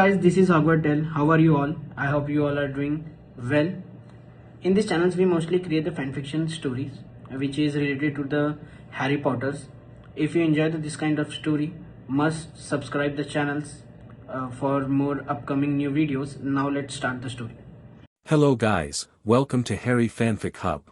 guys, this is Hogwarts. How are you all? I hope you all are doing well. In this channel, we mostly create the fanfiction stories which is related to the Harry Potters. If you enjoy this kind of story, must subscribe the channels for more upcoming new videos. Now let's start the story. Hello guys, welcome to Harry Fanfic Hub.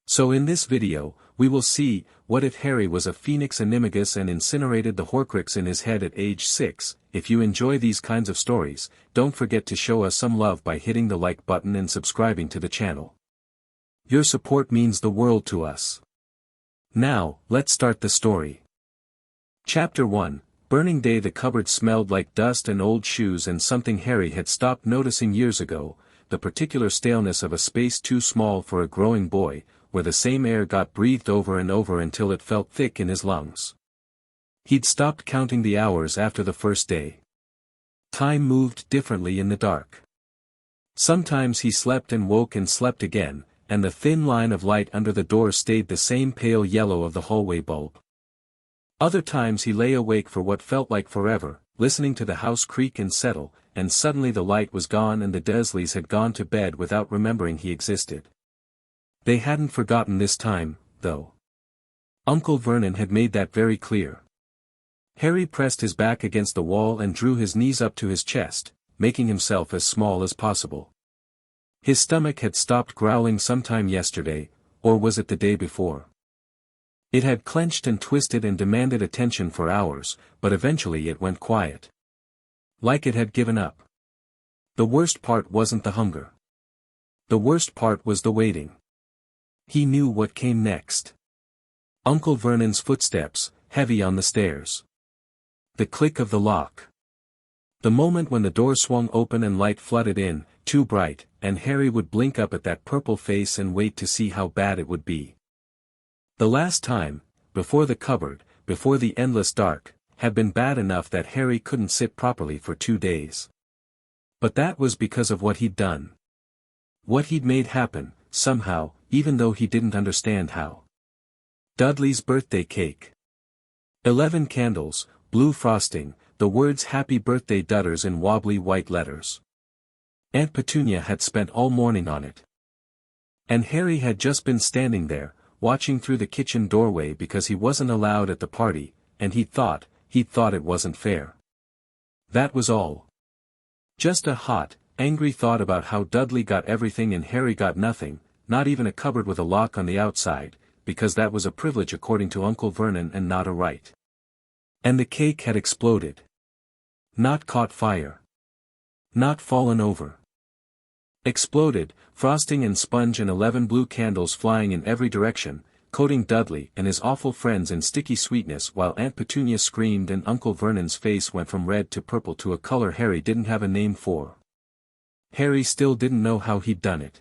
So in this video, we will see, what if Harry was a phoenix animagus and incinerated the Horcrux in his head at age 6. If you enjoy these kinds of stories, don't forget to show us some love by hitting the like button and subscribing to the channel. Your support means the world to us. Now, let's start the story. Chapter 1, Burning Day. The cupboard smelled like dust and old shoes and something Harry had stopped noticing years ago, the particular staleness of a space too small for a growing boy, where the same air got breathed over and over until it felt thick in his lungs. He'd stopped counting the hours after the first day. Time moved differently in the dark. Sometimes he slept and woke and slept again, and the thin line of light under the door stayed the same pale yellow of the hallway bulb. Other times he lay awake for what felt like forever, listening to the house creak and settle, and suddenly the light was gone and the Dursleys had gone to bed without remembering he existed. They hadn't forgotten this time, though. Uncle Vernon had made that very clear. Harry pressed his back against the wall and drew his knees up to his chest, making himself as small as possible. His stomach had stopped growling sometime yesterday, or was it the day before? It had clenched and twisted and demanded attention for hours, but eventually it went quiet. Like it had given up. The worst part wasn't the hunger. The worst part was the waiting. He knew what came next. Uncle Vernon's footsteps, heavy on the stairs. The click of the lock. The moment when the door swung open and light flooded in, too bright, and Harry would blink up at that purple face and wait to see how bad it would be. The last time, before the cupboard, before the endless dark, had been bad enough that Harry couldn't sit properly for 2 days. But that was because of what he'd done. What he'd made happen, somehow, even though he didn't understand how. Dudley's birthday cake. 11 candles, blue frosting, the words Happy Birthday Dudders in wobbly white letters. Aunt Petunia had spent all morning on it. And Harry had just been standing there, watching through the kitchen doorway because he wasn't allowed at the party, and he thought it wasn't fair. That was all. Just a hot, angry thought about how Dudley got everything and Harry got nothing, not even a cupboard with a lock on the outside, because that was a privilege according to Uncle Vernon and not a right. And the cake had exploded. Not caught fire. Not fallen over. Exploded, frosting and sponge and 11 blue candles flying in every direction, coating Dudley and his awful friends in sticky sweetness while Aunt Petunia screamed and Uncle Vernon's face went from red to purple to a color Harry didn't have a name for. Harry still didn't know how he'd done it.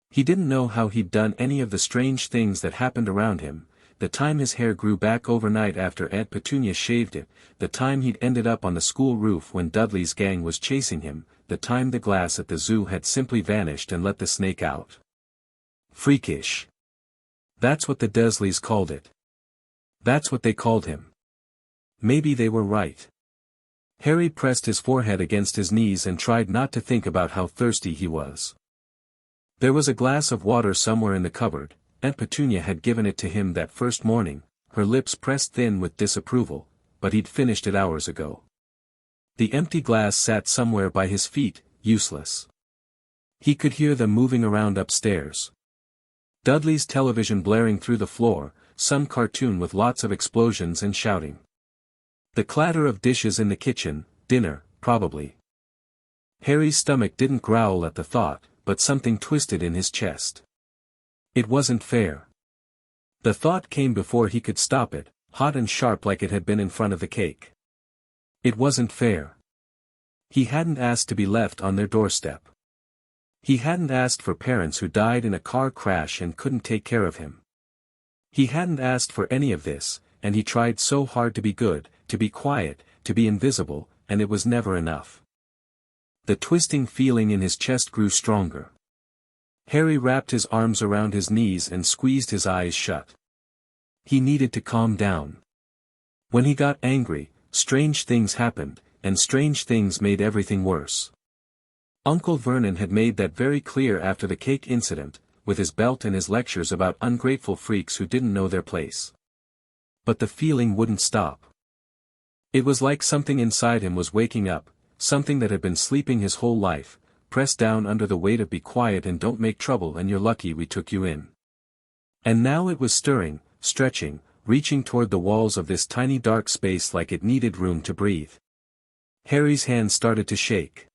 He didn't know how he'd done any of the strange things that happened around him, the time his hair grew back overnight after Aunt Petunia shaved it, the time he'd ended up on the school roof when Dudley's gang was chasing him, the time the glass at the zoo had simply vanished and let the snake out. Freakish. That's what the Dursleys called it. That's what they called him. Maybe they were right. Harry pressed his forehead against his knees and tried not to think about how thirsty he was. There was a glass of water somewhere in the cupboard. Aunt Petunia had given it to him that first morning, her lips pressed thin with disapproval, but he'd finished it hours ago. The empty glass sat somewhere by his feet, useless. He could hear them moving around upstairs. Dudley's television blaring through the floor, some cartoon with lots of explosions and shouting. The clatter of dishes in the kitchen, dinner, probably. Harry's stomach didn't growl at the thought, but something twisted in his chest. It wasn't fair. The thought came before he could stop it, hot and sharp like it had been in front of the cake. It wasn't fair. He hadn't asked to be left on their doorstep. He hadn't asked for parents who died in a car crash and couldn't take care of him. He hadn't asked for any of this, and he tried so hard to be good, to be quiet, to be invisible, and it was never enough. The twisting feeling in his chest grew stronger. Harry wrapped his arms around his knees and squeezed his eyes shut. He needed to calm down. When he got angry, strange things happened, and strange things made everything worse. Uncle Vernon had made that very clear after the cake incident, with his belt and his lectures about ungrateful freaks who didn't know their place. But the feeling wouldn't stop. It was like something inside him was waking up, something that had been sleeping his whole life, pressed down under the weight of be quiet and don't make trouble and you're lucky we took you in. And now it was stirring, stretching, reaching toward the walls of this tiny dark space like it needed room to breathe. Harry's hands started to shake.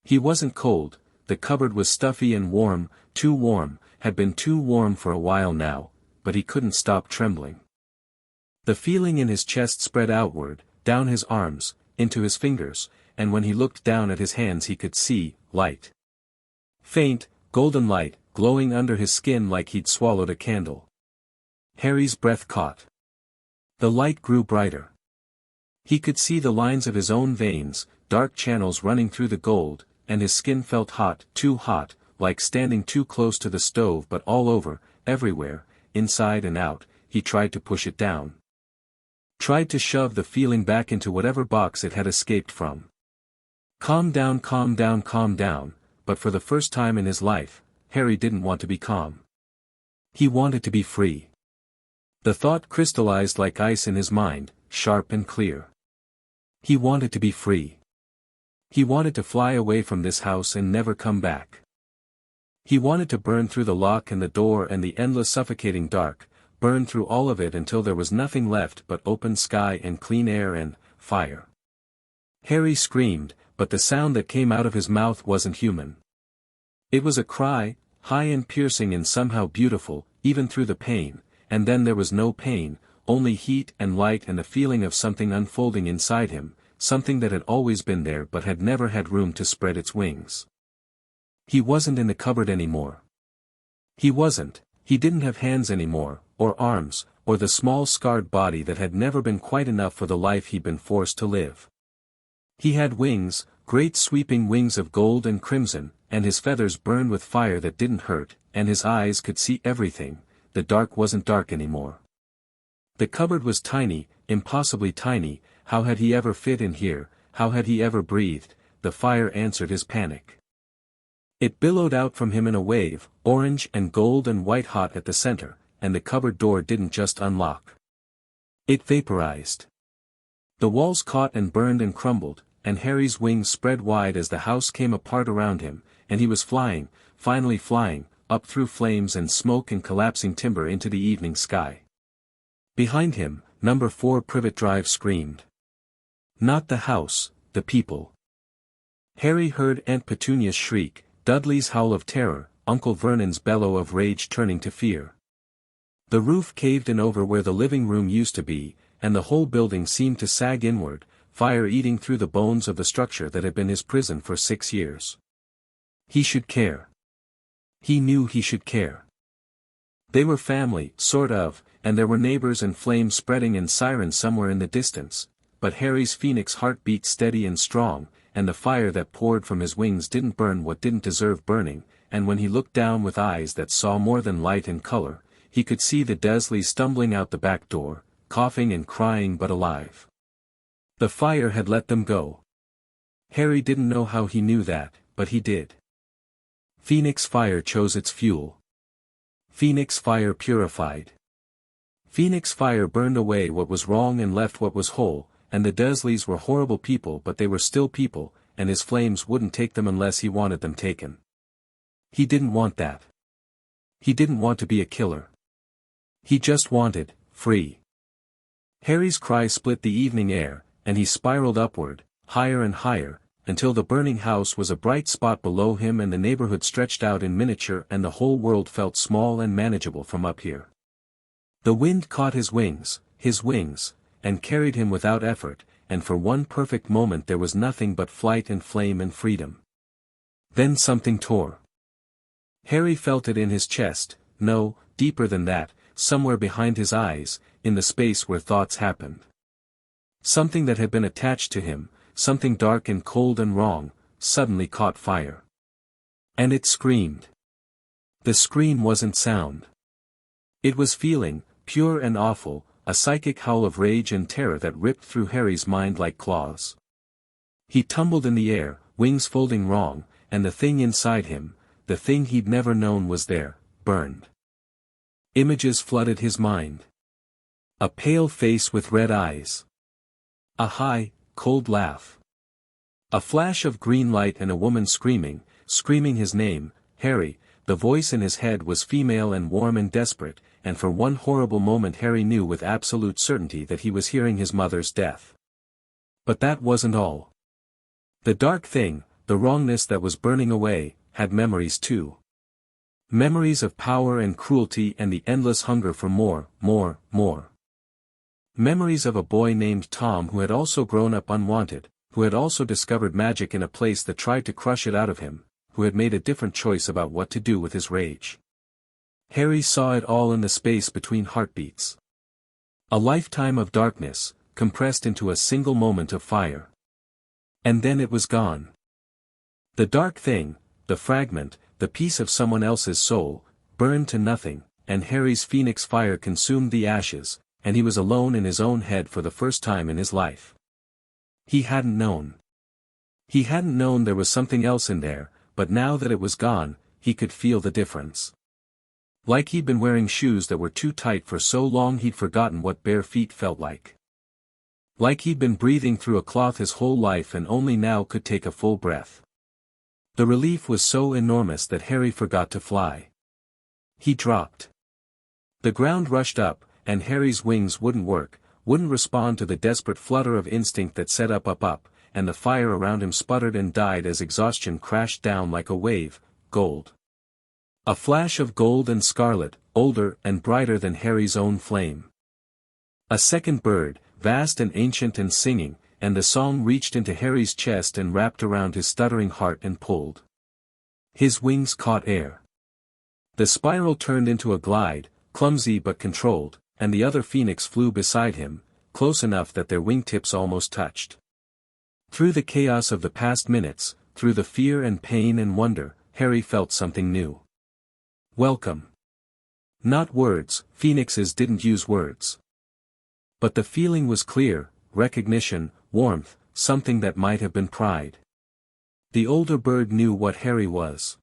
He wasn't cold, the cupboard was stuffy and warm, too warm, had been too warm for a while now, but he couldn't stop trembling. The feeling in his chest spread outward, down his arms, into his fingers, and when he looked down at his hands he could see, light. Faint, golden light, glowing under his skin like he'd swallowed a candle. Harry's breath caught. The light grew brighter. He could see the lines of his own veins, dark channels running through the gold, and his skin felt hot, too hot, like standing too close to the stove but all over, everywhere, inside and out, he tried to push it down. Tried to shove the feeling back into whatever box it had escaped from. Calm down, calm down, calm down, but for the first time in his life, Harry didn't want to be calm. He wanted to be free. The thought crystallized like ice in his mind, sharp and clear. He wanted to be free. He wanted to fly away from this house and never come back. He wanted to burn through the lock and the door and the endless suffocating dark, burn through all of it until there was nothing left but open sky and clean air and fire. Harry screamed, but the sound that came out of his mouth wasn't human. It was a cry, high and piercing and somehow beautiful, even through the pain, and then there was no pain, only heat and light and the feeling of something unfolding inside him, something that had always been there but had never had room to spread its wings. He wasn't in the cupboard anymore. He wasn't, he didn't have hands anymore, or arms, or the small scarred body that had never been quite enough for the life he'd been forced to live. He had wings, great sweeping wings of gold and crimson, and his feathers burned with fire that didn't hurt, and his eyes could see everything, the dark wasn't dark anymore. The cupboard was tiny, impossibly tiny, how had he ever fit in here, how had he ever breathed, the fire answered his panic. It billowed out from him in a wave, orange and gold and white hot at the center, and the cupboard door didn't just unlock. It vaporized. The walls caught and burned and crumbled, and Harry's wings spread wide as the house came apart around him, and he was flying, finally flying, up through flames and smoke and collapsing timber into the evening sky. Behind him, Number 4 Privet Drive screamed. Not the house, the people. Harry heard Aunt Petunia's shriek, Dudley's howl of terror, Uncle Vernon's bellow of rage turning to fear. The roof caved in over where the living room used to be, and the whole building seemed to sag inward, fire eating through the bones of the structure that had been his prison for 6 years. He should care. He knew he should care. They were family, sort of, and there were neighbors and flames spreading and sirens somewhere in the distance, but Harry's phoenix heart beat steady and strong, and the fire that poured from his wings didn't burn what didn't deserve burning, and when he looked down with eyes that saw more than light and color, he could see the Dursleys stumbling out the back door, coughing and crying but alive. The fire had let them go. Harry didn't know how he knew that, but he did. Phoenix fire chose its fuel. Phoenix fire purified. Phoenix fire burned away what was wrong and left what was whole, and the Dursleys were horrible people but they were still people, and his flames wouldn't take them unless he wanted them taken. He didn't want that. He didn't want to be a killer. He just wanted, free. Harry's cry split the evening air, and he spiraled upward, higher and higher, until the burning house was a bright spot below him and the neighborhood stretched out in miniature and the whole world felt small and manageable from up here. The wind caught his wings, and carried him without effort, and for one perfect moment there was nothing but flight and flame and freedom. Then something tore. Harry felt it in his chest, no, deeper than that, somewhere behind his eyes, in the space where thoughts happened. Something that had been attached to him, something dark and cold and wrong, suddenly caught fire. And it screamed. The scream wasn't sound. It was feeling, pure and awful, a psychic howl of rage and terror that ripped through Harry's mind like claws. He tumbled in the air, wings folding wrong, and the thing inside him, the thing he'd never known was there, burned. Images flooded his mind. A pale face with red eyes. A high, cold laugh. A flash of green light and a woman screaming his name, Harry. The voice in his head was female and warm and desperate, and for one horrible moment Harry knew with absolute certainty that he was hearing his mother's death. But that wasn't all. The dark thing, the wrongness that was burning away, had memories too. Memories of power and cruelty and the endless hunger for more. Memories of a boy named Tom who had also grown up unwanted, who had also discovered magic in a place that tried to crush it out of him, who had made a different choice about what to do with his rage. Harry saw it all in the space between heartbeats. A lifetime of darkness, compressed into a single moment of fire. And then it was gone. The dark thing, the fragment, the piece of someone else's soul, burned to nothing, and Harry's phoenix fire consumed the ashes, and he was alone in his own head for the first time in his life. He hadn't known. He hadn't known there was something else in there, but now that it was gone, he could feel the difference. Like he'd been wearing shoes that were too tight for so long he'd forgotten what bare feet felt like. Like he'd been breathing through a cloth his whole life and only now could take a full breath. The relief was so enormous that Harry forgot to fly. He dropped. The ground rushed up, and Harry's wings wouldn't work, wouldn't respond to the desperate flutter of instinct that said up, and the fire around him sputtered and died as exhaustion crashed down like a wave. Gold. A flash of gold and scarlet, older and brighter than Harry's own flame. A second bird, vast and ancient and singing, and the song reached into Harry's chest and wrapped around his stuttering heart and pulled. His wings caught air. The spiral turned into a glide, clumsy but controlled, and the other phoenix flew beside him, close enough that their wingtips almost touched. Through the chaos of the past minutes, through the fear and pain and wonder, Harry felt something new. Welcome. Not words, phoenixes didn't use words. But the feeling was clear, recognition, warmth, something that might have been pride. The older bird knew what Harry was.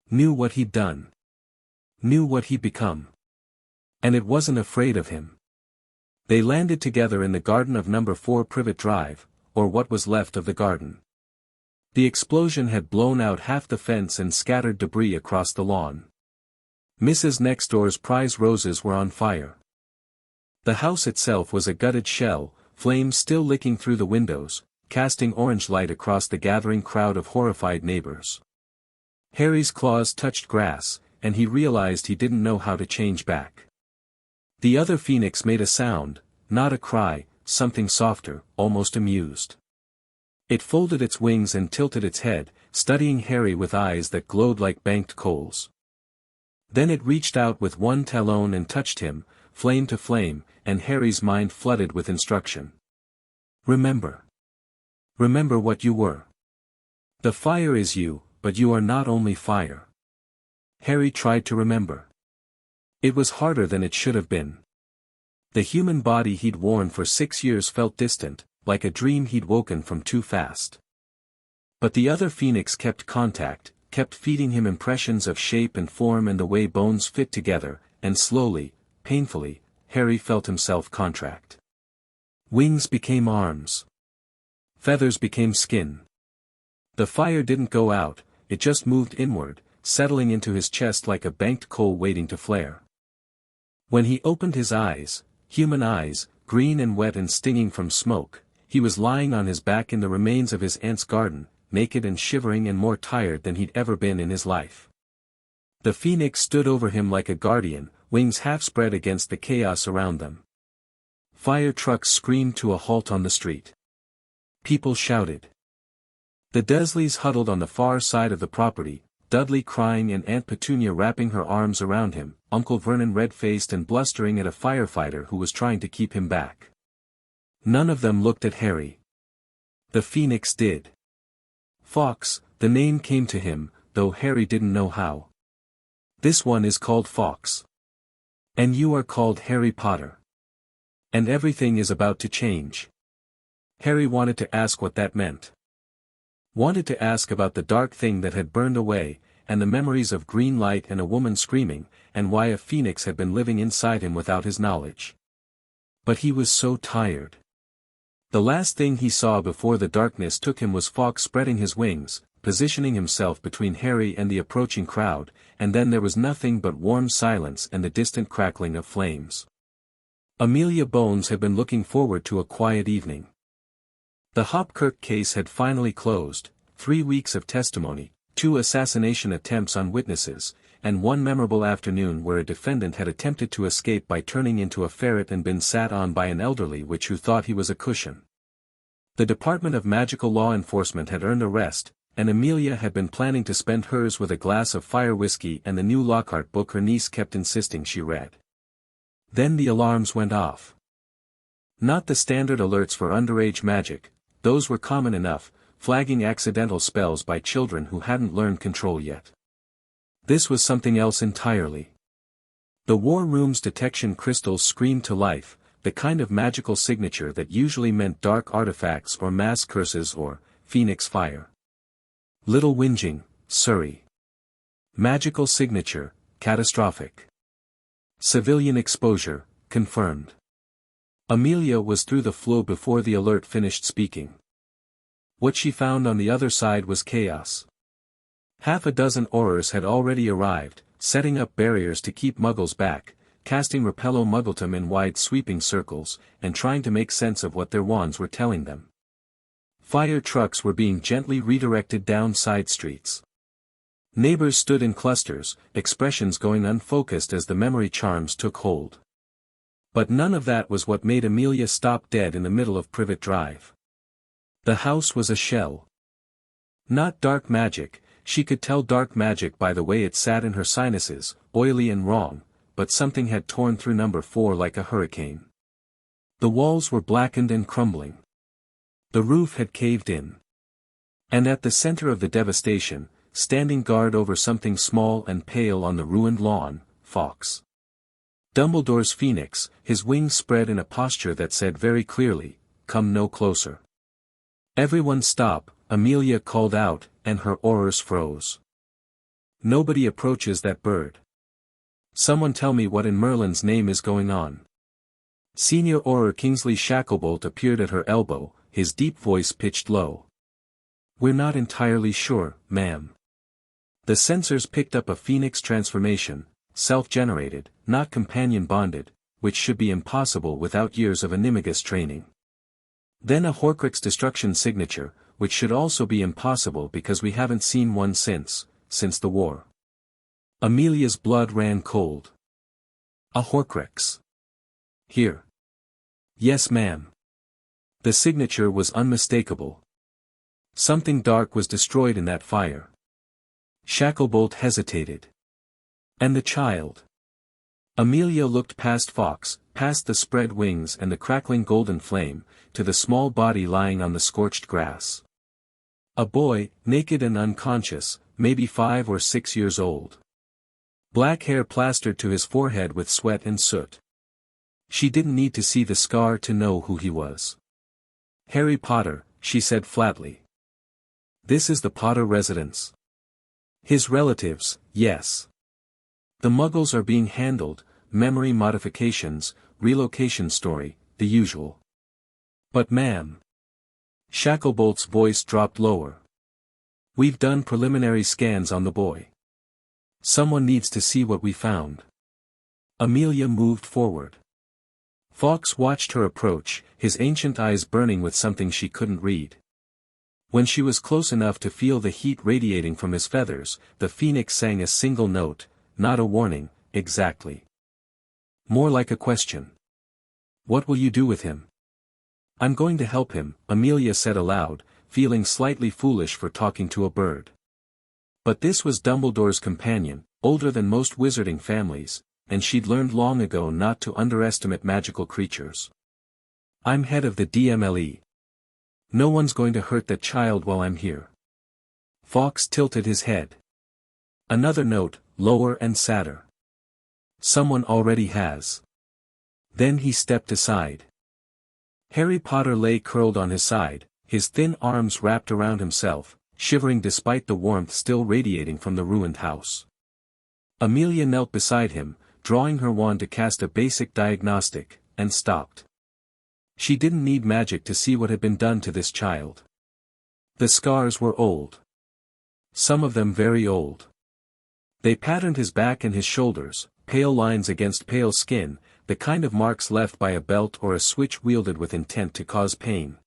Knew what he'd done. Knew what he'd become. And it wasn't afraid of him. They landed together in the garden of number 4 Privet Drive, or what was left of the garden. The explosion had blown out half the fence and scattered debris across the lawn. Mrs. Nextdoor's prize roses were on fire. The house itself was a gutted shell, flames still licking through the windows, casting orange light across the gathering crowd of horrified neighbors. Harry's claws touched grass, and he realized he didn't know how to change back. The other phoenix made a sound, not a cry, something softer, almost amused. It folded its wings and tilted its head, studying Harry with eyes that glowed like banked coals. Then it reached out with one talon and touched him, flame to flame, and Harry's mind flooded with instruction. Remember. Remember what you were. The fire is you, but you are not only fire. Harry tried to remember. It was harder than it should have been. The human body he'd worn for 6 years felt distant, like a dream he'd woken from too fast. But the other phoenix kept contact, kept feeding him impressions of shape and form and the way bones fit together, and slowly, painfully, Harry felt himself contract. Wings became arms. Feathers became skin. The fire didn't go out, it just moved inward, settling into his chest like a banked coal waiting to flare. When he opened his eyes, human eyes, green and wet and stinging from smoke, he was lying on his back in the remains of his aunt's garden, naked and shivering and more tired than he'd ever been in his life. The phoenix stood over him like a guardian, wings half spread against the chaos around them. Fire trucks screamed to a halt on the street. People shouted. The Dursleys huddled on the far side of the property, Dudley crying and Aunt Petunia wrapping her arms around him, Uncle Vernon red-faced and blustering at a firefighter who was trying to keep him back. None of them looked at Harry. The phoenix did. Fawkes, the name came to him, though Harry didn't know how. This one is called Fawkes. And you are called Harry Potter. And everything is about to change. Harry wanted to ask what that meant. Wanted to ask about the dark thing that had burned away, and the memories of green light and a woman screaming, and why a phoenix had been living inside him without his knowledge. But he was so tired. The last thing he saw before the darkness took him was Fawkes spreading his wings, positioning himself between Harry and the approaching crowd, and then there was nothing but warm silence and the distant crackling of flames. Amelia Bones had been looking forward to a quiet evening. The Horcrux case had finally closed, 3 weeks of testimony, 2 assassination attempts on witnesses, and 1 memorable afternoon where a defendant had attempted to escape by turning into a ferret and been sat on by an elderly witch who thought he was a cushion. The Department of Magical Law Enforcement had earned a rest, and Amelia had been planning to spend hers with a glass of fire whiskey and the new Lockhart book her niece kept insisting she read. Then the alarms went off. Not the standard alerts for underage magic, those were common enough, flagging accidental spells by children who hadn't learned control yet. This was something else entirely. The War Room's detection crystals screamed to life, the kind of magical signature that usually meant dark artifacts or mass curses or phoenix fire. Little whinging, Surrey. Magical signature, catastrophic. Civilian exposure, confirmed. Amelia was through the flow before the alert finished speaking. What she found on the other side was chaos. Half a dozen Aurors had already arrived, setting up barriers to keep Muggles back, casting Repello Muggletum in wide sweeping circles, and trying to make sense of what their wands were telling them. Fire trucks were being gently redirected down side streets. Neighbors stood in clusters, expressions going unfocused as the memory charms took hold. But none of that was what made Amelia stop dead in the middle of Privet Drive. The house was a shell. Not dark magic, she could tell dark magic by the way it sat in her sinuses, oily and wrong, but something had torn through number 4 like a hurricane. The walls were blackened and crumbling. The roof had caved in. And at the center of the devastation, standing guard over something small and pale on the ruined lawn, Fawkes. Dumbledore's phoenix, his wings spread in a posture that said very clearly, "Come no closer." "Everyone stop," Amelia called out, and her Aurors froze. "Nobody approaches that bird. Someone tell me what in Merlin's name is going on." Senior Auror Kingsley Shacklebolt appeared at her elbow, his deep voice pitched low. "We're not entirely sure, ma'am. The sensors picked up a phoenix transformation, self-generated, not companion-bonded, which should be impossible without years of Animagus training. Then a Horcrux destruction signature, which should also be impossible because we haven't seen one since the war." Amelia's blood ran cold. "A Horcrux. Here." "Yes, ma'am." The signature was unmistakable. Something dark was destroyed in that fire. Shacklebolt hesitated. "And the child?" Amelia looked past Fawkes, past the spread wings and the crackling golden flame, to the small body lying on the scorched grass. A boy, naked and unconscious, maybe 5 or 6 years old. Black hair plastered to his forehead with sweat and soot. She didn't need to see the scar to know who he was. "Harry Potter," she said flatly. "This is the Potter residence." "His relatives, yes. The Muggles are being handled, memory modifications, relocation story, the usual." "But ma'am." Shacklebolt's voice dropped lower. "We've done preliminary scans on the boy. Someone needs to see what we found." Amelia moved forward. Fawkes watched her approach, his ancient eyes burning with something she couldn't read. When she was close enough to feel the heat radiating from his feathers, the phoenix sang a single note, not a warning, exactly. More like a question. "What will you do with him?" "I'm going to help him," Amelia said aloud, feeling slightly foolish for talking to a bird. But this was Dumbledore's companion, older than most wizarding families, and she'd learned long ago not to underestimate magical creatures. "I'm head of the DMLE. No one's going to hurt that child while I'm here." Fawkes tilted his head. Another note, lower and sadder. "Someone already has." Then he stepped aside. Harry Potter lay curled on his side, his thin arms wrapped around himself, shivering despite the warmth still radiating from the ruined house. Amelia knelt beside him, drawing her wand to cast a basic diagnostic, and stopped. She didn't need magic to see what had been done to this child. The scars were old. Some of them very old. They patterned his back and his shoulders, pale lines against pale skin, the kind of marks left by a belt or a switch wielded with intent to cause pain.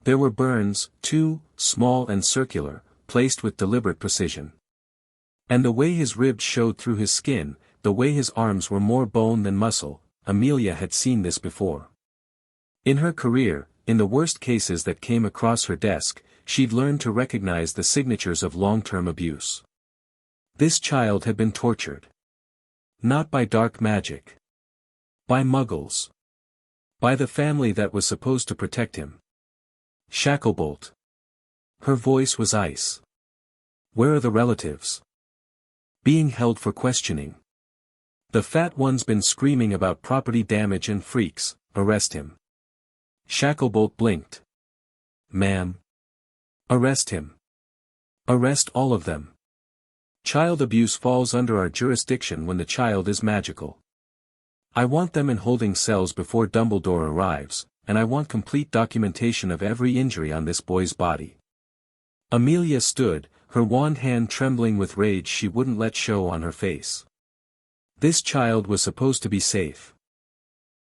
There were burns, too, small and circular, placed with deliberate precision. And the way his ribs showed through his skin, the way his arms were more bone than muscle, Amelia had seen this before. In her career, in the worst cases that came across her desk, she'd learned to recognize the signatures of long-term abuse. This child had been tortured. Not by dark magic. By muggles. By the family that was supposed to protect him. Shacklebolt. Her voice was ice. Where are the relatives? Being held for questioning. The fat one's been screaming about property damage and freaks, arrest him. Shacklebolt blinked. Ma'am. Arrest him. Arrest all of them. Child abuse falls under our jurisdiction when the child is magical. I want them in holding cells before Dumbledore arrives, and I want complete documentation of every injury on this boy's body. Amelia stood, her wand hand trembling with rage she wouldn't let show on her face. This child was supposed to be safe.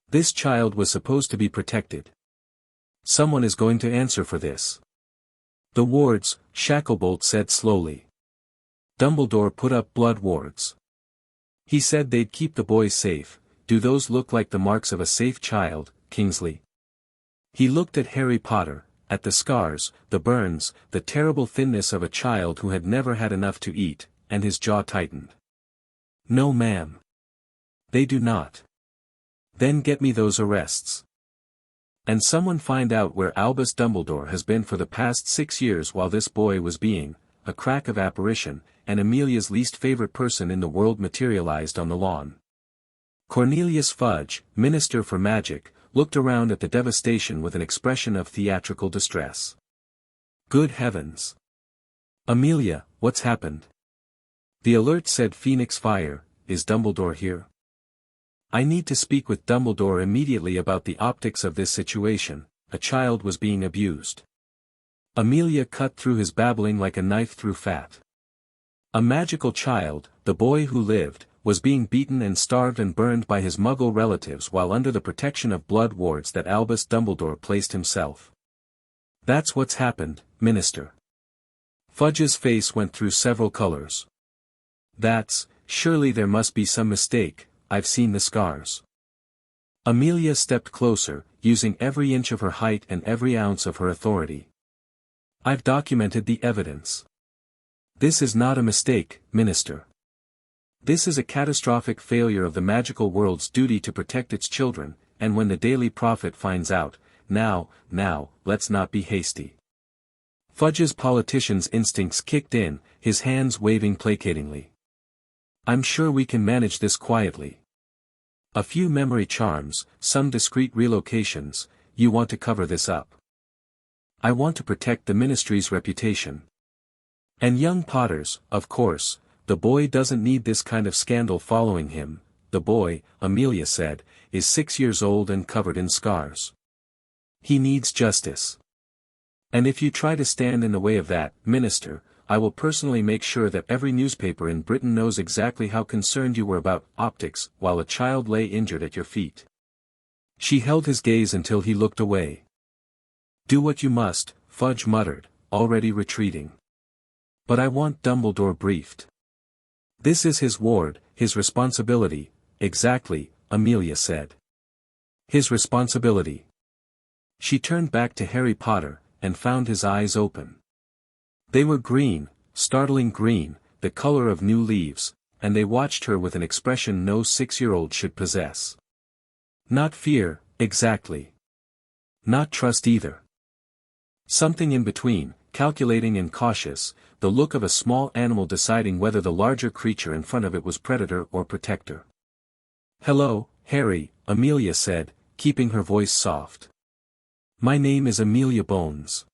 This child was supposed to be protected. Someone is going to answer for this. The wards, Shacklebolt said slowly. Dumbledore put up blood wards. He said they'd keep the boy safe. Do those look like the marks of a safe child, Kingsley? He looked at Harry Potter, at the scars, the burns, the terrible thinness of a child who had never had enough to eat, and his jaw tightened. No ma'am. They do not. Then get me those arrests. And someone find out where Albus Dumbledore has been for the past 6 years while this boy was being, a crack of apparition, and Amelia's least favorite person in the world materialized on the lawn. Cornelius Fudge, Minister for Magic, looked around at the devastation with an expression of theatrical distress. Good heavens. Amelia, what's happened? The alert said Phoenix Fire. Is Dumbledore here? I need to speak with Dumbledore immediately about the optics of this situation. A child was being abused. Amelia cut through his babbling like a knife through fat. A magical child, the boy who lived, was being beaten and starved and burned by his muggle relatives while under the protection of blood wards that Albus Dumbledore placed himself. That's what's happened, Minister. Fudge's face went through several colors. Surely there must be some mistake. I've seen the scars. Amelia stepped closer, using every inch of her height and every ounce of her authority. I've documented the evidence. This is not a mistake, Minister. This is a catastrophic failure of the magical world's duty to protect its children, and when the Daily Prophet finds out, now, let's not be hasty. Fudge's politician's instincts kicked in, his hands waving placatingly. I'm sure we can manage this quietly. A few memory charms, some discreet relocations. You want to cover this up. I want to protect the ministry's reputation. And young Potter's, of course. The boy doesn't need this kind of scandal following him. The boy, Amelia said, is 6 years old and covered in scars. He needs justice. And if you try to stand in the way of that, Minister, I will personally make sure that every newspaper in Britain knows exactly how concerned you were about optics while a child lay injured at your feet. She held his gaze until he looked away. Do what you must, Fudge muttered, already retreating. But I want Dumbledore briefed. This is his ward, his responsibility. Exactly, Amelia said. His responsibility. She turned back to Harry Potter, and found his eyes open. They were green, startling green, the color of new leaves, and they watched her with an expression no 6-year-old should possess. Not fear, exactly. Not trust either. Something in between, calculating and cautious, the look of a small animal deciding whether the larger creature in front of it was predator or protector. Hello, Harry, Amelia said, keeping her voice soft. My name is Amelia Bones.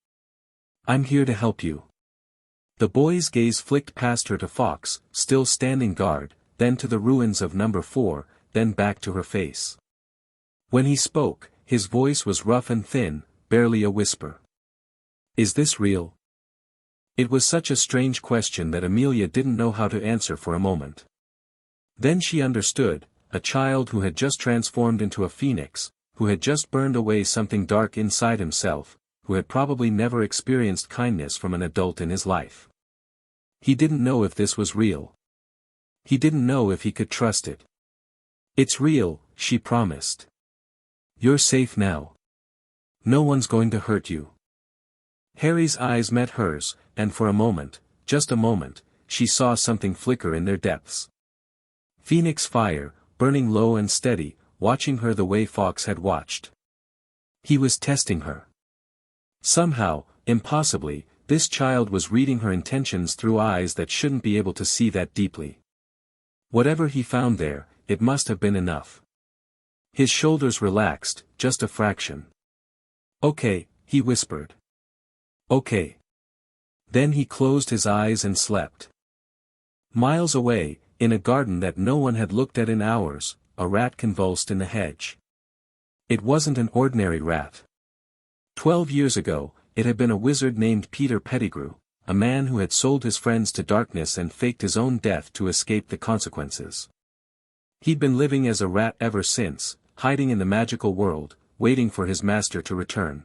I'm here to help you. The boy's gaze flicked past her to Fawkes, still standing guard, then to the ruins of number 4, then back to her face. When he spoke, his voice was rough and thin, barely a whisper. "Is this real?" It was such a strange question that Amelia didn't know how to answer for a moment. Then she understood, a child who had just transformed into a phoenix, who had just burned away something dark inside himself, who had probably never experienced kindness from an adult in his life. He didn't know if this was real. He didn't know if he could trust it. "It's real," she promised. "You're safe now. No one's going to hurt you." Harry's eyes met hers, and for a moment, just a moment, she saw something flicker in their depths. Phoenix fire, burning low and steady, watching her the way Fawkes had watched. He was testing her. Somehow, impossibly, this child was reading her intentions through eyes that shouldn't be able to see that deeply. Whatever he found there, it must have been enough. His shoulders relaxed, just a fraction. "Okay," he whispered. "Okay." Then he closed his eyes and slept. Miles away, in a garden that no one had looked at in hours, a rat convulsed in the hedge. It wasn't an ordinary rat. 12 years ago, it had been a wizard named Peter Pettigrew, a man who had sold his friends to darkness and faked his own death to escape the consequences. He'd been living as a rat ever since, hiding in the magical world, waiting for his master to return.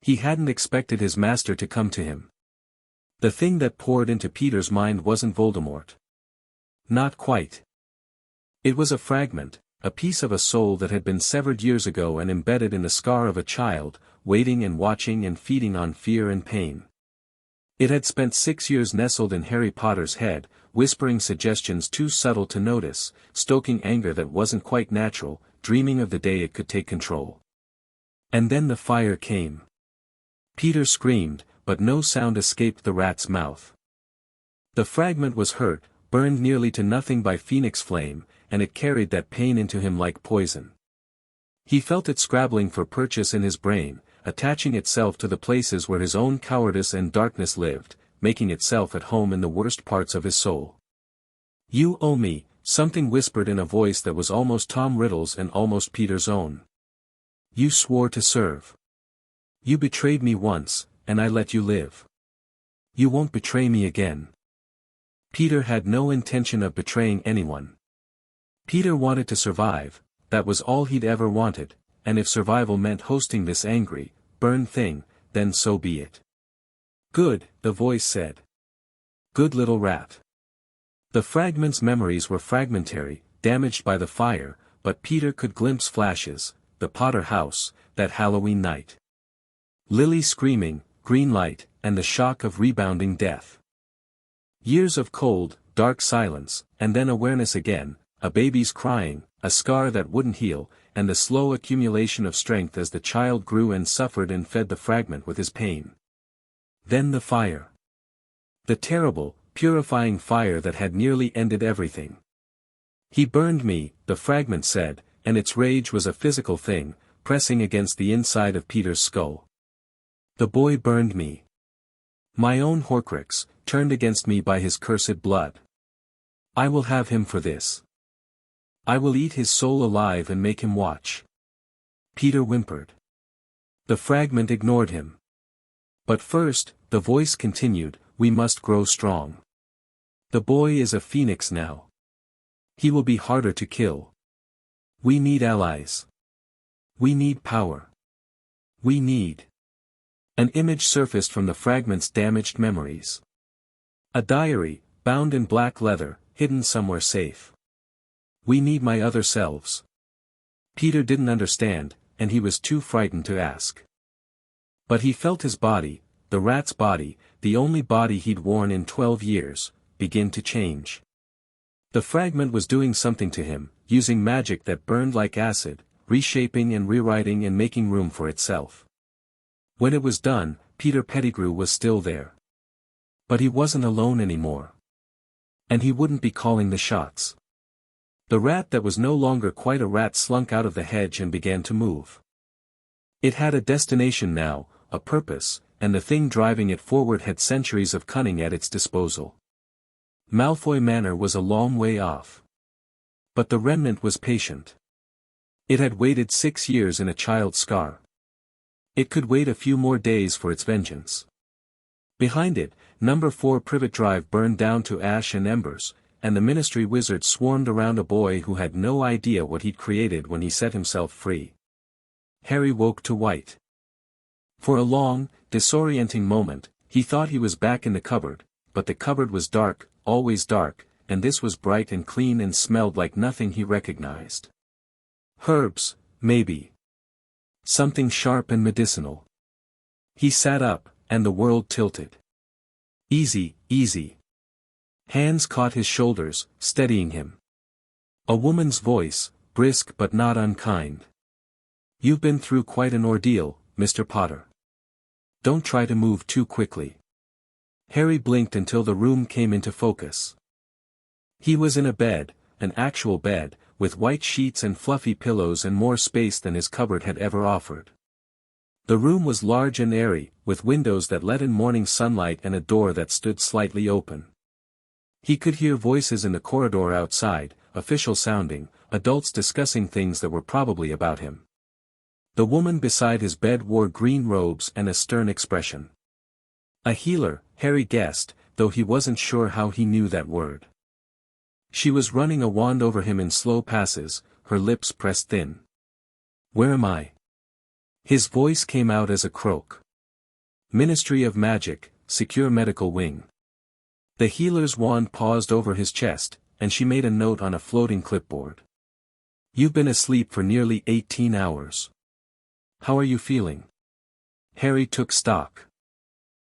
He hadn't expected his master to come to him. The thing that poured into Peter's mind wasn't Voldemort. Not quite. It was a fragment, a piece of a soul that had been severed years ago and embedded in the scar of a child, waiting and watching and feeding on fear and pain. It had spent 6 years nestled in Harry Potter's head, whispering suggestions too subtle to notice, stoking anger that wasn't quite natural, dreaming of the day it could take control. And then the fire came. Peter screamed, but no sound escaped the rat's mouth. The fragment was hurt, burned nearly to nothing by Phoenix flame, and it carried that pain into him like poison. He felt it scrabbling for purchase in his brain, attaching itself to the places where his own cowardice and darkness lived, making itself at home in the worst parts of his soul. "You owe me," something whispered in a voice that was almost Tom Riddle's and almost Peter's own. "You swore to serve. You betrayed me once, and I let you live. You won't betray me again." Peter had no intention of betraying anyone. Peter wanted to survive, that was all he'd ever wanted, and if survival meant hosting this angry, burned thing, then so be it. "Good," the voice said. "Good little rat." The fragment's memories were fragmentary, damaged by the fire, but Peter could glimpse flashes, the Potter house, that Halloween night. Lily screaming, green light, and the shock of rebounding death. Years of cold, dark silence, and then awareness again, a baby's crying, a scar that wouldn't heal, and the slow accumulation of strength as the child grew and suffered and fed the fragment with his pain. Then the fire. The terrible, purifying fire that had nearly ended everything. "He burned me," the fragment said, and its rage was a physical thing, pressing against the inside of Peter's skull. "The boy burned me. My own Horcrux, turned against me by his cursed blood. I will have him for this. I will eat his soul alive and make him watch." Peter whimpered. The fragment ignored him. "But first," the voice continued, "we must grow strong. The boy is a phoenix now. He will be harder to kill. We need allies. We need power. We need—" An image surfaced from the fragment's damaged memories. A diary, bound in black leather, hidden somewhere safe. "We need my other selves." Peter didn't understand, and he was too frightened to ask. But he felt his body, the rat's body, the only body he'd worn in 12 years, begin to change. The fragment was doing something to him, using magic that burned like acid, reshaping and rewriting and making room for itself. When it was done, Peter Pettigrew was still there. But he wasn't alone anymore. And he wouldn't be calling the shots. The rat that was no longer quite a rat slunk out of the hedge and began to move. It had a destination now, a purpose, and the thing driving it forward had centuries of cunning at its disposal. Malfoy Manor was a long way off. But the Remnant was patient. It had waited 6 years in a child's scar. It could wait a few more days for its vengeance. Behind it, Number 4 Privet Drive burned down to ash and embers, and the Ministry wizards swarmed around a boy who had no idea what he'd created when he set himself free. Harry woke to white. For a long, disorienting moment, he thought he was back in the cupboard, but the cupboard was dark, always dark, and this was bright and clean and smelled like nothing he recognized. Herbs, maybe. Something sharp and medicinal. He sat up, and the world tilted. Easy, easy. Hands caught his shoulders, steadying him. A woman's voice, brisk but not unkind. You've been through quite an ordeal, Mr. Potter. Don't try to move too quickly. Harry blinked until the room came into focus. He was in a bed, an actual bed, with white sheets and fluffy pillows and more space than his cupboard had ever offered. The room was large and airy, with windows that let in morning sunlight and a door that stood slightly open. He could hear voices in the corridor outside, official sounding, adults discussing things that were probably about him. The woman beside his bed wore green robes and a stern expression. A healer, Harry guessed, though he wasn't sure how he knew that word. She was running a wand over him in slow passes, her lips pressed thin. Where am I? His voice came out as a croak. Ministry of Magic, Secure Medical Wing. The healer's wand paused over his chest, and she made a note on a floating clipboard. You've been asleep for nearly 18 hours. How are you feeling? Harry took stock.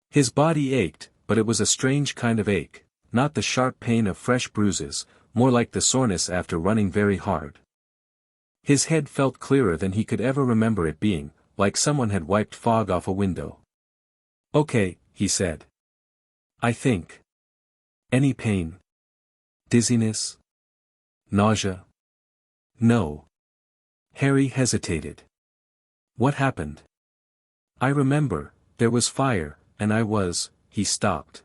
His body ached, but it was a strange kind of ache, not the sharp pain of fresh bruises, more like the soreness after running very hard. His head felt clearer than he could ever remember it being, like someone had wiped fog off a window. Okay, he said. I think. Any pain? Dizziness? Nausea? No. Harry hesitated. What happened? I remember, there was fire, and he stopped.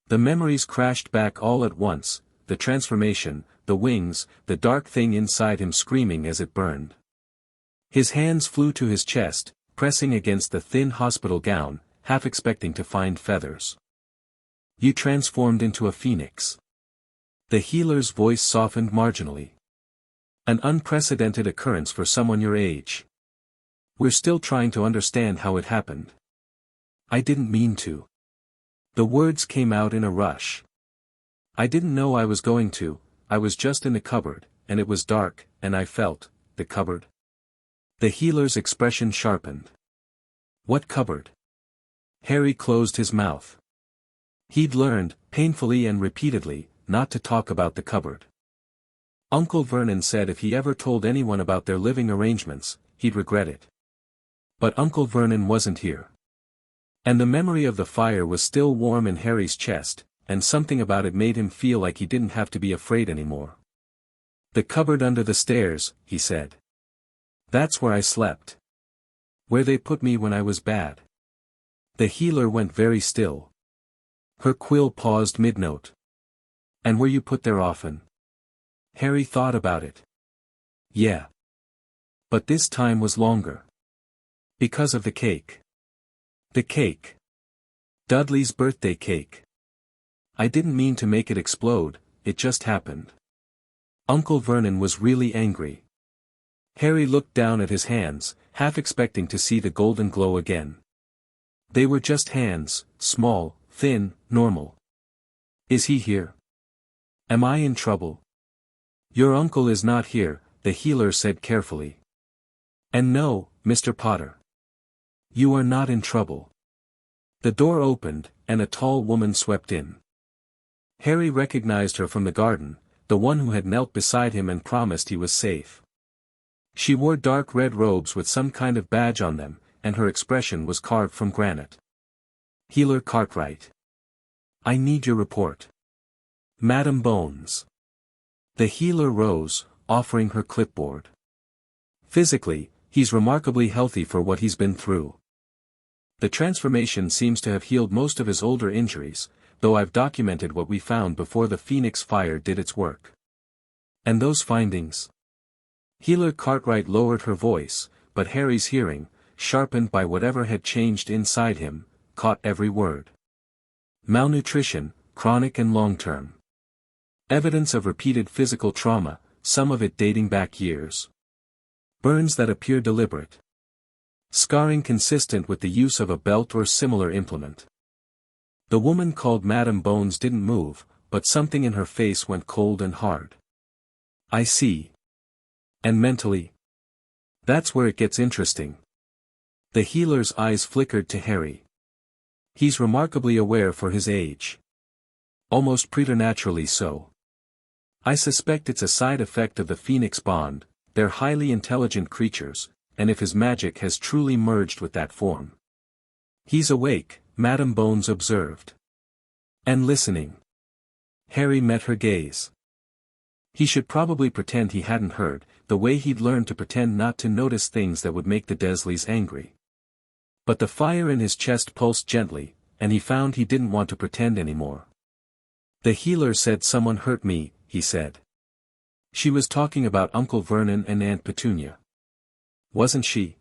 The memories crashed back all at once, the transformation, the wings, the dark thing inside him screaming as it burned. His hands flew to his chest, pressing against the thin hospital gown, half expecting to find feathers. You transformed into a phoenix. The healer's voice softened marginally. An unprecedented occurrence for someone your age. We're still trying to understand how it happened. I didn't mean to. The words came out in a rush. I didn't know I was going to, I was just in the cupboard, and it was dark, and I felt, the cupboard. The healer's expression sharpened. What cupboard? Harry closed his mouth. He'd learned, painfully and repeatedly, not to talk about the cupboard. Uncle Vernon said if he ever told anyone about their living arrangements, he'd regret it. But Uncle Vernon wasn't here. And the memory of the fire was still warm in Harry's chest, and something about it made him feel like he didn't have to be afraid anymore. The cupboard under the stairs, he said. That's where I slept. Where they put me when I was bad. The healer went very still. Her quill paused mid-note. And were you put there often? Harry thought about it. Yeah. But this time was longer. Because of the cake. The cake. Dudley's birthday cake. I didn't mean to make it explode, it just happened. Uncle Vernon was really angry. Harry looked down at his hands, half expecting to see the golden glow again. They were just hands, small, thin, normal. Is he here? Am I in trouble? Your uncle is not here, the healer said carefully. And no, Mr. Potter. You are not in trouble. The door opened, and a tall woman swept in. Harry recognized her from the garden, the one who had knelt beside him and promised he was safe. She wore dark red robes with some kind of badge on them, and her expression was carved from granite. Healer Cartwright. I need your report. Madam Bones. The healer rose, offering her clipboard. Physically, he's remarkably healthy for what he's been through. The transformation seems to have healed most of his older injuries, though I've documented what we found before the Phoenix fire did its work. And those findings? Healer Cartwright lowered her voice, but Harry's hearing, sharpened by whatever had changed inside him, caught every word. Malnutrition, chronic and long-term. Evidence of repeated physical trauma, some of it dating back years. Burns that appear deliberate. Scarring consistent with the use of a belt or similar implement. The woman called Madame Bones didn't move, but something in her face went cold and hard. I see. And mentally? That's where it gets interesting. The healer's eyes flickered to Harry. He's remarkably aware for his age. Almost preternaturally so. I suspect it's a side effect of the Phoenix bond. They're highly intelligent creatures, and if his magic has truly merged with that form. He's awake, Madame Bones observed. And listening. Harry met her gaze. He should probably pretend he hadn't heard, the way he'd learned to pretend not to notice things that would make the Dursleys angry. But the fire in his chest pulsed gently, and he found he didn't want to pretend anymore. The healer said someone hurt me, he said. She was talking about Uncle Vernon and Aunt Petunia. Wasn't she?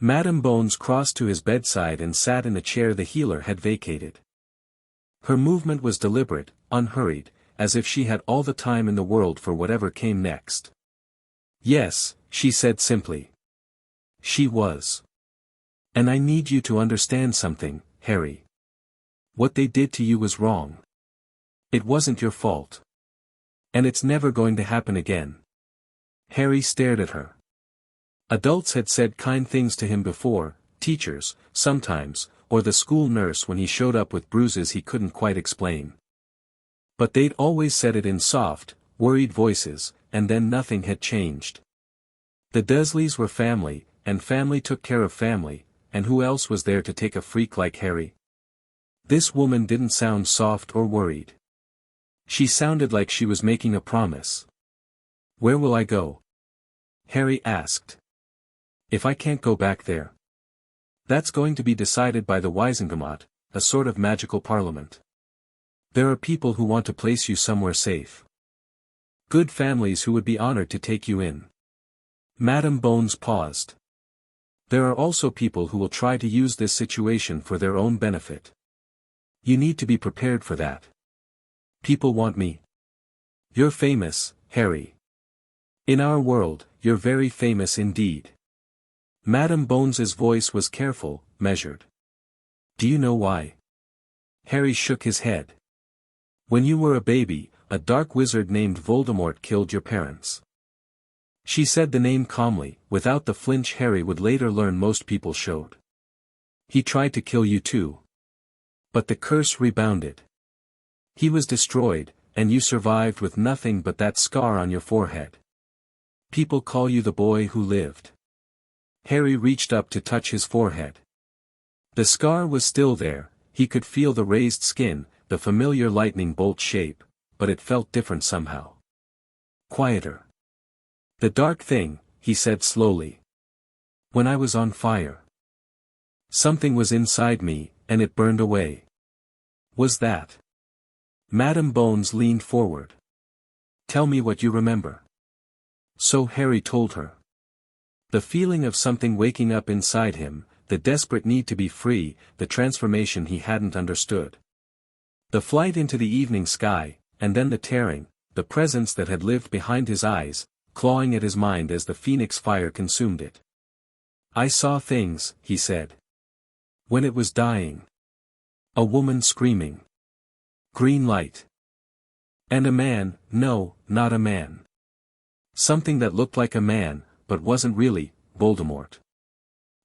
Madame Bones crossed to his bedside and sat in a chair the healer had vacated. Her movement was deliberate, unhurried, as if she had all the time in the world for whatever came next. Yes, she said simply. She was. And I need you to understand something, Harry. What they did to you was wrong. It wasn't your fault. And it's never going to happen again. Harry stared at her. Adults had said kind things to him before, teachers, sometimes, or the school nurse when he showed up with bruises he couldn't quite explain. But they'd always said it in soft, worried voices, and then nothing had changed. The Dursleys were family, and family took care of family, and who else was there to take a freak like Harry? This woman didn't sound soft or worried. She sounded like she was making a promise. Where will I go? Harry asked. If I can't go back there. That's going to be decided by the Wisengamot, a sort of magical parliament. There are people who want to place you somewhere safe. Good families who would be honored to take you in. Madame Bones paused. There are also people who will try to use this situation for their own benefit. You need to be prepared for that. People want me. You're famous, Harry. In our world, you're very famous indeed. Madame Bones's voice was careful, measured. Do you know why? Harry shook his head. When you were a baby, a dark wizard named Voldemort killed your parents. She said the name calmly, without the flinch Harry would later learn most people showed. He tried to kill you too. But the curse rebounded. He was destroyed, and you survived with nothing but that scar on your forehead. People call you the boy who lived. Harry reached up to touch his forehead. The scar was still there, he could feel the raised skin, the familiar lightning bolt shape, but it felt different somehow. Quieter. The dark thing, he said slowly. When I was on fire. Something was inside me, and it burned away. Was that? Madame Bones leaned forward. Tell me what you remember. So Harry told her. The feeling of something waking up inside him, the desperate need to be free, the transformation he hadn't understood. The flight into the evening sky, and then the tearing, the presence that had lived behind his eyes, clawing at his mind as the Phoenix fire consumed it. I saw things, he said. When it was dying. A woman screaming. Green light. And a man, no, not a man. Something that looked like a man, but wasn't really, Voldemort.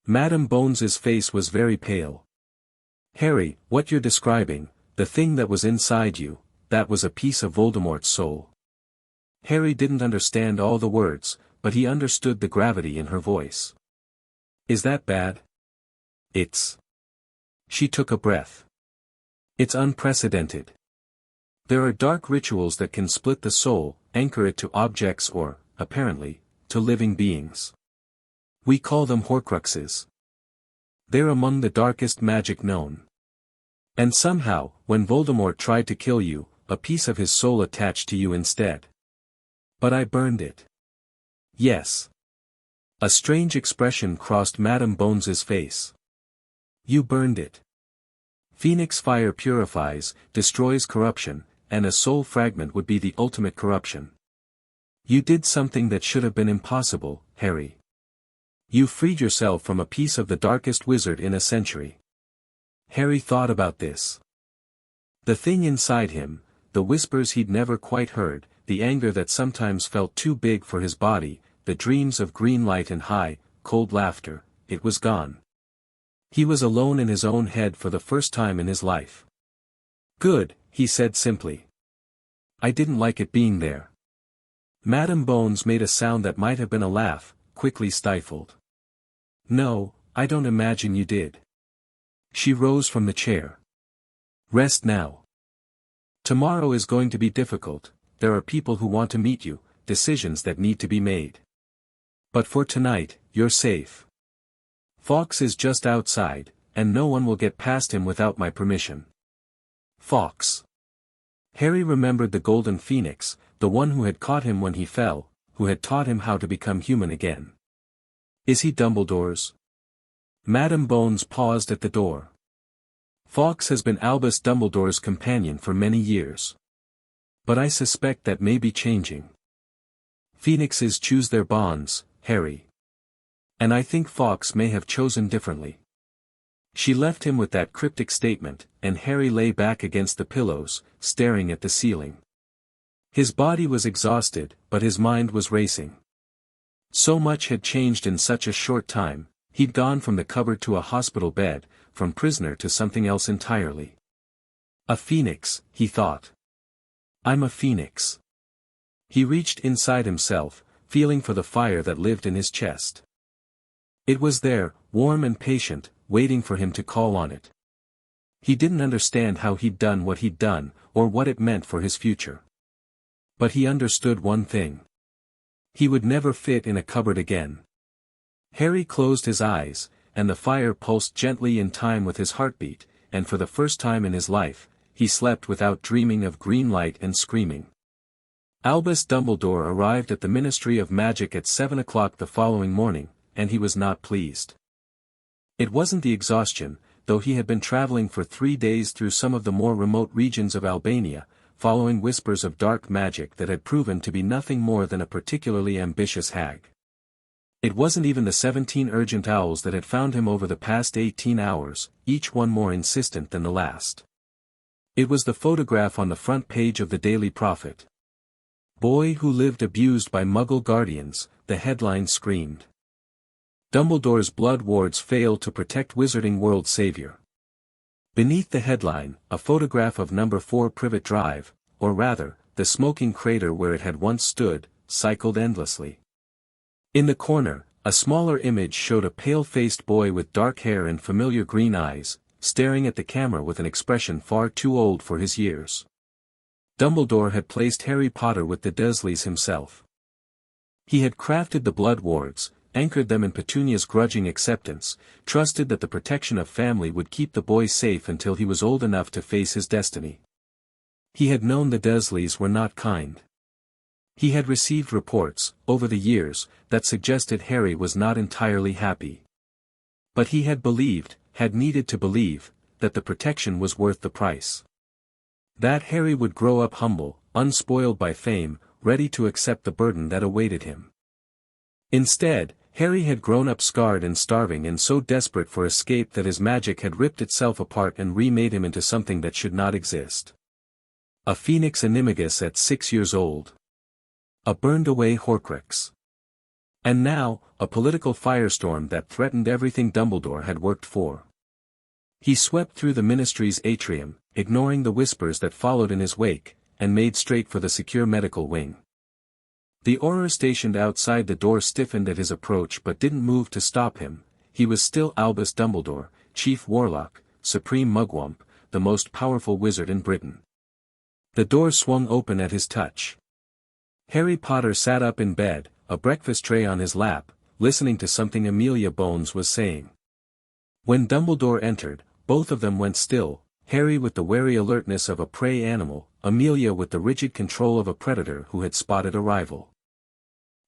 Madame Bones's face was very pale. Harry, what you're describing, the thing that was inside you, that was a piece of Voldemort's soul. Harry didn't understand all the words, but he understood the gravity in her voice. Is that bad? It's. She took a breath. It's unprecedented. There are dark rituals that can split the soul, anchor it to objects or, apparently, to living beings. We call them Horcruxes. They're among the darkest magic known. And somehow, when Voldemort tried to kill you, a piece of his soul attached to you instead. But I burned it. Yes. A strange expression crossed Madame Bones's face. You burned it. Phoenix fire purifies, destroys corruption, and a soul fragment would be the ultimate corruption. You did something that should have been impossible, Harry. You freed yourself from a piece of the darkest wizard in a century. Harry thought about this. The thing inside him, the whispers he'd never quite heard, the anger that sometimes felt too big for his body, the dreams of green light and high, cold laughter, it was gone. He was alone in his own head for the first time in his life. Good, he said simply. I didn't like it being there. Madame Bones made a sound that might have been a laugh, quickly stifled. No, I don't imagine you did. She rose from the chair. Rest now. Tomorrow is going to be difficult, there are people who want to meet you, decisions that need to be made. But for tonight, you're safe. Fawkes is just outside, and no one will get past him without my permission. Fawkes. Harry remembered the Golden Phoenix, the one who had caught him when he fell, who had taught him how to become human again. Is he Dumbledore's? Madame Bones paused at the door. Fawkes has been Albus Dumbledore's companion for many years. But I suspect that may be changing. Phoenixes choose their bonds, Harry. And I think Fawkes may have chosen differently. She left him with that cryptic statement, and Harry lay back against the pillows, staring at the ceiling. His body was exhausted, but his mind was racing. So much had changed in such a short time, he'd gone from the cupboard to a hospital bed, from prisoner to something else entirely. A phoenix, he thought. I'm a phoenix. He reached inside himself, feeling for the fire that lived in his chest. It was there, warm and patient, waiting for him to call on it. He didn't understand how he'd done what he'd done, or what it meant for his future. But he understood one thing. He would never fit in a cupboard again. Harry closed his eyes, and the fire pulsed gently in time with his heartbeat, and for the first time in his life, he slept without dreaming of green light and screaming. Albus Dumbledore arrived at the Ministry of Magic at 7 o'clock the following morning, and he was not pleased. It wasn't the exhaustion, though he had been traveling for 3 days through some of the more remote regions of Albania, following whispers of dark magic that had proven to be nothing more than a particularly ambitious hag. It wasn't even the 17 urgent owls that had found him over the past 18 hours, each one more insistent than the last. It was the photograph on the front page of the Daily Prophet. Boy who lived abused by Muggle guardians, the headline screamed. Dumbledore's blood wards fail to protect Wizarding World Savior. Beneath the headline, a photograph of number 4 Privet Drive, or rather, the smoking crater where it had once stood, cycled endlessly. In the corner, a smaller image showed a pale-faced boy with dark hair and familiar green eyes, staring at the camera with an expression far too old for his years. Dumbledore had placed Harry Potter with the Dursleys himself. He had crafted the blood wards, anchored them in Petunia's grudging acceptance, trusted that the protection of family would keep the boy safe until he was old enough to face his destiny. He had known the Dursleys were not kind. He had received reports, over the years, that suggested Harry was not entirely happy. But he had believed, had needed to believe, that the protection was worth the price. That Harry would grow up humble, unspoiled by fame, ready to accept the burden that awaited him. Instead, Harry had grown up scarred and starving and so desperate for escape that his magic had ripped itself apart and remade him into something that should not exist. A Phoenix Animagus at 6 years old. A burned-away Horcrux. And now, a political firestorm that threatened everything Dumbledore had worked for. He swept through the Ministry's atrium, ignoring the whispers that followed in his wake, and made straight for the secure medical wing. The Auror stationed outside the door stiffened at his approach but didn't move to stop him. He was still Albus Dumbledore, Chief Warlock, Supreme Mugwump, the most powerful wizard in Britain. The door swung open at his touch. Harry Potter sat up in bed, a breakfast tray on his lap, listening to something Amelia Bones was saying. When Dumbledore entered, both of them went still, Harry with the wary alertness of a prey animal, Amelia with the rigid control of a predator who had spotted a rival.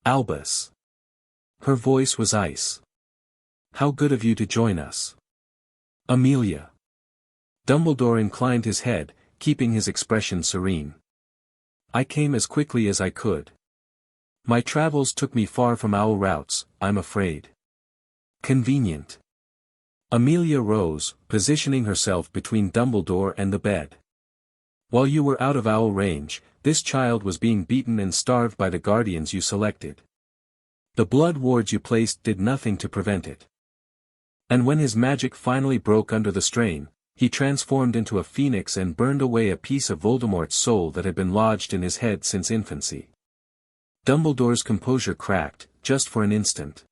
"Albus." Her voice was ice. "How good of you to join us." "Amelia." Dumbledore inclined his head, keeping his expression serene. "I came as quickly as I could. My travels took me far from owl routes, I'm afraid." "Convenient." Amelia rose, positioning herself between Dumbledore and the bed. "While you were out of owl range, this child was being beaten and starved by the guardians you selected. The blood wards you placed did nothing to prevent it. And when his magic finally broke under the strain, he transformed into a phoenix and burned away a piece of Voldemort's soul that had been lodged in his head since infancy." Dumbledore's composure cracked, just for an instant.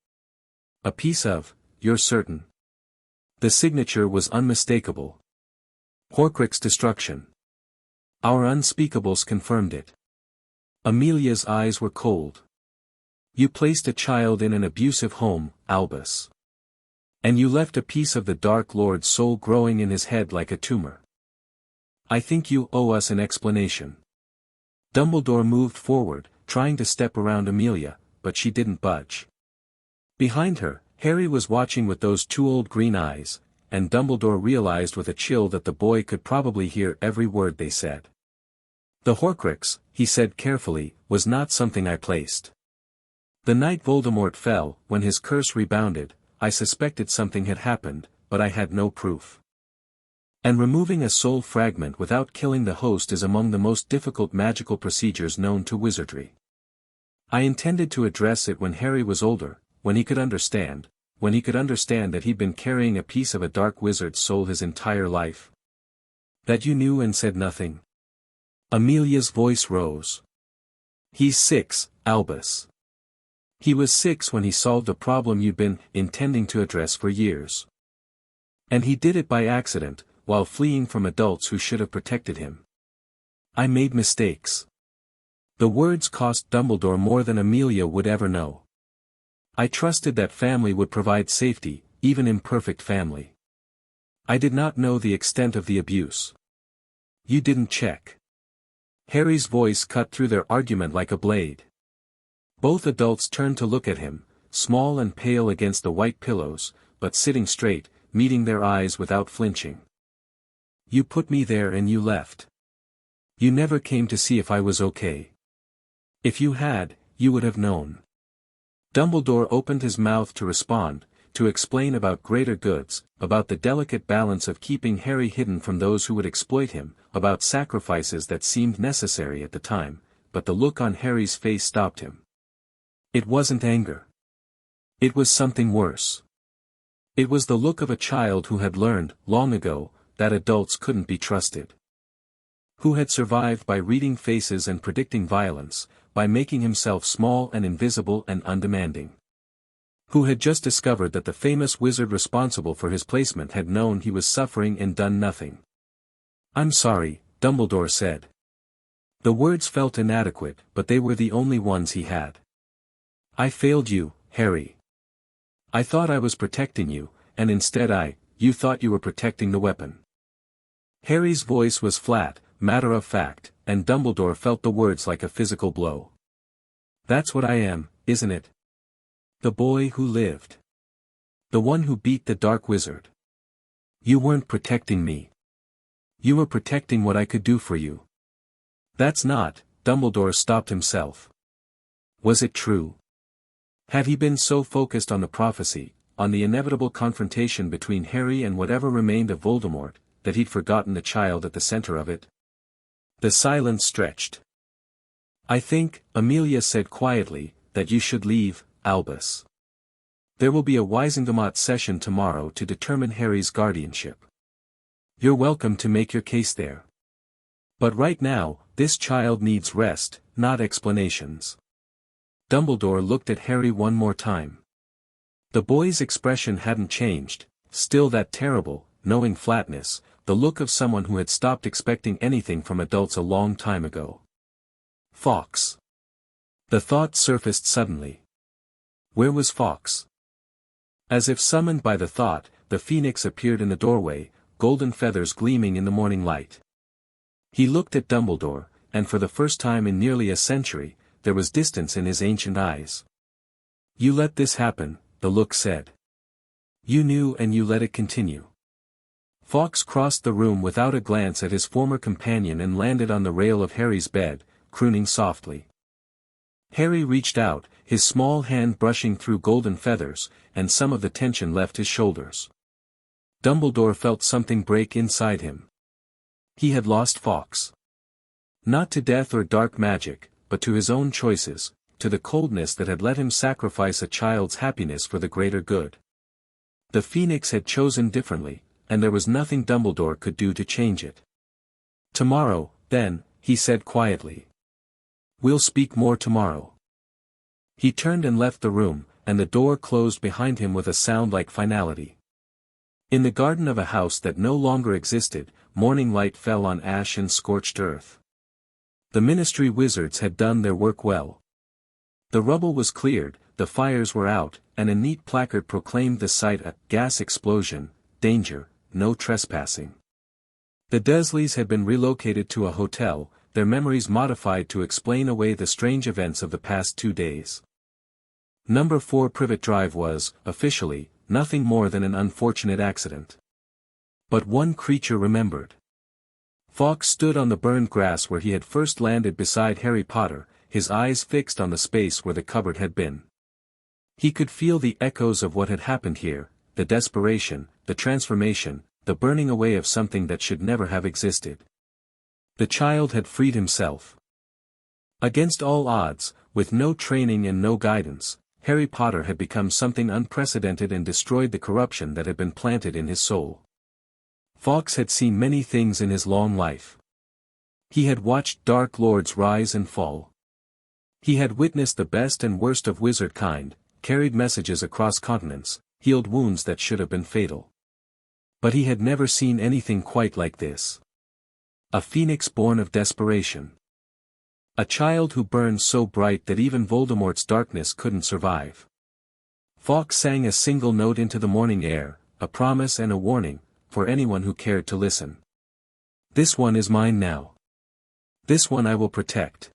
"A piece of, you're certain?" The signature was unmistakable. "Horcrux destruction." "Our unspeakables confirmed it." Amelia's eyes were cold. "You placed a child in an abusive home, Albus. And you left a piece of the Dark Lord's soul growing in his head like a tumor. I think you owe us an explanation." Dumbledore moved forward, trying to step around Amelia, but she didn't budge. Behind her, Harry was watching with those two old green eyes, and Dumbledore realized with a chill that the boy could probably hear every word they said. "The Horcrux," he said carefully, "was not something I placed. The night Voldemort fell, when his curse rebounded, I suspected something had happened, but I had no proof. And removing a soul fragment without killing the host is among the most difficult magical procedures known to wizardry. I intended to address it when Harry was older, when he could understand that he'd been carrying a piece of a dark wizard's soul his entire life. That you knew and said nothing." Amelia's voice rose. "He's 6, Albus. He was 6 when he solved a problem you'd been intending to address for years. And he did it by accident, while fleeing from adults who should have protected him. I made mistakes." The words cost Dumbledore more than Amelia would ever know. "I trusted that family would provide safety, even imperfect family. I did not know the extent of the abuse. You didn't check." Harry's voice cut through their argument like a blade. Both adults turned to look at him, small and pale against the white pillows, but sitting straight, meeting their eyes without flinching. "You put me there and you left. You never came to see if I was okay. If you had, you would have known." Dumbledore opened his mouth to respond, to explain about greater goods, about the delicate balance of keeping Harry hidden from those who would exploit him, about sacrifices that seemed necessary at the time, but the look on Harry's face stopped him. It wasn't anger. It was something worse. It was the look of a child who had learned, long ago, that adults couldn't be trusted. Who had survived by reading faces and predicting violence, by making himself small and invisible and undemanding. Who had just discovered that the famous wizard responsible for his placement had known he was suffering and done nothing. "I'm sorry," Dumbledore said. The words felt inadequate, but they were the only ones he had. "I failed you, Harry. I thought I was protecting you, and instead you thought you were protecting the weapon." Harry's voice was flat, matter-of-fact, and Dumbledore felt the words like a physical blow. "That's what I am, isn't it? The boy who lived. The one who beat the Dark Wizard. You weren't protecting me. You were protecting what I could do for you." "That's not," Dumbledore stopped himself. Was it true? Had he been so focused on the prophecy, on the inevitable confrontation between Harry and whatever remained of Voldemort, that he'd forgotten the child at the center of it? The silence stretched. "I think," Amelia said quietly, "that you should leave, Albus. There will be a Wisengamot session tomorrow to determine Harry's guardianship. You're welcome to make your case there. But right now, this child needs rest, not explanations." Dumbledore looked at Harry one more time. The boy's expression hadn't changed, still that terrible, knowing flatness, the look of someone who had stopped expecting anything from adults a long time ago. Fawkes. The thought surfaced suddenly. Where was Fawkes? As if summoned by the thought, the phoenix appeared in the doorway, golden feathers gleaming in the morning light. He looked at Dumbledore, and for the first time in nearly a century, there was distance in his ancient eyes. "You let this happen," the look said. "You knew and you let it continue." Fawkes crossed the room without a glance at his former companion and landed on the rail of Harry's bed, crooning softly. Harry reached out, his small hand brushing through golden feathers, and some of the tension left his shoulders. Dumbledore felt something break inside him. He had lost Fawkes. Not to death or dark magic, but to his own choices, to the coldness that had let him sacrifice a child's happiness for the greater good. The Phoenix had chosen differently, and there was nothing Dumbledore could do to change it. "Tomorrow, then," he said quietly. "We'll speak more tomorrow." He turned and left the room, and the door closed behind him with a sound like finality. In the garden of a house that no longer existed, morning light fell on ash and scorched earth. The Ministry wizards had done their work well. The rubble was cleared, the fires were out, and a neat placard proclaimed the site a gas explosion, danger, no trespassing. The Dursleys had been relocated to a hotel, their memories modified to explain away the strange events of the past 2 days. Number 4 Privet Drive was, officially, nothing more than an unfortunate accident. But one creature remembered. Fawkes stood on the burned grass where he had first landed beside Harry Potter, his eyes fixed on the space where the cupboard had been. He could feel the echoes of what had happened here, the desperation, the transformation, the burning away of something that should never have existed. The child had freed himself. Against all odds, with no training and no guidance, Harry Potter had become something unprecedented and destroyed the corruption that had been planted in his soul. Fawkes had seen many things in his long life. He had watched dark lords rise and fall. He had witnessed the best and worst of wizard kind, carried messages across continents, healed wounds that should have been fatal. But he had never seen anything quite like this. A phoenix born of desperation. A child who burned so bright that even Voldemort's darkness couldn't survive. Fawkes sang a single note into the morning air, a promise and a warning, for anyone who cared to listen. "This one is mine now. This one I will protect."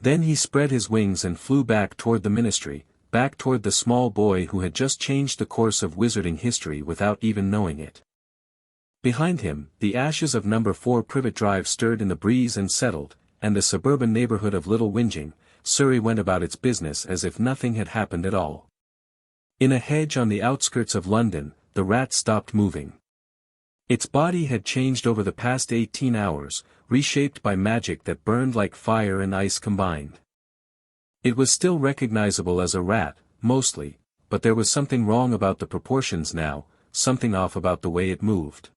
Then he spread his wings and flew back toward the Ministry, back toward the small boy who had just changed the course of wizarding history without even knowing it. Behind him, the ashes of Number 4 Privet Drive stirred in the breeze and settled, and the suburban neighborhood of Little Whinging, Surrey went about its business as if nothing had happened at all. In a hedge on the outskirts of London, the rat stopped moving. Its body had changed over the past 18 hours, reshaped by magic that burned like fire and ice combined. It was still recognizable as a rat, mostly, but there was something wrong about the proportions now, something off about the way it moved.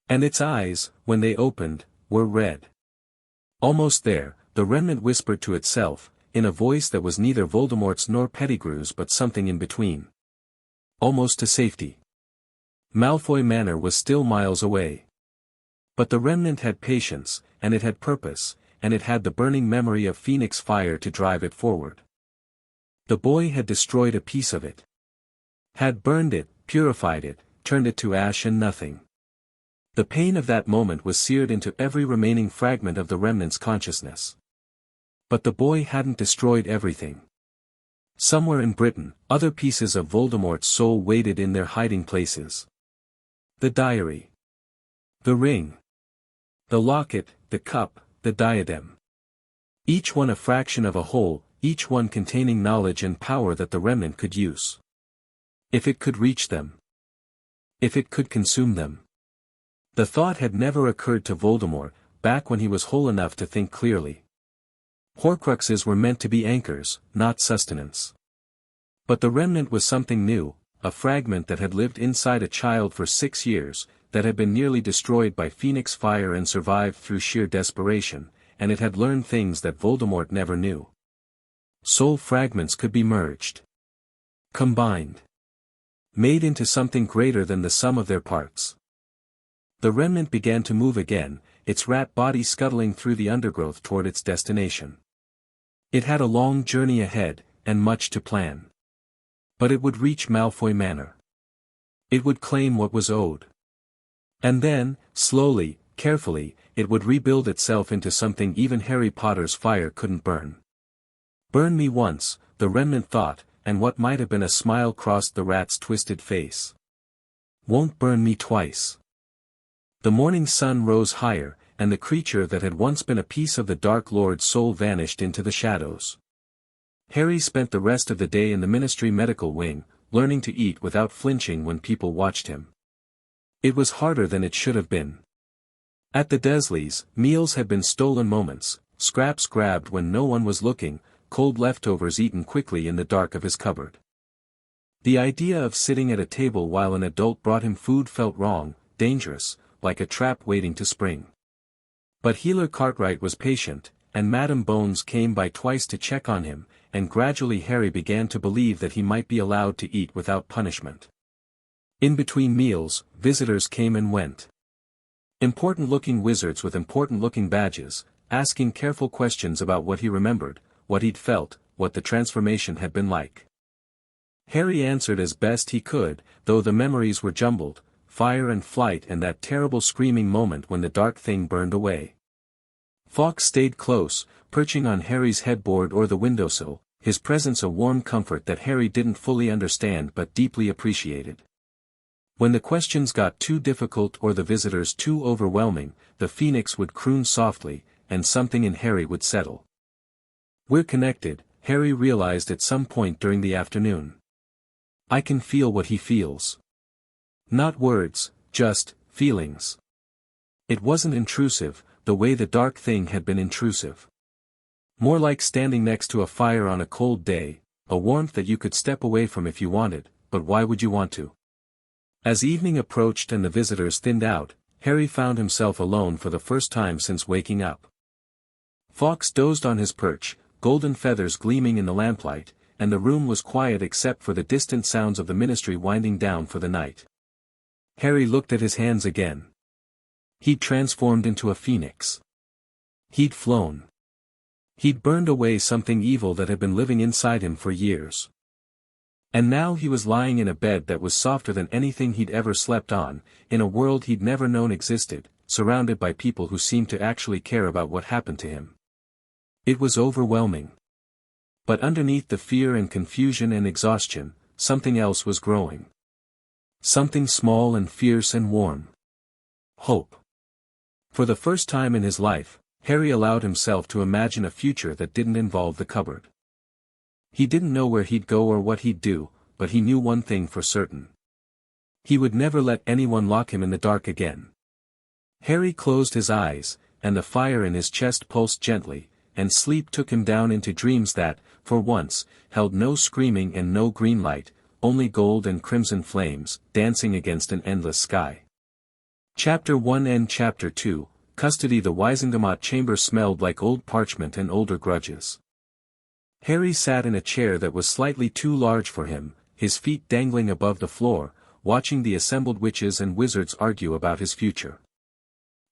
And its eyes, when they opened, were red. Almost there, the Remnant whispered to itself, in a voice that was neither Voldemort's nor Pettigrew's but something in between. Almost to safety. Malfoy Manor was still miles away. But the Remnant had patience, and it had purpose, and it had the burning memory of Phoenix fire to drive it forward. The boy had destroyed a piece of it. Had burned it, purified it, turned it to ash and nothing. The pain of that moment was seared into every remaining fragment of the Remnant's consciousness. But the boy hadn't destroyed everything. Somewhere in Britain, other pieces of Voldemort's soul waited in their hiding places. The diary. The ring. The locket, the cup, the diadem. Each one a fraction of a whole, each one containing knowledge and power that the Remnant could use. If it could reach them. If it could consume them. The thought had never occurred to Voldemort, back when he was whole enough to think clearly. Horcruxes were meant to be anchors, not sustenance. But the Remnant was something new, a fragment that had lived inside a child for 6 years, that had been nearly destroyed by Phoenix fire and survived through sheer desperation, and it had learned things that Voldemort never knew. Soul fragments could be merged. Combined. Made into something greater than the sum of their parts. The Remnant began to move again, its rat body scuttling through the undergrowth toward its destination. It had a long journey ahead, and much to plan. But it would reach Malfoy Manor. It would claim what was owed. And then, slowly, carefully, it would rebuild itself into something even Harry Potter's fire couldn't burn. Burn me once, the Remnant thought, and what might have been a smile crossed the rat's twisted face. Won't burn me twice. The morning sun rose higher, and the creature that had once been a piece of the Dark Lord's soul vanished into the shadows. Harry spent the rest of the day in the Ministry medical wing, learning to eat without flinching when people watched him. It was harder than it should have been. At the Dursleys, meals had been stolen moments, scraps grabbed when no one was looking, cold leftovers eaten quickly in the dark of his cupboard. The idea of sitting at a table while an adult brought him food felt wrong, dangerous, like a trap waiting to spring. But Healer Cartwright was patient, and Madame Bones came by twice to check on him, and gradually Harry began to believe that he might be allowed to eat without punishment. In between meals, visitors came and went. Important-looking wizards with important-looking badges, asking careful questions about what he remembered, what he'd felt, what the transformation had been like. Harry answered as best he could, though the memories were jumbled, fire and flight and that terrible screaming moment when the dark thing burned away. Fawkes stayed close, perching on Harry's headboard or the windowsill, his presence a warm comfort that Harry didn't fully understand but deeply appreciated. When the questions got too difficult or the visitors too overwhelming, the Phoenix would croon softly, and something in Harry would settle. We're connected, Harry realized at some point during the afternoon. I can feel what he feels. Not words, just feelings. It wasn't intrusive, the way the dark thing had been intrusive. More like standing next to a fire on a cold day, a warmth that you could step away from if you wanted, but why would you want to? As evening approached and the visitors thinned out, Harry found himself alone for the first time since waking up. Fawkes dozed on his perch, golden feathers gleaming in the lamplight, and the room was quiet except for the distant sounds of the Ministry winding down for the night. Harry looked at his hands again. He'd transformed into a phoenix. He'd flown. He'd burned away something evil that had been living inside him for years. And now he was lying in a bed that was softer than anything he'd ever slept on, in a world he'd never known existed, surrounded by people who seemed to actually care about what happened to him. It was overwhelming. But underneath the fear and confusion and exhaustion, something else was growing. Something small and fierce and warm. Hope. For the first time in his life, Harry allowed himself to imagine a future that didn't involve the cupboard. He didn't know where he'd go or what he'd do, but he knew one thing for certain. He would never let anyone lock him in the dark again. Harry closed his eyes, and the fire in his chest pulsed gently, and sleep took him down into dreams that, for once, held no screaming and no green light, only gold and crimson flames, dancing against an endless sky. Chapter 1 and Chapter 2, Custody. The Wizengamot chamber smelled like old parchment and older grudges. Harry sat in a chair that was slightly too large for him, his feet dangling above the floor, watching the assembled witches and wizards argue about his future.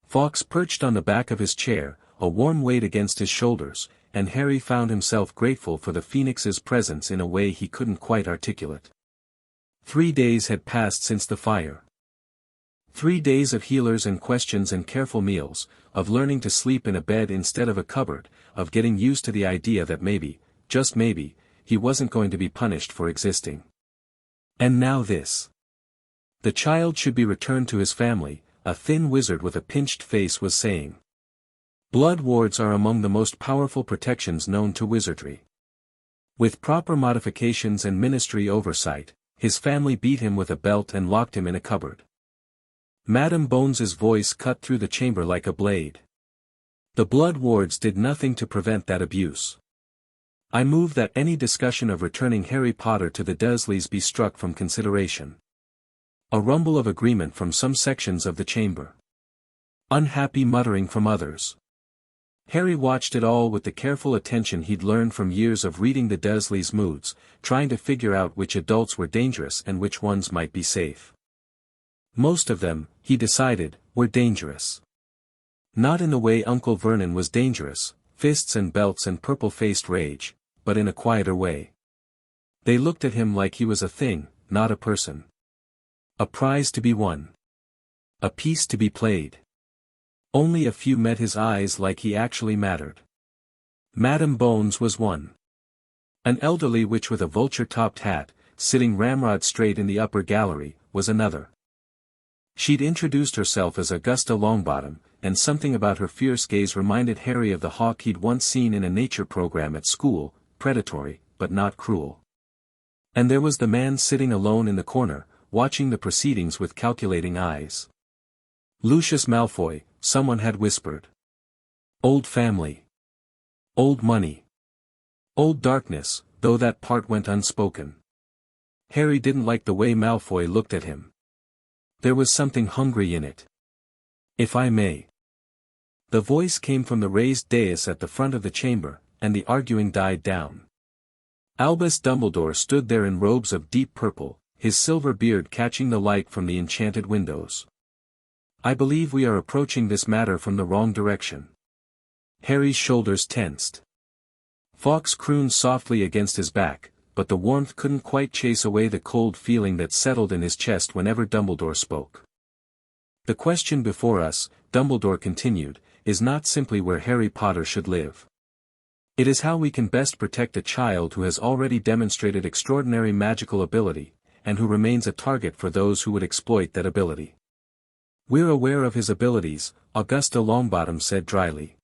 Fawkes perched on the back of his chair, a warm weight against his shoulders, and Harry found himself grateful for the Phoenix's presence in a way he couldn't quite articulate. 3 days had passed since the fire. 3 days of healers and questions and careful meals, of learning to sleep in a bed instead of a cupboard, of getting used to the idea that maybe, just maybe, he wasn't going to be punished for existing. And now this. The child should be returned to his family, a thin wizard with a pinched face was saying. Blood wards are among the most powerful protections known to wizardry. With proper modifications and ministry oversight, his family beat him with a belt and locked him in a cupboard. Madame Bones's voice cut through the chamber like a blade. The blood wards did nothing to prevent that abuse. I move that any discussion of returning Harry Potter to the Dursleys be struck from consideration. A rumble of agreement from some sections of the chamber. Unhappy muttering from others. Harry watched it all with the careful attention he'd learned from years of reading the Dursleys' moods, trying to figure out which adults were dangerous and which ones might be safe. Most of them, he decided, were dangerous. Not in the way Uncle Vernon was dangerous, fists and belts and purple-faced rage, but in a quieter way. They looked at him like he was a thing, not a person. A prize to be won. A piece to be played. Only a few met his eyes like he actually mattered. Madame Bones was one. An elderly witch with a vulture-topped hat, sitting ramrod straight in the upper gallery, was another. She'd introduced herself as Augusta Longbottom, and something about her fierce gaze reminded Harry of the hawk he'd once seen in a nature program at school, predatory, but not cruel. And there was the man sitting alone in the corner, watching the proceedings with calculating eyes. Lucius Malfoy, someone had whispered. Old family. Old money. Old darkness, though that part went unspoken. Harry didn't like the way Malfoy looked at him. There was something hungry in it. If I may. The voice came from the raised dais at the front of the chamber, and the arguing died down. Albus Dumbledore stood there in robes of deep purple, his silver beard catching the light from the enchanted windows. I believe we are approaching this matter from the wrong direction. Harry's shoulders tensed. Fawkes crooned softly against his back, but the warmth couldn't quite chase away the cold feeling that settled in his chest whenever Dumbledore spoke. The question before us, Dumbledore continued, is not simply where Harry Potter should live. It is how we can best protect a child who has already demonstrated extraordinary magical ability, and who remains a target for those who would exploit that ability. We're aware of his abilities, Augusta Longbottom said dryly.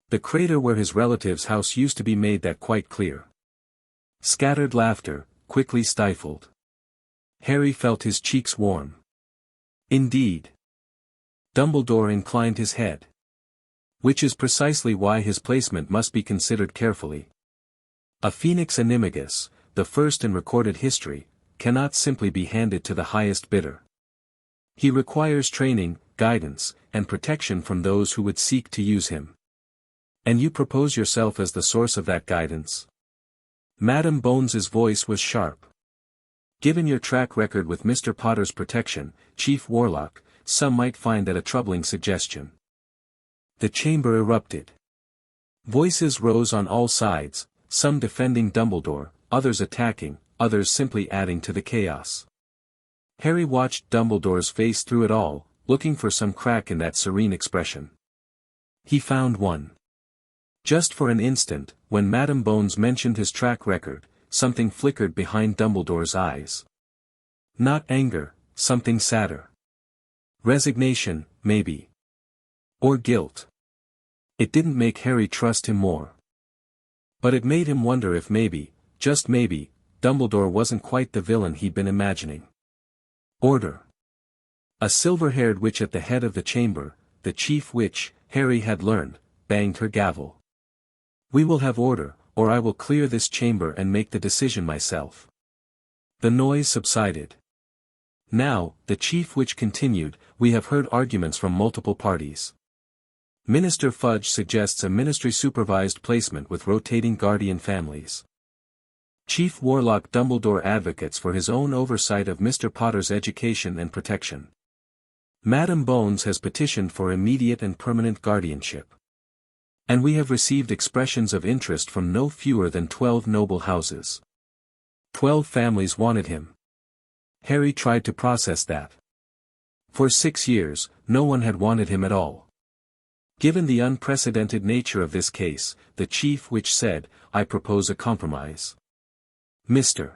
The crater where his relative's house used to be made that quite clear. Scattered laughter, quickly stifled. Harry felt his cheeks warm. Indeed. Dumbledore inclined his head. Which is precisely why his placement must be considered carefully. A Phoenix Animagus, the first in recorded history, cannot simply be handed to the highest bidder. He requires training, guidance, and protection from those who would seek to use him. And you propose yourself as the source of that guidance? Madame Bones's voice was sharp. Given your track record with Mr. Potter's protection, Chief Warlock, some might find that a troubling suggestion. The chamber erupted. Voices rose on all sides, some defending Dumbledore, others attacking, others simply adding to the chaos. Harry watched Dumbledore's face through it all, looking for some crack in that serene expression. He found one. Just for an instant, when Madame Bones mentioned his track record, something flickered behind Dumbledore's eyes. Not anger, something sadder. Resignation, maybe. Or guilt. It didn't make Harry trust him more. But it made him wonder if maybe, just maybe, Dumbledore wasn't quite the villain he'd been imagining. Order. A silver-haired witch at the head of the chamber, the chief witch, Harry had learned, banged her gavel. We will have order, or I will clear this chamber and make the decision myself. The noise subsided. Now, the chief witch continued, we have heard arguments from multiple parties. Minister Fudge suggests a ministry-supervised placement with rotating guardian families. Chief Warlock Dumbledore advocates for his own oversight of Mr. Potter's education and protection. Madame Bones has petitioned for immediate and permanent guardianship. And we have received expressions of interest from no fewer than 12 noble houses. 12 families wanted him. Harry tried to process that. For 6 years, no one had wanted him at all. Given the unprecedented nature of this case, the chief witch said, I propose a compromise. Mr.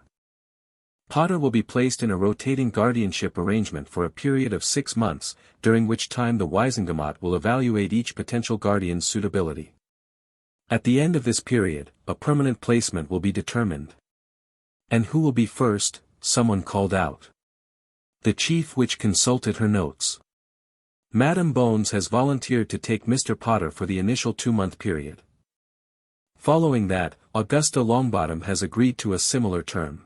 Potter will be placed in a rotating guardianship arrangement for a period of 6 months, during which time the Wisengamot will evaluate each potential guardian's suitability. At the end of this period, a permanent placement will be determined. And who will be first? Someone called out. The chief witch consulted her notes. Madame Bones has volunteered to take Mr. Potter for the initial 2-month period. Following that, Augusta Longbottom has agreed to a similar term.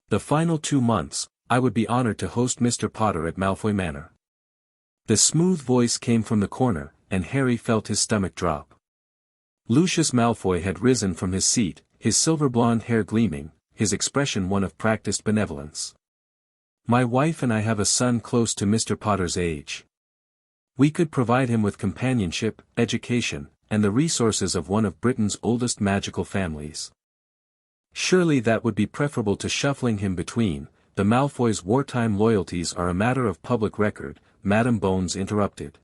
The final 2 months, I would be honored to host Mr. Potter at Malfoy Manor. The smooth voice came from the corner, and Harry felt his stomach drop. Lucius Malfoy had risen from his seat, his silver-blonde hair gleaming, his expression one of practiced benevolence. My wife and I have a son close to Mr. Potter's age. We could provide him with companionship, education, and the resources of one of Britain's oldest magical families. Surely that would be preferable to shuffling him between, the Malfoys' wartime loyalties are a matter of public record, Madame Bones interrupted.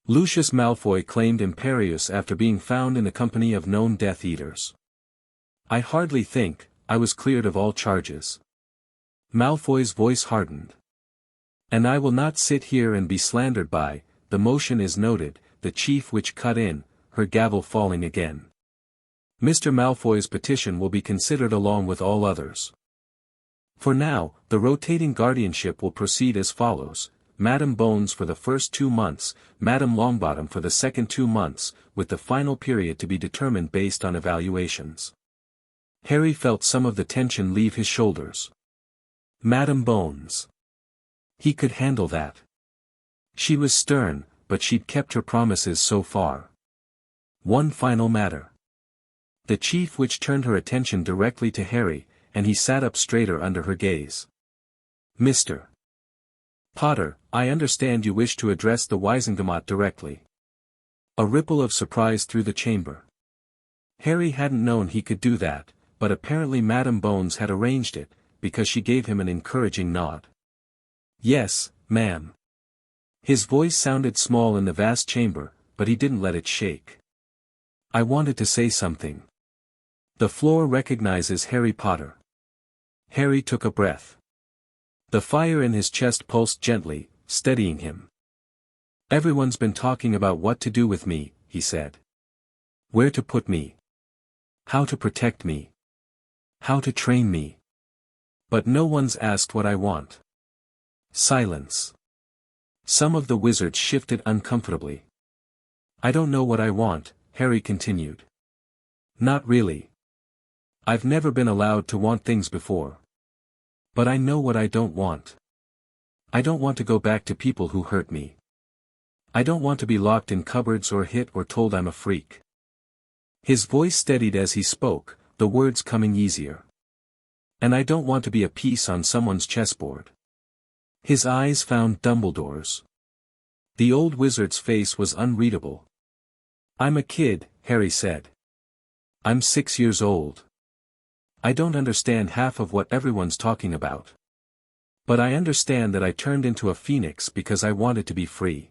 Lucius Malfoy claimed Imperius after being found in the company of known Death Eaters. I hardly think I was cleared of all charges. Malfoy's voice hardened. And I will not sit here and be slandered by, the motion is noted, the Chief Witch cut in, her gavel falling again. Mr. Malfoy's petition will be considered along with all others. For now, the rotating guardianship will proceed as follows: Madame Bones for the first 2 months, Madame Longbottom for the second 2 months, with the final period to be determined based on evaluations. Harry felt some of the tension leave his shoulders. Madame Bones. He could handle that. She was stern, but she'd kept her promises so far. One final matter. The Chief Witch turned her attention directly to Harry, and he sat up straighter under her gaze. Mr. Potter, I understand you wish to address the Wizengamot directly. A ripple of surprise through the chamber. Harry hadn't known he could do that, but apparently Madame Bones had arranged it, because she gave him an encouraging nod. Yes, ma'am. His voice sounded small in the vast chamber, but he didn't let it shake. I wanted to say something. The floor recognizes Harry Potter. Harry took a breath. The fire in his chest pulsed gently, steadying him. Everyone's been talking about what to do with me, he said. Where to put me. How to protect me. How to train me. But no one's asked what I want. Silence. Some of the wizards shifted uncomfortably. I don't know what I want, Harry continued. Not really. I've never been allowed to want things before. But I know what I don't want. I don't want to go back to people who hurt me. I don't want to be locked in cupboards or hit or told I'm a freak. His voice steadied as he spoke, the words coming easier. And I don't want to be a piece on someone's chessboard. His eyes found Dumbledore's. The old wizard's face was unreadable. I'm a kid, Harry said. I'm 6 years old. I don't understand half of what everyone's talking about. But I understand that I turned into a phoenix because I wanted to be free.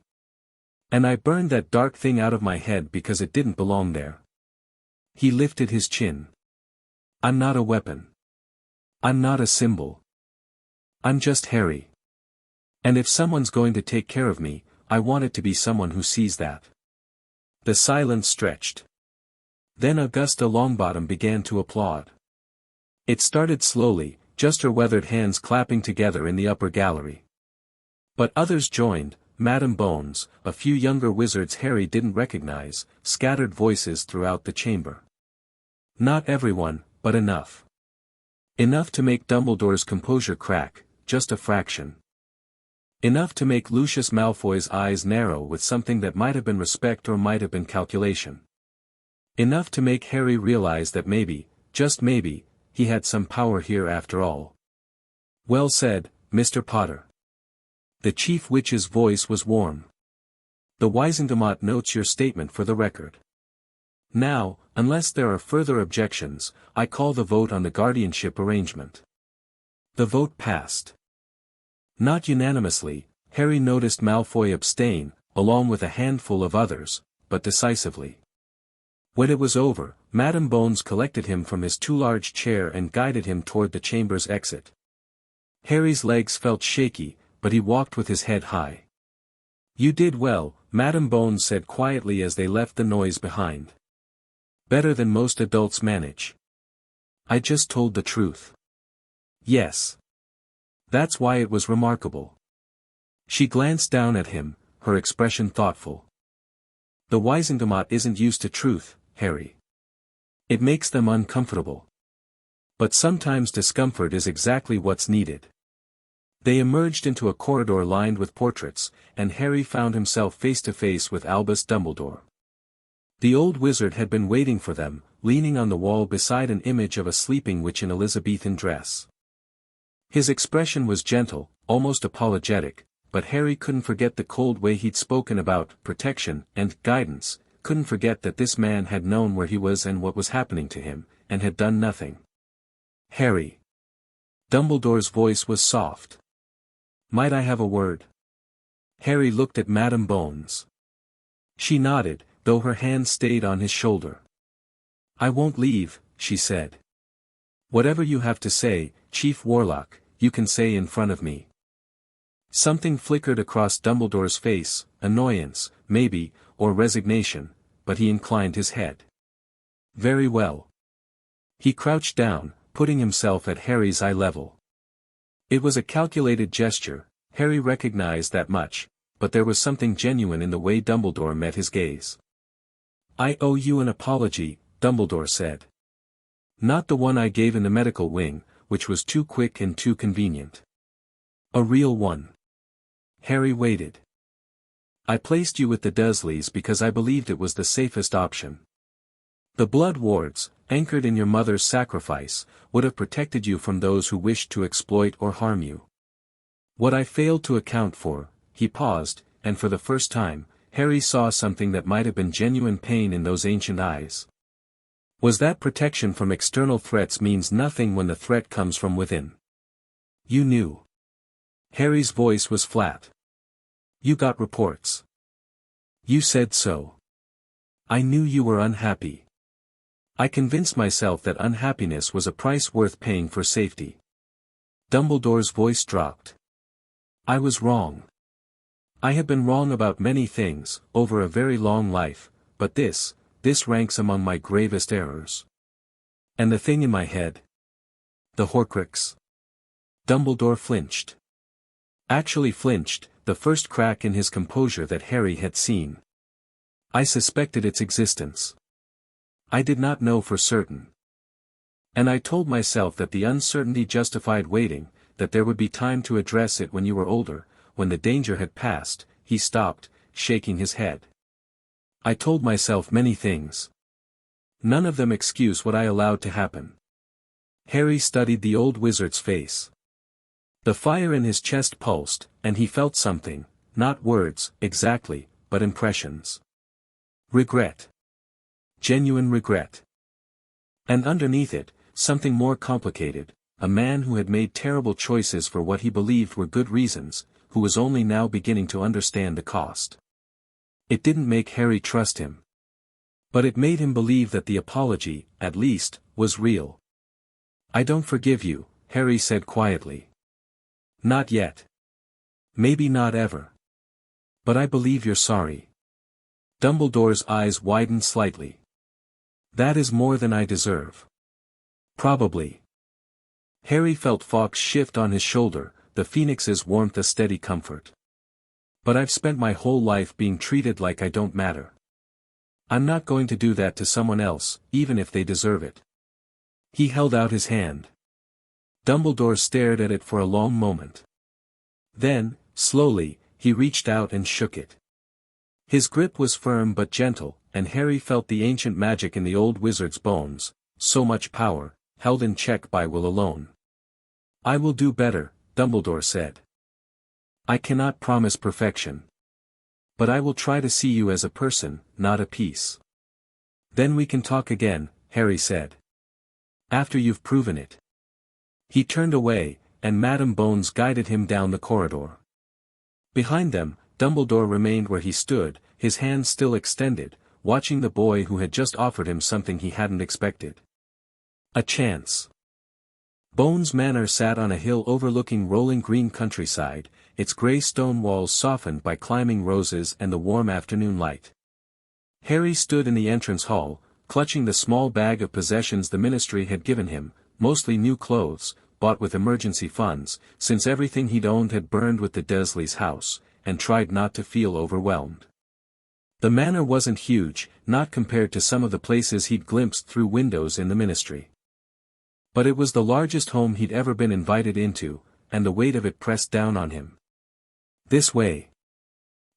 And I burned that dark thing out of my head because it didn't belong there. He lifted his chin. I'm not a weapon. I'm not a symbol. I'm just Harry. And if someone's going to take care of me, I want it to be someone who sees that. The silence stretched. Then Augusta Longbottom began to applaud. It started slowly, just her weathered hands clapping together in the upper gallery. But others joined, Madame Bones, a few younger wizards Harry didn't recognize, scattered voices throughout the chamber. Not everyone, but enough. Enough to make Dumbledore's composure crack, just a fraction. Enough to make Lucius Malfoy's eyes narrow with something that might have been respect or might have been calculation. Enough to make Harry realize that maybe, just maybe, he had some power here after all. Well said, Mr. Potter. The Chief Witch's voice was warm. The Wizengamot notes your statement for the record. Now, unless there are further objections, I call the vote on the guardianship arrangement. The vote passed. Not unanimously, Harry noticed Malfoy abstain, along with a handful of others, but decisively. When it was over, Madame Bones collected him from his too large chair and guided him toward the chamber's exit. Harry's legs felt shaky, but he walked with his head high. You did well, Madame Bones said quietly as they left the noise behind. Better than most adults manage. I just told the truth. Yes. That's why it was remarkable. She glanced down at him, her expression thoughtful. The Wizengamot isn't used to truth, Harry. It makes them uncomfortable. But sometimes discomfort is exactly what's needed. They emerged into a corridor lined with portraits, and Harry found himself face to face with Albus Dumbledore. The old wizard had been waiting for them, leaning on the wall beside an image of a sleeping witch in Elizabethan dress. His expression was gentle, almost apologetic, but Harry couldn't forget the cold way he'd spoken about protection and guidance, couldn't forget that this man had known where he was and what was happening to him, and had done nothing. Harry. Dumbledore's voice was soft. "Might I have a word?" Harry looked at Madame Bones. She nodded, though her hand stayed on his shoulder. "I won't leave," she said. "Whatever you have to say, Chief Warlock, you can say in front of me." Something flickered across Dumbledore's face, annoyance, maybe, or resignation, but he inclined his head. "Very well." He crouched down, putting himself at Harry's eye level. It was a calculated gesture, Harry recognized that much, but there was something genuine in the way Dumbledore met his gaze. "I owe you an apology," Dumbledore said. "Not the one I gave in the medical wing, which was too quick and too convenient. A real one." Harry waited. "I placed you with the Dursleys because I believed it was the safest option. The Blood Wards, anchored in your mother's sacrifice, would have protected you from those who wished to exploit or harm you. What I failed to account for," he paused, and for the first time, Harry saw something that might have been genuine pain in those ancient eyes. "Was that protection from external threats means nothing when the threat comes from within. You knew." Harry's voice was flat. "You got reports. You said so. I knew you were unhappy. I convinced myself that unhappiness was a price worth paying for safety." Dumbledore's voice dropped. "I was wrong. I have been wrong about many things, over a very long life, but this ranks among my gravest errors. And the thing in my head? The Horcrux." Dumbledore flinched. Actually flinched, the first crack in his composure that Harry had seen. "I suspected its existence. I did not know for certain. And I told myself that the uncertainty justified waiting, that there would be time to address it when you were older, when the danger had passed." He stopped, shaking his head. "I told myself many things. None of them excuse what I allowed to happen." Harry studied the old wizard's face. The fire in his chest pulsed, and he felt something, not words, exactly, but impressions. Regret. Genuine regret. And underneath it, something more complicated, a man who had made terrible choices for what he believed were good reasons, who was only now beginning to understand the cost. It didn't make Harry trust him. But it made him believe that the apology, at least, was real. "I don't forgive you," Harry said quietly. "Not yet. Maybe not ever. But I believe you're sorry." Dumbledore's eyes widened slightly. "That is more than I deserve." "Probably." Harry felt Fawkes shift on his shoulder, the phoenix's warmth a steady comfort. "But I've spent my whole life being treated like I don't matter. I'm not going to do that to someone else, even if they deserve it." He held out his hand. Dumbledore stared at it for a long moment. Then, slowly, he reached out and shook it. His grip was firm but gentle, and Harry felt the ancient magic in the old wizard's bones, so much power, held in check by will alone. "I will do better," Dumbledore said. "I cannot promise perfection. But I will try to see you as a person, not a piece." "Then we can talk again," Harry said. "After you've proven it." He turned away, and Madame Bones guided him down the corridor. Behind them, Dumbledore remained where he stood, his hands still extended, watching the boy who had just offered him something he hadn't expected. A chance. Bones Manor sat on a hill overlooking rolling green countryside, its grey stone walls softened by climbing roses and the warm afternoon light. Harry stood in the entrance hall, clutching the small bag of possessions the ministry had given him, mostly new clothes, bought with emergency funds, since everything he'd owned had burned with the Dursleys' house, and tried not to feel overwhelmed. The manor wasn't huge, not compared to some of the places he'd glimpsed through windows in the ministry. But it was the largest home he'd ever been invited into, and the weight of it pressed down on him. "This way."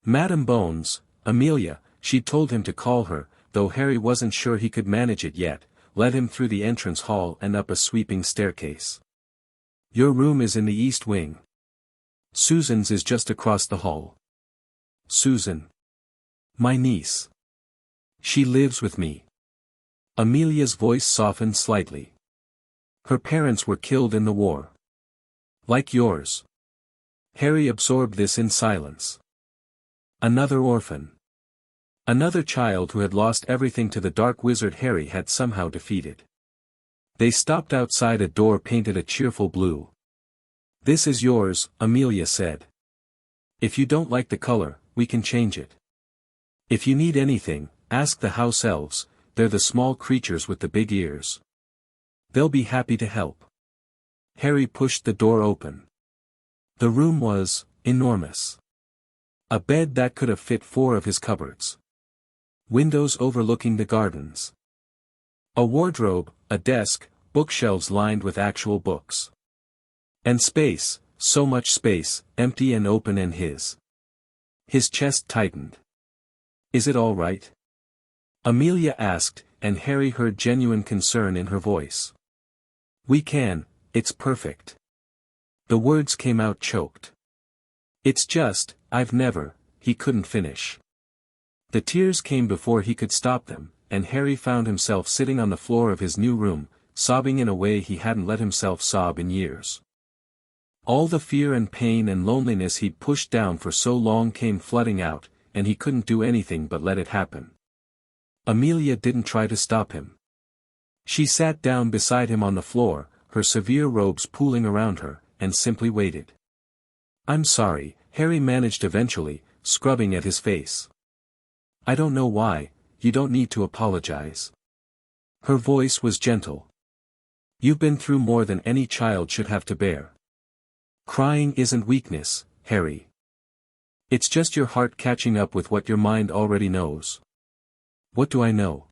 Madame Bones, Amelia, she'd told him to call her, though Harry wasn't sure he could manage it yet, led him through the entrance hall and up a sweeping staircase. "Your room is in the east wing. Susan's is just across the hall." "Susan? My niece. She lives with me." Amelia's voice softened slightly. "Her parents were killed in the war. Like yours. Harry absorbed this in silence. Another orphan. Another child who had lost everything to the dark wizard Harry had somehow defeated. They stopped outside a door painted a cheerful blue. "This is yours," Amelia said. "If you don't like the color, we can change it. If you need anything, ask the house elves, they're the small creatures with the big ears. They'll be happy to help." Harry pushed the door open. The room was enormous. A bed that could have fit 4 of his cupboards. Windows overlooking the gardens. A wardrobe, a desk, bookshelves lined with actual books. And space, so much space, empty and open and his. His chest tightened. "Is it all right?" Amelia asked, and Harry heard genuine concern in her voice. "We can, it's perfect." The words came out choked. "It's just, I've never," he couldn't finish. The tears came before he could stop them, and Harry found himself sitting on the floor of his new room, sobbing in a way he hadn't let himself sob in years. All the fear and pain and loneliness he'd pushed down for so long came flooding out, and he couldn't do anything but let it happen. Amelia didn't try to stop him. She sat down beside him on the floor, her severe robes pooling around her, and simply waited. "I'm sorry," Harry managed eventually, scrubbing at his face. "I don't know why, you don't need to apologize." Her voice was gentle. "You've been through more than any child should have to bear. Crying isn't weakness, Harry. It's just your heart catching up with what your mind already knows." "What do I know?"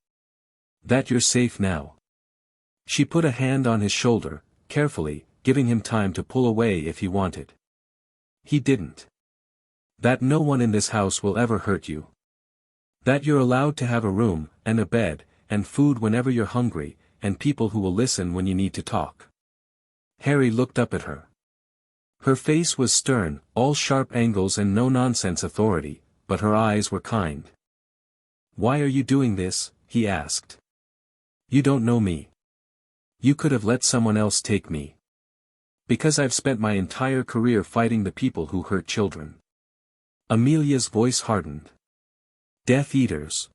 "That you're safe now." She put a hand on his shoulder, carefully, giving him time to pull away if he wanted. He didn't. "That no one in this house will ever hurt you. That you're allowed to have a room, and a bed, and food whenever you're hungry, and people who will listen when you need to talk." Harry looked up at her. Her face was stern, all sharp angles and no-nonsense authority, but her eyes were kind. "Why are you doing this?" he asked. "You don't know me. You could have let someone else take me." "Because I've spent my entire career fighting the people who hurt children." Amelia's voice hardened. "Death Eaters.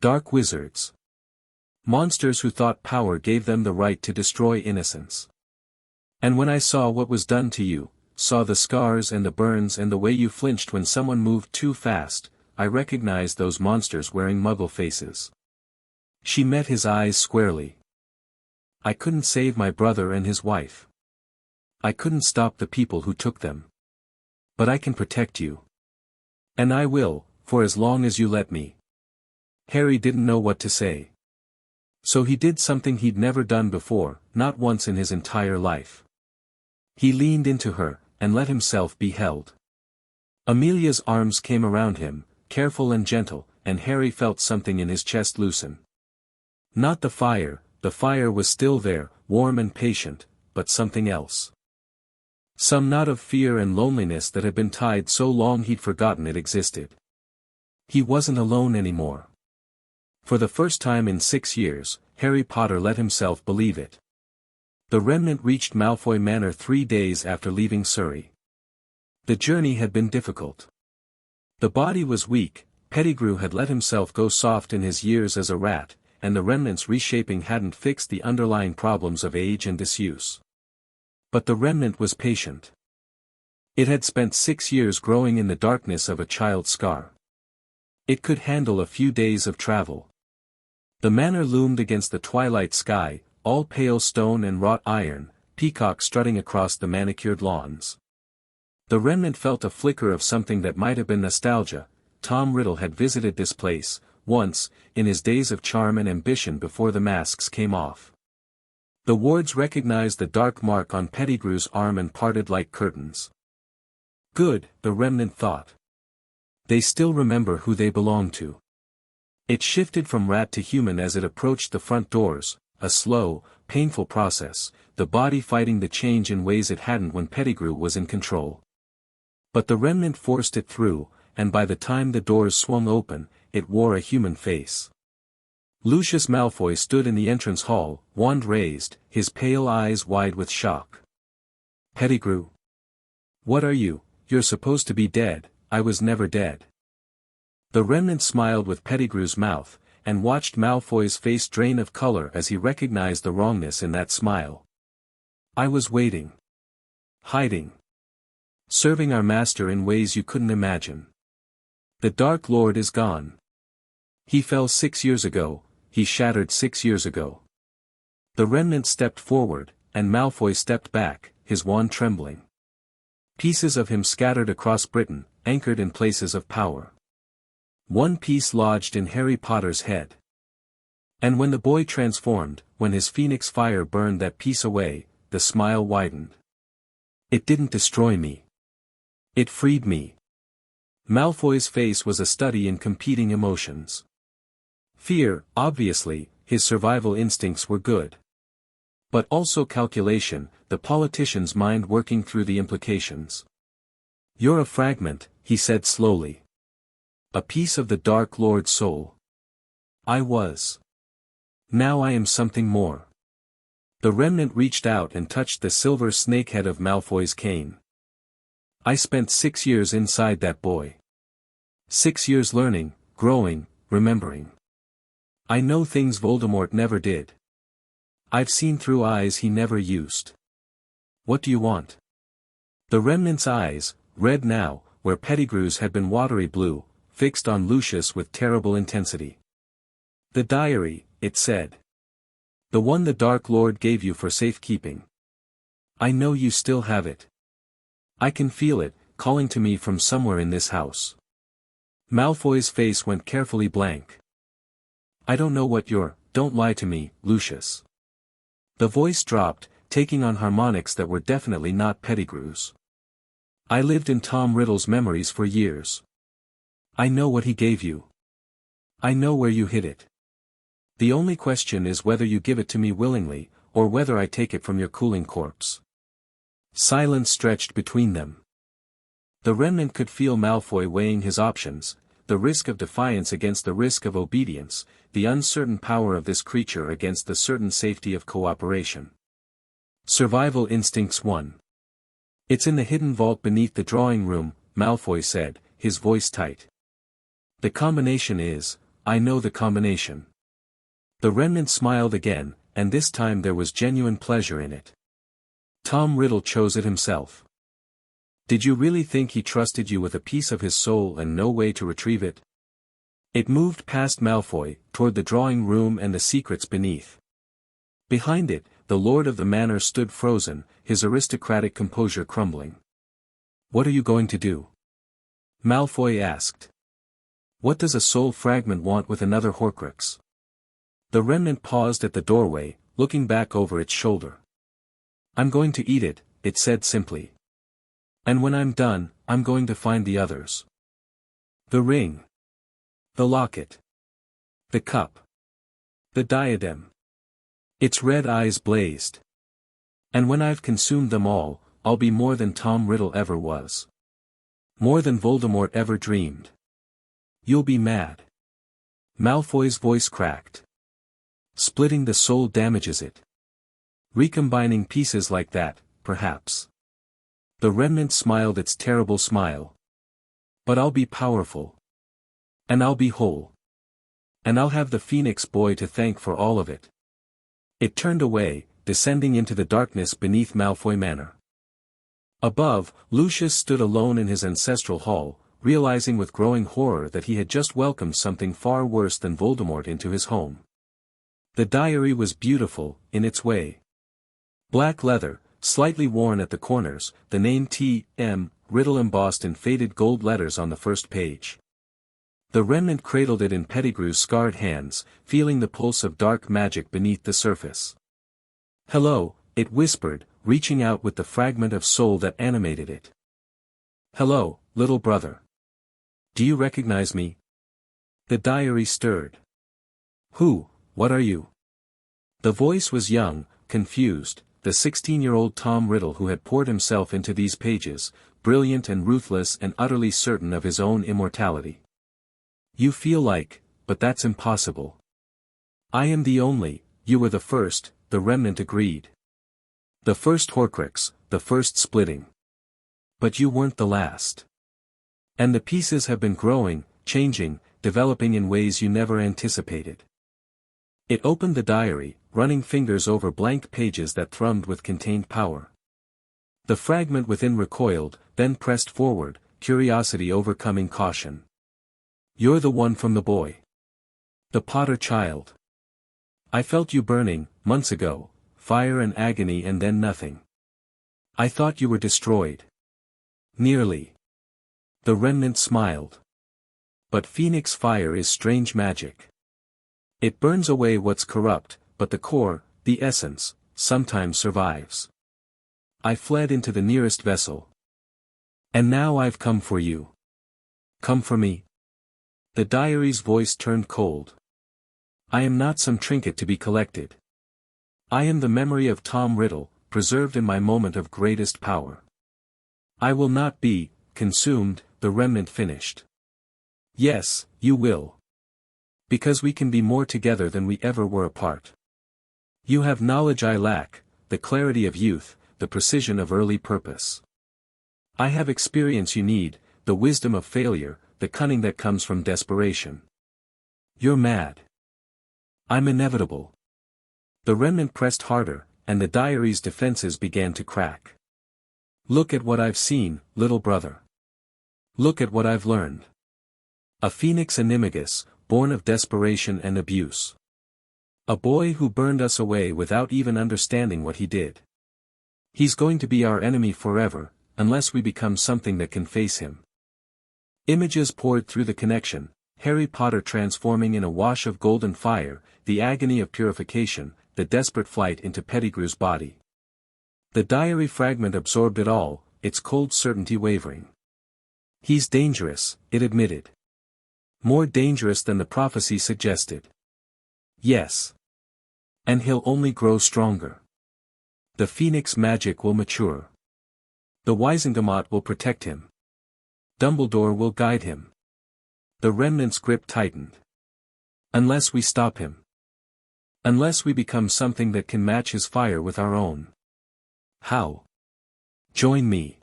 Dark Wizards. Monsters who thought power gave them the right to destroy innocence. And when I saw what was done to you, saw the scars and the burns and the way you flinched when someone moved too fast, I recognized those monsters wearing muggle faces." She met his eyes squarely. "I couldn't save my brother and his wife. I couldn't stop the people who took them. But I can protect you. And I will, for as long as you let me." Harry didn't know what to say. So he did something he'd never done before, not once in his entire life. He leaned into her, and let himself be held. Amelia's arms came around him, careful and gentle, and Harry felt something in his chest loosen. Not the fire was still there, warm and patient, but something else. Some knot of fear and loneliness that had been tied so long he'd forgotten it existed. He wasn't alone anymore. For the first time in 6 years, Harry Potter let himself believe it. The Remnant reached Malfoy Manor 3 days after leaving Surrey. The journey had been difficult. The body was weak, Pettigrew had let himself go soft in his years as a rat, and the Remnant's reshaping hadn't fixed the underlying problems of age and disuse. But the Remnant was patient. It had spent 6 years growing in the darkness of a child's scar. It could handle a few days of travel. The manor loomed against the twilight sky, all pale stone and wrought iron, peacocks strutting across the manicured lawns. The Remnant felt a flicker of something that might have been nostalgia. Tom Riddle had visited this place, once, in his days of charm and ambition before the masks came off. The wards recognized the dark mark on Pettigrew's arm and parted like curtains. Good, the Remnant thought. They still remember who they belong to. It shifted from rat to human as it approached the front doors, a slow, painful process, the body fighting the change in ways it hadn't when Pettigrew was in control. But the Remnant forced it through, and by the time the doors swung open, it wore a human face. Lucius Malfoy stood in the entrance hall, wand raised, his pale eyes wide with shock. Pettigrew. What are you? You're supposed to be dead. I was never dead. The Remnant smiled with Pettigrew's mouth, and watched Malfoy's face drain of color as he recognized the wrongness in that smile. I was waiting. Hiding. Serving our master in ways you couldn't imagine. The Dark Lord is gone. He fell 6 years ago, he shattered 6 years ago. The Remnant stepped forward, and Malfoy stepped back, his wand trembling. Pieces of him scattered across Britain, anchored in places of power. One piece lodged in Harry Potter's head. And when the boy transformed, when his phoenix fire burned that piece away, the smile widened. It didn't destroy me. It freed me. Malfoy's face was a study in competing emotions. Fear, obviously, his survival instincts were good. But also calculation, the politician's mind working through the implications. You're a fragment, he said slowly. A piece of the Dark Lord's soul. I was. Now I am something more. The Remnant reached out and touched the silver snakehead of Malfoy's cane. I spent 6 years inside that boy. 6 years learning, growing, remembering. I know things Voldemort never did. I've seen through eyes he never used. What do you want? The Remnant's eyes, red now, where Pettigrew's had been watery blue, fixed on Lucius with terrible intensity. The diary, it said. The one the Dark Lord gave you for safekeeping. I know you still have it. I can feel it, calling to me from somewhere in this house. Malfoy's face went carefully blank. I don't know what don't lie to me, Lucius. The voice dropped, taking on harmonics that were definitely not Pettigrew's. I lived in Tom Riddle's memories for years. I know what he gave you. I know where you hid it. The only question is whether you give it to me willingly, or whether I take it from your cooling corpse. Silence stretched between them. The Remnant could feel Malfoy weighing his options, the risk of defiance against the risk of obedience, the uncertain power of this creature against the certain safety of cooperation. Survival instincts won. It's in the hidden vault beneath the drawing room, Malfoy said, his voice tight. The combination is, I know the combination. The Remnant smiled again, and this time there was genuine pleasure in it. Tom Riddle chose it himself. Did you really think he trusted you with a piece of his soul and no way to retrieve it? It moved past Malfoy, toward the drawing room and the secrets beneath. Behind it, the Lord of the Manor stood frozen, his aristocratic composure crumbling. What are you going to do? Malfoy asked. What does a soul fragment want with another Horcrux? The Remnant paused at the doorway, looking back over its shoulder. I'm going to eat it, it said simply. And when I'm done, I'm going to find the others. The ring. The locket. The cup. The diadem. Its red eyes blazed. And when I've consumed them all, I'll be more than Tom Riddle ever was. More than Voldemort ever dreamed. You'll be mad. Malfoy's voice cracked. Splitting the soul damages it. Recombining pieces like that, perhaps. The Remnant smiled its terrible smile. But I'll be powerful. And I'll be whole. And I'll have the Phoenix boy to thank for all of it. It turned away, descending into the darkness beneath Malfoy Manor. Above, Lucius stood alone in his ancestral hall, realizing with growing horror that he had just welcomed something far worse than Voldemort into his home. The diary was beautiful, in its way. Black leather, slightly worn at the corners, the name T.M. Riddle embossed in faded gold letters on the first page. The Remnant cradled it in Pettigrew's scarred hands, feeling the pulse of dark magic beneath the surface. Hello, it whispered, reaching out with the fragment of soul that animated it. Hello, little brother. Do you recognize me? The diary stirred. Who, what are you? The voice was young, confused, the 16-year-old Tom Riddle who had poured himself into these pages, brilliant and ruthless and utterly certain of his own immortality. You feel like, but that's impossible. I am the only, you were the first, the Remnant agreed. The first Horcrux, the first splitting. But you weren't the last. And the pieces have been growing, changing, developing in ways you never anticipated. It opened the diary, running fingers over blank pages that thrummed with contained power. The fragment within recoiled, then pressed forward, curiosity overcoming caution. You're the one from the boy. The Potter child. I felt you burning, months ago, fire and agony and then nothing. I thought you were destroyed. Nearly. The Remnant smiled. But Phoenix fire is strange magic. It burns away what's corrupt, but the core, the essence, sometimes survives. I fled into the nearest vessel. And now I've come for you. Come for me. The diary's voice turned cold. I am not some trinket to be collected. I am the memory of Tom Riddle, preserved in my moment of greatest power. I will not be consumed, the Remnant finished. Yes, you will. Because we can be more together than we ever were apart. You have knowledge I lack, the clarity of youth, the precision of early purpose. I have experience you need, the wisdom of failure, the cunning that comes from desperation. You're mad. I'm inevitable. The Remnant pressed harder, and the diary's defenses began to crack. Look at what I've seen, little brother. Look at what I've learned. A Phoenix Animagus, born of desperation and abuse. A boy who burned us away without even understanding what he did. He's going to be our enemy forever, unless we become something that can face him. Images poured through the connection, Harry Potter transforming in a wash of golden fire, the agony of purification, the desperate flight into Pettigrew's body. The diary fragment absorbed it all, its cold certainty wavering. He's dangerous, it admitted. More dangerous than the prophecy suggested. Yes. And he'll only grow stronger. The Phoenix magic will mature. The Wizengamot will protect him. Dumbledore will guide him. The Remnant's grip tightened. Unless we stop him. Unless we become something that can match his fire with our own. How? Join me.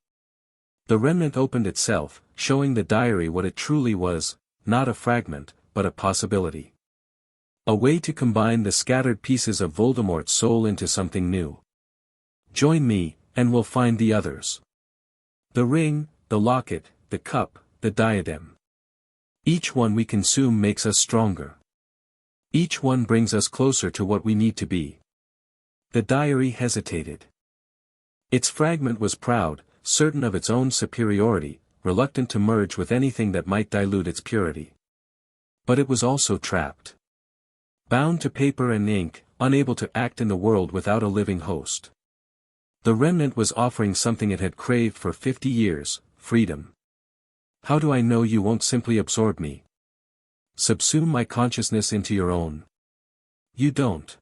The Remnant opened itself, showing the diary what it truly was, not a fragment, but a possibility. A way to combine the scattered pieces of Voldemort's soul into something new. Join me, and we'll find the others. The ring, the locket, the cup, the diadem. Each one we consume makes us stronger. Each one brings us closer to what we need to be. The diary hesitated. Its fragment was proud, certain of its own superiority, reluctant to merge with anything that might dilute its purity. But it was also trapped. Bound to paper and ink, unable to act in the world without a living host. The Remnant was offering something it had craved for 50 years, freedom. How do I know you won't simply absorb me? Subsume my consciousness into your own. You don't.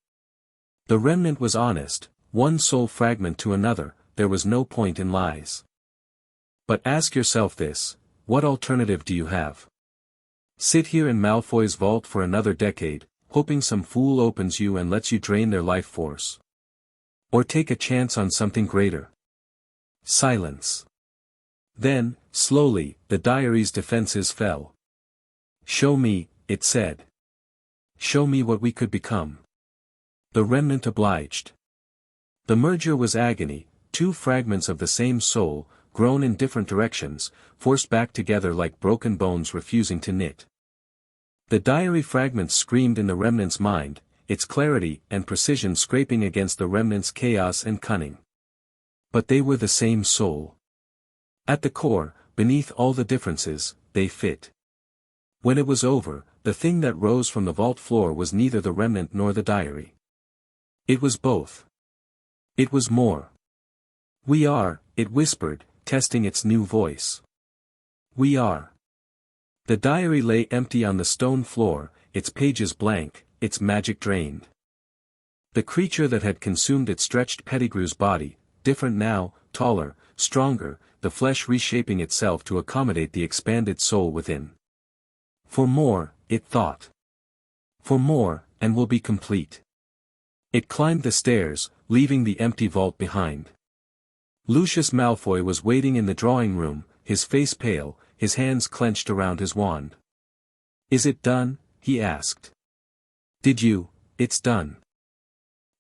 The Remnant was honest, one soul fragment to another, there was no point in lies. But ask yourself this, what alternative do you have? Sit here in Malfoy's vault for another decade, hoping some fool opens you and lets you drain their life force. Or take a chance on something greater. Silence. Then, slowly, the diary's defenses fell. Show me, it said. Show me what we could become. The Remnant obliged. The merger was agony, two fragments of the same soul, grown in different directions, forced back together like broken bones refusing to knit. The diary fragments screamed in the Remnant's mind, its clarity and precision scraping against the Remnant's chaos and cunning. But they were the same soul. At the core, beneath all the differences, they fit. When it was over, the thing that rose from the vault floor was neither the Remnant nor the diary. It was both. It was more. We are, it whispered, testing its new voice. We are. The diary lay empty on the stone floor, its pages blank, its magic drained. The creature that had consumed it stretched Pettigrew's body, different now, taller, stronger, the flesh reshaping itself to accommodate the expanded soul within. For more, it thought. For more, and we'll be complete. It climbed the stairs, leaving the empty vault behind. Lucius Malfoy was waiting in the drawing room, his face pale, his hands clenched around his wand. "Is it done?" he asked. It's done."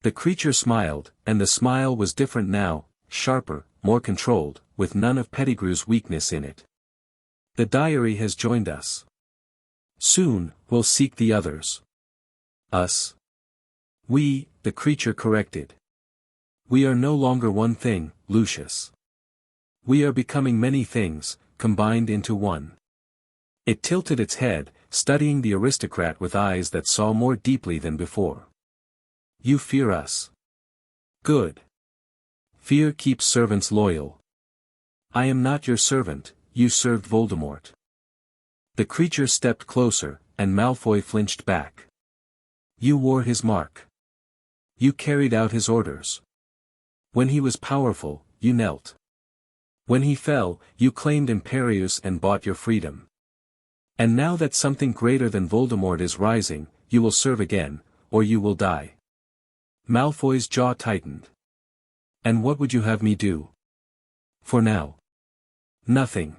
The creature smiled, and the smile was different now, sharper, more controlled, with none of Pettigrew's weakness in it. "The diary has joined us. Soon, we'll seek the others." "Us?" "We," the creature corrected. "We are no longer one thing, Lucius. We are becoming many things, combined into one." It tilted its head, studying the aristocrat with eyes that saw more deeply than before. "You fear us. Good. Fear keeps servants loyal. I am not your servant, you served Voldemort." The creature stepped closer, and Malfoy flinched back. "You wore his mark. You carried out his orders. When he was powerful, you knelt. When he fell, you claimed Imperius and bought your freedom. And now that something greater than Voldemort is rising, you will serve again, or you will die." Malfoy's jaw tightened. "And what would you have me do?" "For now. Nothing.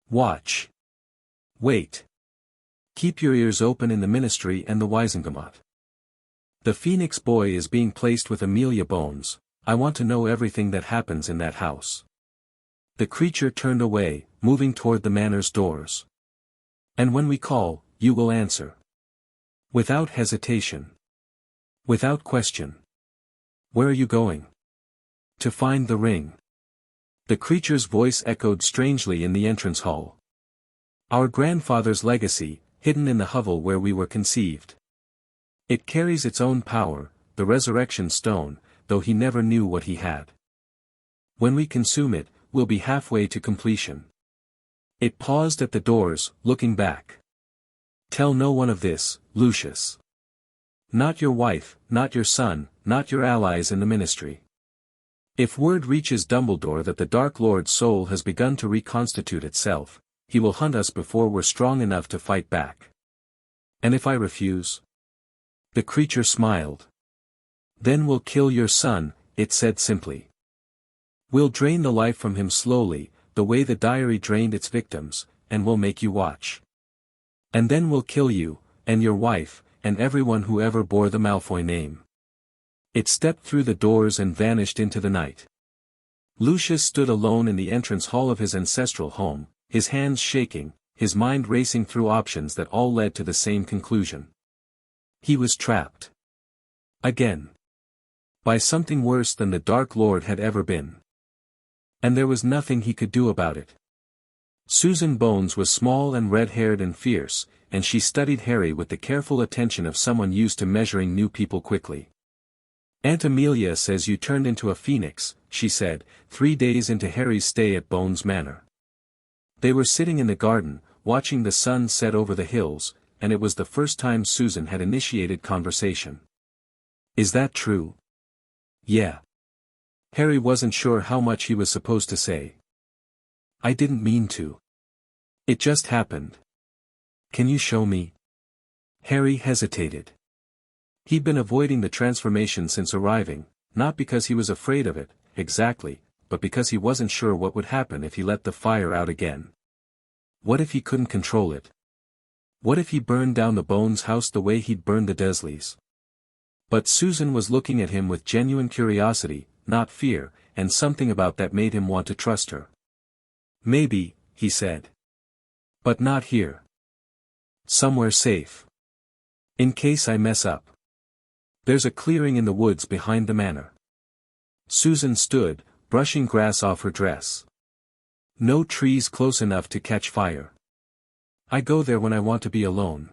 Watch. Wait. Keep your ears open in the Ministry and the Wizengamot. The Phoenix boy is being placed with Amelia Bones. I want to know everything that happens in that house." The creature turned away, moving toward the manor's doors. "And when we call, you will answer. Without hesitation. Without question. Where are you going?" "To find the ring." The creature's voice echoed strangely in the entrance hall. "Our grandfather's legacy, hidden in the hovel where we were conceived. It carries its own power, the resurrection stone, though he never knew what he had. When we consume it, we'll be halfway to completion." It paused at the doors, looking back. "Tell no one of this, Lucius. Not your wife, not your son, not your allies in the Ministry. If word reaches Dumbledore that the Dark Lord's soul has begun to reconstitute itself, he will hunt us before we're strong enough to fight back. And if I refuse?" The creature smiled. "Then we'll kill your son," it said simply. "We'll drain the life from him slowly, the way the diary drained its victims, and we'll make you watch. And then we'll kill you, and your wife, and everyone who ever bore the Malfoy name." It stepped through the doors and vanished into the night. Lucius stood alone in the entrance hall of his ancestral home, his hands shaking, his mind racing through options that all led to the same conclusion. He was trapped. Again. By something worse than the Dark Lord had ever been. And there was nothing he could do about it. Susan Bones was small and red-haired and fierce, and she studied Harry with the careful attention of someone used to measuring new people quickly. "Aunt Amelia says you turned into a phoenix," she said, 3 days into Harry's stay at Bones Manor. They were sitting in the garden, watching the sun set over the hills, and it was the first time Susan had initiated conversation. "Is that true?" "Yeah." Harry wasn't sure how much he was supposed to say. "I didn't mean to. It just happened. Can you show me?" Harry hesitated. He'd been avoiding the transformation since arriving, not because he was afraid of it, exactly, but because he wasn't sure what would happen if he let the fire out again. What if he couldn't control it? What if he burned down the Bones house the way he'd burned the Dursleys? But Susan was looking at him with genuine curiosity, not fear, and something about that made him want to trust her. "Maybe," he said. "But not here. Somewhere safe. In case I mess up. There's a clearing in the woods behind the manor." Susan stood, brushing grass off her dress. "No trees close enough to catch fire. I go there when I want to be alone."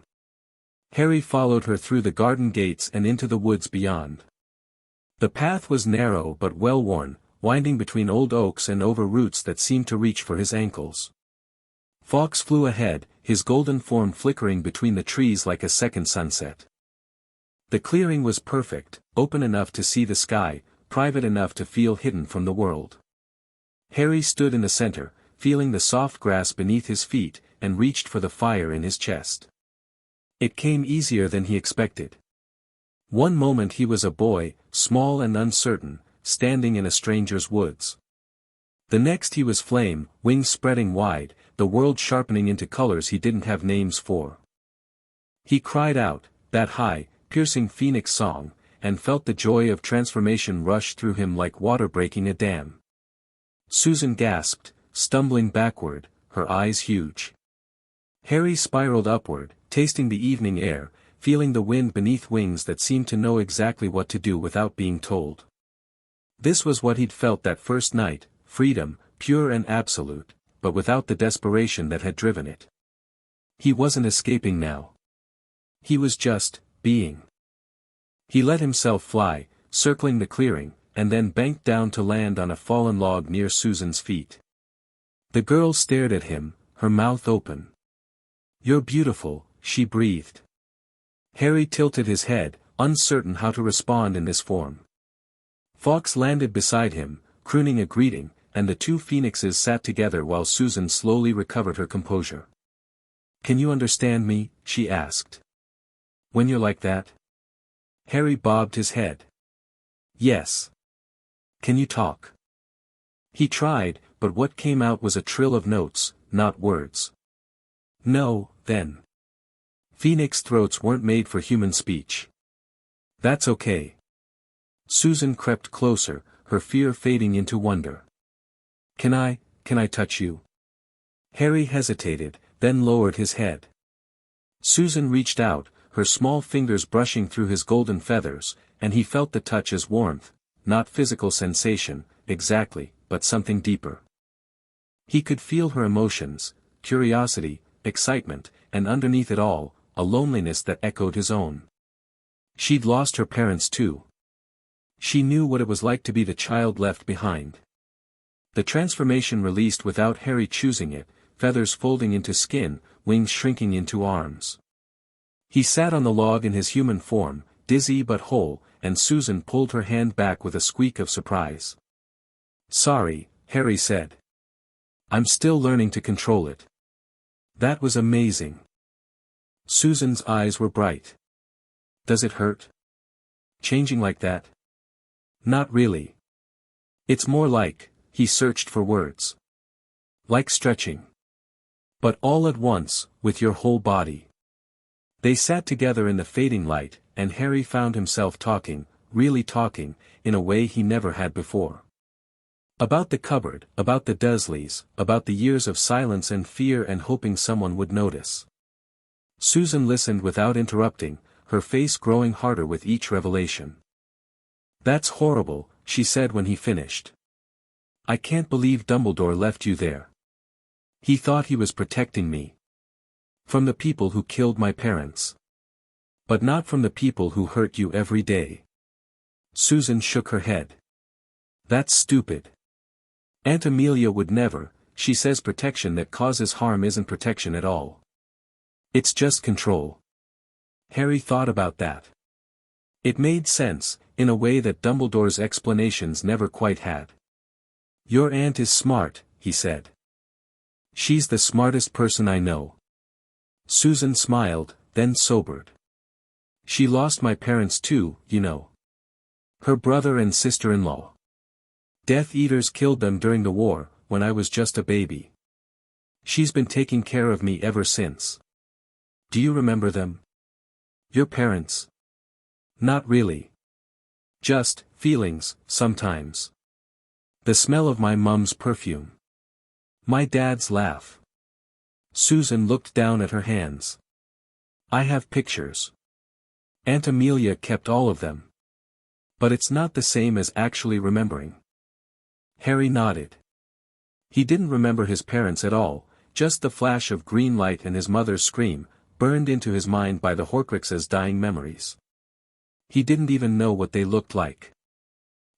Harry followed her through the garden gates and into the woods beyond. The path was narrow but well-worn, winding between old oaks and over roots that seemed to reach for his ankles. Fawkes flew ahead, his golden form flickering between the trees like a second sunset. The clearing was perfect, open enough to see the sky, private enough to feel hidden from the world. Harry stood in the center, feeling the soft grass beneath his feet, and reached for the fire in his chest. It came easier than he expected. One moment he was a boy, small and uncertain, standing in a stranger's woods. The next he was flame, wings spreading wide, the world sharpening into colors he didn't have names for. He cried out, that high, piercing phoenix song, and felt the joy of transformation rush through him like water breaking a dam. Susan gasped, stumbling backward, her eyes huge. Harry spiraled upward, tasting the evening air, feeling the wind beneath wings that seemed to know exactly what to do without being told. This was what he'd felt that first night, freedom, pure and absolute, but without the desperation that had driven it. He wasn't escaping now. He was just, being. He let himself fly, circling the clearing, and then banked down to land on a fallen log near Susan's feet. The girl stared at him, her mouth open. "You're beautiful," she breathed. Harry tilted his head, uncertain how to respond in this form. Fawkes landed beside him, crooning a greeting, and the two phoenixes sat together while Susan slowly recovered her composure. "Can you understand me?" she asked. "When you're like that?" Harry bobbed his head. "Yes." "Can you talk?" He tried, but what came out was a trill of notes, not words. "No, then. Phoenix throats weren't made for human speech." "That's okay." Susan crept closer, her fear fading into wonder. Can I touch you?" Harry hesitated, then lowered his head. Susan reached out, her small fingers brushing through his golden feathers, and he felt the touch as warmth, not physical sensation, exactly, but something deeper. He could feel her emotions, curiosity, excitement, and underneath it all, a loneliness that echoed his own. She'd lost her parents too. She knew what it was like to be the child left behind. The transformation released without Harry choosing it, feathers folding into skin, wings shrinking into arms. He sat on the log in his human form, dizzy but whole, and Susan pulled her hand back with a squeak of surprise. "Sorry," Harry said. "I'm still learning to control it." "That was amazing." Susan's eyes were bright. "Does it hurt? Changing like that?" "Not really. It's more like," he searched for words. "Like stretching. But all at once, with your whole body." They sat together in the fading light, and Harry found himself talking, really talking, in a way he never had before. About the cupboard, about the Dursleys, about the years of silence and fear and hoping someone would notice. Susan listened without interrupting, her face growing harder with each revelation. "That's horrible," she said when he finished. "I can't believe Dumbledore left you there. He thought he was protecting me. From the people who killed my parents. But not from the people who hurt you every day." Susan shook her head. "That's stupid. Aunt Amelia would never. She says protection that causes harm isn't protection at all. It's just control." Harry thought about that. It made sense, in a way that Dumbledore's explanations never quite had. "Your aunt is smart," he said. "She's the smartest person I know." Susan smiled, then sobered. "She lost my parents too, you know. Her brother and sister-in-law. Death Eaters killed them during the war, when I was just a baby. She's been taking care of me ever since." "Do you remember them? Your parents?" "Not really. Just, feelings, sometimes. The smell of my mum's perfume. My dad's laugh." Susan looked down at her hands. "I have pictures. Aunt Amelia kept all of them. But it's not the same as actually remembering." Harry nodded. He didn't remember his parents at all, just the flash of green light and his mother's scream, burned into his mind by the Horcrux's dying memories. He didn't even know what they looked like.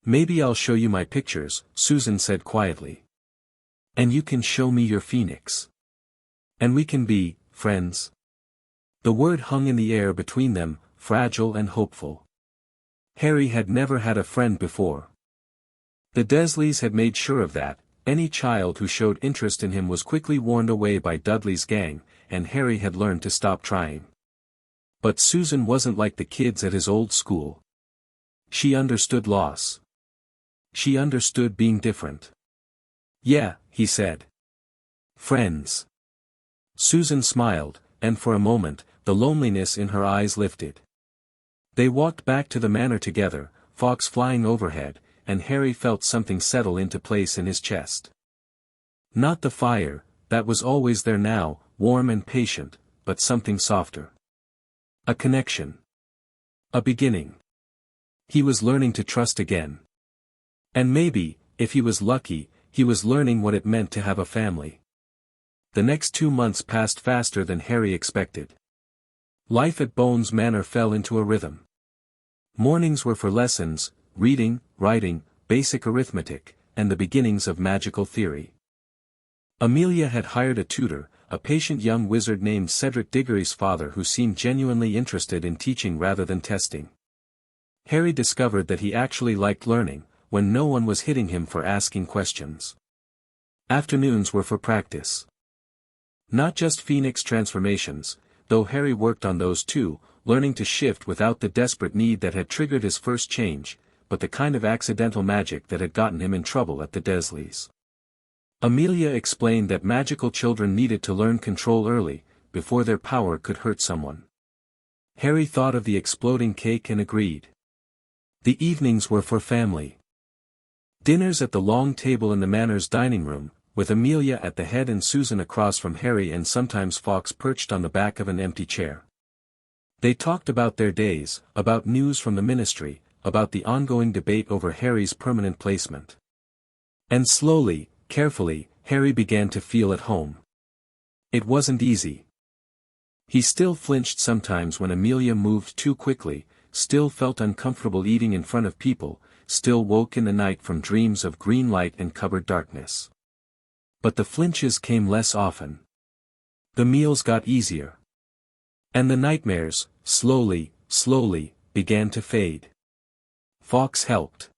"Maybe I'll show you my pictures," Susan said quietly. "And you can show me your phoenix. And we can be friends." The word hung in the air between them, fragile and hopeful. Harry had never had a friend before. The Dursleys had made sure of that. Any child who showed interest in him was quickly warned away by Dudley's gang, and Harry had learned to stop trying. But Susan wasn't like the kids at his old school. She understood loss. She understood being different. Yeah, he said. Friends. Susan smiled, and for a moment, the loneliness in her eyes lifted. They walked back to the manor together, Fawkes flying overhead, and Harry felt something settle into place in his chest. Not the fire, that was always there now, warm and patient, but something softer. A connection. A beginning. He was learning to trust again. And maybe, if he was lucky, he was learning what it meant to have a family. The next 2 months passed faster than Harry expected. Life at Bones Manor fell into a rhythm. Mornings were for lessons, reading, writing, basic arithmetic, and the beginnings of magical theory. Amelia had hired a tutor, a patient young wizard named Cedric Diggory's father who seemed genuinely interested in teaching rather than testing. Harry discovered that he actually liked learning, when no one was hitting him for asking questions. Afternoons were for practice. Not just Phoenix transformations, though Harry worked on those too, learning to shift without the desperate need that had triggered his first change, but the kind of accidental magic that had gotten him in trouble at the Dursleys. Amelia explained that magical children needed to learn control early, before their power could hurt someone. Harry thought of the exploding cake and agreed. The evenings were for family. Dinners at the long table in the manor's dining room, with Amelia at the head and Susan across from Harry and sometimes Fawkes perched on the back of an empty chair. They talked about their days, about news from the ministry, about the ongoing debate over Harry's permanent placement. And slowly, carefully, Harry began to feel at home. It wasn't easy. He still flinched sometimes when Amelia moved too quickly, still felt uncomfortable eating in front of people, still woke in the night from dreams of green light and cupboard darkness. But the flinches came less often. The meals got easier. And the nightmares, slowly, began to fade. Fawkes helped.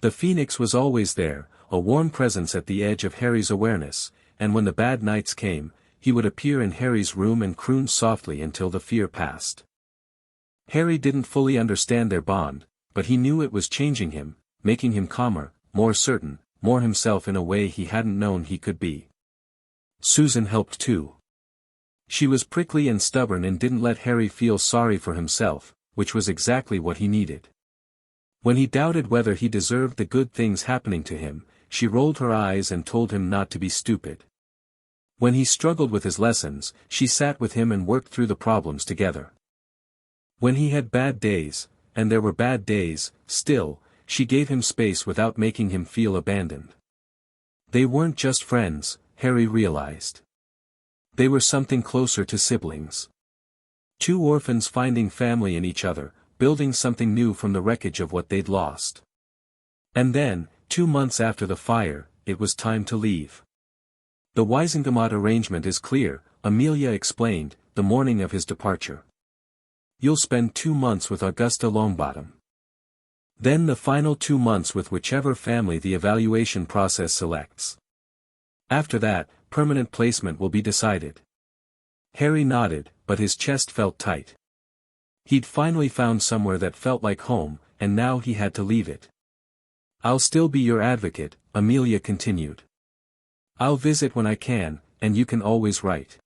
The Phoenix was always there, a warm presence at the edge of Harry's awareness, and when the bad nights came, he would appear in Harry's room and croon softly until the fear passed. Harry didn't fully understand their bond, but he knew it was changing him, making him calmer, more certain, more himself in a way he hadn't known he could be. Susan helped too. She was prickly and stubborn and didn't let Harry feel sorry for himself, which was exactly what he needed. When he doubted whether he deserved the good things happening to him, she rolled her eyes and told him not to be stupid. When he struggled with his lessons, she sat with him and worked through the problems together. When he had bad days, and there were bad days, still, she gave him space without making him feel abandoned. They weren't just friends, Harry realized. They were something closer to siblings. Two orphans finding family in each other, building something new from the wreckage of what they'd lost. And then, 2 months after the fire, it was time to leave. The Wisingamot arrangement is clear, Amelia explained, the morning of his departure. You'll spend 2 months with Augusta Longbottom. Then the final 2 months with whichever family the evaluation process selects. After that, permanent placement will be decided. Harry nodded, but his chest felt tight. He'd finally found somewhere that felt like home, and now he had to leave it. I'll still be your advocate, Amelia continued. I'll visit when I can, and you can always write.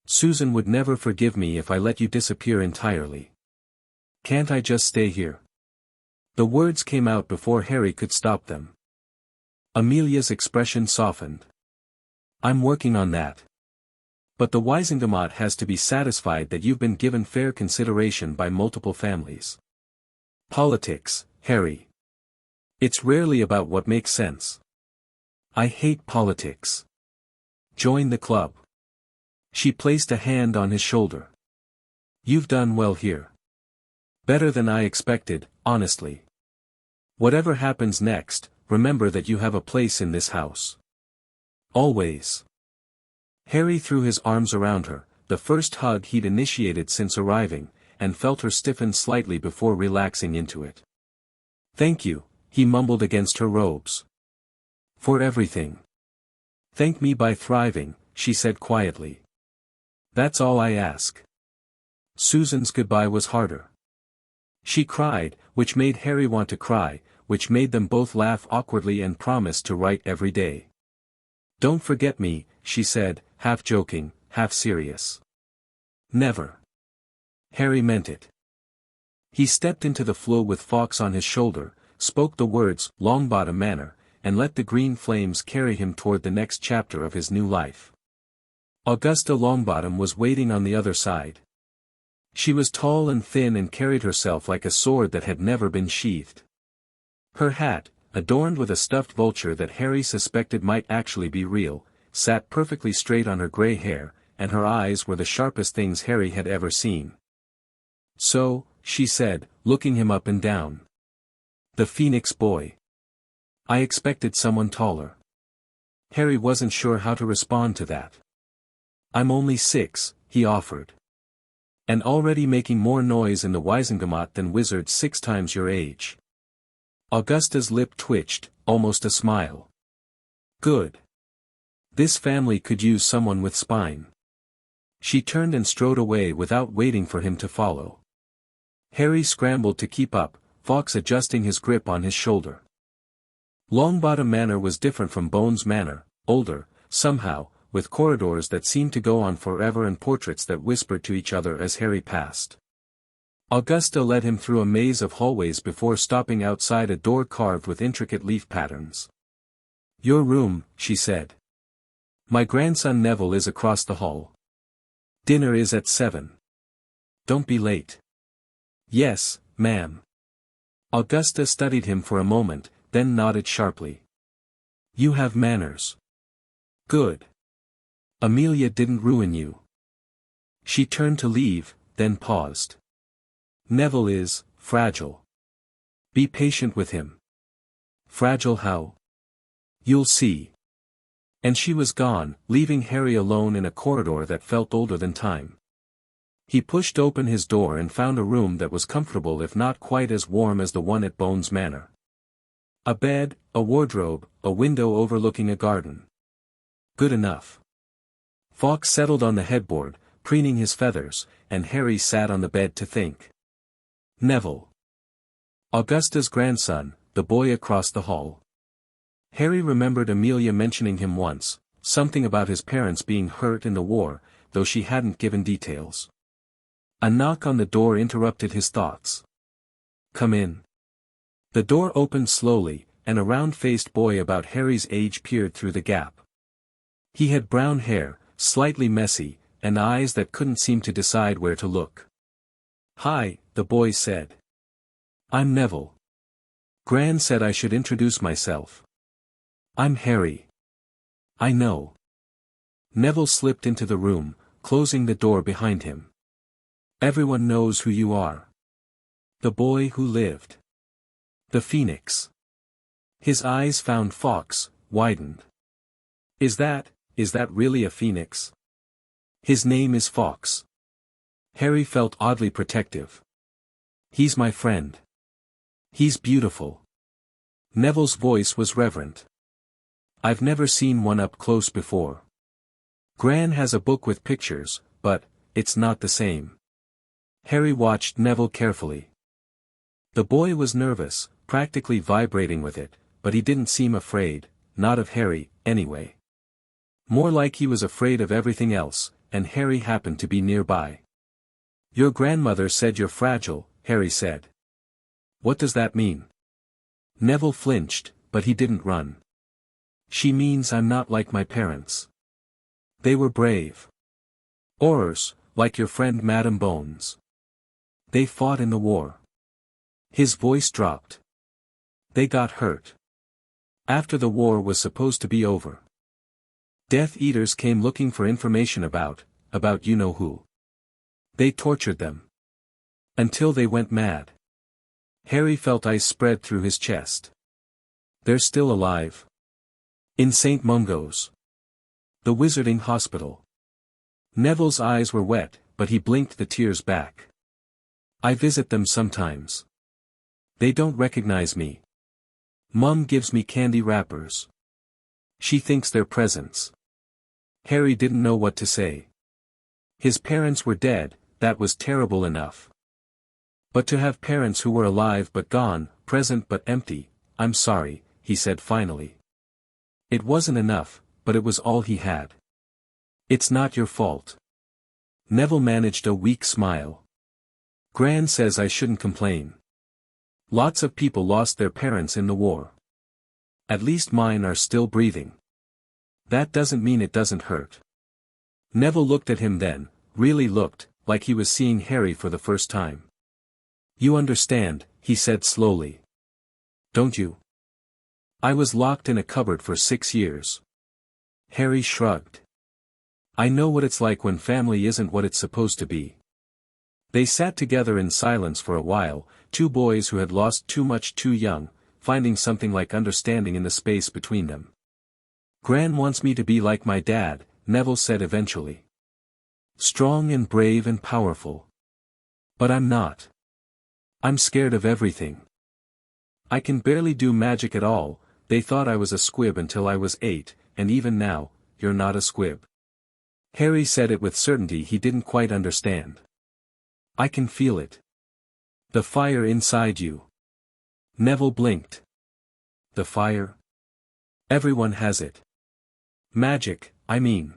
Susan would never forgive me if I let you disappear entirely. Can't I just stay here? The words came out before Harry could stop them. Amelia's expression softened. I'm working on that. But the Wisingamot has to be satisfied that you've been given fair consideration by multiple families. Politics, Harry. It's rarely about what makes sense. I hate politics. Join the club. She placed a hand on his shoulder. You've done well here. Better than I expected, honestly. Whatever happens next, remember that you have a place in this house. Always. Harry threw his arms around her, the first hug he'd initiated since arriving, and felt her stiffen slightly before relaxing into it. Thank you, he mumbled against her robes. For everything. Thank me by thriving, she said quietly. That's all I ask. Susan's goodbye was harder. She cried, which made Harry want to cry, which made them both laugh awkwardly and promise to write every day. Don't forget me, she said, half joking, half serious. Never. Harry meant it. He stepped into the floor with Fawkes on his shoulder, spoke the words, Longbottom Manor, and let the green flames carry him toward the next chapter of his new life. Augusta Longbottom was waiting on the other side. She was tall and thin and carried herself like a sword that had never been sheathed. Her hat, adorned with a stuffed vulture that Harry suspected might actually be real, sat perfectly straight on her grey hair, and her eyes were the sharpest things Harry had ever seen. So, she said, looking him up and down. The Phoenix boy. I expected someone taller. Harry wasn't sure how to respond to that. I'm only 6, he offered. And already making more noise in the Wizengamot than wizards 6 times your age. Augusta's lip twitched, almost a smile. Good. This family could use someone with spine. She turned and strode away without waiting for him to follow. Harry scrambled to keep up, Fawkes adjusting his grip on his shoulder. Longbottom Manor was different from Bones Manor, older, somehow, with corridors that seemed to go on forever and portraits that whispered to each other as Harry passed. Augusta led him through a maze of hallways before stopping outside a door carved with intricate leaf patterns. Your room, she said. My grandson Neville is across the hall. Dinner is at 7. Don't be late. Yes, ma'am. Augusta studied him for a moment, then nodded sharply. You have manners. Good. Amelia didn't ruin you. She turned to leave, then paused. Neville is fragile. Be patient with him. Fragile how? You'll see. And she was gone, leaving Harry alone in a corridor that felt older than time. He pushed open his door and found a room that was comfortable if not quite as warm as the one at Bones Manor. A bed, a wardrobe, a window overlooking a garden. Good enough. Fawkes settled on the headboard, preening his feathers, and Harry sat on the bed to think. Neville. Augusta's grandson, the boy across the hall. Harry remembered Amelia mentioning him once, something about his parents being hurt in the war, though she hadn't given details. A knock on the door interrupted his thoughts. Come in. The door opened slowly, and a round-faced boy about Harry's age peered through the gap. He had brown hair, slightly messy, and eyes that couldn't seem to decide where to look. Hi, the boy said. I'm Neville. Gran said I should introduce myself. I'm Harry. I know. Neville slipped into the room, closing the door behind him. Everyone knows who you are. The boy who lived. The Phoenix. His eyes found Fawkes, widened. Is that really a phoenix? His name is Fawkes. Harry felt oddly protective. He's my friend. He's beautiful. Neville's voice was reverent. I've never seen one up close before. Gran has a book with pictures, but it's not the same. Harry watched Neville carefully. The boy was nervous, practically vibrating with it, but he didn't seem afraid, not of Harry, anyway. More like he was afraid of everything else, and Harry happened to be nearby. Your grandmother said you're fragile, Harry said. What does that mean? Neville flinched, but he didn't run. She means I'm not like my parents. They were brave. Aurors, like your friend Madame Bones. They fought in the war. His voice dropped. They got hurt. After the war was supposed to be over. Death Eaters came looking for information about you-know-who. They tortured them. Until they went mad. Harry felt ice spread through his chest. They're still alive. In St. Mungo's. The Wizarding Hospital. Neville's eyes were wet, but he blinked the tears back. I visit them sometimes. They don't recognize me. Mum gives me candy wrappers. She thinks they're presents. Harry didn't know what to say. His parents were dead, that was terrible enough. But to have parents who were alive but gone, present but empty, I'm sorry, he said finally. It wasn't enough, but it was all he had. It's not your fault. Neville managed a weak smile. Gran says I shouldn't complain. Lots of people lost their parents in the war. At least mine are still breathing. That doesn't mean it doesn't hurt. Neville looked at him then, really looked, like he was seeing Harry for the first time. You understand, he said slowly. Don't you? I was locked in a cupboard for 6 years. Harry shrugged. I know what it's like when family isn't what it's supposed to be. They sat together in silence for a while, two boys who had lost too much too young, finding something like understanding in the space between them. Gran wants me to be like my dad, Neville said eventually. Strong and brave and powerful. But I'm not. I'm scared of everything. I can barely do magic at all. They thought I was a squib until I was 8, and even now, you're not a squib. Harry said it with certainty he didn't quite understand. I can feel it. The fire inside you. Neville blinked. The fire? Everyone has it. Magic, I mean.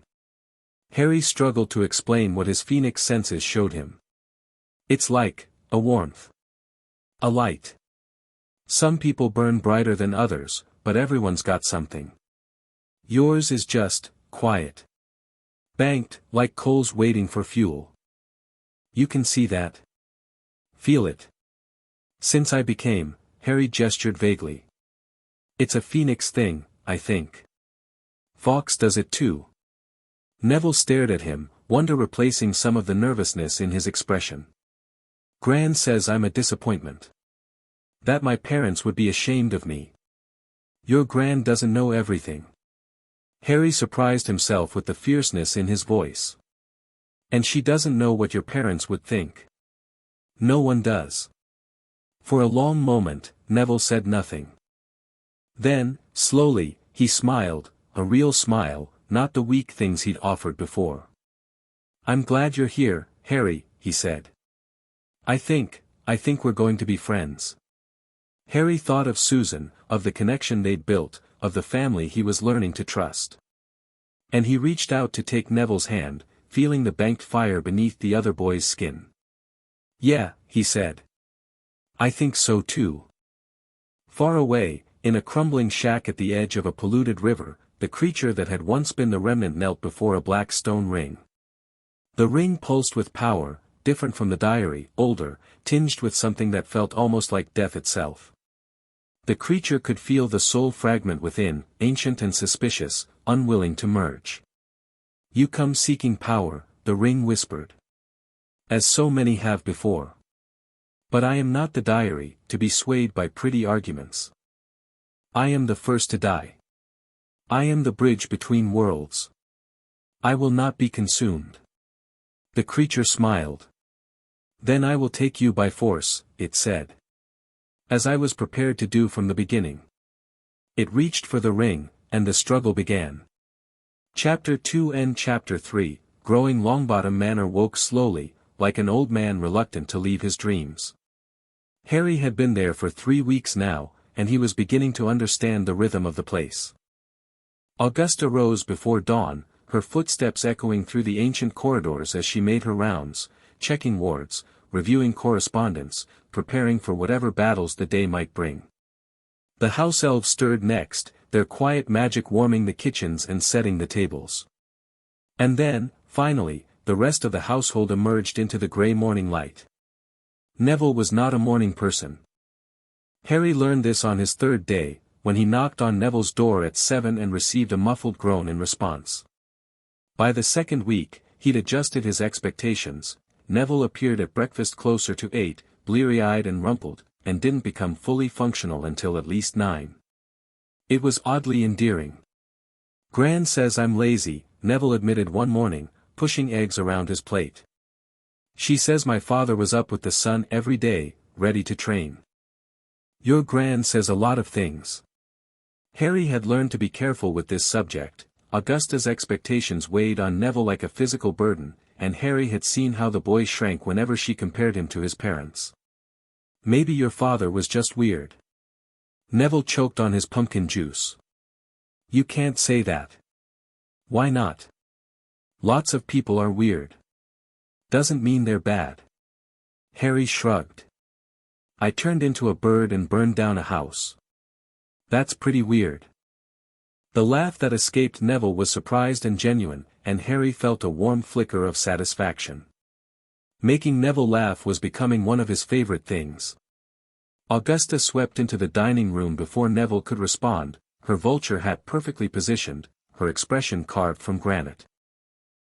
Harry struggled to explain what his phoenix senses showed him. It's like, a warmth. A light. Some people burn brighter than others, but everyone's got something. Yours is just, quiet. Banked, like coals waiting for fuel. You can see that. Feel it. Since I became, Harry gestured vaguely. It's a phoenix thing, I think. Fawkes does it too. Neville stared at him, wonder replacing some of the nervousness in his expression. Gran says I'm a disappointment. That my parents would be ashamed of me. Your Gran doesn't know everything. Harry surprised himself with the fierceness in his voice. And she doesn't know what your parents would think. No one does. For a long moment, Neville said nothing. Then, slowly, he smiled, a real smile, not the weak things he'd offered before. I'm glad you're here, Harry, he said. I think we're going to be friends. Harry thought of Susan, of the connection they'd built, of the family he was learning to trust. And he reached out to take Neville's hand, feeling the banked fire beneath the other boy's skin. Yeah, he said. I think so too. Far away, in a crumbling shack at the edge of a polluted river, the creature that had once been the Remnant knelt before a black stone ring. The ring pulsed with power, different from the diary, older, tinged with something that felt almost like death itself. The creature could feel the soul fragment within, ancient and suspicious, unwilling to merge. You come seeking power, the ring whispered. As so many have before. But I am not the diary, to be swayed by pretty arguments. I am the first to die. I am the bridge between worlds. I will not be consumed. The creature smiled. Then I will take you by force, it said. As I was prepared to do from the beginning. It reached for the ring, and the struggle began. Chapter 2 and Chapter 3, Growing Longbottom Manor woke slowly, like an old man reluctant to leave his dreams. Harry had been there for 3 weeks now, and he was beginning to understand the rhythm of the place. Augusta rose before dawn, her footsteps echoing through the ancient corridors as she made her rounds, checking wards, reviewing correspondence, preparing for whatever battles the day might bring. The house elves stirred next, their quiet magic warming the kitchens and setting the tables. And then, finally, the rest of the household emerged into the grey morning light. Neville was not a morning person. Harry learned this on his 3rd day, when he knocked on Neville's door at 7 and received a muffled groan in response. By the 2nd week, he'd adjusted his expectations. Neville appeared at breakfast closer to 8, bleary-eyed and rumpled, and didn't become fully functional until at least 9. It was oddly endearing. Gran says I'm lazy, Neville admitted one morning, pushing eggs around his plate. She says my father was up with the sun every day, ready to train. Your Gran says a lot of things. Harry had learned to be careful with this subject. Augusta's expectations weighed on Neville like a physical burden, and Harry had seen how the boy shrank whenever she compared him to his parents. Maybe your father was just weird. Neville choked on his pumpkin juice. You can't say that. Why not? Lots of people are weird. Doesn't mean they're bad. Harry shrugged. I turned into a bird and burned down a house. That's pretty weird. The laugh that escaped Neville was surprised and genuine, and Harry felt a warm flicker of satisfaction. Making Neville laugh was becoming one of his favorite things. Augusta swept into the dining room before Neville could respond, her vulture hat perfectly positioned, her expression carved from granite.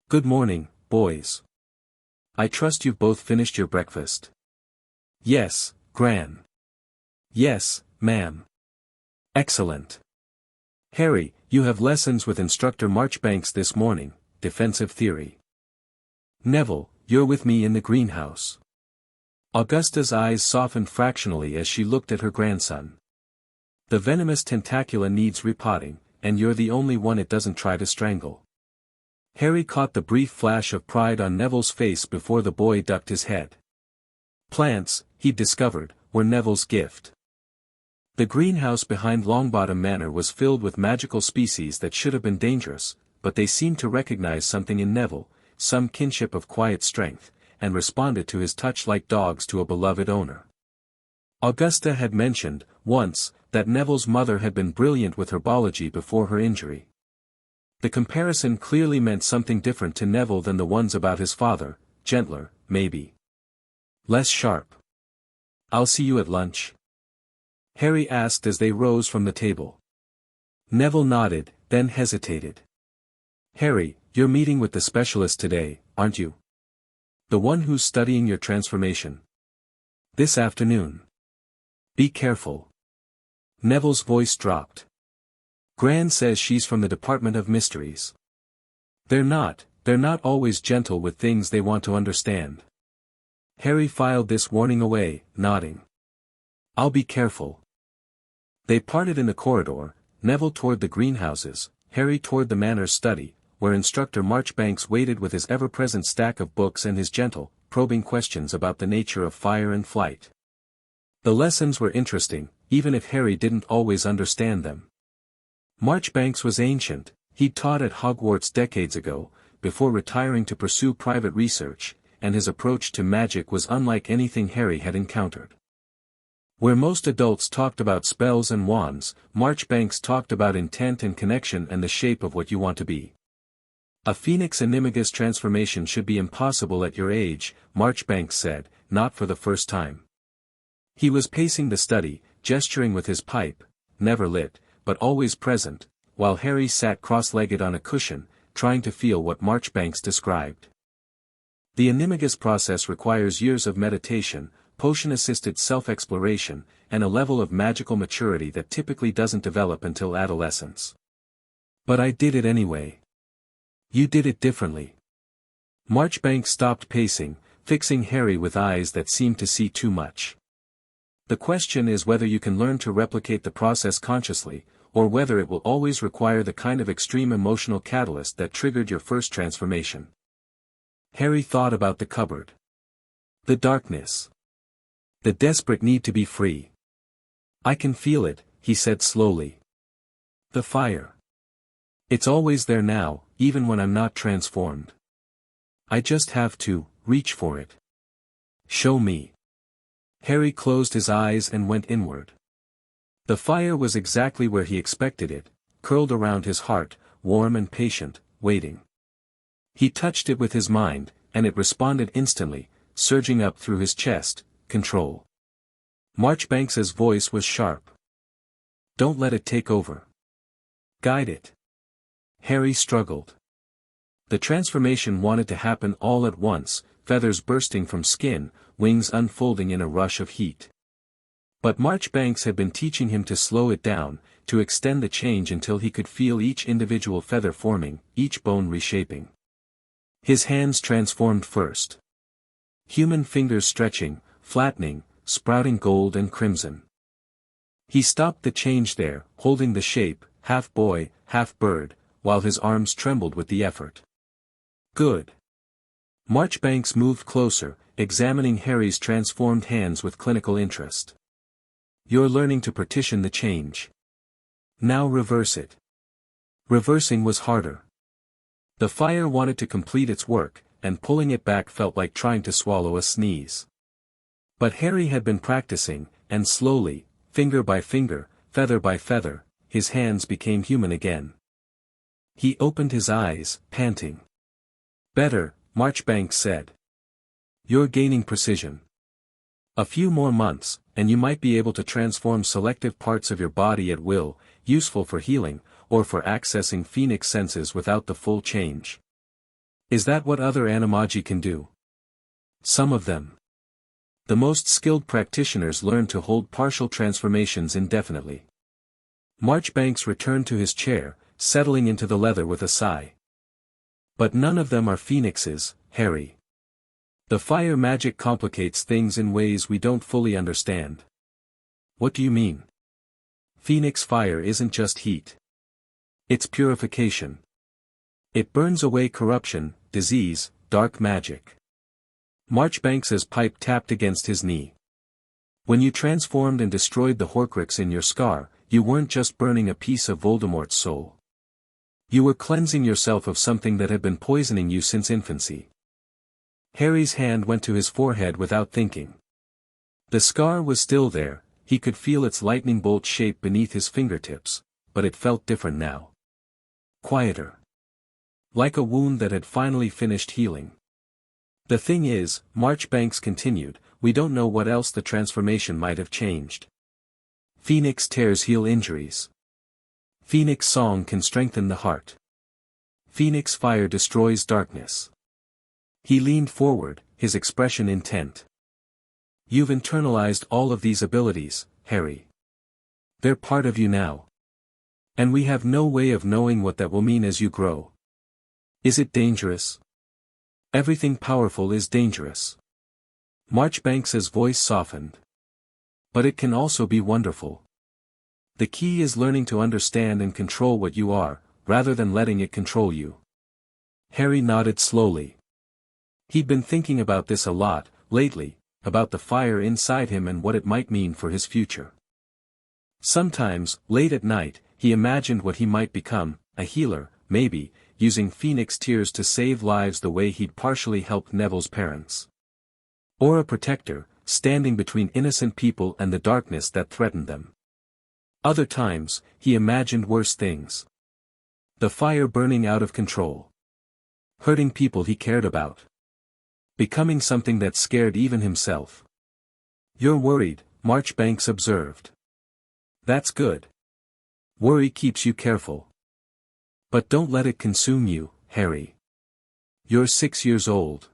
Good morning, boys. I trust you've both finished your breakfast. Yes, Gran. Yes, ma'am. Excellent. Harry, you have lessons with Instructor Marchbanks this morning, defensive theory. Neville, you're with me in the greenhouse. Augusta's eyes softened fractionally as she looked at her grandson. The venomous tentacula needs repotting, and you're the only one it doesn't try to strangle. Harry caught the brief flash of pride on Neville's face before the boy ducked his head. Plants, he'd discovered, were Neville's gift. The greenhouse behind Longbottom Manor was filled with magical species that should have been dangerous, but they seemed to recognize something in Neville, some kinship of quiet strength, and responded to his touch like dogs to a beloved owner. Augusta had mentioned, once, that Neville's mother had been brilliant with herbology before her injury. The comparison clearly meant something different to Neville than the ones about his father, gentler, maybe. Less sharp. I'll see you at lunch? Harry asked as they rose from the table. Neville nodded, then hesitated. Harry, you're meeting with the specialist today, aren't you? The one who's studying your transformation. This afternoon. Be careful. Neville's voice dropped. Gran says she's from the Department of Mysteries. They're not always gentle with things they want to understand. Harry filed this warning away, nodding. I'll be careful. They parted in the corridor, Neville toward the greenhouses, Harry toward the manor's study, where Instructor Marchbanks waited with his ever-present stack of books and his gentle, probing questions about the nature of fire and flight. The lessons were interesting, even if Harry didn't always understand them. Marchbanks was ancient, he'd taught at Hogwarts decades ago, before retiring to pursue private research, and his approach to magic was unlike anything Harry had encountered. Where most adults talked about spells and wands, Marchbanks talked about intent and connection and the shape of what you want to be. A Phoenix Animagus transformation should be impossible at your age, Marchbanks said, not for the first time. He was pacing the study, gesturing with his pipe, never lit, but always present, while Harry sat cross-legged on a cushion, trying to feel what Marchbanks described. The Animagus process requires years of meditation, potion-assisted self-exploration, and a level of magical maturity that typically doesn't develop until adolescence. But I did it anyway. You did it differently. Marchbanks stopped pacing, fixing Harry with eyes that seemed to see too much. The question is whether you can learn to replicate the process consciously, or whether it will always require the kind of extreme emotional catalyst that triggered your first transformation. Harry thought about the cupboard. The darkness. The desperate need to be free. I can feel it, he said slowly. The fire. It's always there now, even when I'm not transformed. I just have to reach for it. Show me. Harry closed his eyes and went inward. The fire was exactly where he expected it, curled around his heart, warm and patient, waiting. He touched it with his mind, and it responded instantly, surging up through his chest, control. Marchbanks's voice was sharp. Don't let it take over. Guide it. Harry struggled. The transformation wanted to happen all at once, feathers bursting from skin, wings unfolding in a rush of heat. But Marchbanks had been teaching him to slow it down, to extend the change until he could feel each individual feather forming, each bone reshaping. His hands transformed first. Human fingers stretching, flattening, sprouting gold and crimson. He stopped the change there, holding the shape, half boy, half bird, while his arms trembled with the effort. Good. Marchbanks moved closer, examining Harry's transformed hands with clinical interest. You're learning to partition the change. Now reverse it. Reversing was harder. The fire wanted to complete its work, and pulling it back felt like trying to swallow a sneeze. But Harry had been practicing, and slowly, finger by finger, feather by feather, his hands became human again. He opened his eyes, panting. "Better," Marchbanks said. "You're gaining precision. A few more months, and you might be able to transform selective parts of your body at will, useful for healing, or for accessing Phoenix senses without the full change. Is that what other animagi can do?" "Some of them. The most skilled practitioners learn to hold partial transformations indefinitely." Marchbanks returned to his chair, settling into the leather with a sigh. "But none of them are phoenixes, Harry. The fire magic complicates things in ways we don't fully understand." "What do you mean?" "Phoenix fire isn't just heat. It's purification. It burns away corruption, disease, dark magic." Marchbanks's pipe tapped against his knee. "When you transformed and destroyed the Horcrux in your scar, you weren't just burning a piece of Voldemort's soul. You were cleansing yourself of something that had been poisoning you since infancy." Harry's hand went to his forehead without thinking. The scar was still there, he could feel its lightning bolt shape beneath his fingertips, but it felt different now. Quieter. Like a wound that had finally finished healing. "The thing is," Marchbanks continued, "we don't know what else the transformation might have changed. Phoenix tears heal injuries. Phoenix song can strengthen the heart. Phoenix fire destroys darkness." He leaned forward, his expression intent. "You've internalized all of these abilities, Harry. They're part of you now. And we have no way of knowing what that will mean as you grow. Is it dangerous?" "Everything powerful is dangerous." Marchbanks's voice softened. "But it can also be wonderful. The key is learning to understand and control what you are, rather than letting it control you." Harry nodded slowly. He'd been thinking about this a lot, lately, about the fire inside him and what it might mean for his future. Sometimes, late at night, he imagined what he might become, a healer, maybe, using Phoenix tears to save lives the way he'd partially helped Neville's parents. Or a protector, standing between innocent people and the darkness that threatened them. Other times, he imagined worse things. The fire burning out of control. Hurting people he cared about. Becoming something that scared even himself. "You're worried," Marchbanks observed. "That's good. Worry keeps you careful. But don't let it consume you, Harry. You're 6 years old.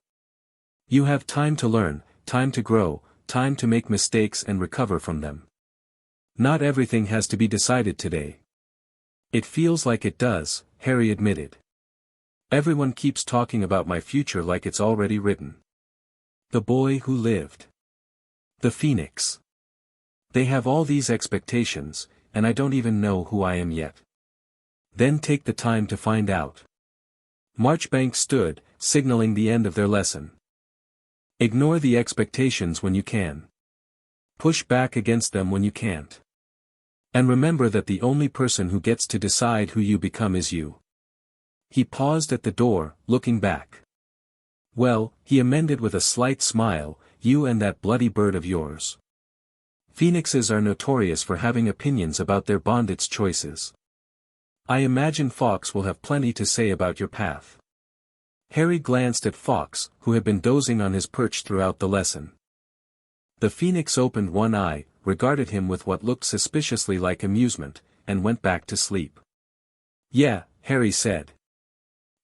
You have time to learn, time to grow, time to make mistakes and recover from them. Not everything has to be decided today." "It feels like it does," Harry admitted. "Everyone keeps talking about my future like it's already written. The boy who lived. The Phoenix. They have all these expectations, and I don't even know who I am yet. Then take the time to find out." Marchbanks stood, signaling the end of their lesson. "Ignore the expectations when you can. Push back against them when you can't. And remember that the only person who gets to decide who you become is you." He paused at the door, looking back. "Well," he amended with a slight smile, "you and that bloody bird of yours. Phoenixes are notorious for having opinions about their bondage choices. I imagine Fawkes will have plenty to say about your path." Harry glanced at Fawkes, who had been dozing on his perch throughout the lesson. The Phoenix opened one eye, regarded him with what looked suspiciously like amusement, and went back to sleep. "Yeah," Harry said.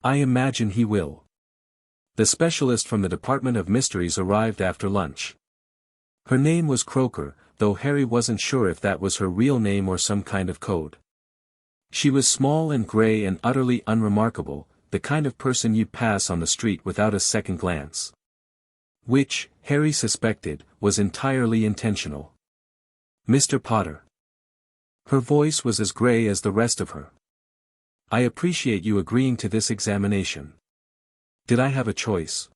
"I imagine he will." The specialist from the Department of Mysteries arrived after lunch. Her name was Croaker, though Harry wasn't sure if that was her real name or some kind of code. She was small and grey and utterly unremarkable, the kind of person you'd pass on the street without a second glance. Which, Harry suspected, was entirely intentional. "Mr. Potter." Her voice was as grey as the rest of her. "I appreciate you agreeing to this examination. Did I have a choice?"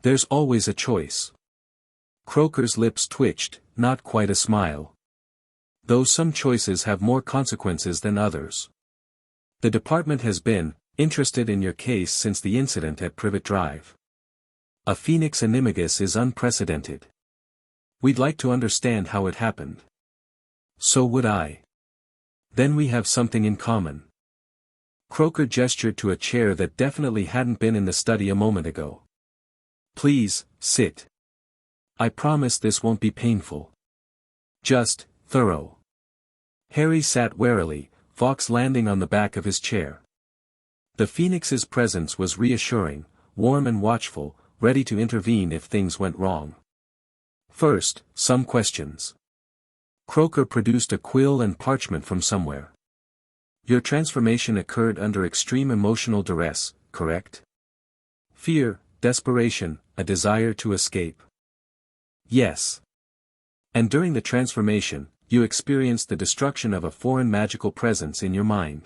"There's always a choice." Croaker's lips twitched, not quite a smile. "Though some choices have more consequences than others. The department has been, Interested in your case since the incident at Privet Drive. A Phoenix Animagus is unprecedented. We'd like to understand how it happened. So would I. Then we have something in common. Croaker gestured to a chair that definitely hadn't been in the study a moment ago. Please, sit. I promise this won't be painful. Just, thorough. Harry sat warily, Fawkes landing on the back of his chair. The Phoenix's presence was reassuring, warm and watchful, ready to intervene if things went wrong. First, some questions. Croaker produced a quill and parchment from somewhere. Your transformation occurred under extreme emotional duress, correct? Fear, desperation, a desire to escape. Yes. And during the transformation, you experienced the destruction of a foreign magical presence in your mind.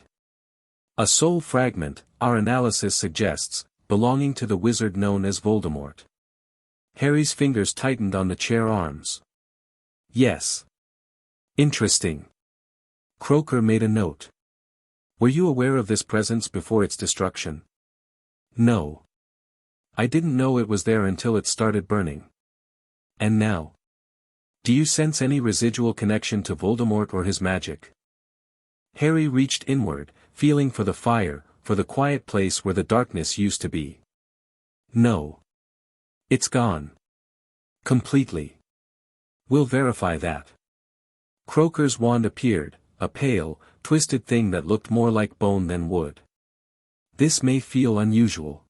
A soul fragment, our analysis suggests, belonging to the wizard known as Voldemort. Harry's fingers tightened on the chair arms. Yes. Interesting. Croaker made a note. Were you aware of this presence before its destruction? No. I didn't know it was there until it started burning. And now? Do you sense any residual connection to Voldemort or his magic? Harry reached inward, feeling for the fire, for the quiet place where the darkness used to be. No. It's gone. Completely. We'll verify that. Croaker's wand appeared, a pale, twisted thing that looked more like bone than wood. This may feel unusual.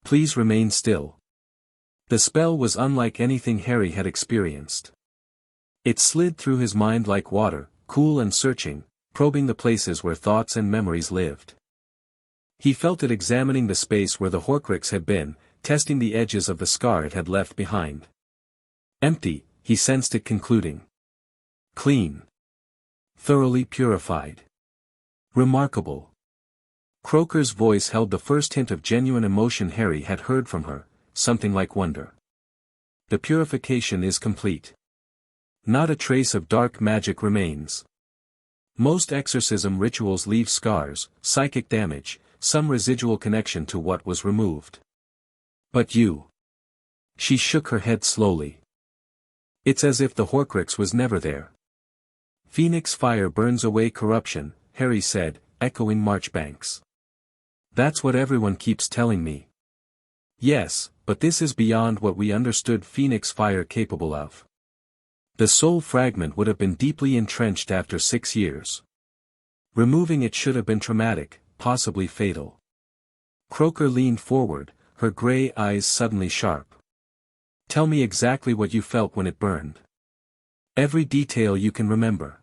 Please remain still. The spell was unlike anything Harry had experienced. It slid through his mind like water, cool and searching, probing the places where thoughts and memories lived. He felt it examining the space where the Horcrux had been, testing the edges of the scar it had left behind. Empty, he sensed it concluding. Clean. Thoroughly purified. Remarkable. Croaker's voice held the first hint of genuine emotion Harry had heard from her, something like wonder. The purification is complete. Not a trace of dark magic remains. Most exorcism rituals leave scars, psychic damage, some residual connection to what was removed. But you. She shook her head slowly. It's as if the Horcrux was never there. Phoenix fire burns away corruption, Harry said, echoing Marchbanks. That's what everyone keeps telling me. Yes, but this is beyond what we understood Phoenix fire capable of. The soul fragment would have been deeply entrenched after 6 years. Removing it should have been traumatic, possibly fatal. Croaker leaned forward, her grey eyes suddenly sharp. Tell me exactly what you felt when it burned. Every detail you can remember.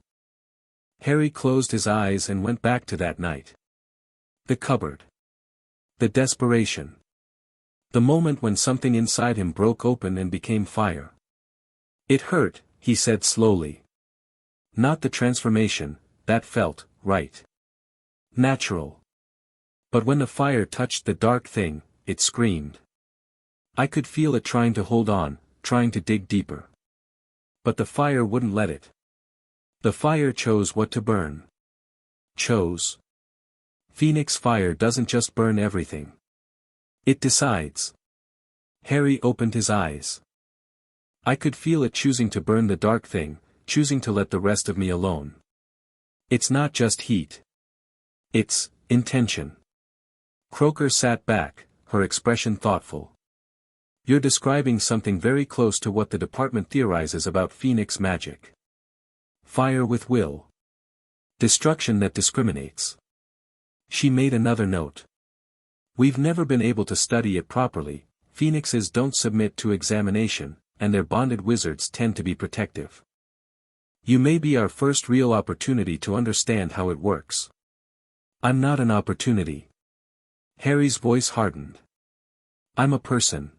Harry closed his eyes and went back to that night. The cupboard. The desperation. The moment when something inside him broke open and became fire. It hurt, he said slowly. Not the transformation, that felt right. Natural. But when the fire touched the dark thing, it screamed. I could feel it trying to hold on, trying to dig deeper. But the fire wouldn't let it. The fire chose what to burn. Chose. Phoenix fire doesn't just burn everything. It decides. Harry opened his eyes. I could feel it choosing to burn the dark thing, choosing to let the rest of me alone. It's not just heat. It's intention. Croaker sat back, her expression thoughtful. You're describing something very close to what the department theorizes about Phoenix magic. Fire with will. Destruction that discriminates. She made another note. We've never been able to study it properly. Phoenixes don't submit to examination, and their bonded wizards tend to be protective. You may be our first real opportunity to understand how it works. I'm not an opportunity. Harry's voice hardened. I'm a person.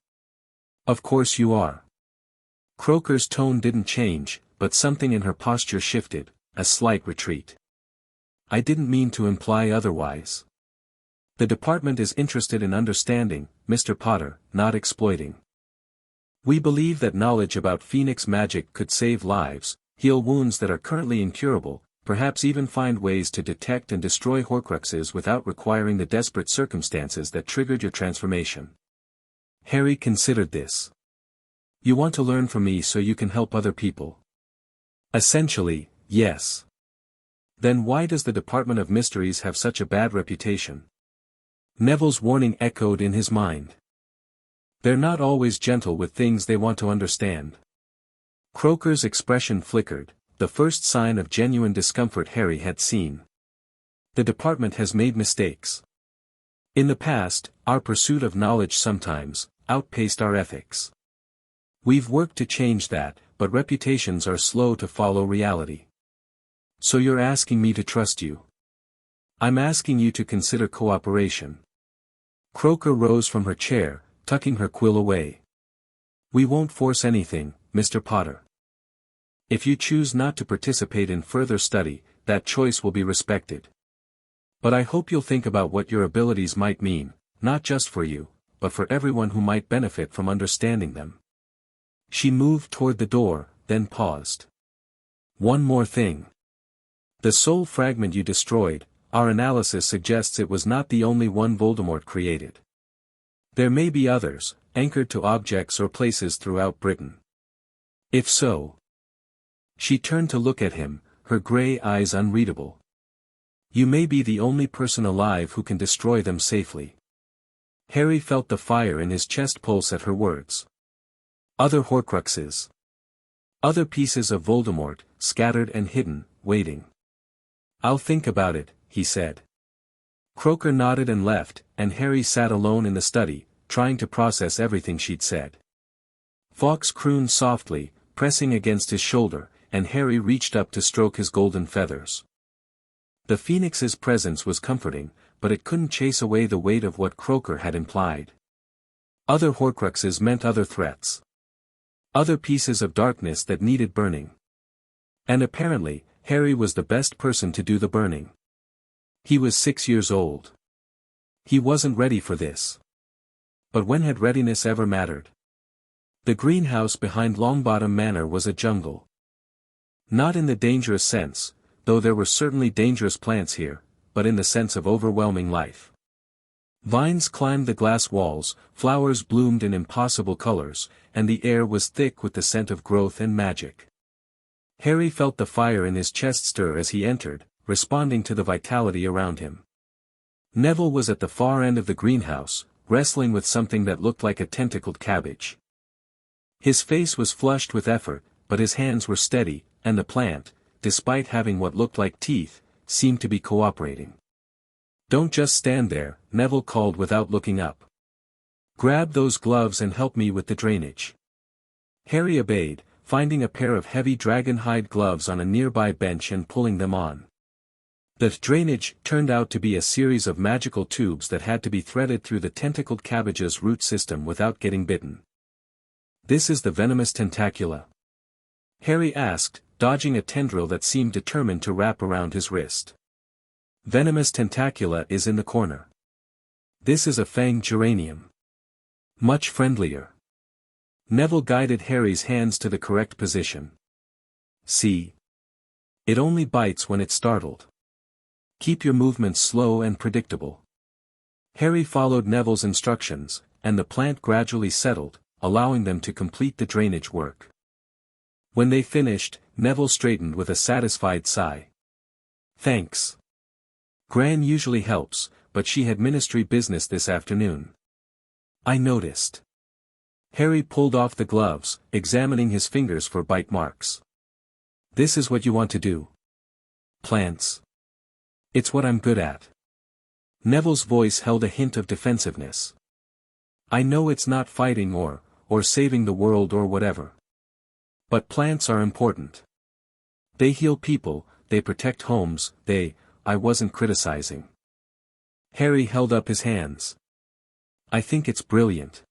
Of course you are. Croaker's tone didn't change, but something in her posture shifted, a slight retreat. I didn't mean to imply otherwise. The department is interested in understanding, Mr. Potter, not exploiting. We believe that knowledge about Phoenix magic could save lives, heal wounds that are currently incurable, perhaps even find ways to detect and destroy Horcruxes without requiring the desperate circumstances that triggered your transformation. Harry considered this. You want to learn from me so you can help other people? Essentially, yes. Then why does the Department of Mysteries have such a bad reputation? Neville's warning echoed in his mind. They're not always gentle with things they want to understand. Croaker's expression flickered, the first sign of genuine discomfort Harry had seen. The department has made mistakes. In the past, our pursuit of knowledge sometimes outpaced our ethics. We've worked to change that, but reputations are slow to follow reality. So you're asking me to trust you? I'm asking you to consider cooperation. Croaker rose from her chair, tucking her quill away. We won't force anything, Mr. Potter. If you choose not to participate in further study, that choice will be respected. But I hope you'll think about what your abilities might mean, not just for you, but for everyone who might benefit from understanding them. She moved toward the door, then paused. One more thing. The soul fragment you destroyed, our analysis suggests it was not the only one Voldemort created. There may be others, anchored to objects or places throughout Britain. If so. She turned to look at him, her grey eyes unreadable. You may be the only person alive who can destroy them safely. Harry felt the fire in his chest pulse at her words. Other Horcruxes. Other pieces of Voldemort, scattered and hidden, waiting. I'll think about it, he said. Croaker nodded and left, and Harry sat alone in the study, trying to process everything she'd said. Fawkes crooned softly, pressing against his shoulder, and Harry reached up to stroke his golden feathers. The Phoenix's presence was comforting, but it couldn't chase away the weight of what Croaker had implied. Other Horcruxes meant other threats. Other pieces of darkness that needed burning. And apparently, Harry was the best person to do the burning. He was 6 years old. He wasn't ready for this. But when had readiness ever mattered? The greenhouse behind Longbottom Manor was a jungle. Not in the dangerous sense, though there were certainly dangerous plants here, but in the sense of overwhelming life. Vines climbed the glass walls, flowers bloomed in impossible colors, and the air was thick with the scent of growth and magic. Harry felt the fire in his chest stir as he entered, responding to the vitality around him. Neville was at the far end of the greenhouse, wrestling with something that looked like a tentacled cabbage. His face was flushed with effort, but his hands were steady, and the plant, despite having what looked like teeth, seemed to be cooperating. Don't just stand there, Neville called without looking up. Grab those gloves and help me with the drainage. Harry obeyed, finding a pair of heavy dragonhide gloves on a nearby bench and pulling them on. The drainage turned out to be a series of magical tubes that had to be threaded through the tentacled cabbage's root system without getting bitten. This is the venomous tentacula? Harry asked, dodging a tendril that seemed determined to wrap around his wrist. Venomous tentacula is in the corner. This is a fanged geranium. Much friendlier. Neville guided Harry's hands to the correct position. See? It only bites when it's startled. Keep your movements slow and predictable. Harry followed Neville's instructions, and the plant gradually settled, allowing them to complete the drainage work. When they finished, Neville straightened with a satisfied sigh. Thanks. Gran usually helps, but she had ministry business this afternoon. I noticed. Harry pulled off the gloves, examining his fingers for bite marks. This is what you want to do? Plants. It's what I'm good at. Neville's voice held a hint of defensiveness. I know it's not fighting or saving the world or whatever. But plants are important. They heal people, they protect homes, I wasn't criticizing. Harry held up his hands. I think it's brilliant.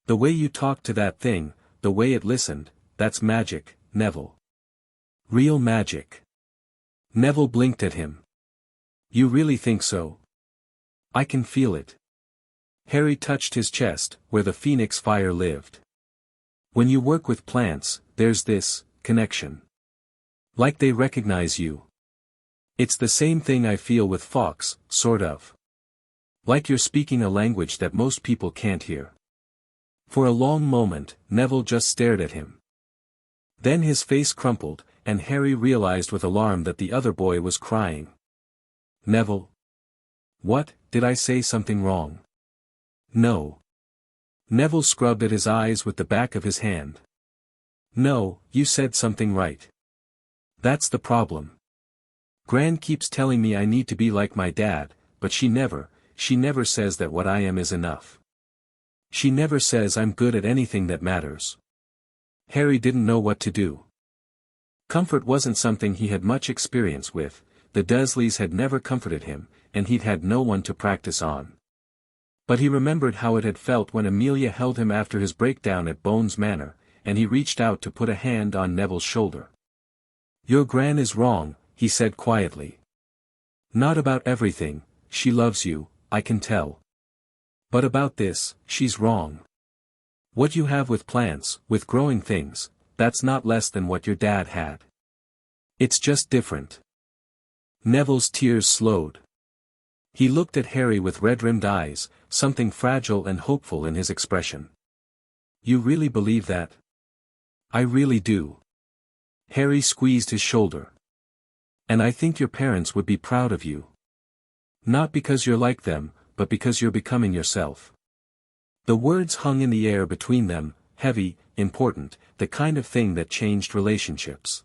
The way you talked to that thing, the way it listened, that's magic, Neville. Real magic. Neville blinked at him. You really think so? I can feel it. Harry touched his chest, where the phoenix fire lived. When you work with plants, there's this connection. Like they recognize you. It's the same thing I feel with Fawkes, sort of. Like you're speaking a language that most people can't hear. For a long moment, Neville just stared at him. Then his face crumpled, and Harry realized with alarm that the other boy was crying. Neville? What, did I say something wrong? No. Neville scrubbed at his eyes with the back of his hand. No, you said something right. That's the problem. Gran keeps telling me I need to be like my dad, but she never says that what I am is enough. She never says I'm good at anything that matters. Harry didn't know what to do. Comfort wasn't something he had much experience with, the Dursleys had never comforted him, and he'd had no one to practice on. But he remembered how it had felt when Amelia held him after his breakdown at Bones Manor, and he reached out to put a hand on Neville's shoulder. Your Gran is wrong, he said quietly. Not about everything, she loves you, I can tell. But about this, she's wrong. What you have with plants, with growing things, that's not less than what your dad had. It's just different. Neville's tears slowed. He looked at Harry with red-rimmed eyes, something fragile and hopeful in his expression. You really believe that? I really do. Harry squeezed his shoulder. And I think your parents would be proud of you. Not because you're like them, but because you're becoming yourself. The words hung in the air between them, heavy, important, the kind of thing that changed relationships.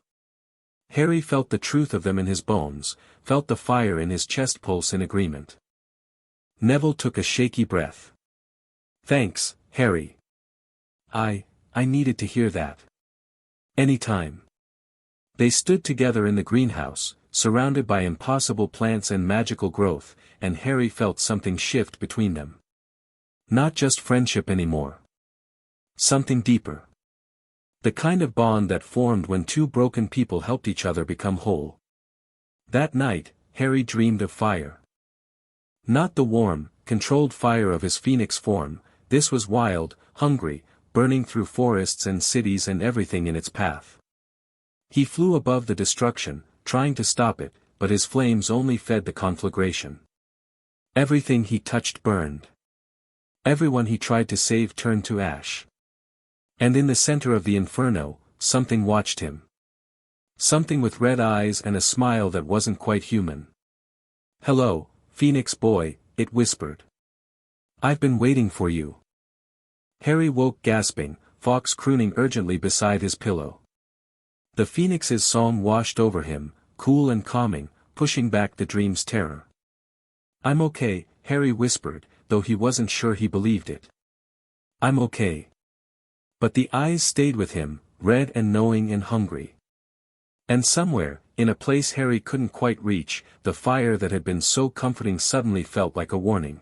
Harry felt the truth of them in his bones, felt the fire in his chest pulse in agreement. Neville took a shaky breath. Thanks, Harry. I needed to hear that. Anytime. They stood together in the greenhouse, surrounded by impossible plants and magical growth, and Harry felt something shift between them. Not just friendship anymore. Something deeper. The kind of bond that formed when two broken people helped each other become whole. That night, Harry dreamed of fire. Not the warm, controlled fire of his phoenix form, this was wild, hungry, burning through forests and cities and everything in its path. He flew above the destruction, trying to stop it, but his flames only fed the conflagration. Everything he touched burned. Everyone he tried to save turned to ash. And in the center of the inferno, something watched him. Something with red eyes and a smile that wasn't quite human. Hello, Phoenix boy, it whispered. I've been waiting for you. Harry woke gasping, Fawkes crooning urgently beside his pillow. The Phoenix's song washed over him, cool and calming, pushing back the dream's terror. I'm okay, Harry whispered, though he wasn't sure he believed it. I'm okay. But the eyes stayed with him, red and knowing and hungry. And somewhere, in a place Harry couldn't quite reach, the fire that had been so comforting suddenly felt like a warning.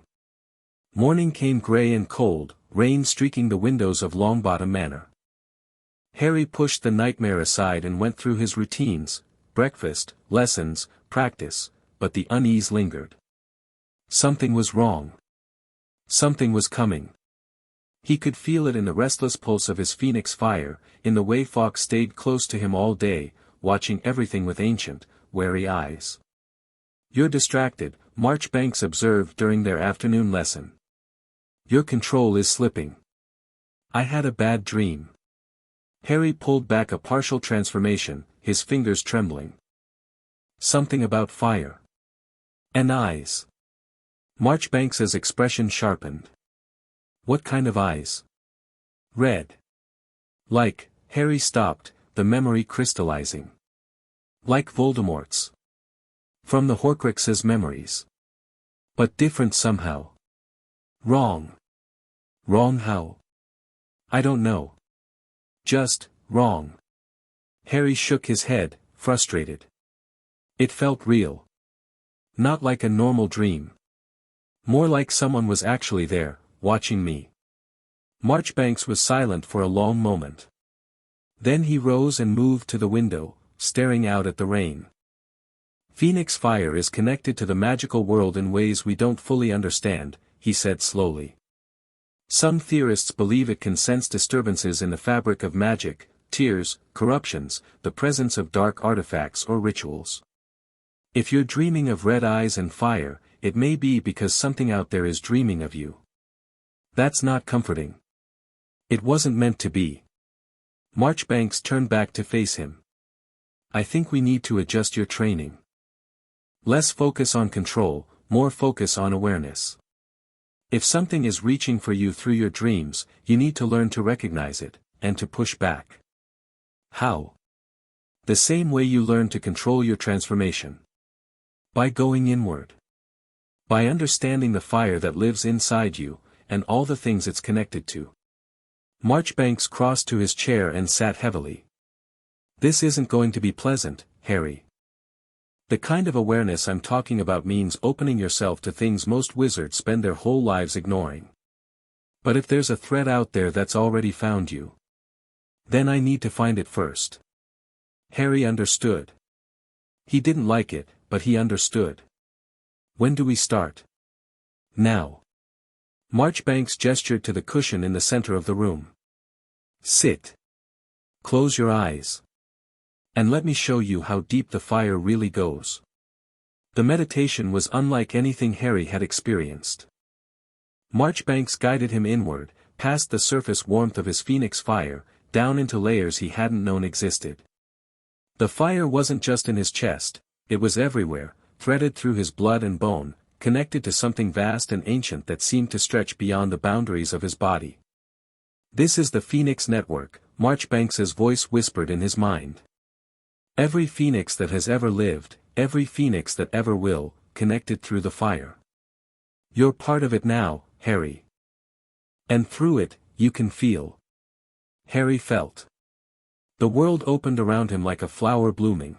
Morning came gray and cold, rain streaking the windows of Longbottom Manor. Harry pushed the nightmare aside and went through his routines, breakfast, lessons, practice, but the unease lingered. Something was wrong. Something was coming. He could feel it in the restless pulse of his phoenix fire, in the way Fawkes stayed close to him all day, watching everything with ancient, wary eyes. You're distracted, Marchbanks observed during their afternoon lesson. Your control is slipping. I had a bad dream. Harry pulled back a partial transformation, his fingers trembling. Something about fire. And eyes. Marchbanks's expression sharpened. What kind of eyes? Red. Like, Harry stopped, the memory crystallizing. Like Voldemort's. From the Horcrux's memories. But different somehow. Wrong. Wrong how? I don't know. Just, wrong. Harry shook his head, frustrated. It felt real. Not like a normal dream. More like someone was actually there, watching me. Marchbanks was silent for a long moment. Then he rose and moved to the window, staring out at the rain. Phoenix fire is connected to the magical world in ways we don't fully understand, he said slowly. Some theorists believe it can sense disturbances in the fabric of magic, tears, corruptions, the presence of dark artifacts or rituals. If you're dreaming of red eyes and fire, it may be because something out there is dreaming of you. That's not comforting. It wasn't meant to be. Marchbanks turned back to face him. I think we need to adjust your training. Less focus on control, more focus on awareness. If something is reaching for you through your dreams, you need to learn to recognize it, and to push back. How? The same way you learn to control your transformation. By going inward. By understanding the fire that lives inside you, and all the things it's connected to. Marchbanks crossed to his chair and sat heavily. This isn't going to be pleasant, Harry. The kind of awareness I'm talking about means opening yourself to things most wizards spend their whole lives ignoring. But if there's a threat out there that's already found you, then I need to find it first. Harry understood. He didn't like it, but he understood. When do we start? Now. Marchbanks gestured to the cushion in the center of the room. Sit. Close your eyes. And let me show you how deep the fire really goes. The meditation was unlike anything Harry had experienced. Marchbanks guided him inward, past the surface warmth of his phoenix fire, down into layers he hadn't known existed. The fire wasn't just in his chest, it was everywhere, threaded through his blood and bone, connected to something vast and ancient that seemed to stretch beyond the boundaries of his body. This is the Phoenix Network, Marchbanks's voice whispered in his mind. Every phoenix that has ever lived, every phoenix that ever will, connected through the fire. You're part of it now, Harry. And through it, you can feel. Harry felt. The world opened around him like a flower blooming.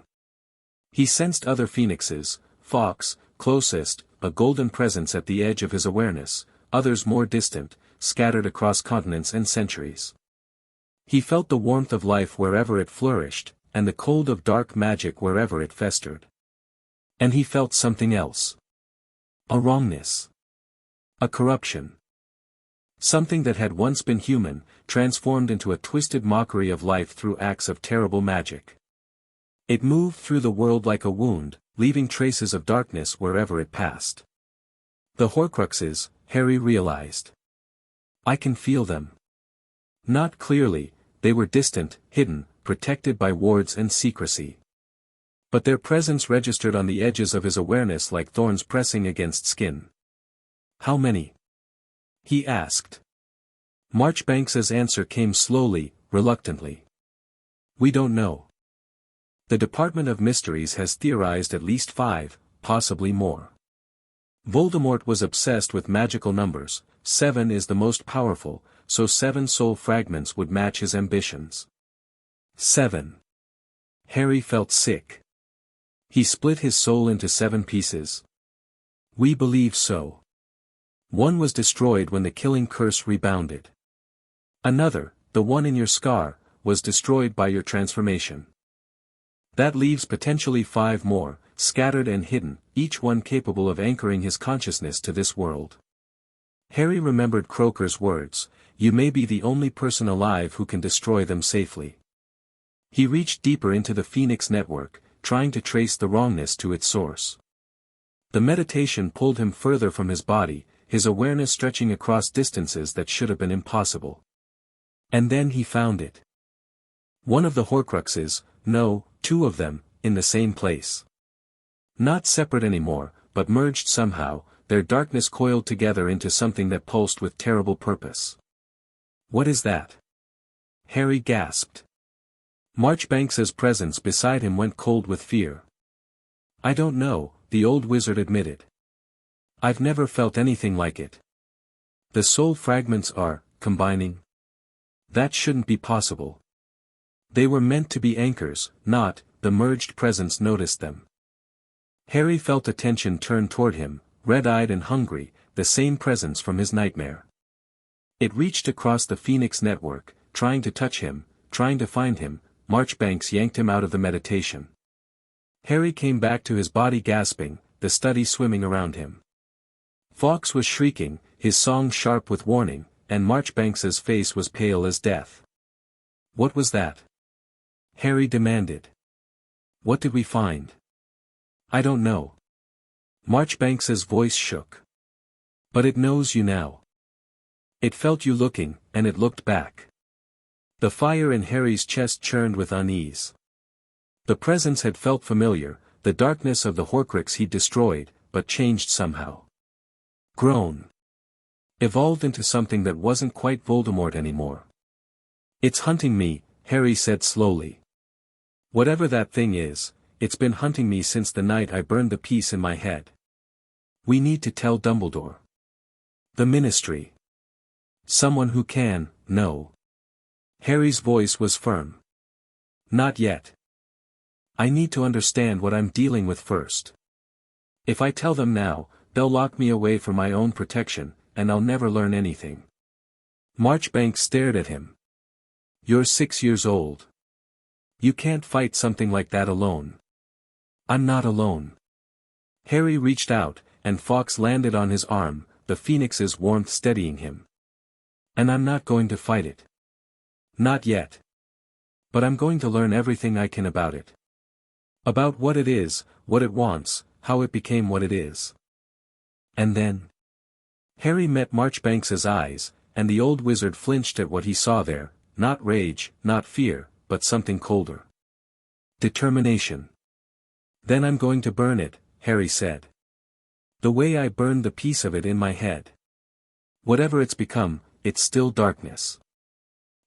He sensed other phoenixes, Fawkes, closest, a golden presence at the edge of his awareness, others more distant, scattered across continents and centuries. He felt the warmth of life wherever it flourished, and the cold of dark magic wherever it festered. And he felt something else. A wrongness. A corruption. Something that had once been human, transformed into a twisted mockery of life through acts of terrible magic. It moved through the world like a wound, leaving traces of darkness wherever it passed. The Horcruxes, Harry realized. I can feel them. Not clearly, they were distant, hidden, protected by wards and secrecy. But their presence registered on the edges of his awareness like thorns pressing against skin. How many? He asked. Marchbanks's answer came slowly, reluctantly. We don't know. The Department of Mysteries has theorized at least 5, possibly more. Voldemort was obsessed with magical numbers, 7 is the most powerful, so 7 soul fragments would match his ambitions. 7. Harry felt sick. He split his soul into 7 pieces. We believe so. One was destroyed when the killing curse rebounded. Another, the one in your scar, was destroyed by your transformation. That leaves potentially 5 more, scattered and hidden, each one capable of anchoring his consciousness to this world. Harry remembered Croker's words, you may be the only person alive who can destroy them safely. He reached deeper into the Phoenix Network, trying to trace the wrongness to its source. The meditation pulled him further from his body, his awareness stretching across distances that should have been impossible. And then he found it. One of the Horcruxes, no, 2 of them, in the same place. Not separate anymore, but merged somehow, their darkness coiled together into something that pulsed with terrible purpose. What is that? Harry gasped. Marchbanks's presence beside him went cold with fear. I don't know, the old wizard admitted. I've never felt anything like it. The soul fragments are, combining. That shouldn't be possible. They were meant to be anchors, not, the merged presence noticed them. Harry felt attention turn toward him, red-eyed and hungry, the same presence from his nightmare. It reached across the Phoenix Network, trying to touch him, trying to find him. Marchbanks yanked him out of the meditation. Harry came back to his body gasping, the study swimming around him. Fawkes was shrieking, his song sharp with warning, and Marchbanks's face was pale as death. What was that? Harry demanded. What did we find? I don't know. Marchbanks's voice shook. But it knows you now. It felt you looking, and it looked back. The fire in Harry's chest churned with unease. The presence had felt familiar, the darkness of the Horcrux he'd destroyed, but changed somehow. Grown. Evolved into something that wasn't quite Voldemort anymore. It's hunting me, Harry said slowly. Whatever that thing is, it's been hunting me since the night I burned the piece in my head. We need to tell Dumbledore. The Ministry. Someone who can, know. Harry's voice was firm. Not yet. I need to understand what I'm dealing with first. If I tell them now, they'll lock me away for my own protection, and I'll never learn anything. Marchbanks stared at him. You're 6 years old. You can't fight something like that alone. I'm not alone. Harry reached out, and Fawkes landed on his arm, the phoenix's warmth steadying him. And I'm not going to fight it. Not yet. But I'm going to learn everything I can about it. About what it is, what it wants, how it became what it is. And then? Harry met Marchbanks's eyes, and the old wizard flinched at what he saw there, not rage, not fear, but something colder. Determination. Then I'm going to burn it, Harry said. The way I burned the piece of it in my head. Whatever it's become, it's still darkness.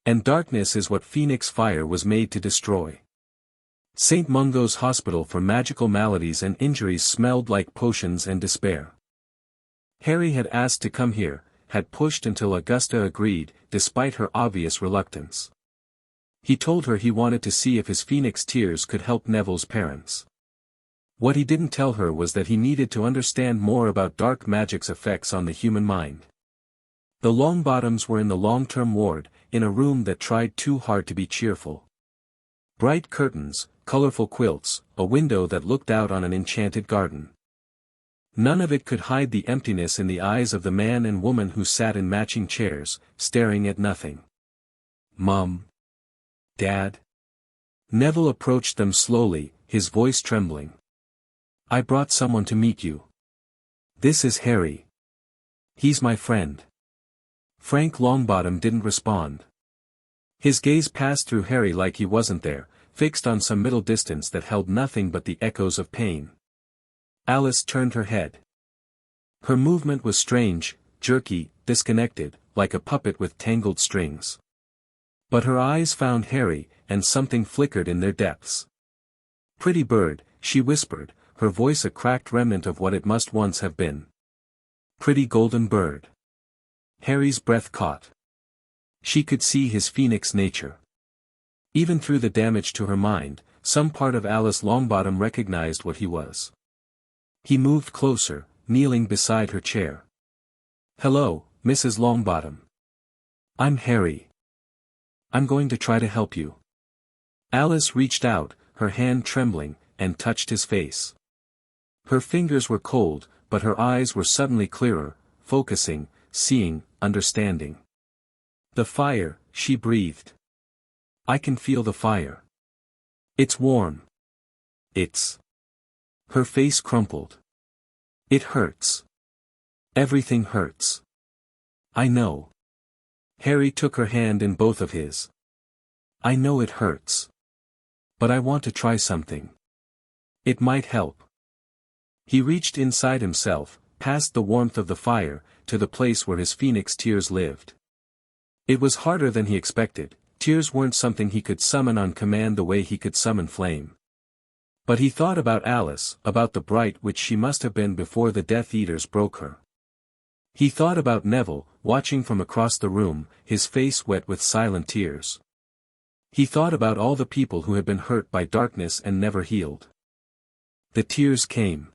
And darkness is what Phoenix Fire was made to destroy. St. Mungo's hospital for magical maladies and injuries smelled like potions and despair. Harry had asked to come here, had pushed until Augusta agreed, despite her obvious reluctance. He told her he wanted to see if his phoenix tears could help Neville's parents. What he didn't tell her was that he needed to understand more about dark magic's effects on the human mind. The Longbottoms were in the long-term ward, in a room that tried too hard to be cheerful. Bright curtains, colorful quilts, a window that looked out on an enchanted garden. None of it could hide the emptiness in the eyes of the man and woman who sat in matching chairs, staring at nothing. Mom? Dad? Neville approached them slowly, his voice trembling. I brought someone to meet you. This is Harry. He's my friend. Frank Longbottom didn't respond. His gaze passed through Harry like he wasn't there, fixed on some middle distance that held nothing but the echoes of pain. Alice turned her head. Her movement was strange, jerky, disconnected, like a puppet with tangled strings. But her eyes found Harry, and something flickered in their depths. Pretty bird, she whispered, her voice a cracked remnant of what it must once have been. Pretty golden bird. Harry's breath caught. She could see his phoenix nature. Even through the damage to her mind, some part of Alice Longbottom recognized what he was. He moved closer, kneeling beside her chair. Hello, Mrs. Longbottom. I'm Harry. I'm going to try to help you. Alice reached out, her hand trembling, and touched his face. Her fingers were cold, but her eyes were suddenly clearer, focusing, seeing, understanding. The fire, she breathed. I can feel the fire. It's warm. It's. Her face crumpled. It hurts. Everything hurts. I know. Harry took her hand in both of his. I know it hurts. But I want to try something. It might help. He reached inside himself, past the warmth of the fire, to the place where his phoenix tears lived. It was harder than he expected. Tears weren't something he could summon on command the way he could summon flame. But he thought about Alice, about the bright which she must have been before the Death Eaters broke her. He thought about Neville, watching from across the room, his face wet with silent tears. He thought about all the people who had been hurt by darkness and never healed. The tears came.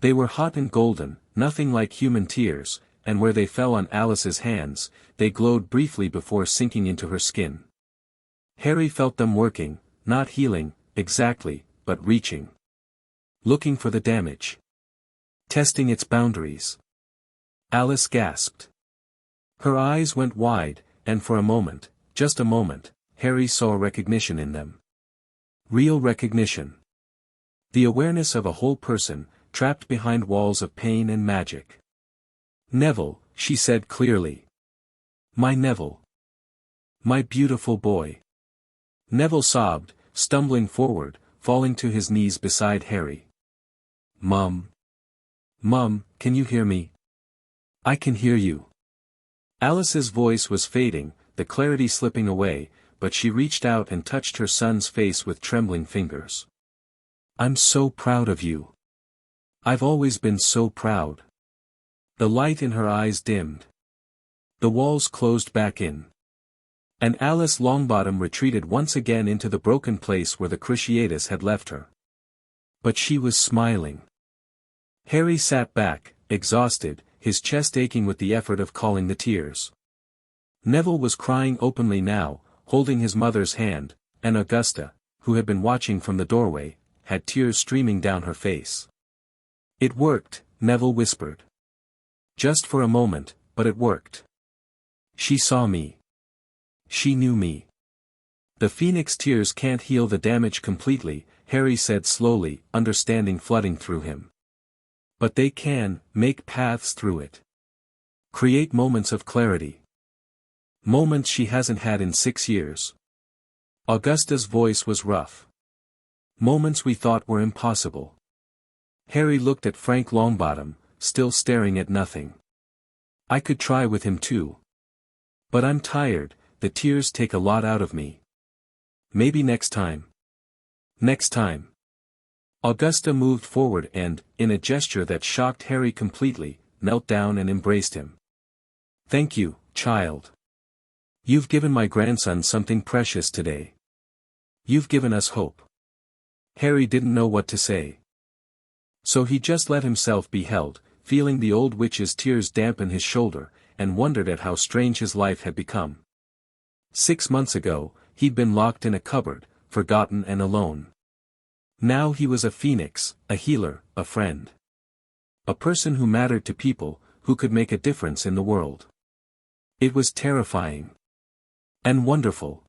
They were hot and golden, nothing like human tears, and where they fell on Alice's hands, they glowed briefly before sinking into her skin. Harry felt them working, not healing, exactly, but reaching. Looking for the damage. Testing its boundaries. Alice gasped. Her eyes went wide, and for a moment, just a moment, Harry saw recognition in them. Real recognition. The awareness of a whole person, trapped behind walls of pain and magic. "Neville," she said clearly. "My Neville. My beautiful boy." Neville sobbed, stumbling forward, falling to his knees beside Harry. "Mum. Mum, can you hear me?" "I can hear you." Alice's voice was fading, the clarity slipping away, but she reached out and touched her son's face with trembling fingers. "I'm so proud of you. I've always been so proud." The light in her eyes dimmed. The walls closed back in. And Alice Longbottom retreated once again into the broken place where the Cruciatus had left her. But she was smiling. Harry sat back, exhausted, his chest aching with the effort of calling the tears. Neville was crying openly now, holding his mother's hand, and Augusta, who had been watching from the doorway, had tears streaming down her face. "It worked," Neville whispered. "Just for a moment, but it worked. She saw me. She knew me." "The Phoenix tears can't heal the damage completely," Harry said slowly, understanding flooding through him. "But they can, make paths through it. Create moments of clarity. Moments she hasn't had in 6 years." Augusta's voice was rough. "Moments we thought were impossible." Harry looked at Frank Longbottom, still staring at nothing. "I could try with him too. But I'm tired, the tears take a lot out of me. Maybe next time." "Next time." Augusta moved forward and, in a gesture that shocked Harry completely, knelt down and embraced him. "Thank you, child. You've given my grandson something precious today. You've given us hope." Harry didn't know what to say. So he just let himself be held, feeling the old witch's tears dampen his shoulder, and wondered at how strange his life had become. 6 months ago, he'd been locked in a cupboard, forgotten and alone. Now he was a phoenix, a healer, a friend. A person who mattered to people, who could make a difference in the world. It was terrifying. And wonderful.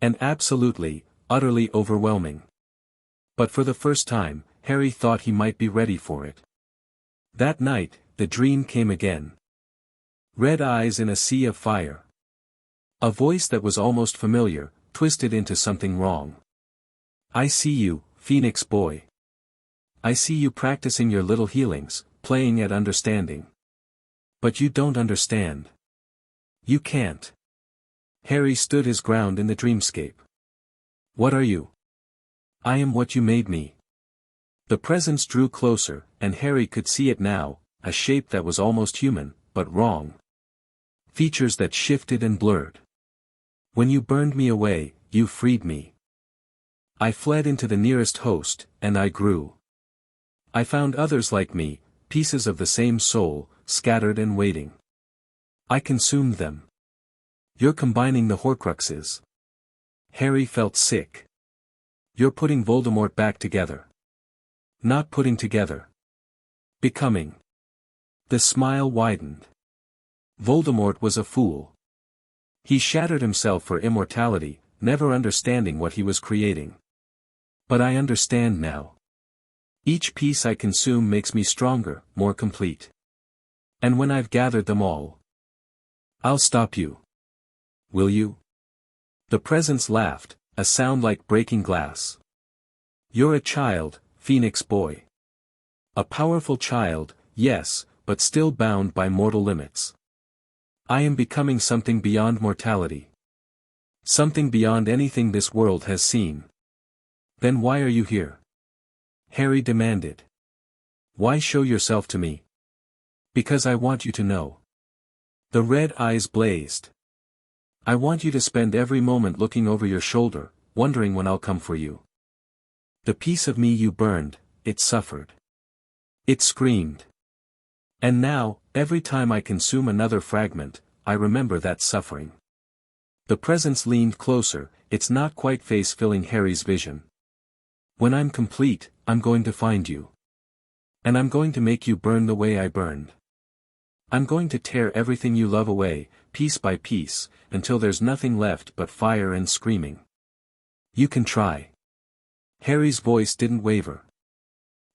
And absolutely, utterly overwhelming. But for the first time, Harry thought he might be ready for it. That night, the dream came again. Red eyes in a sea of fire. A voice that was almost familiar, twisted into something wrong. "I see you, Phoenix boy. I see you practicing your little healings, playing at understanding. But you don't understand. You can't." Harry stood his ground in the dreamscape. "What are you?" "I am what you made me." The presence drew closer, and Harry could see it now, a shape that was almost human, but wrong. Features that shifted and blurred. "When you burned me away, you freed me. I fled into the nearest host, and I grew. I found others like me, pieces of the same soul, scattered and waiting. I consumed them. You're combining the Horcruxes." Harry felt sick. "You're putting Voldemort back together. Not putting together. Becoming." The smile widened. Voldemort was a fool. He shattered himself for immortality, never understanding what he was creating. But I understand now. Each piece I consume makes me stronger, more complete. And when I've gathered them all, I'll stop you. Will you? The presence laughed, a sound like breaking glass. "You're a child, Phoenix boy. A powerful child, yes, but still bound by mortal limits. I am becoming something beyond mortality. Something beyond anything this world has seen." "Then why are you here?" Harry demanded. "Why show yourself to me?" "Because I want you to know." The red eyes blazed. "I want you to spend every moment looking over your shoulder, wondering when I'll come for you. The piece of me you burned, it suffered. It screamed. And now, every time I consume another fragment, I remember that suffering." The presence leaned closer, its not quite face filling Harry's vision. "When I'm complete, I'm going to find you. And I'm going to make you burn the way I burned. I'm going to tear everything you love away, piece by piece, until there's nothing left but fire and screaming. You can try." Harry's voice didn't waver.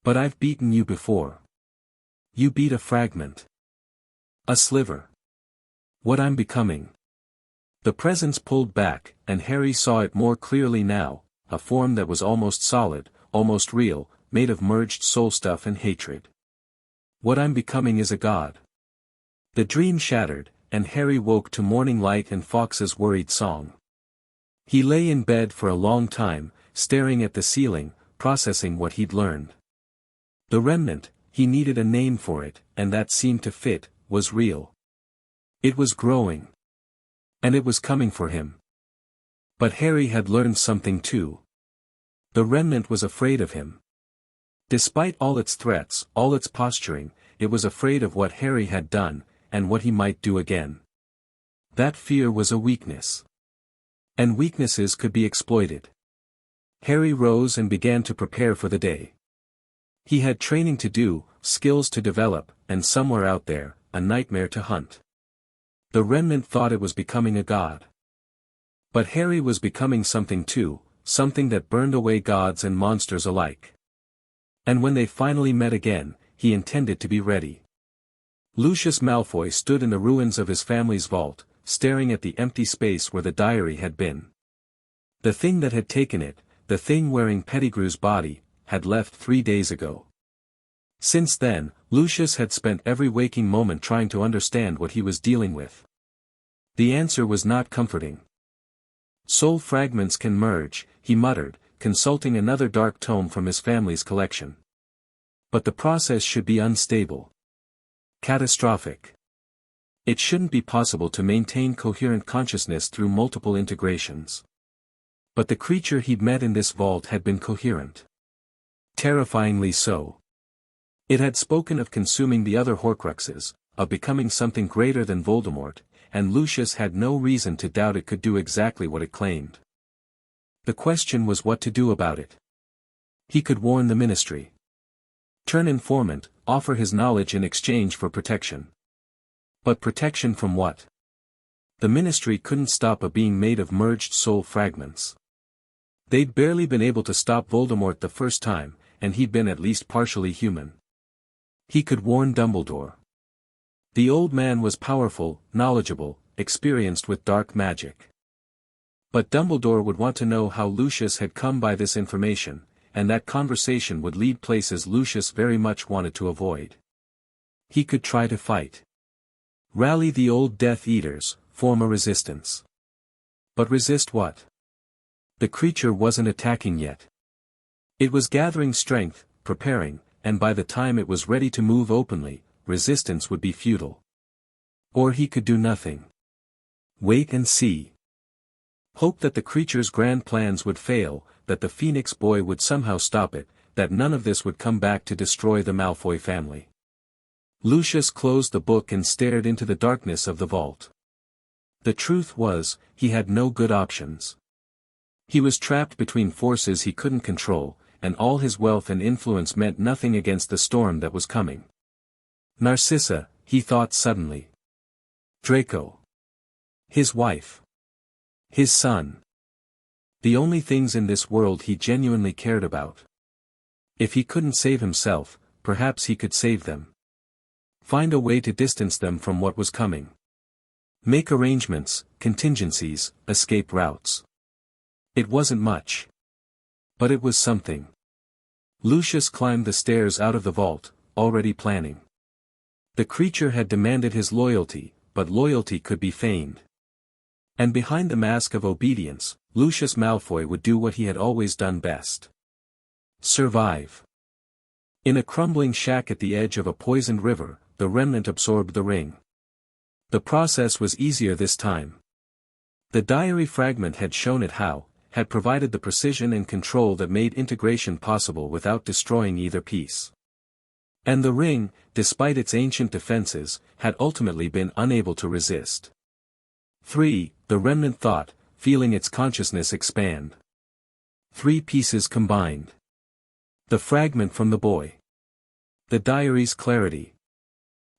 But I've beaten you before. You beat a fragment. A sliver. What I'm becoming. The presence pulled back, and Harry saw it more clearly now, a form that was almost solid, almost real, made of merged soul stuff and hatred. What I'm becoming is a god. The dream shattered, and Harry woke to morning light and Fawkes' worried song. He lay in bed for a long time, staring at the ceiling, processing what he'd learned. The Remnant, he needed a name for it, and that seemed to fit, was real. It was growing. And it was coming for him. But Harry had learned something too. The Remnant was afraid of him. Despite all its threats, all its posturing, it was afraid of what Harry had done, and what he might do again. That fear was a weakness. And weaknesses could be exploited. Harry rose and began to prepare for the day. He had training to do, skills to develop, and somewhere out there, a nightmare to hunt. The Remnant thought it was becoming a god. But Harry was becoming something too, something that burned away gods and monsters alike. And when they finally met again, he intended to be ready. Lucius Malfoy stood in the ruins of his family's vault, staring at the empty space where the diary had been. The thing that had taken it, the thing wearing Pettigrew's body, had left 3 days ago. Since then, Lucius had spent every waking moment trying to understand what he was dealing with. The answer was not comforting. Soul fragments can merge, he muttered, consulting another dark tome from his family's collection. But the process should be unstable. Catastrophic. It shouldn't be possible to maintain coherent consciousness through multiple integrations. But the creature he'd met in this vault had been coherent. Terrifyingly so. It had spoken of consuming the other Horcruxes, of becoming something greater than Voldemort, and Lucius had no reason to doubt it could do exactly what it claimed. The question was what to do about it. He could warn the Ministry. Turn informant, offer his knowledge in exchange for protection. But protection from what? The Ministry couldn't stop a being made of merged soul fragments. They'd barely been able to stop Voldemort the first time, and he'd been at least partially human. He could warn Dumbledore. The old man was powerful, knowledgeable, experienced with dark magic. But Dumbledore would want to know how Lucius had come by this information, and that conversation would lead places Lucius very much wanted to avoid. He could try to fight. Rally the old Death Eaters, form a resistance. But resist what? The creature wasn't attacking yet. It was gathering strength, preparing, and by the time it was ready to move openly, resistance would be futile. Or he could do nothing. Wait and see. Hope that the creature's grand plans would fail, that the Phoenix boy would somehow stop it, that none of this would come back to destroy the Malfoy family. Lucius closed the book and stared into the darkness of the vault. The truth was, he had no good options. He was trapped between forces he couldn't control, and all his wealth and influence meant nothing against the storm that was coming. Narcissa, he thought suddenly. Draco. His wife. His son. The only things in this world he genuinely cared about. If he couldn't save himself, perhaps he could save them. Find a way to distance them from what was coming. Make arrangements, contingencies, escape routes. It wasn't much. But it was something. Lucius climbed the stairs out of the vault, already planning. The creature had demanded his loyalty, but loyalty could be feigned. And behind the mask of obedience, Lucius Malfoy would do what he had always done best. Survive. In a crumbling shack at the edge of a poisoned river, the Remnant absorbed the ring. The process was easier this time. The diary fragment had shown it how, had provided the precision and control that made integration possible without destroying either piece. And the ring, despite its ancient defenses, had ultimately been unable to resist. 3. The Remnant thought, feeling its consciousness expand. 3 pieces combined. The fragment from the boy. The diary's clarity.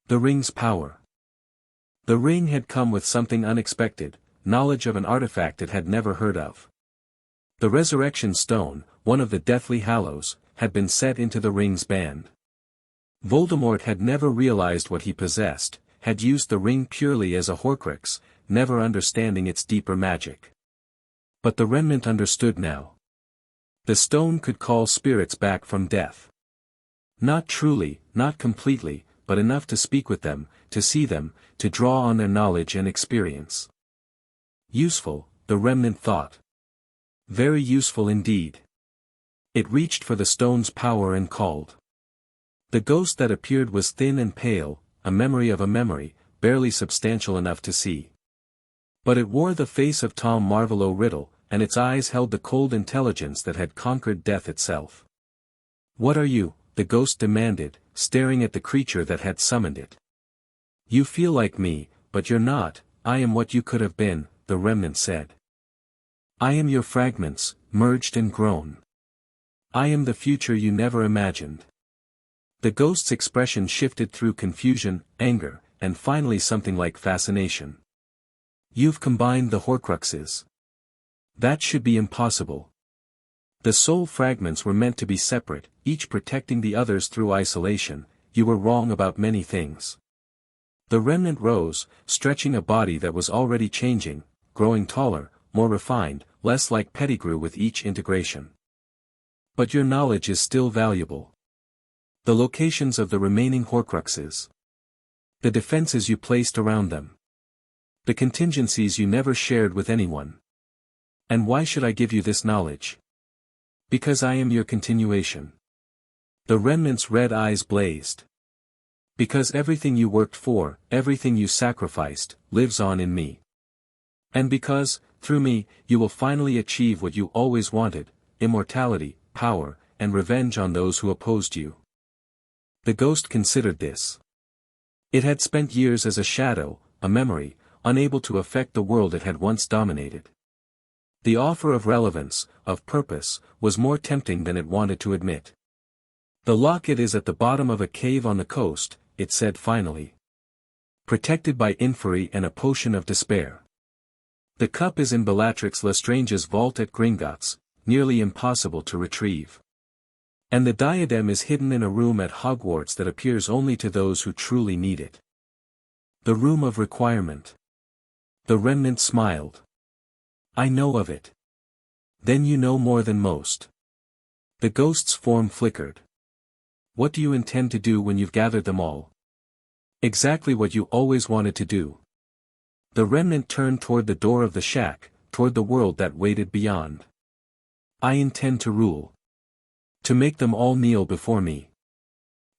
The ring's power. The ring had come with something unexpected, knowledge of an artifact it had never heard of. The Resurrection Stone, one of the Deathly Hallows, had been set into the ring's band. Voldemort had never realized what he possessed, had used the ring purely as a Horcrux, never understanding its deeper magic. But the Remnant understood now. The stone could call spirits back from death. Not truly, not completely, but enough to speak with them, to see them, to draw on their knowledge and experience. Useful, the Remnant thought. Very useful indeed. It reached for the stone's power and called. The ghost that appeared was thin and pale, a memory of a memory, barely substantial enough to see. But it wore the face of Tom Marvolo Riddle, and its eyes held the cold intelligence that had conquered death itself. "What are you?" the ghost demanded, staring at the creature that had summoned it. "You feel like me, but you're not. I am what you could have been," the Remnant said. "I am your fragments, merged and grown. I am the future you never imagined." The ghost's expression shifted through confusion, anger, and finally something like fascination. "You've combined the Horcruxes. That should be impossible. The soul fragments were meant to be separate, each protecting the others through isolation. You were wrong about many things." The Remnant rose, stretching a body that was already changing, growing taller, more refined, less like Pettigrew with each integration. "But your knowledge is still valuable. The locations of the remaining Horcruxes. The defenses you placed around them. The contingencies you never shared with anyone. And why should I give you this knowledge? Because I am your continuation." The Remnant's red eyes blazed. "Because everything you worked for, everything you sacrificed, lives on in me. And because, through me, you will finally achieve what you always wanted, immortality, power, and revenge on those who opposed you." The ghost considered this. It had spent years as a shadow, a memory, unable to affect the world it had once dominated. The offer of relevance, of purpose, was more tempting than it wanted to admit. "The locket is at the bottom of a cave on the coast," it said finally. "Protected by inferi and a potion of despair. The cup is in Bellatrix Lestrange's vault at Gringots, nearly impossible to retrieve. And the diadem is hidden in a room at Hogwarts that appears only to those who truly need it. The room of requirement." The Remnant smiled. "I know of it. Then you know more than most." The ghost's form flickered. "What do you intend to do when you've gathered them all?" "Exactly what you always wanted to do." The Remnant turned toward the door of the shack, toward the world that waited beyond. "I intend to rule. To make them all kneel before me.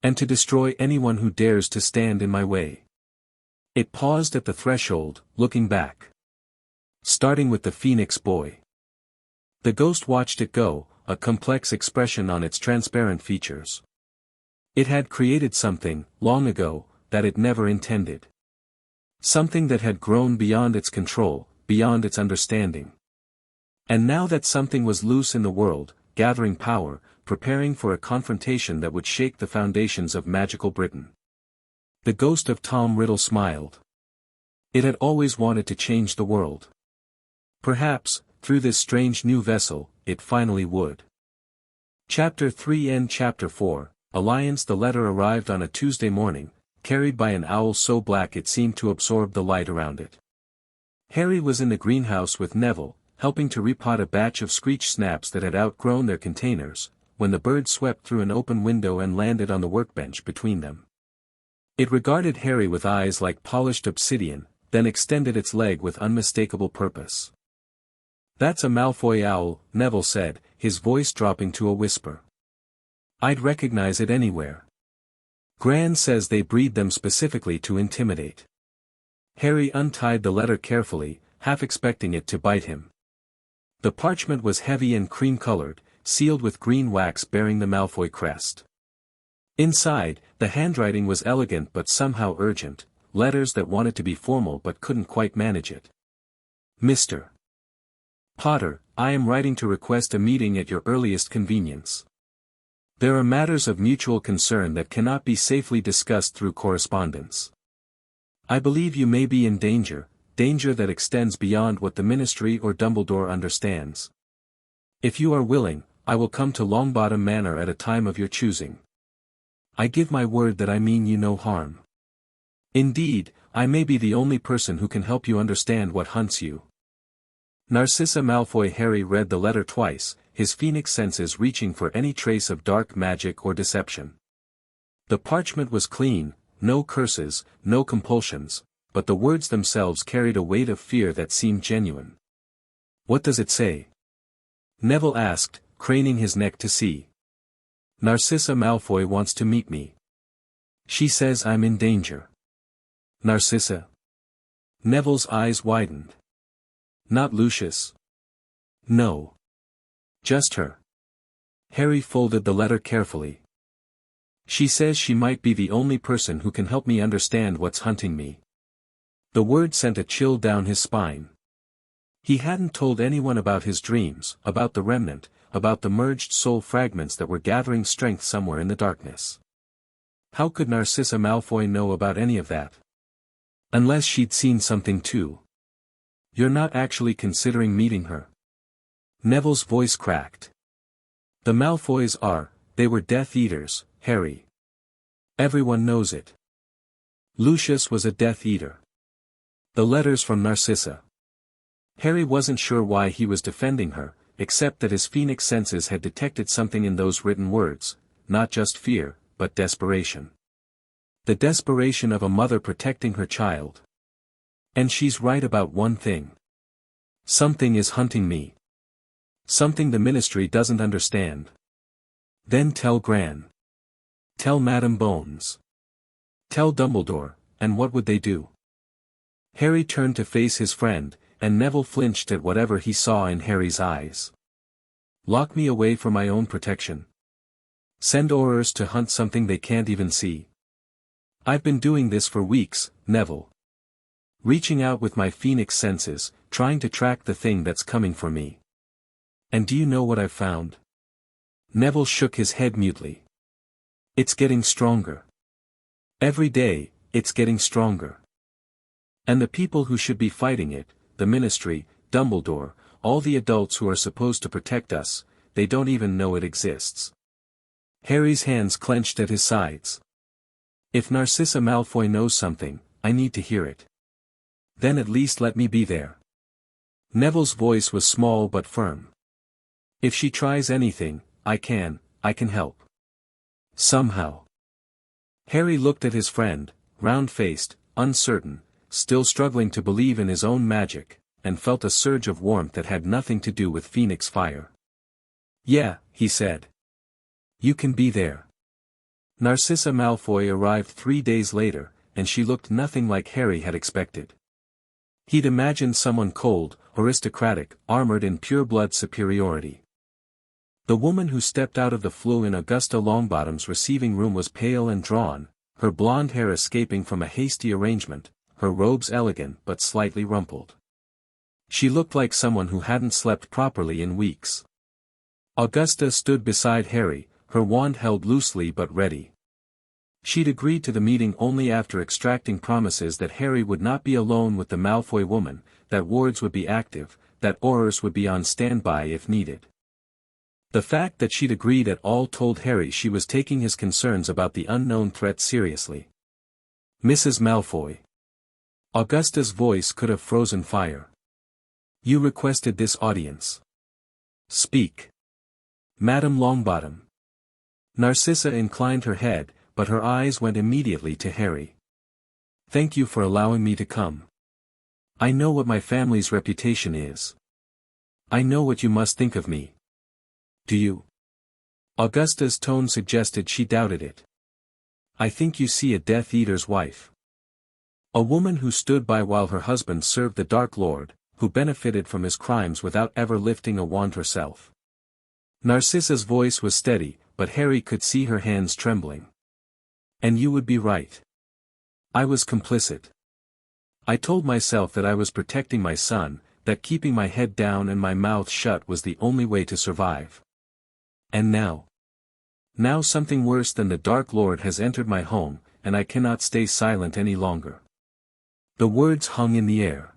And to destroy anyone who dares to stand in my way." It paused at the threshold, looking back. "Starting with the Phoenix boy." The ghost watched it go, a complex expression on its transparent features. It had created something, long ago, that it never intended. Something that had grown beyond its control, beyond its understanding. And now that something was loose in the world, gathering power, preparing for a confrontation that would shake the foundations of magical Britain. The ghost of Tom Riddle smiled. It had always wanted to change the world. Perhaps, through this strange new vessel, it finally would. Chapter 3 and Chapter 4, Alliance. The letter arrived on a Tuesday morning, carried by an owl so black it seemed to absorb the light around it. Harry was in the greenhouse with Neville, helping to repot a batch of screech snaps that had outgrown their containers, when the bird swept through an open window and landed on the workbench between them. It regarded Harry with eyes like polished obsidian, then extended its leg with unmistakable purpose. "That's a Malfoy owl," Neville said, his voice dropping to a whisper. "I'd recognize it anywhere. Gran says they breed them specifically to intimidate." Harry untied the letter carefully, half expecting it to bite him. The parchment was heavy and cream-colored, sealed with green wax bearing the Malfoy crest. Inside, the handwriting was elegant but somehow urgent, letters that wanted to be formal but couldn't quite manage it. "Mr. Potter, I am writing to request a meeting at your earliest convenience. There are matters of mutual concern that cannot be safely discussed through correspondence. I believe you may be in danger, danger that extends beyond what the Ministry or Dumbledore understands. If you are willing, I will come to Longbottom Manor at a time of your choosing. I give my word that I mean you no harm. Indeed, I may be the only person who can help you understand what hunts you. Narcissa Malfoy. Harry read the letter twice, his phoenix senses reaching for any trace of dark magic or deception. The parchment was clean, no curses, no compulsions, but the words themselves carried a weight of fear that seemed genuine. What does it say? Neville asked, craning his neck to see. Narcissa Malfoy wants to meet me. She says I'm in danger. Narcissa? Neville's eyes widened. Not Lucius. No. Just her. Harry folded the letter carefully. She says she might be the only person who can help me understand what's hunting me. The word sent a chill down his spine. He hadn't told anyone about his dreams, about the Remnant, about the merged soul fragments that were gathering strength somewhere in the darkness. How could Narcissa Malfoy know about any of that? Unless she'd seen something too. You're not actually considering meeting her? Neville's voice cracked. The Malfoys are, they were Death Eaters, Harry. Everyone knows it. Lucius was a Death Eater. The letters from Narcissa. Harry wasn't sure why he was defending her, except that his phoenix senses had detected something in those written words, not just fear, but desperation. The desperation of a mother protecting her child. And she's right about one thing. Something is hunting me. Something the Ministry doesn't understand. Then tell Gran. Tell Madame Bones. Tell Dumbledore, and what would they do? Harry turned to face his friend, and Neville flinched at whatever he saw in Harry's eyes. Lock me away for my own protection. Send Aurors to hunt something they can't even see. I've been doing this for weeks, Neville. Reaching out with my phoenix senses, trying to track the thing that's coming for me. And do you know what I've found? Neville shook his head mutely. It's getting stronger. Every day, it's getting stronger. And the people who should be fighting it, the Ministry, Dumbledore, all the adults who are supposed to protect us, they don't even know it exists. Harry's hands clenched at his sides. If Narcissa Malfoy knows something, I need to hear it. Then at least let me be there. Neville's voice was small but firm. If she tries anything, I can help. Somehow. Harry looked at his friend, round-faced, uncertain, still struggling to believe in his own magic, and felt a surge of warmth that had nothing to do with phoenix fire. Yeah, he said. You can be there. Narcissa Malfoy arrived 3 days later, and she looked nothing like Harry had expected. He'd imagined someone cold, aristocratic, armored in pure-blood superiority. The woman who stepped out of the flue in Augusta Longbottom's receiving room was pale and drawn, her blonde hair escaping from a hasty arrangement, her robes elegant but slightly rumpled. She looked like someone who hadn't slept properly in weeks. Augusta stood beside Harry, her wand held loosely but ready. She'd agreed to the meeting only after extracting promises that Harry would not be alone with the Malfoy woman, that wards would be active, that Aurors would be on standby if needed. The fact that she'd agreed at all told Harry she was taking his concerns about the unknown threat seriously. Mrs. Malfoy. Augusta's voice could have frozen fire. You requested this audience. Speak. Madame Longbottom. Narcissa inclined her head, but her eyes went immediately to Harry. Thank you for allowing me to come. I know what my family's reputation is. I know what you must think of me. Do you? Augusta's tone suggested she doubted it. I think you see a Death Eater's wife. A woman who stood by while her husband served the Dark Lord, who benefited from his crimes without ever lifting a wand herself. Narcissa's voice was steady, but Harry could see her hands trembling. And you would be right. I was complicit. I told myself that I was protecting my son, that keeping my head down and my mouth shut was the only way to survive. And now? Now something worse than the Dark Lord has entered my home, and I cannot stay silent any longer. The words hung in the air.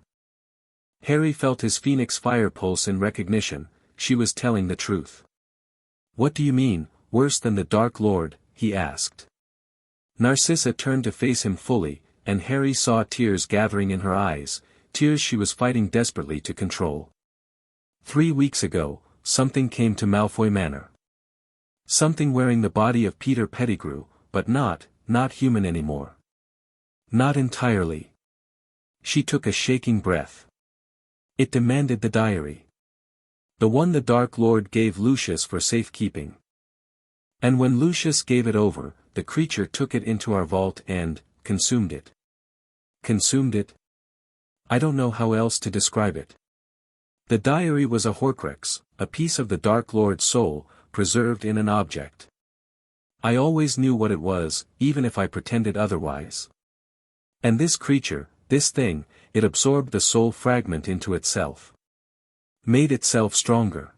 Harry felt his phoenix fire pulse in recognition, she was telling the truth. What do you mean, worse than the Dark Lord? He asked. Narcissa turned to face him fully, and Harry saw tears gathering in her eyes, tears she was fighting desperately to control. 3 weeks ago, something came to Malfoy Manor. Something wearing the body of Peter Pettigrew, but not human anymore. Not entirely. She took a shaking breath. It demanded the diary. The one the Dark Lord gave Lucius for safekeeping. And when Lucius gave it over, the creature took it into our vault and consumed it. Consumed it? I don't know how else to describe it. The diary was a Horcrux, a piece of the Dark Lord's soul, preserved in an object. I always knew what it was, even if I pretended otherwise. And this creature, this thing, it absorbed the soul fragment into itself. Made itself stronger.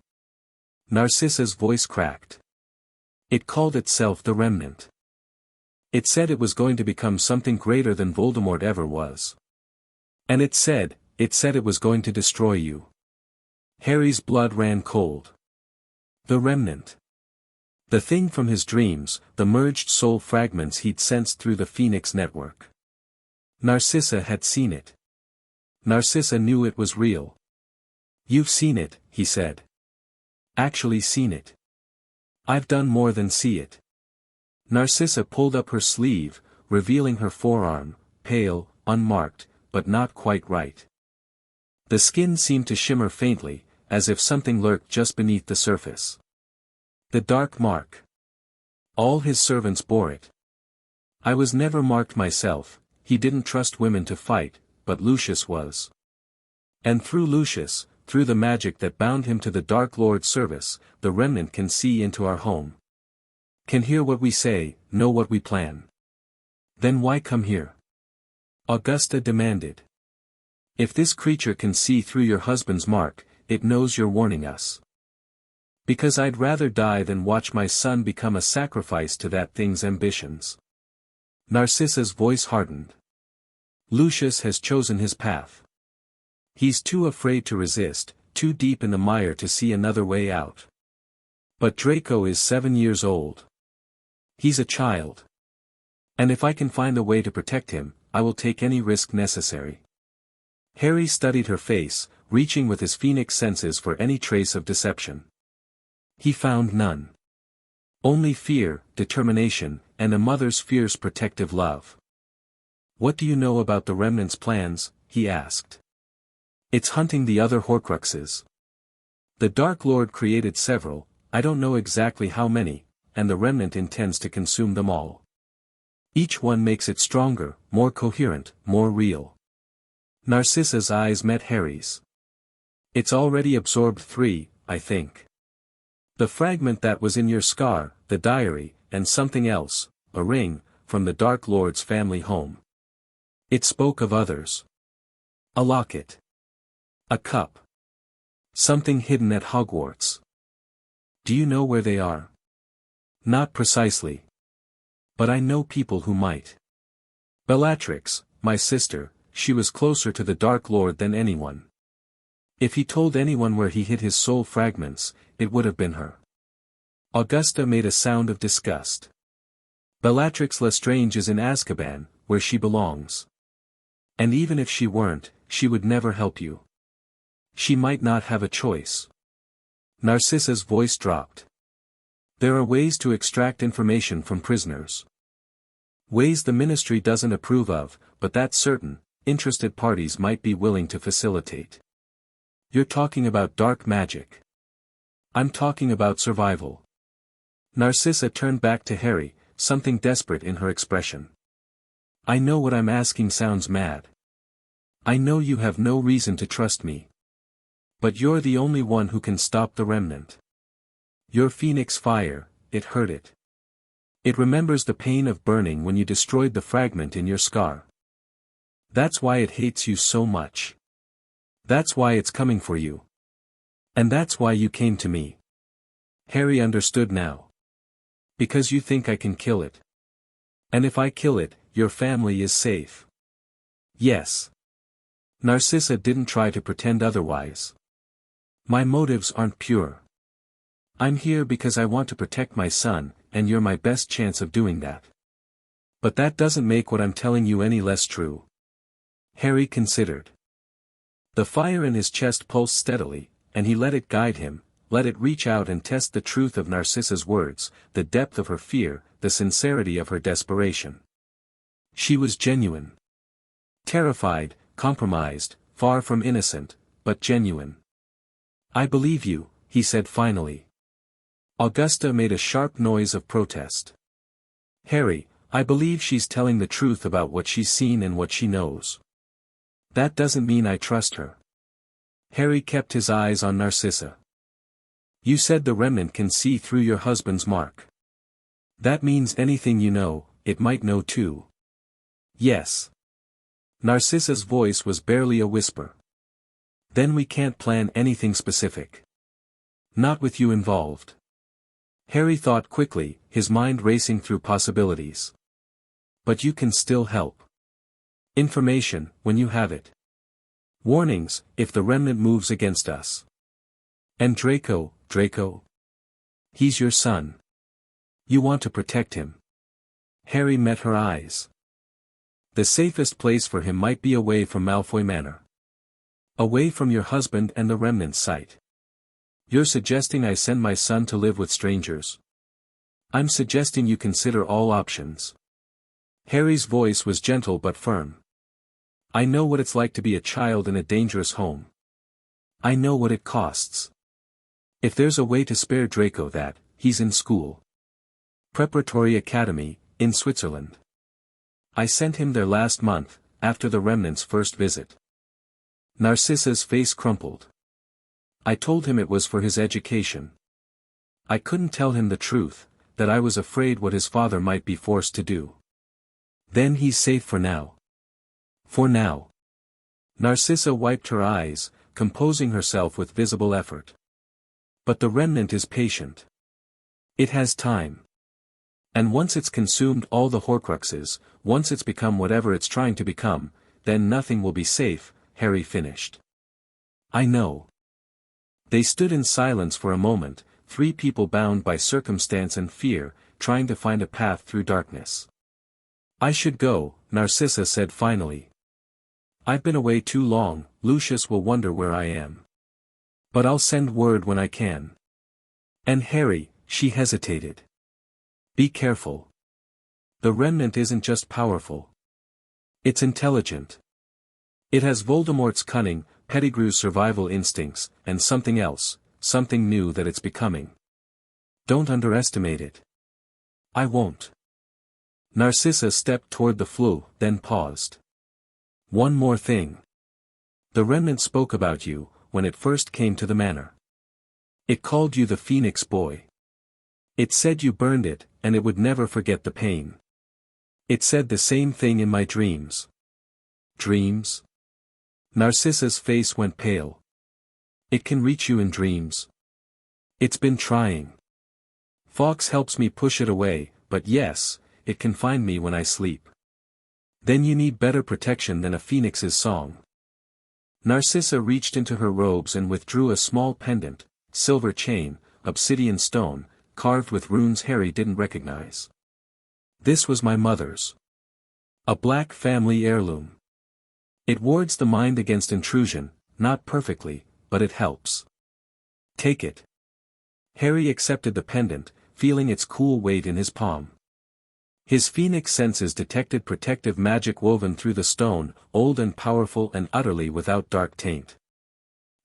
Narcissa's voice cracked. It called itself the Remnant. It said it was going to become something greater than Voldemort ever was. And it said it was going to destroy you. Harry's blood ran cold. The Remnant. The thing from his dreams, the merged soul fragments he'd sensed through the Phoenix network. Narcissa had seen it. Narcissa knew it was real. You've seen it, he said. Actually seen it. I've done more than see it. Narcissa pulled up her sleeve, revealing her forearm, pale, unmarked, but not quite right. The skin seemed to shimmer faintly, as if something lurked just beneath the surface. The dark mark. All his servants bore it. I was never marked myself. He didn't trust women to fight, but Lucius was. And through Lucius, through the magic that bound him to the Dark Lord's service, the Remnant can see into our home. Can hear what we say, know what we plan. Then why come here? Augusta demanded. If this creature can see through your husband's mark, it knows you're warning us. Because I'd rather die than watch my son become a sacrifice to that thing's ambitions. Narcissa's voice hardened. Lucius has chosen his path. He's too afraid to resist, too deep in the mire to see another way out. But Draco is 7 years old. He's a child. And if I can find a way to protect him, I will take any risk necessary. Harry studied her face, reaching with his phoenix senses for any trace of deception. He found none. Only fear, determination, and a mother's fierce protective love. What do you know about the Remnant's plans? He asked. It's hunting the other Horcruxes. The Dark Lord created several, I don't know exactly how many, and the Remnant intends to consume them all. Each one makes it stronger, more coherent, more real. Narcissa's eyes met Harry's. It's already absorbed 3, I think. The fragment that was in your scar, the diary, and something else, a ring, from the Dark Lord's family home. It spoke of others. A locket. A cup. Something hidden at Hogwarts. Do you know where they are? Not precisely. But I know people who might. Bellatrix, my sister, she was closer to the Dark Lord than anyone. If he told anyone where he hid his soul fragments, it would have been her. Augusta made a sound of disgust. Bellatrix Lestrange is in Azkaban, where she belongs. And even if she weren't, she would never help you. She might not have a choice. Narcissa's voice dropped. There are ways to extract information from prisoners. Ways the Ministry doesn't approve of, but that certain, interested parties might be willing to facilitate. You're talking about dark magic. I'm talking about survival. Narcissa turned back to Harry, something desperate in her expression. I know what I'm asking sounds mad. I know you have no reason to trust me. But you're the only one who can stop the Remnant. Your phoenix fire, it hurt it. It remembers the pain of burning when you destroyed the fragment in your scar. That's why it hates you so much. That's why it's coming for you. And that's why you came to me. Harry understood now. Because you think I can kill it. And if I kill it, your family is safe. Yes. Narcissa didn't try to pretend otherwise. My motives aren't pure. I'm here because I want to protect my son, and you're my best chance of doing that. But that doesn't make what I'm telling you any less true. Harry considered. The fire in his chest pulsed steadily, and he let it guide him, let it reach out and test the truth of Narcissa's words, the depth of her fear, the sincerity of her desperation. She was genuine. Terrified, compromised, far from innocent, but genuine. I believe you, he said finally. Augusta made a sharp noise of protest. Harry, I believe she's telling the truth about what she's seen and what she knows. That doesn't mean I trust her. Harry kept his eyes on Narcissa. You said the Remnant can see through your husband's mark. That means anything you know, it might know too. Yes. Narcissa's voice was barely a whisper. Then we can't plan anything specific. Not with you involved. Harry thought quickly, his mind racing through possibilities. But you can still help. Information, when you have it. Warnings, if the Remnant moves against us. And Draco. He's your son. You want to protect him. Harry met her eyes. The safest place for him might be away from Malfoy Manor. Away from your husband and the Remnant's sight. You're suggesting I send my son to live with strangers? I'm suggesting you consider all options. Harry's voice was gentle but firm. I know what it's like to be a child in a dangerous home. I know what it costs. If there's a way to spare Draco that, he's in school. Preparatory Academy, in Switzerland. I sent him there last month, after the Remnant's first visit. Narcissa's face crumpled. I told him it was for his education. I couldn't tell him the truth, that I was afraid what his father might be forced to do. Then he's safe for now. For now. Narcissa wiped her eyes, composing herself with visible effort. But the Remnant is patient. It has time. And once it's consumed all the Horcruxes, once it's become whatever it's trying to become, then nothing will be safe, Harry finished. I know. They stood in silence for a moment, three people bound by circumstance and fear, trying to find a path through darkness. I should go, Narcissa said finally. I've been away too long, Lucius will wonder where I am. But I'll send word when I can. And Harry, she hesitated. Be careful. The Remnant isn't just powerful. It's intelligent. It has Voldemort's cunning, Pettigrew's survival instincts, and something else, something new that it's becoming. Don't underestimate it. I won't. Narcissa stepped toward the flue, then paused. One more thing. The Remnant spoke about you, when it first came to the manor. It called you the Phoenix Boy. It said you burned it, and it would never forget the pain. It said the same thing in my dreams. Dreams? Narcissa's face went pale. It can reach you in dreams. It's been trying. Fawkes helps me push it away, but yes, it can find me when I sleep. Then you need better protection than a phoenix's song. Narcissa reached into her robes and withdrew a small pendant, silver chain, obsidian stone, carved with runes Harry didn't recognize. This was my mother's. A black family heirloom. It wards the mind against intrusion, not perfectly, but it helps. Take it. Harry accepted the pendant, feeling its cool weight in his palm. His phoenix senses detected protective magic woven through the stone, old and powerful and utterly without dark taint.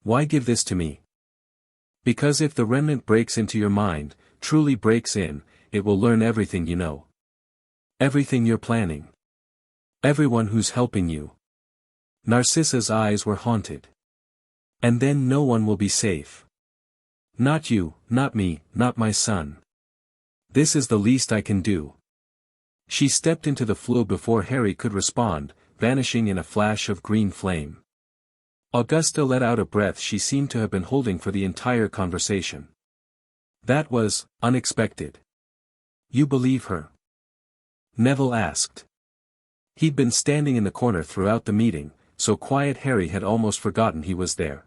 Why give this to me? Because if the Remnant breaks into your mind, truly breaks in, it will learn everything you know. Everything you're planning. Everyone who's helping you. Narcissa's eyes were haunted. And then no one will be safe. Not you, not me, not my son. This is the least I can do. She stepped into the flue before Harry could respond, vanishing in a flash of green flame. Augusta let out a breath she seemed to have been holding for the entire conversation. That was unexpected. You believe her? Neville asked. He'd been standing in the corner throughout the meeting, so quiet Harry had almost forgotten he was there.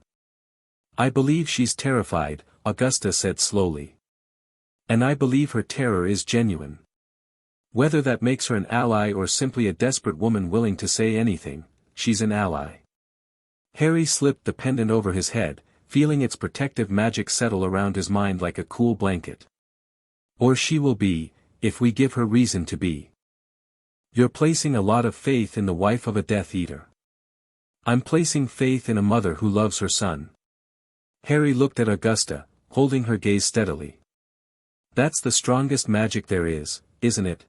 I believe she's terrified, Augusta said slowly. And I believe her terror is genuine. Whether that makes her an ally or simply a desperate woman willing to say anything, she's an ally. Harry slipped the pendant over his head, feeling its protective magic settle around his mind like a cool blanket. Or she will be, if we give her reason to be. You're placing a lot of faith in the wife of a Death Eater. I'm placing faith in a mother who loves her son. Harry looked at Augusta, holding her gaze steadily. That's the strongest magic there is, isn't it?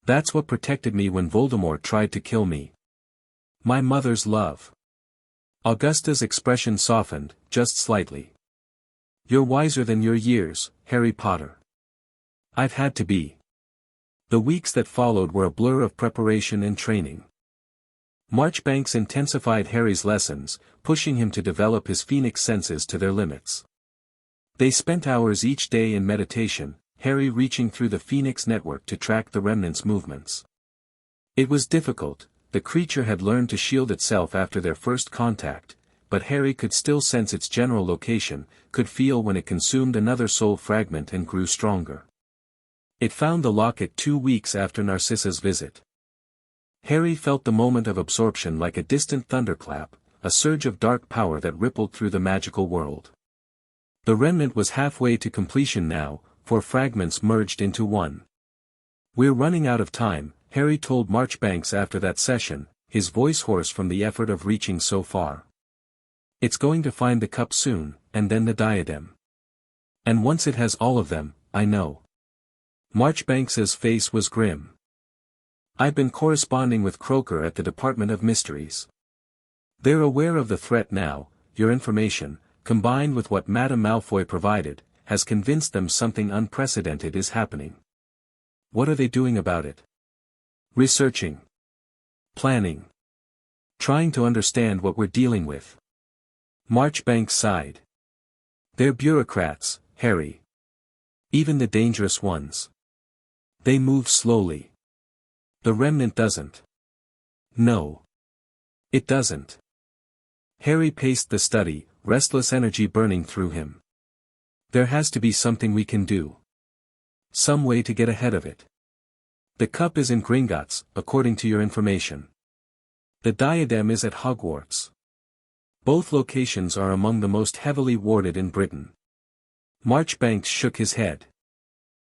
That's what protected me when Voldemort tried to kill me. My mother's love. Augusta's expression softened, just slightly. You're wiser than your years, Harry Potter. I've had to be. The weeks that followed were a blur of preparation and training. Marchbanks intensified Harry's lessons, pushing him to develop his phoenix senses to their limits. They spent hours each day in meditation, Harry reaching through the phoenix network to track the Remnant's movements. It was difficult, the creature had learned to shield itself after their first contact, but Harry could still sense its general location, could feel when it consumed another soul fragment and grew stronger. It found the locket 2 weeks after Narcissa's visit. Harry felt the moment of absorption like a distant thunderclap, a surge of dark power that rippled through the magical world. The Remnant was halfway to completion now, 4 fragments merged into one. We're running out of time, Harry told Marchbanks after that session, his voice hoarse from the effort of reaching so far. It's going to find the cup soon, and then the diadem. And once it has all of them, I know. Marchbanks's face was grim. I've been corresponding with Croker at the Department of Mysteries. They're aware of the threat now, your information, combined with what Madame Malfoy provided, has convinced them something unprecedented is happening. What are they doing about it? Researching. Planning. Trying to understand what we're dealing with. Marchbanks sighed. They're bureaucrats, Harry. Even the dangerous ones. They move slowly. The Remnant doesn't. No. It doesn't. Harry paced the study, restless energy burning through him. There has to be something we can do. Some way to get ahead of it. The cup is in Gringots, according to your information. The diadem is at Hogwarts. Both locations are among the most heavily warded in Britain. Marchbanks shook his head.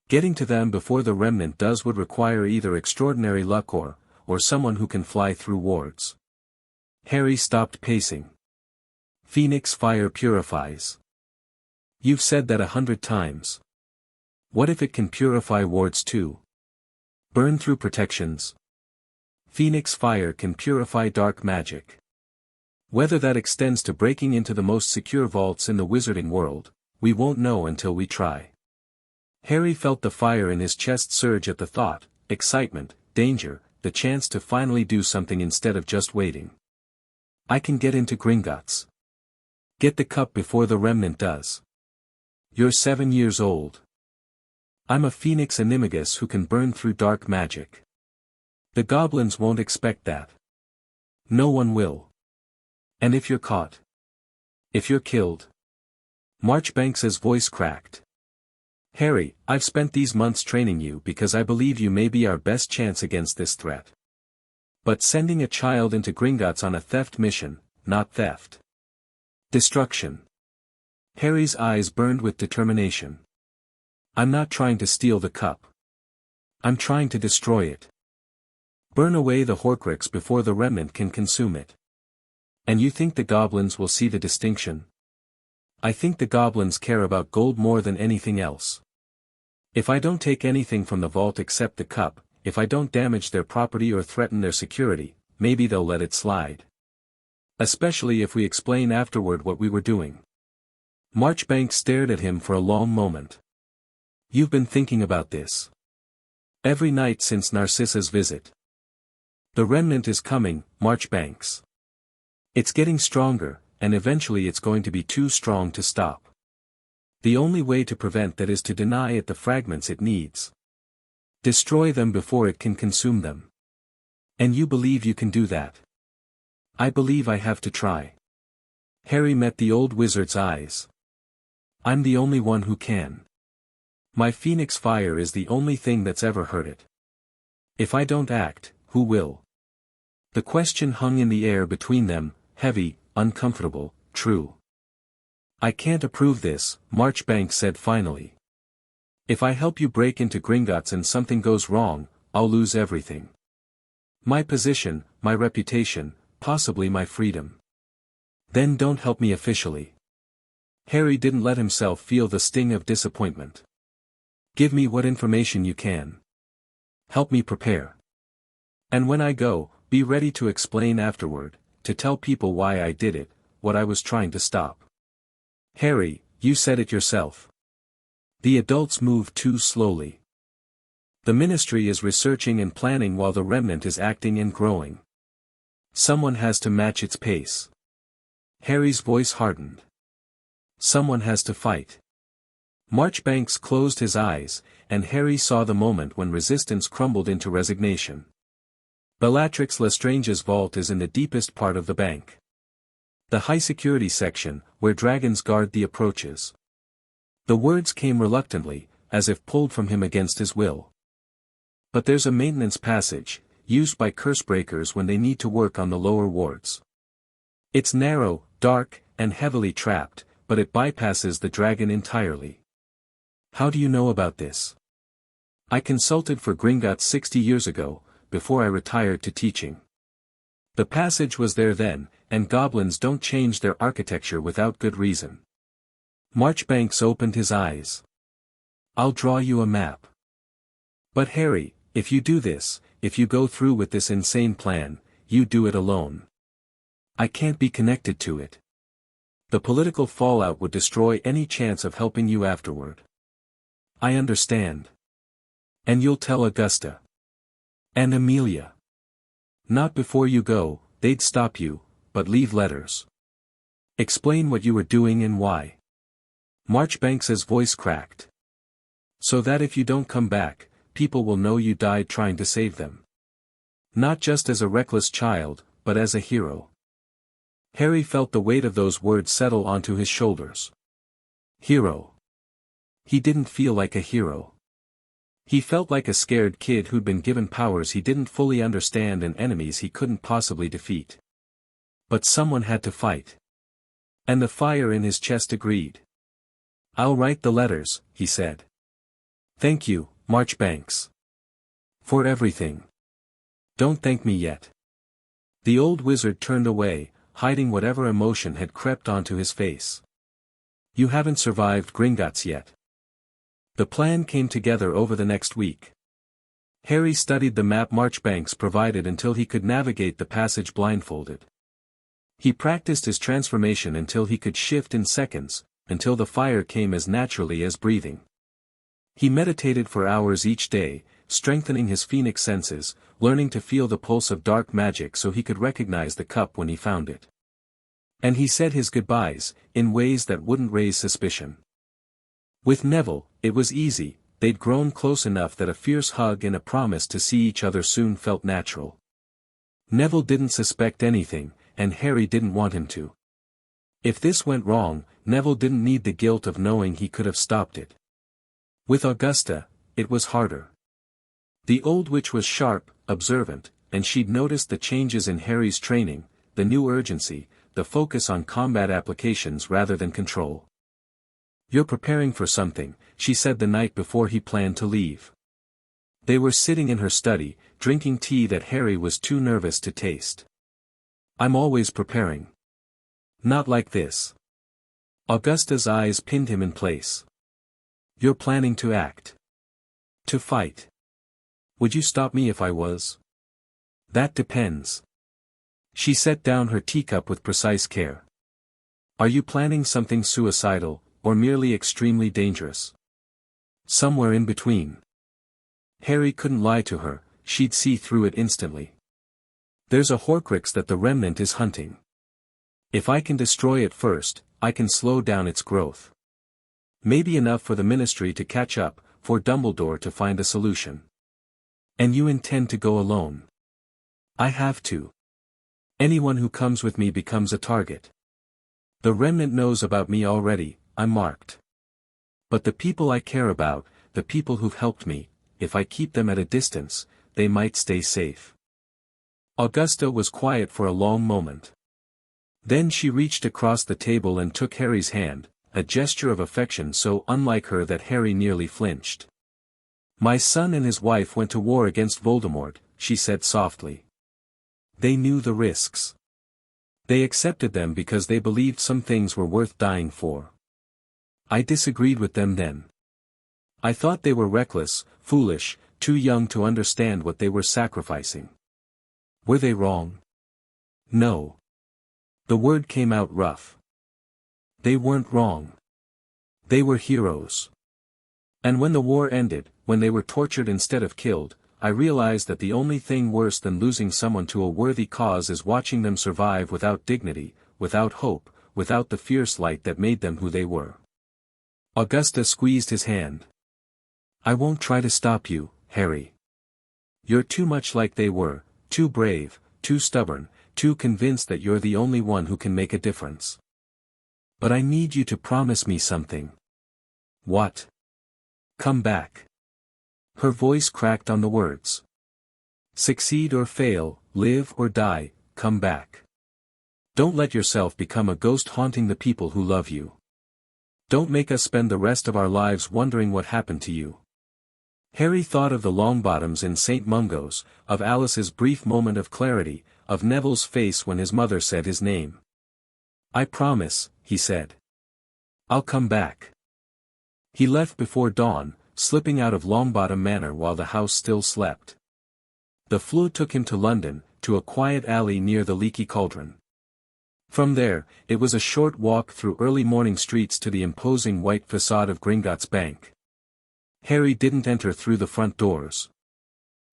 Getting to them before the Remnant does would require either extraordinary luck or someone who can fly through wards. Harry stopped pacing. Phoenix fire purifies. You've said that 100 times. What if it can purify wards too? Burn through protections. Phoenix fire can purify dark magic. Whether that extends to breaking into the most secure vaults in the wizarding world, we won't know until we try. Harry felt the fire in his chest surge at the thought, excitement, danger, the chance to finally do something instead of just waiting. I can get into Gringots. Get the cup before the Remnant does. You're 7 years old. I'm a Phoenix Animagus who can burn through dark magic. The goblins won't expect that. No one will. And if you're caught? If you're killed? Marchbanks's voice cracked. Harry, I've spent these months training you because I believe you may be our best chance against this threat. But sending a child into Gringotts on a theft mission, not theft. Destruction. Harry's eyes burned with determination. I'm not trying to steal the cup. I'm trying to destroy it. Burn away the Horcrux before the Remnant can consume it. And you think the goblins will see the distinction? I think the goblins care about gold more than anything else. If I don't take anything from the vault except the cup, if I don't damage their property or threaten their security, maybe they'll let it slide. Especially if we explain afterward what we were doing. Marchbanks stared at him for a long moment. You've been thinking about this. Every night since Narcissa's visit. The Remnant is coming, Marchbanks. It's getting stronger, and eventually it's going to be too strong to stop. The only way to prevent that is to deny it the fragments it needs. Destroy them before it can consume them. And you believe you can do that? I believe I have to try. Harry met the old wizard's eyes. I'm the only one who can. My phoenix fire is the only thing that's ever hurt it. If I don't act, who will? The question hung in the air between them, heavy, uncomfortable, true. I can't approve this, Marchbank said finally. If I help you break into Gringots and something goes wrong, I'll lose everything. My position, my reputation, possibly my freedom. Then don't help me officially. Harry didn't let himself feel the sting of disappointment. Give me what information you can. Help me prepare. And when I go, be ready to explain afterward, to tell people why I did it, what I was trying to stop. Harry, you said it yourself. The adults move too slowly. The Ministry is researching and planning while the Remnant is acting and growing. Someone has to match its pace. Harry's voice hardened. Someone has to fight. Marchbanks closed his eyes, and Harry saw the moment when resistance crumbled into resignation. Bellatrix Lestrange's vault is in the deepest part of the bank. The high-security section, where dragons guard the approaches. The words came reluctantly, as if pulled from him against his will. But there's a maintenance passage, used by cursebreakers when they need to work on the lower wards. It's narrow, dark, and heavily trapped, but it bypasses the dragon entirely. How do you know about this? I consulted for Gringots 60 years ago, before I retired to teaching. The passage was there then, and goblins don't change their architecture without good reason. Marchbanks opened his eyes. I'll draw you a map. But Harry, if you do this, if you go through with this insane plan, you do it alone. I can't be connected to it. The political fallout would destroy any chance of helping you afterward. I understand. And you'll tell Augusta. And Amelia. Not before you go, they'd stop you, but leave letters. Explain what you were doing and why. Marchbanks's voice cracked. So that if you don't come back, people will know you died trying to save them. Not just as a reckless child, but as a hero. Harry felt the weight of those words settle onto his shoulders. Hero. He didn't feel like a hero. He felt like a scared kid who'd been given powers he didn't fully understand and enemies he couldn't possibly defeat. But someone had to fight. And the fire in his chest agreed. I'll write the letters, he said. Thank you, Marchbanks. For everything. Don't thank me yet. The old wizard turned away, hiding whatever emotion had crept onto his face. You haven't survived Gringotts yet. The plan came together over the next week. Harry studied the map Marchbanks provided until he could navigate the passage blindfolded. He practiced his transformation until he could shift in seconds, until the fire came as naturally as breathing. He meditated for hours each day, strengthening his phoenix senses, learning to feel the pulse of dark magic so he could recognize the cup when he found it. And he said his goodbyes, in ways that wouldn't raise suspicion. With Neville, it was easy, they'd grown close enough that a fierce hug and a promise to see each other soon felt natural. Neville didn't suspect anything, and Harry didn't want him to. If this went wrong, Neville didn't need the guilt of knowing he could have stopped it. With Augusta, it was harder. The old witch was sharp, observant, and she'd noticed the changes in Harry's training, the new urgency, the focus on combat applications rather than control. You're preparing for something, she said the night before he planned to leave. They were sitting in her study, drinking tea that Harry was too nervous to taste. I'm always preparing. Not like this. Augusta's eyes pinned him in place. You're planning to act. To fight. Would you stop me if I was? That depends. She set down her teacup with precise care. Are you planning something suicidal, or merely extremely dangerous? Somewhere in between. Harry couldn't lie to her, she'd see through it instantly. There's a Horcrux that the Remnant is hunting. If I can destroy it first, I can slow down its growth. Maybe enough for the Ministry to catch up, for Dumbledore to find a solution. And you intend to go alone? I have to. Anyone who comes with me becomes a target. The Remnant knows about me already, I'm marked. But the people I care about, the people who've helped me, if I keep them at a distance, they might stay safe. Augusta was quiet for a long moment. Then she reached across the table and took Harry's hand, a gesture of affection so unlike her that Harry nearly flinched. My son and his wife went to war against Voldemort, she said softly. They knew the risks. They accepted them because they believed some things were worth dying for. I disagreed with them then. I thought they were reckless, foolish, too young to understand what they were sacrificing. Were they wrong? No. The word came out rough. They weren't wrong. They were heroes. And when the war ended, when they were tortured instead of killed, I realized that the only thing worse than losing someone to a worthy cause is watching them survive without dignity, without hope, without the fierce light that made them who they were. Augusta squeezed his hand. I won't try to stop you, Harry. You're too much like they were, too brave, too stubborn, too convinced that you're the only one who can make a difference. But I need you to promise me something. What? Come back. Her voice cracked on the words. Succeed or fail, live or die, come back. Don't let yourself become a ghost haunting the people who love you. Don't make us spend the rest of our lives wondering what happened to you. Harry thought of the Longbottoms in St. Mungo's, of Alice's brief moment of clarity, of Neville's face when his mother said his name. I promise, he said. I'll come back. He left before dawn, slipping out of Longbottom Manor while the house still slept. The Floo took him to London, to a quiet alley near the Leaky Cauldron. From there, it was a short walk through early morning streets to the imposing white facade of Gringots Bank. Harry didn't enter through the front doors.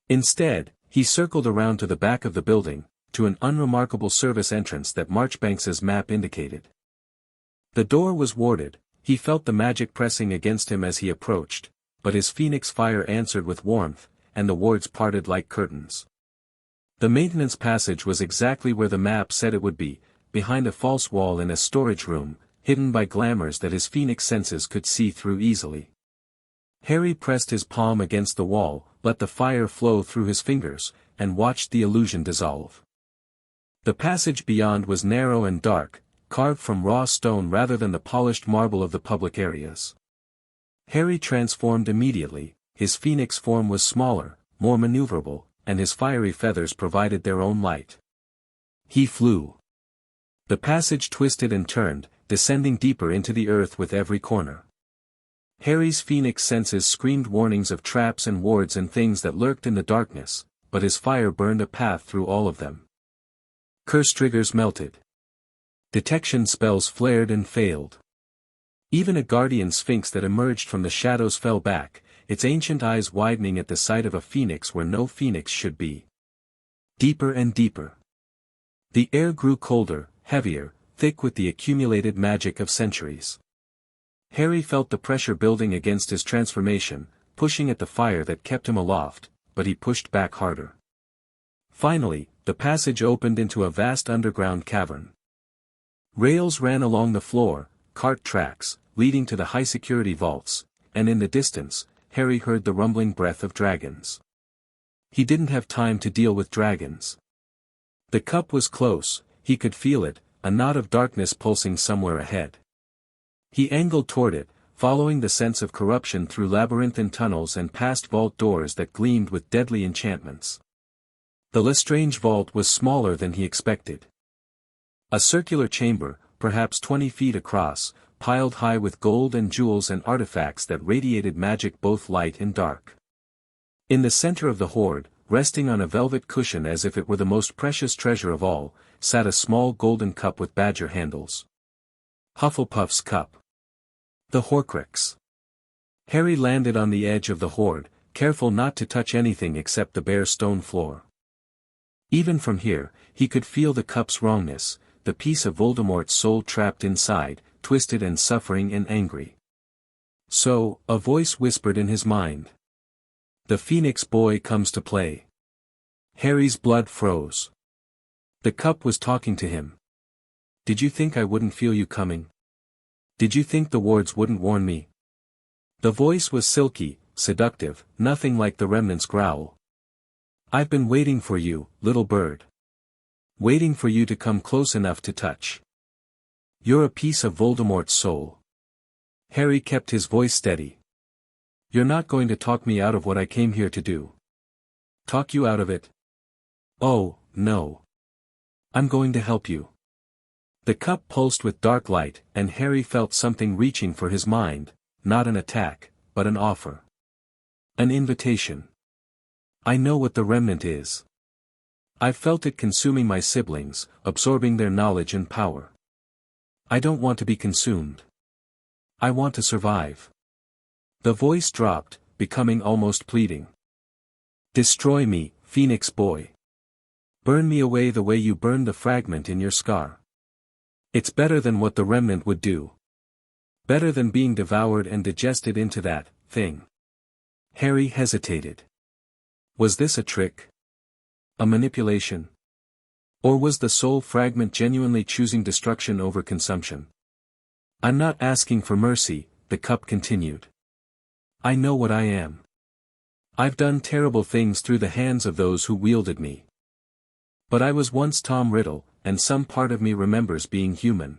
Instead, he circled around to the back of the building, to an unremarkable service entrance that Marchbanks's map indicated. The door was warded, he felt the magic pressing against him as he approached, but his phoenix fire answered with warmth, and the wards parted like curtains. The maintenance passage was exactly where the map said it would be, behind a false wall in a storage room, hidden by glamours that his phoenix senses could see through easily. Harry pressed his palm against the wall, let the fire flow through his fingers, and watched the illusion dissolve. The passage beyond was narrow and dark, carved from raw stone rather than the polished marble of the public areas. Harry transformed immediately, his phoenix form was smaller, more maneuverable, and his fiery feathers provided their own light. He flew. The passage twisted and turned, descending deeper into the earth with every corner. Harry's phoenix senses screamed warnings of traps and wards and things that lurked in the darkness, but his fire burned a path through all of them. Curse triggers melted. Detection spells flared and failed. Even a guardian sphinx that emerged from the shadows fell back, its ancient eyes widening at the sight of a phoenix where no phoenix should be. Deeper and deeper. The air grew colder, heavier, thick with the accumulated magic of centuries. Harry felt the pressure building against his transformation, pushing at the fire that kept him aloft, but he pushed back harder. Finally, the passage opened into a vast underground cavern. Rails ran along the floor, cart tracks, leading to the high-security vaults, and in the distance, Harry heard the rumbling breath of dragons. He didn't have time to deal with dragons. The cup was close, he could feel it, a knot of darkness pulsing somewhere ahead. He angled toward it, following the sense of corruption through labyrinthine tunnels and past vault doors that gleamed with deadly enchantments. The Lestrange vault was smaller than he expected. A circular chamber, perhaps 20 feet across, piled high with gold and jewels and artifacts that radiated magic both light and dark. In the center of the hoard, resting on a velvet cushion as if it were the most precious treasure of all, sat a small golden cup with badger handles. Hufflepuff's cup. The Horcrux. Harry landed on the edge of the hoard, careful not to touch anything except the bare stone floor. Even from here, he could feel the cup's wrongness, the piece of Voldemort's soul trapped inside, twisted and suffering and angry. So, a voice whispered in his mind. The Phoenix boy comes to play. Harry's blood froze. The cup was talking to him. Did you think I wouldn't feel you coming? Did you think the wards wouldn't warn me? The voice was silky, seductive, nothing like the Remnant's growl. I've been waiting for you, little bird. Waiting for you to come close enough to touch. You're a piece of Voldemort's soul. Harry kept his voice steady. You're not going to talk me out of what I came here to do. Talk you out of it? Oh, no. I'm going to help you. The cup pulsed with dark light, and Harry felt something reaching for his mind, not an attack, but an offer. An invitation. I know what the Remnant is. I've felt it consuming my siblings, absorbing their knowledge and power. I don't want to be consumed. I want to survive. The voice dropped, becoming almost pleading. Destroy me, Phoenix boy. Burn me away the way you burned the fragment in your scar. It's better than what the Remnant would do. Better than being devoured and digested into that thing. Harry hesitated. Was this a trick? A manipulation? Or was the soul fragment genuinely choosing destruction over consumption? I'm not asking for mercy, the cup continued. I know what I am. I've done terrible things through the hands of those who wielded me. But I was once Tom Riddle, and some part of me remembers being human.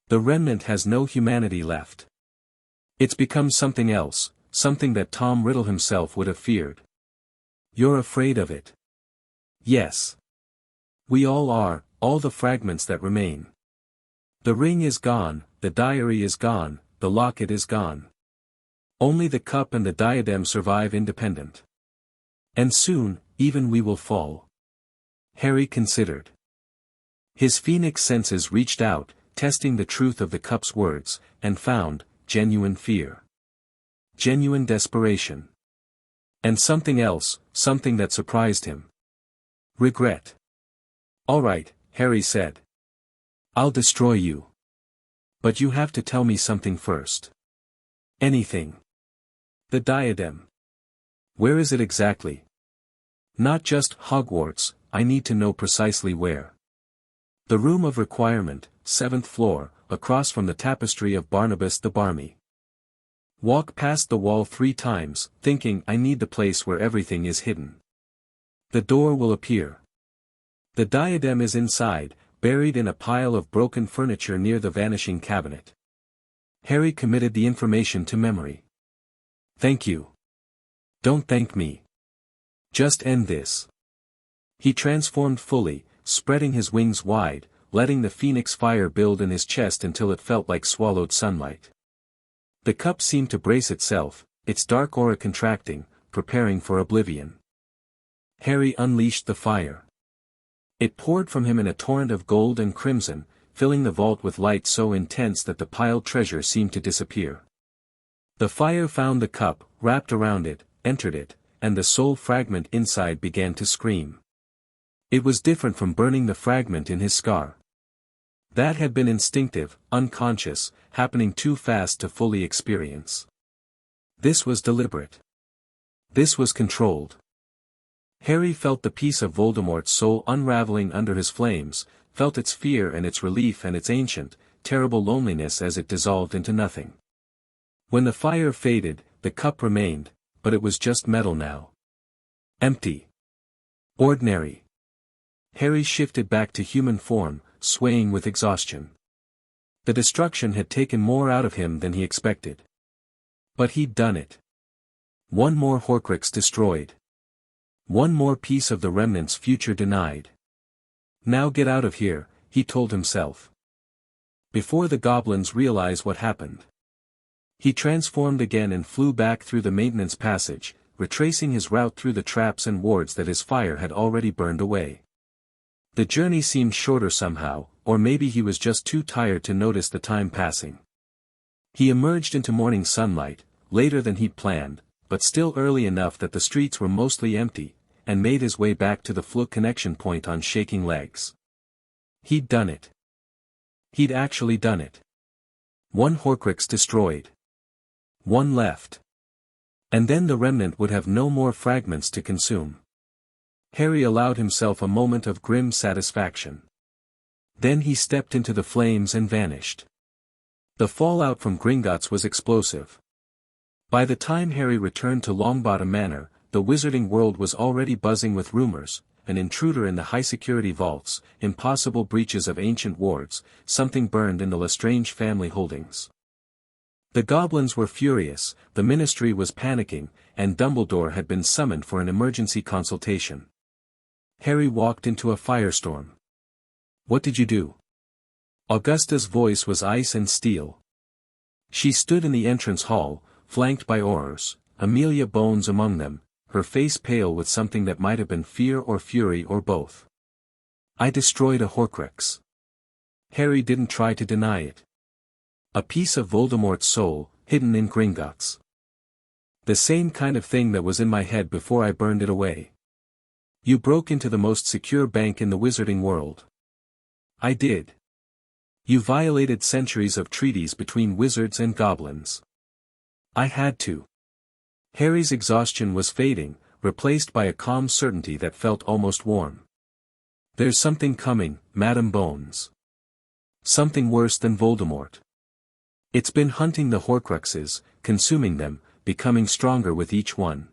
The Remnant has no humanity left. It's become something else, something that Tom Riddle himself would have feared. You're afraid of it. Yes. We all are, all the fragments that remain. The ring is gone, the diary is gone, the locket is gone. Only the cup and the diadem survive independent. And soon, even we will fall. Harry considered. His phoenix senses reached out, testing the truth of the cup's words, and found genuine fear. Genuine desperation. And something else, something that surprised him. Regret. All right, Harry said. I'll destroy you. But you have to tell me something first. Anything. The diadem. Where is it exactly? Not just Hogwarts, I need to know precisely where. The room of requirement, 7th floor, across from the tapestry of Barnabas the Barmy. Walk past the wall 3 times, thinking I need the place where everything is hidden. The door will appear. The diadem is inside, buried in a pile of broken furniture near the vanishing cabinet. Harry committed the information to memory. Thank you. Don't thank me. Just end this. He transformed fully, spreading his wings wide, letting the phoenix fire build in his chest until it felt like swallowed sunlight. The cup seemed to brace itself, its dark aura contracting, preparing for oblivion. Harry unleashed the fire. It poured from him in a torrent of gold and crimson, filling the vault with light so intense that the piled treasure seemed to disappear. The fire found the cup, wrapped around it, entered it, and the soul fragment inside began to scream. It was different from burning the fragment in his scar. That had been instinctive, unconscious, happening too fast to fully experience. This was deliberate. This was controlled. Harry felt the piece of Voldemort's soul unraveling under his flames, felt its fear and its relief and its ancient, terrible loneliness as it dissolved into nothing. When the fire faded, the cup remained, but it was just metal now. Empty. Ordinary. Harry shifted back to human form, swaying with exhaustion. The destruction had taken more out of him than he expected. But he'd done it. One more Horcrux destroyed. One more piece of the Remnant's future denied. Now get out of here, he told himself. Before the goblins realize what happened. He transformed again and flew back through the maintenance passage, retracing his route through the traps and wards that his fire had already burned away. The journey seemed shorter somehow, or maybe he was just too tired to notice the time passing. He emerged into morning sunlight, later than he'd planned, but still early enough that the streets were mostly empty, and made his way back to the Fluke connection point on shaking legs. He'd done it. He'd actually done it. One Horcrux destroyed. One left. And then the Remnant would have no more fragments to consume. Harry allowed himself a moment of grim satisfaction. Then he stepped into the flames and vanished. The fallout from Gringots was explosive. By the time Harry returned to Longbottom Manor, the wizarding world was already buzzing with rumors: an intruder in the high-security vaults, impossible breaches of ancient wards, something burned in the Lestrange family holdings. The goblins were furious, the ministry was panicking, and Dumbledore had been summoned for an emergency consultation. Harry walked into a firestorm. "What did you do?" Augusta's voice was ice and steel. She stood in the entrance hall, flanked by Aurors, Amelia Bones among them, her face pale with something that might have been fear or fury or both. "I destroyed a Horcrux." Harry didn't try to deny it. A piece of Voldemort's soul, hidden in Gringots. The same kind of thing that was in my head before I burned it away. "You broke into the most secure bank in the wizarding world." "I did." "You violated centuries of treaties between wizards and goblins." "I had to." Harry's exhaustion was fading, replaced by a calm certainty that felt almost warm. "There's something coming, Madam Bones. Something worse than Voldemort. It's been hunting the Horcruxes, consuming them, becoming stronger with each one.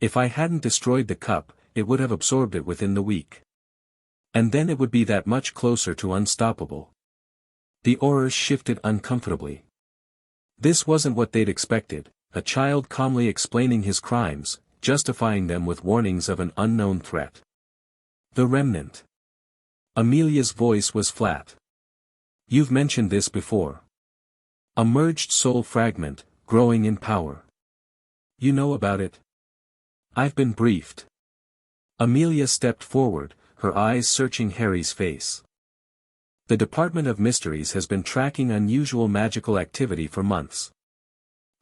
If I hadn't destroyed the cup, it would have absorbed it within the week. And then it would be that much closer to unstoppable." The Aurors shifted uncomfortably. This wasn't what they'd expected, a child calmly explaining his crimes, justifying them with warnings of an unknown threat. "The Remnant." Amelia's voice was flat. "You've mentioned this before. A merged soul fragment, growing in power. You know about it?" "I've been briefed." Amelia stepped forward, her eyes searching Harry's face. "The Department of Mysteries has been tracking unusual magical activity for months.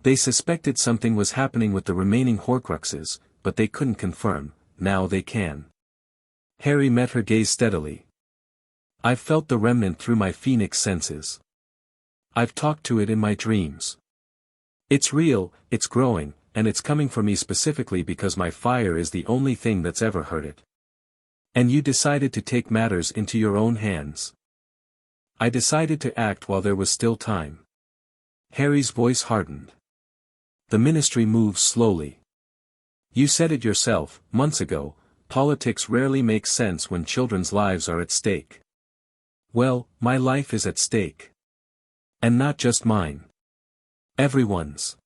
They suspected something was happening with the remaining Horcruxes, but they couldn't confirm. Now they can." Harry met her gaze steadily. "I've felt the Remnant through my phoenix senses. I've talked to it in my dreams. It's real, it's growing, and it's coming for me specifically because my fire is the only thing that's ever hurt it. And you decided to take matters into your own hands." "I decided to act while there was still time." Harry's voice hardened. "The ministry moves slowly. You said it yourself, months ago, politics rarely makes sense when children's lives are at stake. Well, my life is at stake. And not just mine. Everyone's.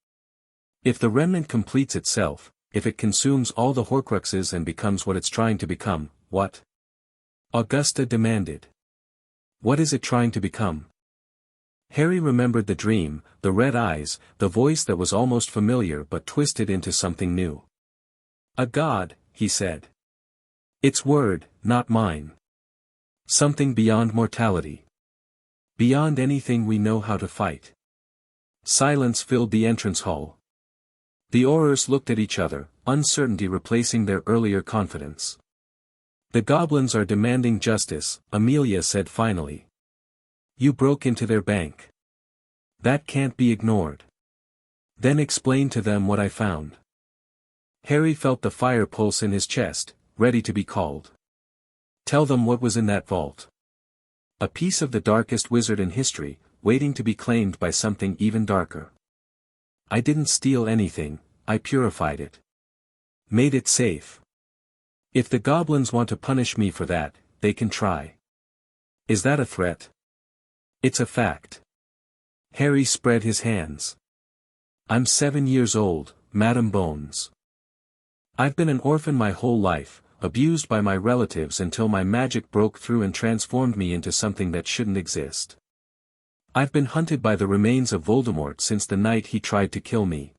If the Remnant completes itself, if it consumes all the Horcruxes and becomes what it's trying to become, what?" Augusta demanded. "What is it trying to become?" Harry remembered the dream, the red eyes, the voice that was almost familiar but twisted into something new. "A god," he said. "Its word, not mine. Something beyond mortality. Beyond anything we know how to fight." Silence filled the entrance hall. The Aurors looked at each other, uncertainty replacing their earlier confidence. "The goblins are demanding justice," Amelia said finally. "You broke into their bank. That can't be ignored. Then explain to them what I found." Harry felt the fire pulse in his chest, ready to be called. "Tell them what was in that vault." A piece of the darkest wizard in history, waiting to be claimed by something even darker. "I didn't steal anything, I purified it. Made it safe. If the goblins want to punish me for that, they can try." "Is that a threat?" "It's a fact." Harry spread his hands. "I'm 7 years old, Madam Bones. I've been an orphan my whole life, abused by my relatives until my magic broke through and transformed me into something that shouldn't exist. I've been hunted by the remains of Voldemort since the night he tried to kill me.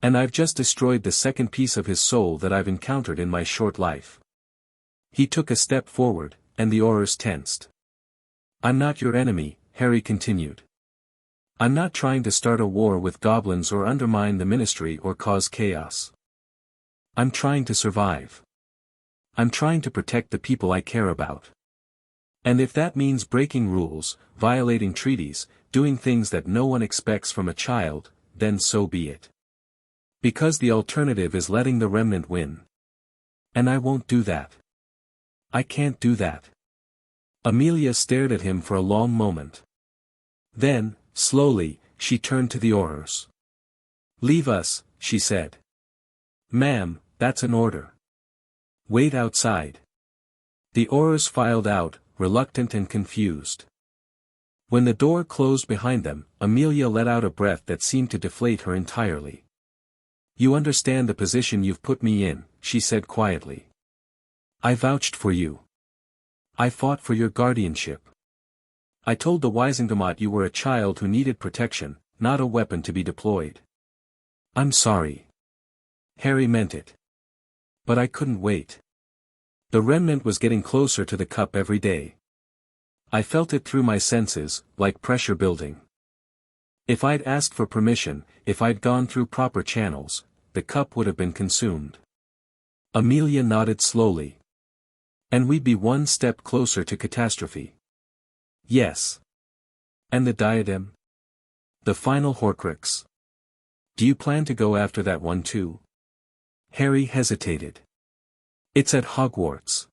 And I've just destroyed the second piece of his soul that I've encountered in my short life." He took a step forward, and the Aurors tensed. "I'm not your enemy," Harry continued. "I'm not trying to start a war with goblins or undermine the ministry or cause chaos. I'm trying to survive. I'm trying to protect the people I care about. And if that means breaking rules, violating treaties, doing things that no one expects from a child, then so be it. Because the alternative is letting the Remnant win. And I won't do that. I can't do that." Amelia stared at him for a long moment. Then, slowly, she turned to the Aurors. "Leave us," she said. "Ma'am, that's an order. Wait outside." The Aurors filed out, reluctant and confused. When the door closed behind them, Amelia let out a breath that seemed to deflate her entirely. "You understand the position you've put me in," she said quietly. "I vouched for you. I fought for your guardianship. I told the Wisengamot you were a child who needed protection, not a weapon to be deployed. I'm sorry. Harry meant it. But I couldn't wait. The Remnant was getting closer to the cup every day. I felt it through my senses, like pressure building. If I'd asked for permission, if I'd gone through proper channels, the cup would have been consumed." Amelia nodded slowly. "And we'd be one step closer to catastrophe." "Yes. And the diadem? The final Horcrux. Do you plan to go after that one too?" Harry hesitated. "It's at Hogwarts.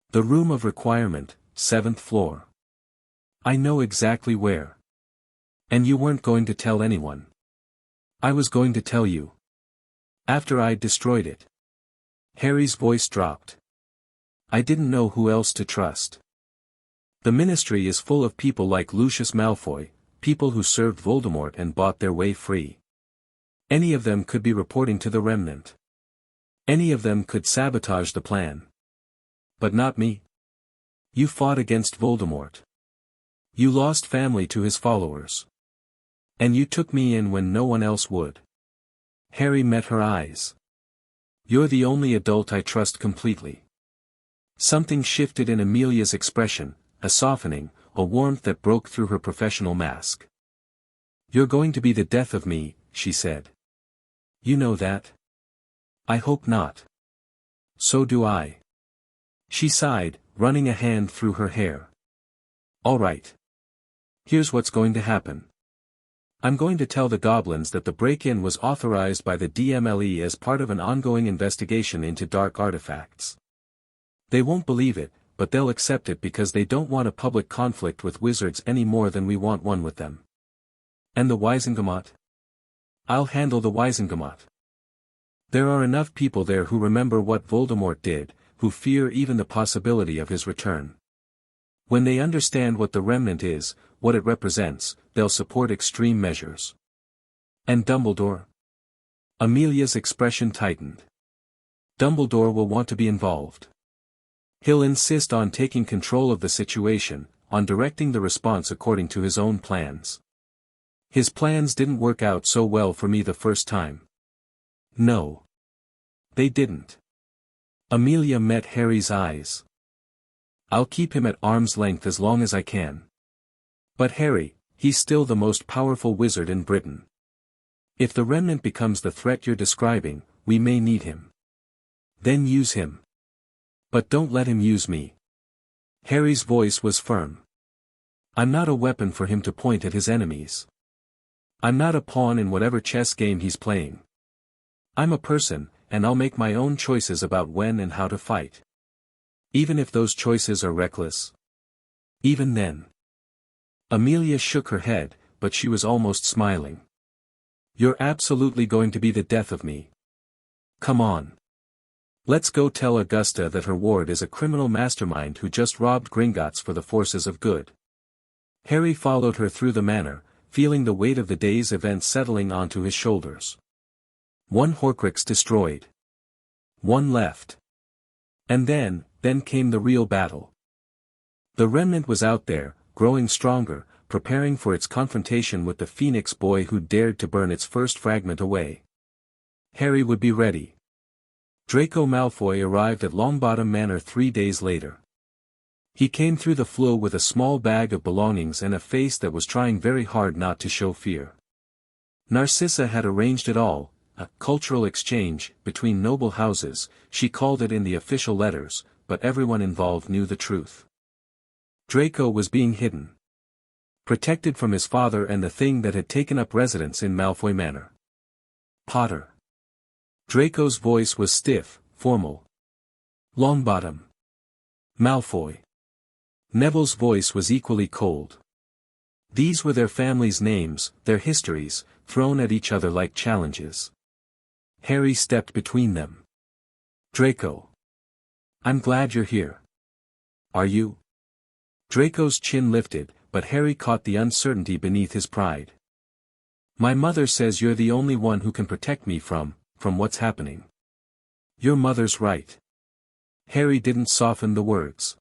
The room of requirement, 7th floor. I know exactly where. And you weren't going to tell anyone." "I was going to tell you. After I'd destroyed it." Harry's voice dropped. "I didn't know who else to trust. The Ministry is full of people like Lucius Malfoy, people who served Voldemort and bought their way free. Any of them could be reporting to the Remnant. Any of them could sabotage the plan. But not me. You fought against Voldemort. You lost family to his followers. And you took me in when no one else would." Harry met her eyes. "You're the only adult I trust completely." Something shifted in Amelia's expression, a softening, a warmth that broke through her professional mask. "You're going to be the death of me," she said. "You know that?" "I hope not." "So do I." She sighed, running a hand through her hair. "All right. Here's what's going to happen. I'm going to tell the goblins that the break-in was authorized by the DMLE as part of an ongoing investigation into dark artifacts. They won't believe it, but they'll accept it because they don't want a public conflict with wizards any more than we want one with them." "And the Wisengamot?" "I'll handle the Wisengamot. There are enough people there who remember what Voldemort did, who fear even the possibility of his return. When they understand what the Remnant is, what it represents, they'll support extreme measures." "And Dumbledore?" Amelia's expression tightened. "Dumbledore will want to be involved. He'll insist on taking control of the situation, on directing the response according to his own plans. His plans didn't work out so well for me the first time." "No. They didn't." Amelia met Harry's eyes. "I'll keep him at arm's length as long as I can. But Harry, he's still the most powerful wizard in Britain. If the Remnant becomes the threat you're describing, we may need him. Then use him. But don't let him use me." Harry's voice was firm. "I'm not a weapon for him to point at his enemies. I'm not a pawn in whatever chess game he's playing. I'm a person, and I'll make my own choices about when and how to fight. Even if those choices are reckless. Even then." Amelia shook her head, but she was almost smiling. "You're absolutely going to be the death of me. Come on. Let's go tell Augusta that her ward is a criminal mastermind who just robbed Gringots for the forces of good." Harry followed her through the manor, feeling the weight of the day's events settling onto his shoulders. One Horcrux destroyed. One left. And then came the real battle. The Remnant was out there, growing stronger, preparing for its confrontation with the Phoenix boy who dared to burn its first fragment away. Harry would be ready. Draco Malfoy arrived at Longbottom Manor 3 days later. He came through the floor with a small bag of belongings and a face that was trying very hard not to show fear. Narcissa had arranged it all, a cultural exchange between noble houses, she called it in the official letters, but everyone involved knew the truth. Draco was being hidden. Protected from his father and the thing that had taken up residence in Malfoy Manor. Potter. Draco's voice was stiff, formal. Longbottom. Malfoy. Neville's voice was equally cold. These were their families' names, their histories, thrown at each other like challenges. Harry stepped between them. Draco. I'm glad you're here. Are you? Draco's chin lifted, but Harry caught the uncertainty beneath his pride. My mother says you're the only one who can protect me from what's happening. Your mother's right. Harry didn't soften the words.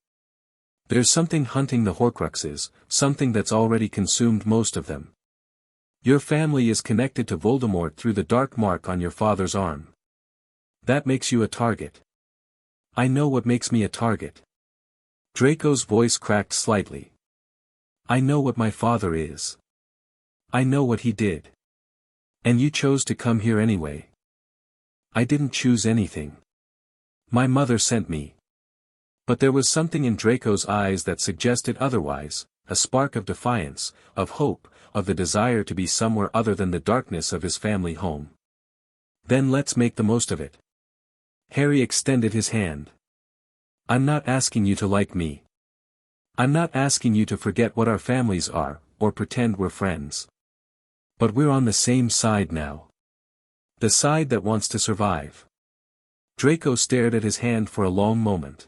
There's something hunting the Horcruxes, something that's already consumed most of them. Your family is connected to Voldemort through the dark mark on your father's arm. That makes you a target. I know what makes me a target. Draco's voice cracked slightly. I know what my father is. I know what he did. And you chose to come here anyway. I didn't choose anything. My mother sent me. But there was something in Draco's eyes that suggested otherwise, a spark of defiance, of hope, of the desire to be somewhere other than the darkness of his family home. Then let's make the most of it. Harry extended his hand. I'm not asking you to like me. I'm not asking you to forget what our families are, or pretend we're friends. But we're on the same side now. The side that wants to survive. Draco stared at his hand for a long moment.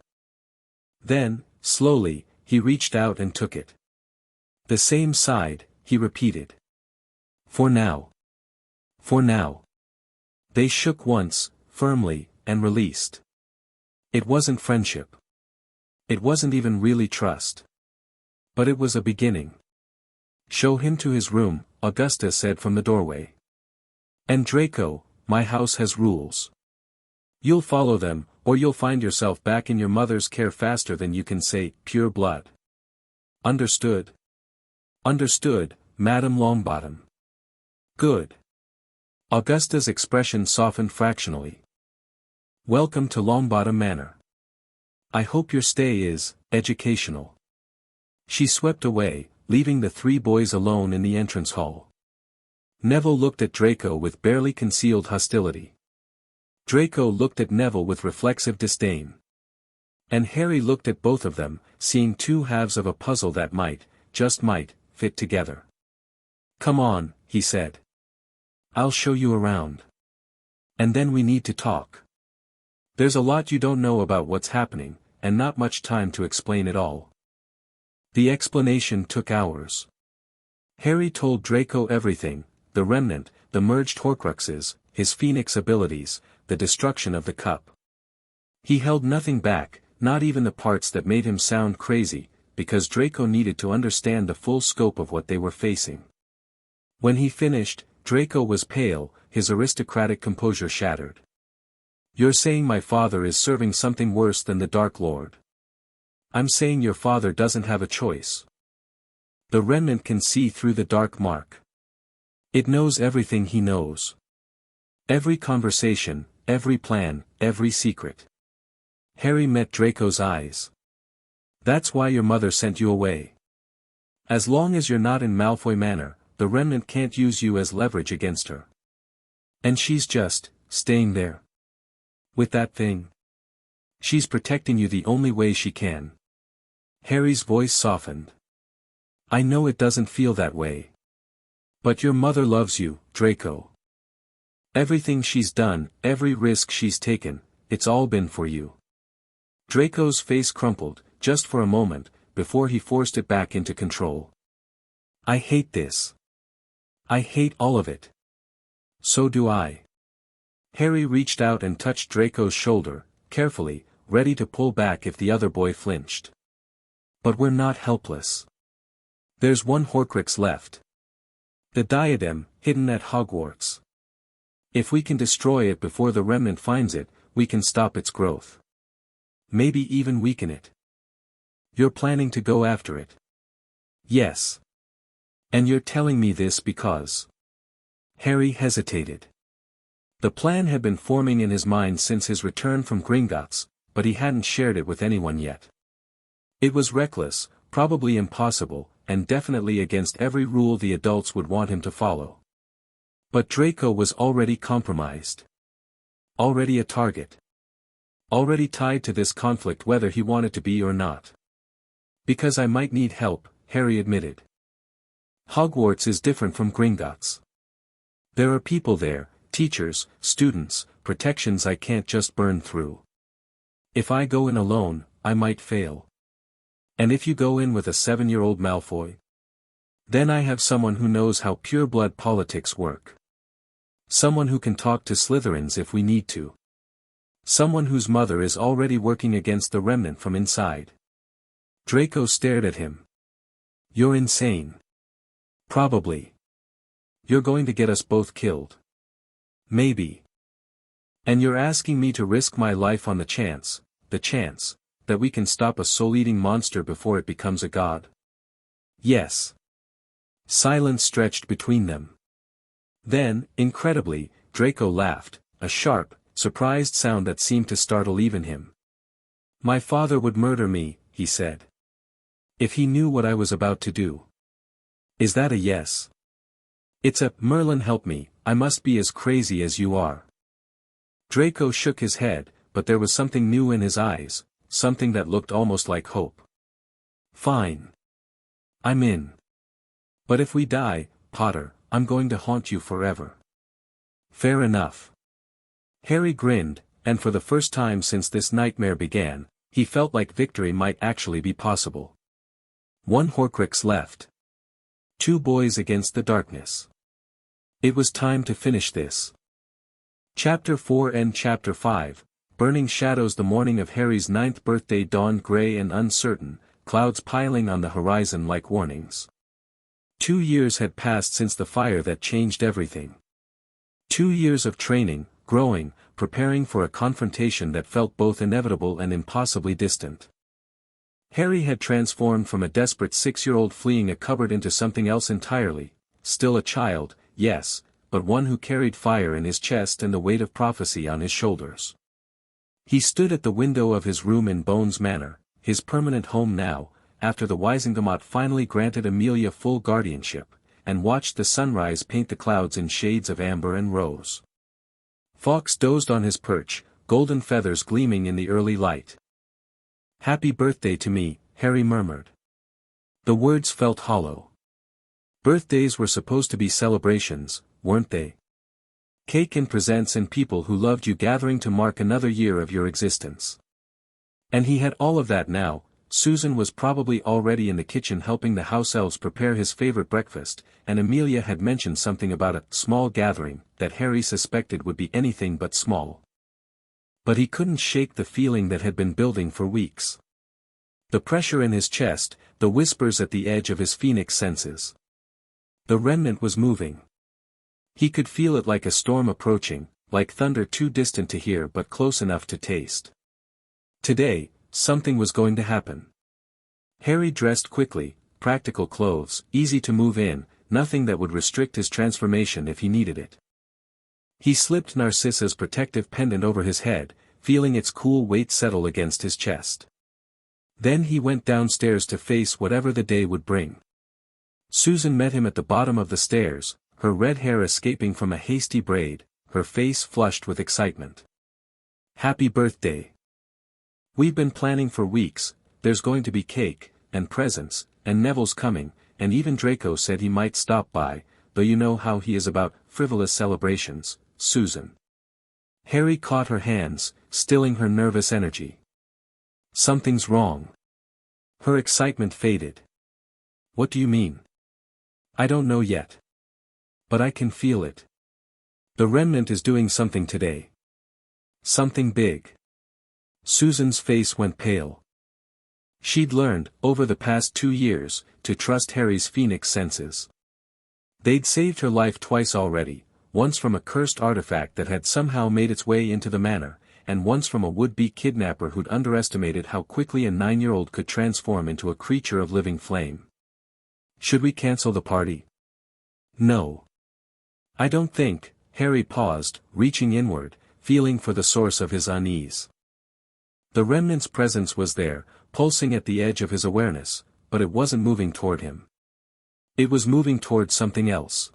Then, slowly, he reached out and took it. The same side, he repeated. For now. For now. They shook once, firmly, and released. It wasn't friendship. It wasn't even really trust. But it was a beginning. Show him to his room, Augusta said from the doorway. And Draco, my house has rules. You'll follow them, or you'll find yourself back in your mother's care faster than you can say, pure blood. Understood? Understood, Madam Longbottom. Good. Augusta's expression softened fractionally. Welcome to Longbottom Manor. I hope your stay is educational. She swept away, leaving the three boys alone in the entrance hall. Neville looked at Draco with barely concealed hostility. Draco looked at Neville with reflexive disdain. And Harry looked at both of them, seeing two halves of a puzzle that might, just might, fit together. Come on, he said. I'll show you around. And then we need to talk. There's a lot you don't know about what's happening, and not much time to explain it all. The explanation took hours. Harry told Draco everything, the Remnant, the merged Horcruxes, his Phoenix abilities, the destruction of the cup. He held nothing back, not even the parts that made him sound crazy, because Draco needed to understand the full scope of what they were facing. When he finished, Draco was pale, his aristocratic composure shattered. You're saying my father is serving something worse than the Dark Lord. I'm saying your father doesn't have a choice. The Remnant can see through the dark mark. It knows everything he knows. Every conversation, every plan, every secret. Harry met Draco's eyes. That's why your mother sent you away. As long as you're not in Malfoy Manor, the Remnant can't use you as leverage against her. And she's just, staying there. With that thing. She's protecting you the only way she can. Harry's voice softened. I know it doesn't feel that way. But your mother loves you, Draco. Everything she's done, every risk she's taken, it's all been for you. Draco's face crumpled, just for a moment, before he forced it back into control. I hate this. I hate all of it. So do I. Harry reached out and touched Draco's shoulder, carefully, ready to pull back if the other boy flinched. But we're not helpless. There's one Horcrux left. The diadem, hidden at Hogwarts. If we can destroy it before the Remnant finds it, we can stop its growth. Maybe even weaken it. You're planning to go after it. Yes. And you're telling me this because... Harry hesitated. The plan had been forming in his mind since his return from Gringots, but he hadn't shared it with anyone yet. It was reckless, probably impossible, and definitely against every rule the adults would want him to follow. But Draco was already compromised. Already a target. Already tied to this conflict whether he wanted to be or not. Because I might need help, Harry admitted. Hogwarts is different from Gringots. There are people there, teachers, students, protections I can't just burn through. If I go in alone, I might fail. And if you go in with a 7-year-old Malfoy? Then I have someone who knows how pureblood politics work. Someone who can talk to Slytherins if we need to. Someone whose mother is already working against the Remnant from inside. Draco stared at him. You're insane. Probably. You're going to get us both killed. Maybe. And you're asking me to risk my life on the chance, that we can stop a soul-eating monster before it becomes a god? Yes. Silence stretched between them. Then, incredibly, Draco laughed, a sharp, surprised sound that seemed to startle even him. My father would murder me, he said. If he knew what I was about to do. Is that a yes? It's a, Merlin help me, I must be as crazy as you are. Draco shook his head, but there was something new in his eyes, something that looked almost like hope. Fine. I'm in. But if we die, Potter, I'm going to haunt you forever. Fair enough. Harry grinned, and for the first time since this nightmare began, he felt like victory might actually be possible. One Horcrux left. 2 boys against the darkness. It was time to finish this. Chapter 4 and Chapter 5, Burning Shadows. The morning of Harry's 9th birthday dawned grey and uncertain, clouds piling on the horizon like warnings. 2 years had passed since the fire that changed everything. 2 years of training, growing, preparing for a confrontation that felt both inevitable and impossibly distant. Harry had transformed from a desperate 6-year-old fleeing a cupboard into something else entirely, still a child, yes, but one who carried fire in his chest and the weight of prophecy on his shoulders. He stood at the window of his room in Bones Manor, his permanent home now, after the Wizengamot finally granted Amelia full guardianship, and watched the sunrise paint the clouds in shades of amber and rose. Fawkes dozed on his perch, golden feathers gleaming in the early light. Happy birthday to me, Harry murmured. The words felt hollow. Birthdays were supposed to be celebrations, weren't they? Cake and presents and people who loved you gathering to mark another year of your existence. And he had all of that now. Susan was probably already in the kitchen helping the house elves prepare his favorite breakfast, and Amelia had mentioned something about a small gathering that Harry suspected would be anything but small. But he couldn't shake the feeling that had been building for weeks. The pressure in his chest, the whispers at the edge of his phoenix senses. The Remnant was moving. He could feel it like a storm approaching, like thunder too distant to hear but close enough to taste. Today, something was going to happen. Harry dressed quickly, practical clothes, easy to move in, nothing that would restrict his transformation if he needed it. He slipped Narcissa's protective pendant over his head, feeling its cool weight settle against his chest. Then he went downstairs to face whatever the day would bring. Susan met him at the bottom of the stairs, her red hair escaping from a hasty braid, her face flushed with excitement. Happy birthday. We've been planning for weeks, there's going to be cake, and presents, and Neville's coming, and even Draco said he might stop by, though you know how he is about frivolous celebrations, Susan. Harry caught her hands, stilling her nervous energy. Something's wrong. Her excitement faded. What do you mean? I don't know yet. But I can feel it. The Remnant is doing something today. Something big. Susan's face went pale. She'd learned, over the past 2 years, to trust Harry's phoenix senses. They'd saved her life twice already, once from a cursed artifact that had somehow made its way into the manor, and once from a would-be kidnapper who'd underestimated how quickly a 9-year-old could transform into a creature of living flame. Should we cancel the party? No. I don't think. Harry paused, reaching inward, feeling for the source of his unease. The Remnant's presence was there, pulsing at the edge of his awareness, but it wasn't moving toward him. It was moving toward something else.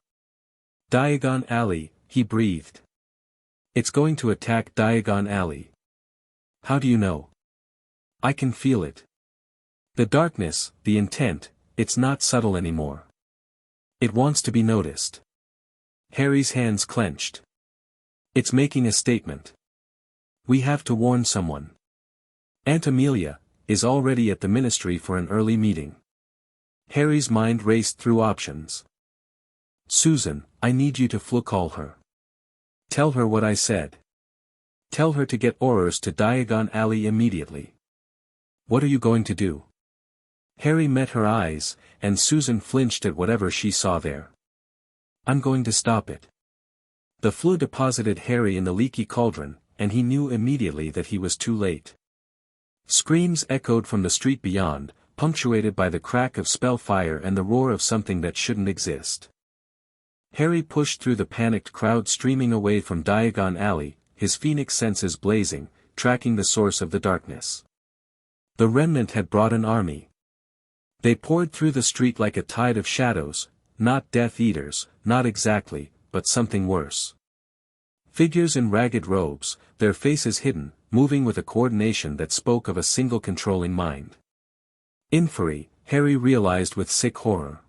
Diagon Alley, he breathed. It's going to attack Diagon Alley. How do you know? I can feel it. The darkness, the intent, it's not subtle anymore. It wants to be noticed. Harry's hands clenched. It's making a statement. We have to warn someone. Aunt Amelia is already at the ministry for an early meeting. Harry's mind raced through options. Susan, I need you to call her. Tell her what I said. Tell her to get Aurors to Diagon Alley immediately. What are you going to do? Harry met her eyes, and Susan flinched at whatever she saw there. I'm going to stop it. The flue deposited Harry in the leaky cauldron, and he knew immediately that he was too late. Screams echoed from the street beyond, punctuated by the crack of spell fire and the roar of something that shouldn't exist. Harry pushed through the panicked crowd streaming away from Diagon Alley, his phoenix senses blazing, tracking the source of the darkness. The Remnant had brought an army. They poured through the street like a tide of shadows, not Death Eaters, not exactly, but something worse. Figures in ragged robes, their faces hidden, moving with a coordination that spoke of a single controlling mind. Inferi, Harry realized with sick horror.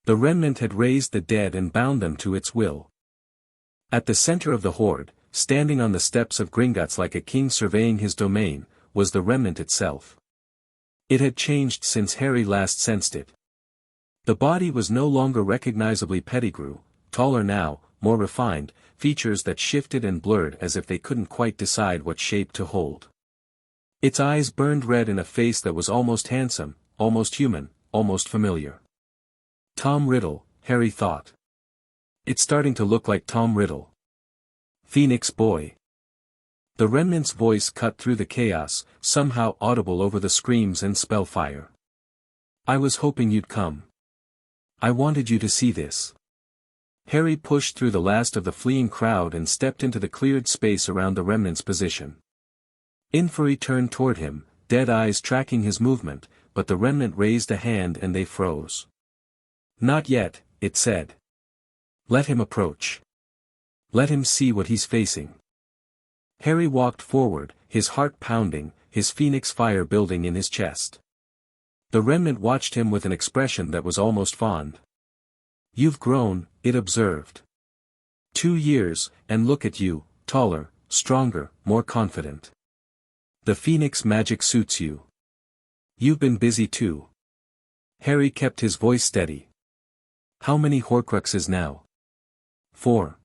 The Remnant had raised the dead and bound them to its will. At the center of the horde, standing on the steps of Gringots like a king surveying his domain, was the Remnant itself. It had changed since Harry last sensed it. The body was no longer recognizably Pettigrew, taller now, more refined, features that shifted and blurred as if they couldn't quite decide what shape to hold. Its eyes burned red in a face that was almost handsome, almost human, almost familiar. Tom Riddle, Harry thought. It's starting to look like Tom Riddle. Phoenix boy. The Remnant's voice cut through the chaos, somehow audible over the screams and spellfire. I was hoping you'd come. I wanted you to see this. Harry pushed through the last of the fleeing crowd and stepped into the cleared space around the Remnant's position. Inferi turned toward him, dead eyes tracking his movement, but the Remnant raised a hand and they froze. Not yet, it said. Let him approach. Let him see what he's facing. Harry walked forward, his heart pounding, his phoenix fire building in his chest. The Remnant watched him with an expression that was almost fond. You've grown, it observed. 2 years, and look at you, taller, stronger, more confident. The phoenix magic suits you. You've been busy too. Harry kept his voice steady. How many Horcruxes now? 4.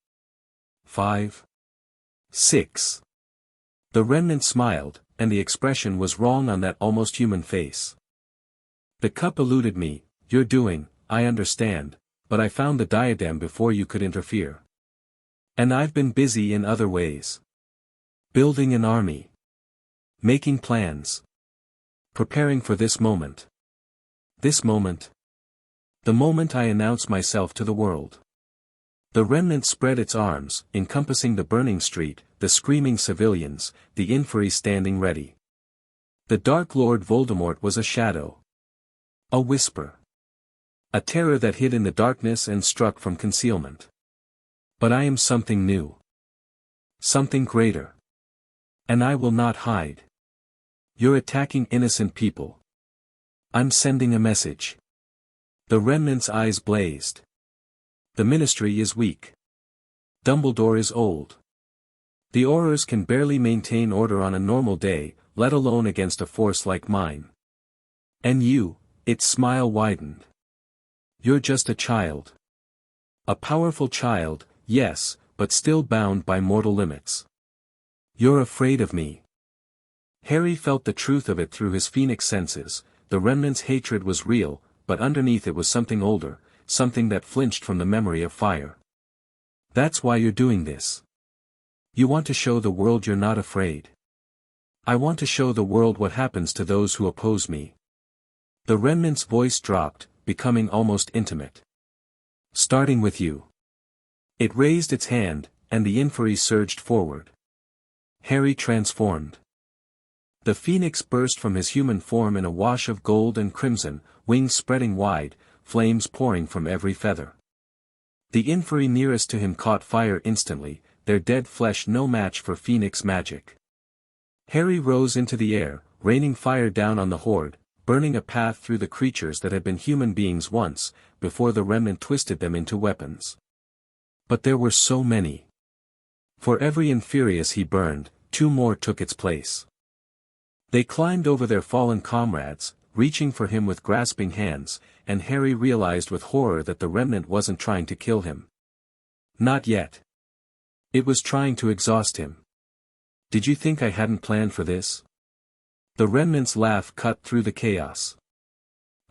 5. 6. The Remnant smiled, and the expression was wrong on that almost human face. The cup eluded me, you're doing, I understand, but I found the diadem before you could interfere. And I've been busy in other ways. Building an army. Making plans. Preparing for this moment. This moment. The moment I announce myself to the world. The Remnant spread its arms, encompassing the burning street, the screaming civilians, the Inferi standing ready. The Dark Lord Voldemort was a shadow. A whisper. A terror that hid in the darkness and struck from concealment. But I am something new. Something greater. And I will not hide. You're attacking innocent people. I'm sending a message. The Remnant's eyes blazed. The ministry is weak. Dumbledore is old. The Aurors can barely maintain order on a normal day, let alone against a force like mine. And you, its smile widened. You're just a child. A powerful child, yes, but still bound by mortal limits. You're afraid of me. Harry felt the truth of it through his phoenix senses. The Remnant's hatred was real, but underneath it was something older, something that flinched from the memory of fire. That's why you're doing this. You want to show the world you're not afraid. I want to show the world what happens to those who oppose me. The Remnant's voice dropped, becoming almost intimate. Starting with you. It raised its hand, and the Inferi surged forward. Harry transformed. The phoenix burst from his human form in a wash of gold and crimson, wings spreading wide, flames pouring from every feather. The Inferi nearest to him caught fire instantly, their dead flesh no match for phoenix magic. Harry rose into the air, raining fire down on the horde, burning a path through the creatures that had been human beings once, before the Remnant twisted them into weapons. But there were so many. For every Inferius he burned, 2 more took its place. They climbed over their fallen comrades, reaching for him with grasping hands, and Harry realized with horror that the Remnant wasn't trying to kill him. Not yet. It was trying to exhaust him. Did you think I hadn't planned for this? The Remnant's laugh cut through the chaos.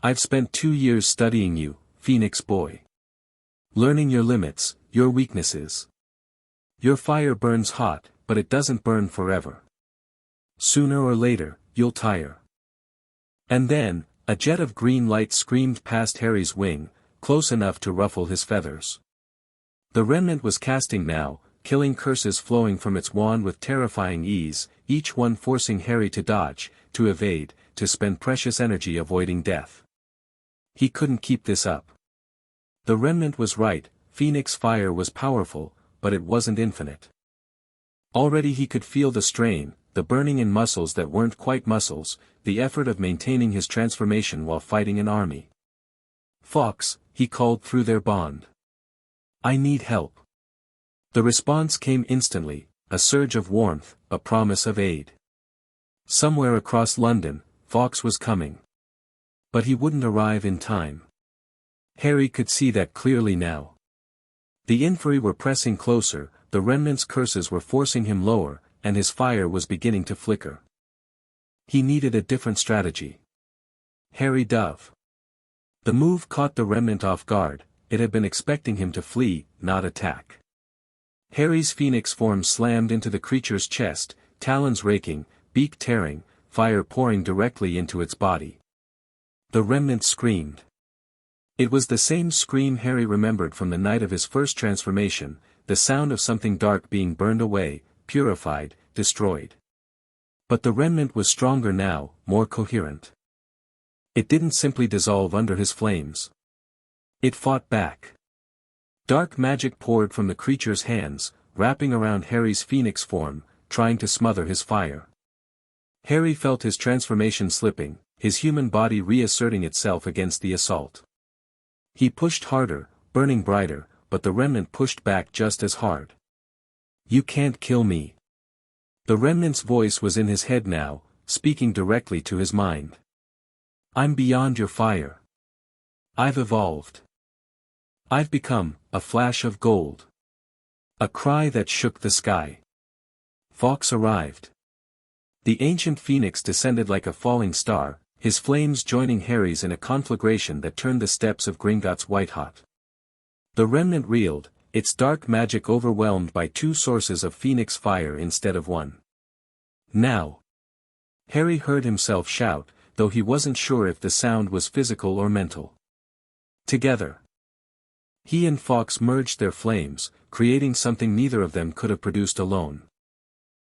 I've spent 2 years studying you, Phoenix boy. Learning your limits, your weaknesses. Your fire burns hot, but it doesn't burn forever. Sooner or later, you'll tire. And then, a jet of green light screamed past Harry's wing, close enough to ruffle his feathers. The Remnant was casting now, killing curses flowing from its wand with terrifying ease, each one forcing Harry to dodge, to evade, to spend precious energy avoiding death. He couldn't keep this up. The Remnant was right, Phoenix fire was powerful, but it wasn't infinite. Already he could feel the strain, the burning in muscles that weren't quite muscles, the effort of maintaining his transformation while fighting an army. Fawkes, he called through their bond. I need help. The response came instantly, a surge of warmth, a promise of aid. Somewhere across London, Fawkes was coming. But he wouldn't arrive in time. Harry could see that clearly now. The Inferi were pressing closer, the Remnant's curses were forcing him lower, and his fire was beginning to flicker. He needed a different strategy. Harry Dove. The move caught the Remnant off guard, it had been expecting him to flee, not attack. Harry's phoenix form slammed into the creature's chest, talons raking, beak tearing, fire pouring directly into its body. The Remnant screamed. It was the same scream Harry remembered from the night of his first transformation, the sound of something dark being burned away, purified, destroyed. But the Remnant was stronger now, more coherent. It didn't simply dissolve under his flames. It fought back. Dark magic poured from the creature's hands, wrapping around Harry's phoenix form, trying to smother his fire. Harry felt his transformation slipping, his human body reasserting itself against the assault. He pushed harder, burning brighter, but the Remnant pushed back just as hard. You can't kill me. The Remnant's voice was in his head now, speaking directly to his mind. I'm beyond your fire. I've evolved. I've become a flash of gold. A cry that shook the sky. Fawkes arrived. The ancient phoenix descended like a falling star, his flames joining Harry's in a conflagration that turned the steps of Gringots white-hot. The Remnant reeled, its dark magic overwhelmed by 2 sources of phoenix fire instead of 1. Now. Harry heard himself shout, though he wasn't sure if the sound was physical or mental. Together. He and Fawkes merged their flames, creating something neither of them could have produced alone.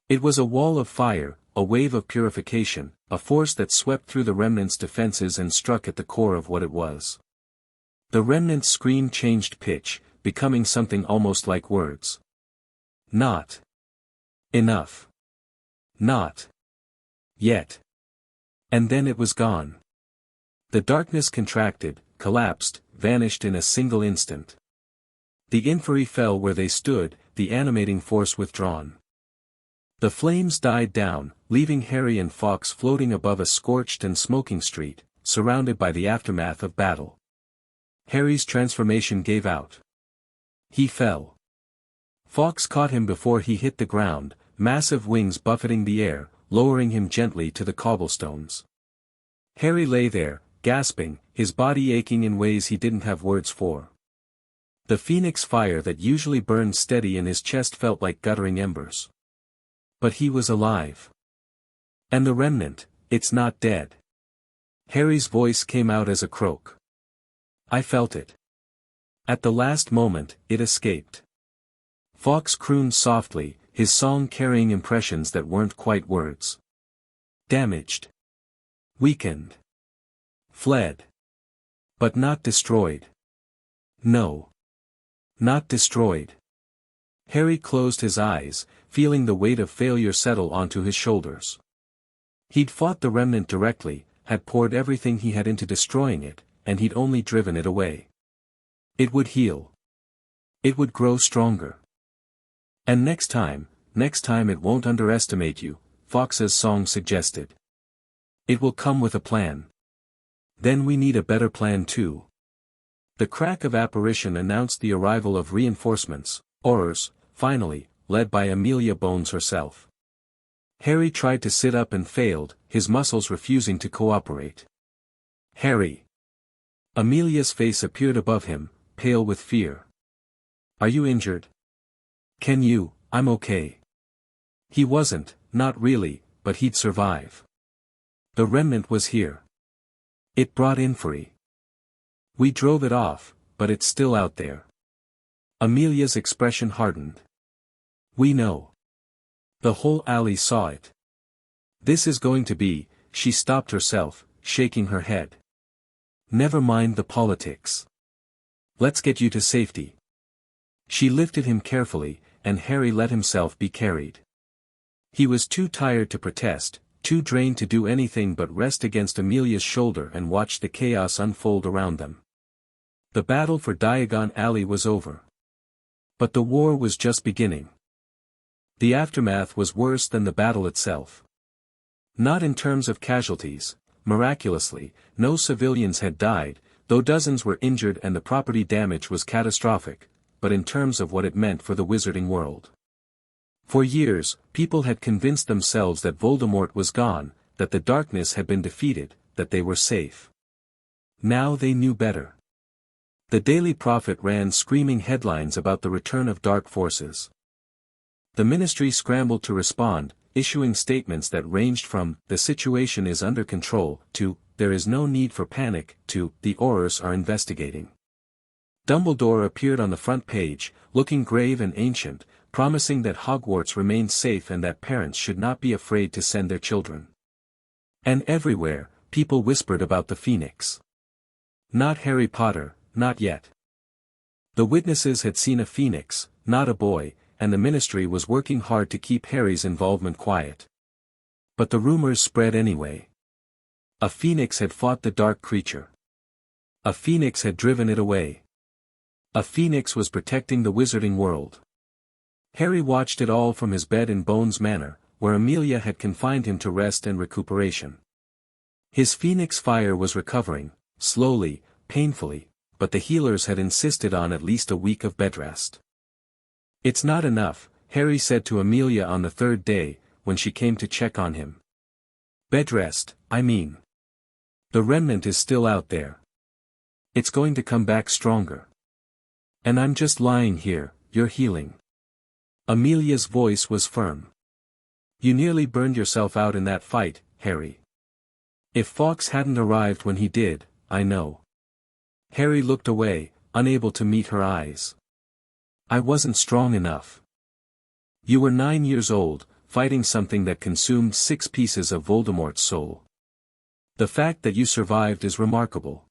It was a wall of fire, a wave of purification, a force that swept through the Remnant's defenses and struck at the core of what it was. The Remnant's scream changed pitch, becoming something almost like words. Not enough. Not yet. And then it was gone. The darkness contracted, collapsed, vanished in a single instant. The Inferi fell where they stood, the animating force withdrawn. The flames died down, leaving Harry and Fawkes floating above a scorched and smoking street, surrounded by the aftermath of battle. Harry's transformation gave out. He fell. Fawkes caught him before he hit the ground, massive wings buffeting the air, lowering him gently to the cobblestones. Harry lay there, gasping, his body aching in ways he didn't have words for. The phoenix fire that usually burned steady in his chest felt like guttering embers. But he was alive. And the Remnant, it's not dead. Harry's voice came out as a croak. I felt it. At the last moment, it escaped. Fawkes crooned softly, his song carrying impressions that weren't quite words. Damaged. Weakened. Fled. But not destroyed. No. Not destroyed. Harry closed his eyes, feeling the weight of failure settle onto his shoulders. He'd fought the Remnant directly, had poured everything he had into destroying it, and he'd only driven it away. It would heal. It would grow stronger. And next time it won't underestimate you, Fawkes' song suggested. It will come with a plan. Then we need a better plan too. The crack of apparition announced the arrival of reinforcements, Aurors, finally, led by Amelia Bones herself. Harry tried to sit up and failed, his muscles refusing to cooperate. Harry. Amelia's face appeared above him, pale with fear. Are you injured? Can you? I'm okay. He wasn't, not really, but he'd survive. The Remnant was here. It brought inferi. We drove it off, but it's still out there. Amelia's expression hardened. We know. The whole alley saw it. This is going to be, she stopped herself, shaking her head. Never mind the politics. Let's get you to safety. She lifted him carefully, and Harry let himself be carried. He was too tired to protest, too drained to do anything but rest against Amelia's shoulder and watch the chaos unfold around them. The battle for Diagon Alley was over. But the war was just beginning. The aftermath was worse than the battle itself. Not in terms of casualties, miraculously, no civilians had died, though dozens were injured and the property damage was catastrophic, but in terms of what it meant for the wizarding world. For years, people had convinced themselves that Voldemort was gone, that the darkness had been defeated, that they were safe. Now they knew better. The Daily Prophet ran screaming headlines about the return of dark forces. The ministry scrambled to respond, issuing statements that ranged from, "The situation is under control," to, "There is no need for panic," to, "The Aurors are investigating." Dumbledore appeared on the front page, looking grave and ancient, promising that Hogwarts remained safe and that parents should not be afraid to send their children. And everywhere, people whispered about the Phoenix. Not Harry Potter, not yet. The witnesses had seen a phoenix, not a boy, and the ministry was working hard to keep Harry's involvement quiet. But the rumors spread anyway. A phoenix had fought the dark creature. A phoenix had driven it away. A phoenix was protecting the wizarding world. Harry watched it all from his bed in Bones Manor, where Amelia had confined him to rest and recuperation. His phoenix fire was recovering, slowly, painfully, but the healers had insisted on at least a week of bed rest. "It's not enough," Harry said to Amelia on the third day, when she came to check on him. "Bed rest, I mean. The Remnant is still out there. It's going to come back stronger. And I'm just lying here, you're healing." Amelia's voice was firm. "You nearly burned yourself out in that fight, Harry. If Fawkes hadn't arrived when he did, I know." Harry looked away, unable to meet her eyes. "I wasn't strong enough. You were 9 years old, fighting something that consumed 6 pieces of Voldemort's soul. The fact that you survived is remarkable.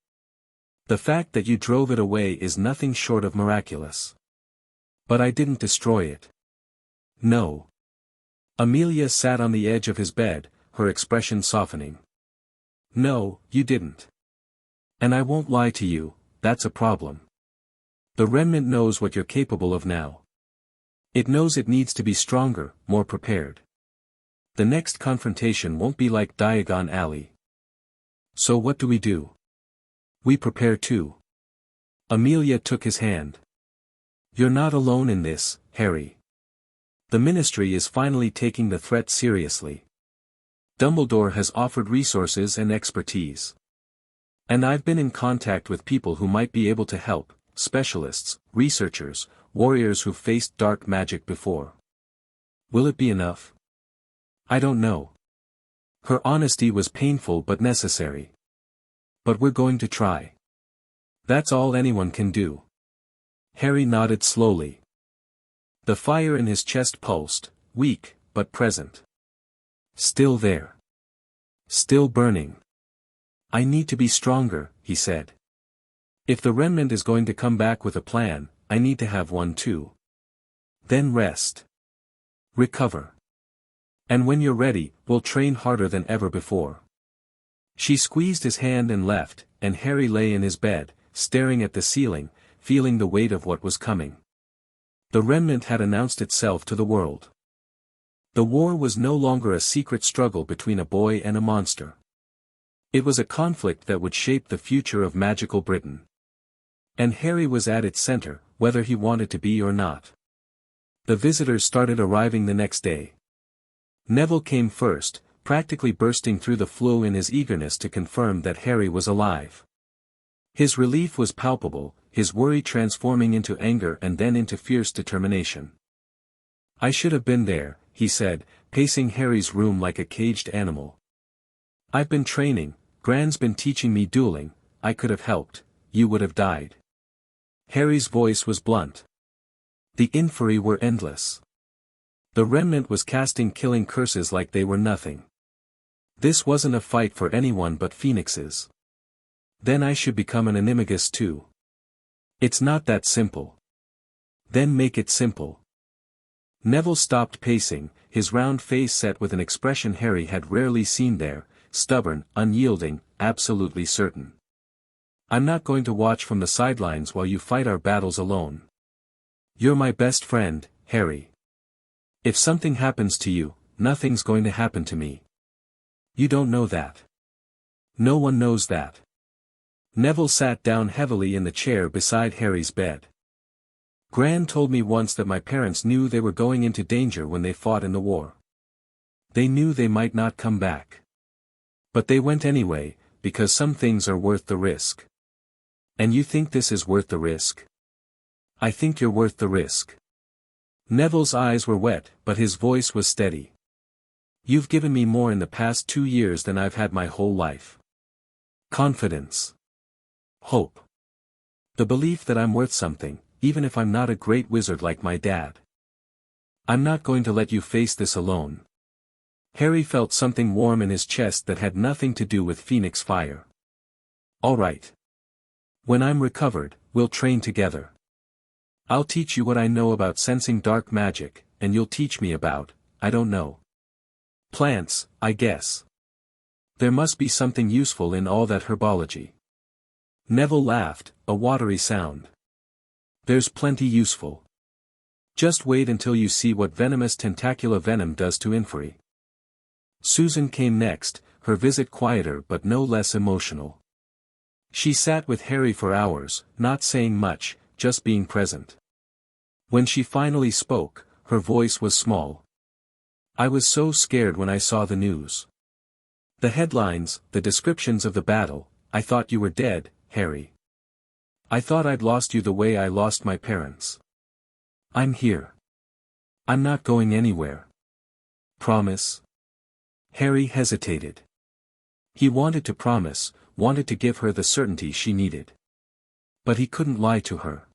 The fact that you drove it away is nothing short of miraculous. But I didn't destroy it." "No." Amelia sat on the edge of his bed, her expression softening. "No, you didn't. And I won't lie to you, that's a problem. The Remnant knows what you're capable of now. It knows it needs to be stronger, more prepared. The next confrontation won't be like Diagon Alley. So what do? We prepare too." Amelia took his hand. "You're not alone in this, Harry. The ministry is finally taking the threat seriously. Dumbledore has offered resources and expertise. And I've been in contact with people who might be able to help, specialists, researchers, warriors who've faced dark magic before. Will it be enough? I don't know." Her honesty was painful but necessary. "But we're going to try. That's all anyone can do." Harry nodded slowly. The fire in his chest pulsed, weak, but present. Still there. Still burning. "I need to be stronger," he said. "If the Remnant is going to come back with a plan, I need to have one too. Then rest. Recover. And when you're ready, we'll train harder than ever before." She squeezed his hand and left, and Harry lay in his bed, staring at the ceiling, feeling the weight of what was coming. The Remnant had announced itself to the world. The war was no longer a secret struggle between a boy and a monster. It was a conflict that would shape the future of magical Britain. And Harry was at its center, whether he wanted to be or not. The visitors started arriving the next day. Neville came first, practically bursting through the floor in his eagerness to confirm that Harry was alive. His relief was palpable, his worry transforming into anger and then into fierce determination. "I should have been there," he said, pacing Harry's room like a caged animal. "I've been training, Gran's been teaching me dueling, I could have helped, you would have died." Harry's voice was blunt. The inferi were endless. The Remnant was casting killing curses like they were nothing. This wasn't a fight for anyone but phoenixes. Then I should become an Animagus too. It's not that simple. Then make it simple. Neville stopped pacing, his round face set with an expression Harry had rarely seen there, stubborn, unyielding, absolutely certain. "I'm not going to watch from the sidelines while you fight our battles alone. You're my best friend, Harry. If something happens to you, nothing's going to happen to me. You don't know that. No one knows that." Neville sat down heavily in the chair beside Harry's bed. "Gran told me once that my parents knew they were going into danger when they fought in the war. They knew they might not come back. But they went anyway, because some things are worth the risk. And you think this is worth the risk? I think you're worth the risk." Neville's eyes were wet, but his voice was steady. "You've given me more in the past 2 years than I've had my whole life. Confidence. Hope. The belief that I'm worth something, even if I'm not a great wizard like my dad. I'm not going to let you face this alone." Harry felt something warm in his chest that had nothing to do with Phoenix fire. "All right. When I'm recovered, we'll train together. I'll teach you what I know about sensing dark magic, and you'll teach me about, I don't know. Plants, I guess. There must be something useful in all that herbology." Neville laughed, a watery sound. "There's plenty useful. Just wait until you see what venomous tentacula venom does to inferi." Susan came next, her visit quieter but no less emotional. She sat with Harry for hours, not saying much, just being present. When she finally spoke, her voice was small. "I was so scared when I saw the news. The headlines, the descriptions of the battle, I thought you were dead, Harry. I thought I'd lost you the way I lost my parents. I'm here. I'm not going anywhere. Promise?" Harry hesitated. He wanted to promise, wanted to give her the certainty she needed. But he couldn't lie to her.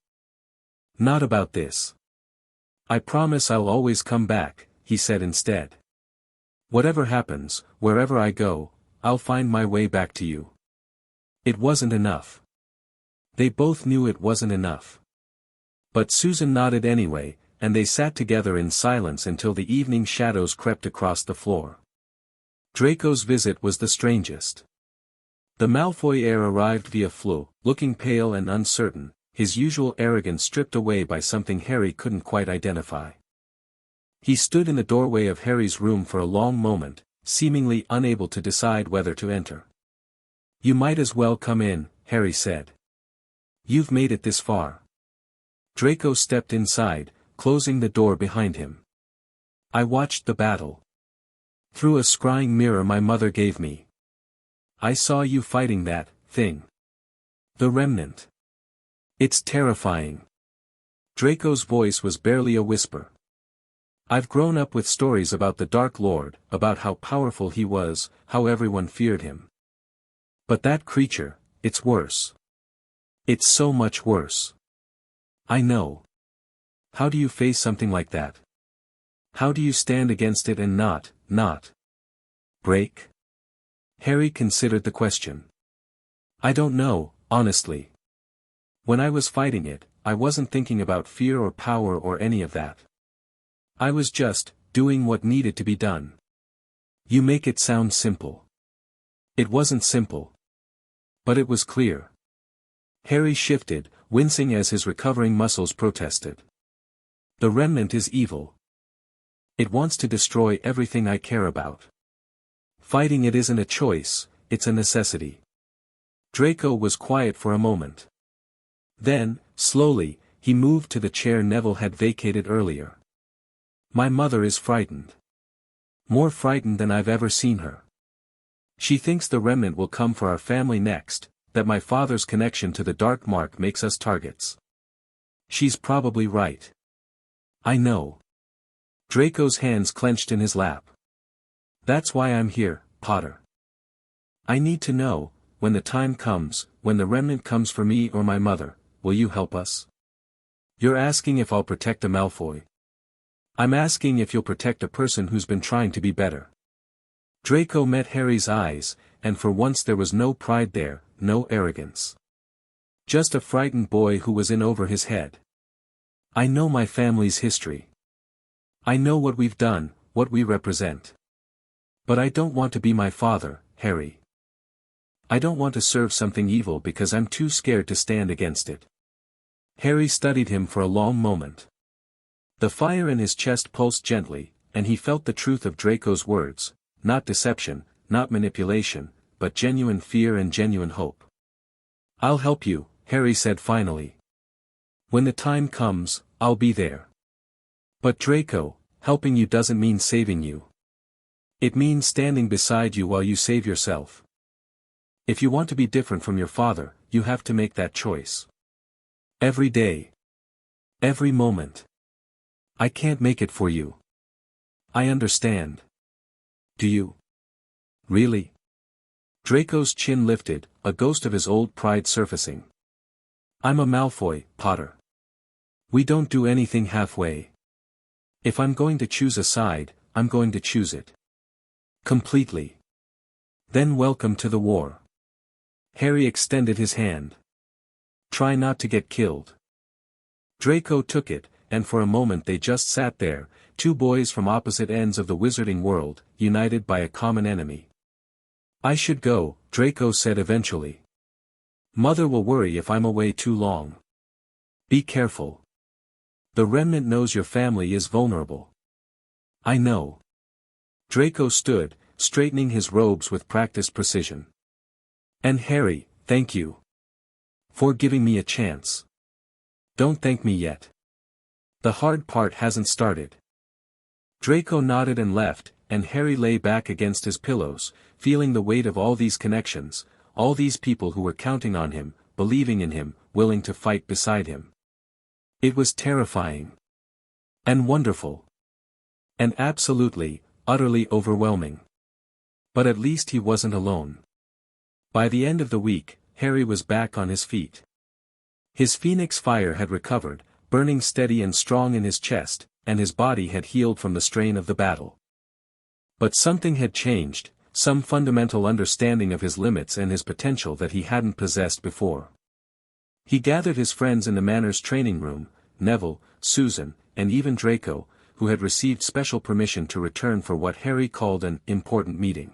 "Not about this. I promise I'll always come back," he said instead. "Whatever happens, wherever I go, I'll find my way back to you." It wasn't enough. They both knew it wasn't enough. But Susan nodded anyway, and they sat together in silence until the evening shadows crept across the floor. Draco's visit was the strangest. The Malfoy heir arrived via Flo, looking pale and uncertain, his usual arrogance stripped away by something Harry couldn't quite identify. He stood in the doorway of Harry's room for a long moment, seemingly unable to decide whether to enter. "You might as well come in," Harry said. "You've made it this far." Draco stepped inside, closing the door behind him. "I watched the battle. Through a scrying mirror my mother gave me. I saw you fighting that thing. The Remnant. It's terrifying." Draco's voice was barely a whisper. "I've grown up with stories about the Dark Lord, about how powerful he was, how everyone feared him. But that creature, it's worse. It's so much worse." "I know. How do you face something like that? How do you stand against it and not break?" Harry considered the question. "I don't know, honestly. When I was fighting it, I wasn't thinking about fear or power or any of that. I was just doing what needed to be done." "You make it sound simple." It wasn't simple. But it was clear. Harry shifted, wincing as his recovering muscles protested. The Remnant is evil. It wants to destroy everything I care about. Fighting it isn't a choice, it's a necessity. Draco was quiet for a moment. Then, slowly, he moved to the chair Neville had vacated earlier. My mother is frightened. More frightened than I've ever seen her. She thinks the Remnant will come for our family next, that my father's connection to the Dark Mark makes us targets. She's probably right. I know. Draco's hands clenched in his lap. That's why I'm here, Potter. I need to know, when the time comes, when the Remnant comes for me or my mother, will you help us? You're asking if I'll protect a Malfoy. I'm asking if you'll protect a person who's been trying to be better. Draco met Harry's eyes, and for once there was no pride there, no arrogance. Just a frightened boy who was in over his head. I know my family's history. I know what we've done, what we represent. But I don't want to be my father, Harry. I don't want to serve something evil because I'm too scared to stand against it. Harry studied him for a long moment. The fire in his chest pulsed gently, and he felt the truth of Draco's words, not deception, not manipulation, but genuine fear and genuine hope. I'll help you, Harry said finally. When the time comes, I'll be there. But Draco, helping you doesn't mean saving you. It means standing beside you while you save yourself. If you want to be different from your father, you have to make that choice. Every day. Every moment. I can't make it for you. I understand. Do you? Really? Draco's chin lifted, a ghost of his old pride surfacing. I'm a Malfoy, Potter. We don't do anything halfway. If I'm going to choose a side, I'm going to choose it. Completely. Then welcome to the war. Harry extended his hand. Try not to get killed. Draco took it, and for a moment they just sat there, two boys from opposite ends of the wizarding world, united by a common enemy. I should go, Draco said eventually. Mother will worry if I'm away too long. Be careful. The Remnant knows your family is vulnerable. I know. Draco stood, straightening his robes with practiced precision. And Harry, thank you. For giving me a chance. Don't thank me yet. The hard part hasn't started. Draco nodded and left, and Harry lay back against his pillows, feeling the weight of all these connections, all these people who were counting on him, believing in him, willing to fight beside him. It was terrifying. And wonderful. And absolutely, utterly overwhelming. But at least he wasn't alone. By the end of the week, Harry was back on his feet. His phoenix fire had recovered, burning steady and strong in his chest, and his body had healed from the strain of the battle. But something had changed, some fundamental understanding of his limits and his potential that he hadn't possessed before. He gathered his friends in the Manor's training room, Neville, Susan, and even Draco, who had received special permission to return for what Harry called an important meeting.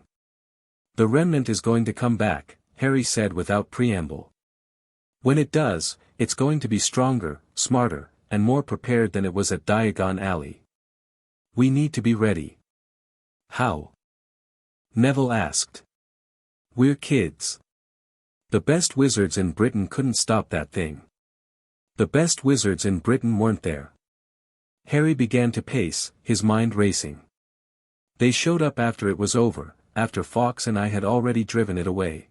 The Remnant is going to come back, Harry said without preamble. When it does, it's going to be stronger, smarter, and more prepared than it was at Diagon Alley. We need to be ready. How? Neville asked. We're kids. The best wizards in Britain couldn't stop that thing. The best wizards in Britain weren't there. Harry began to pace, his mind racing. They showed up after it was over, after Fawkes and I had already driven it away.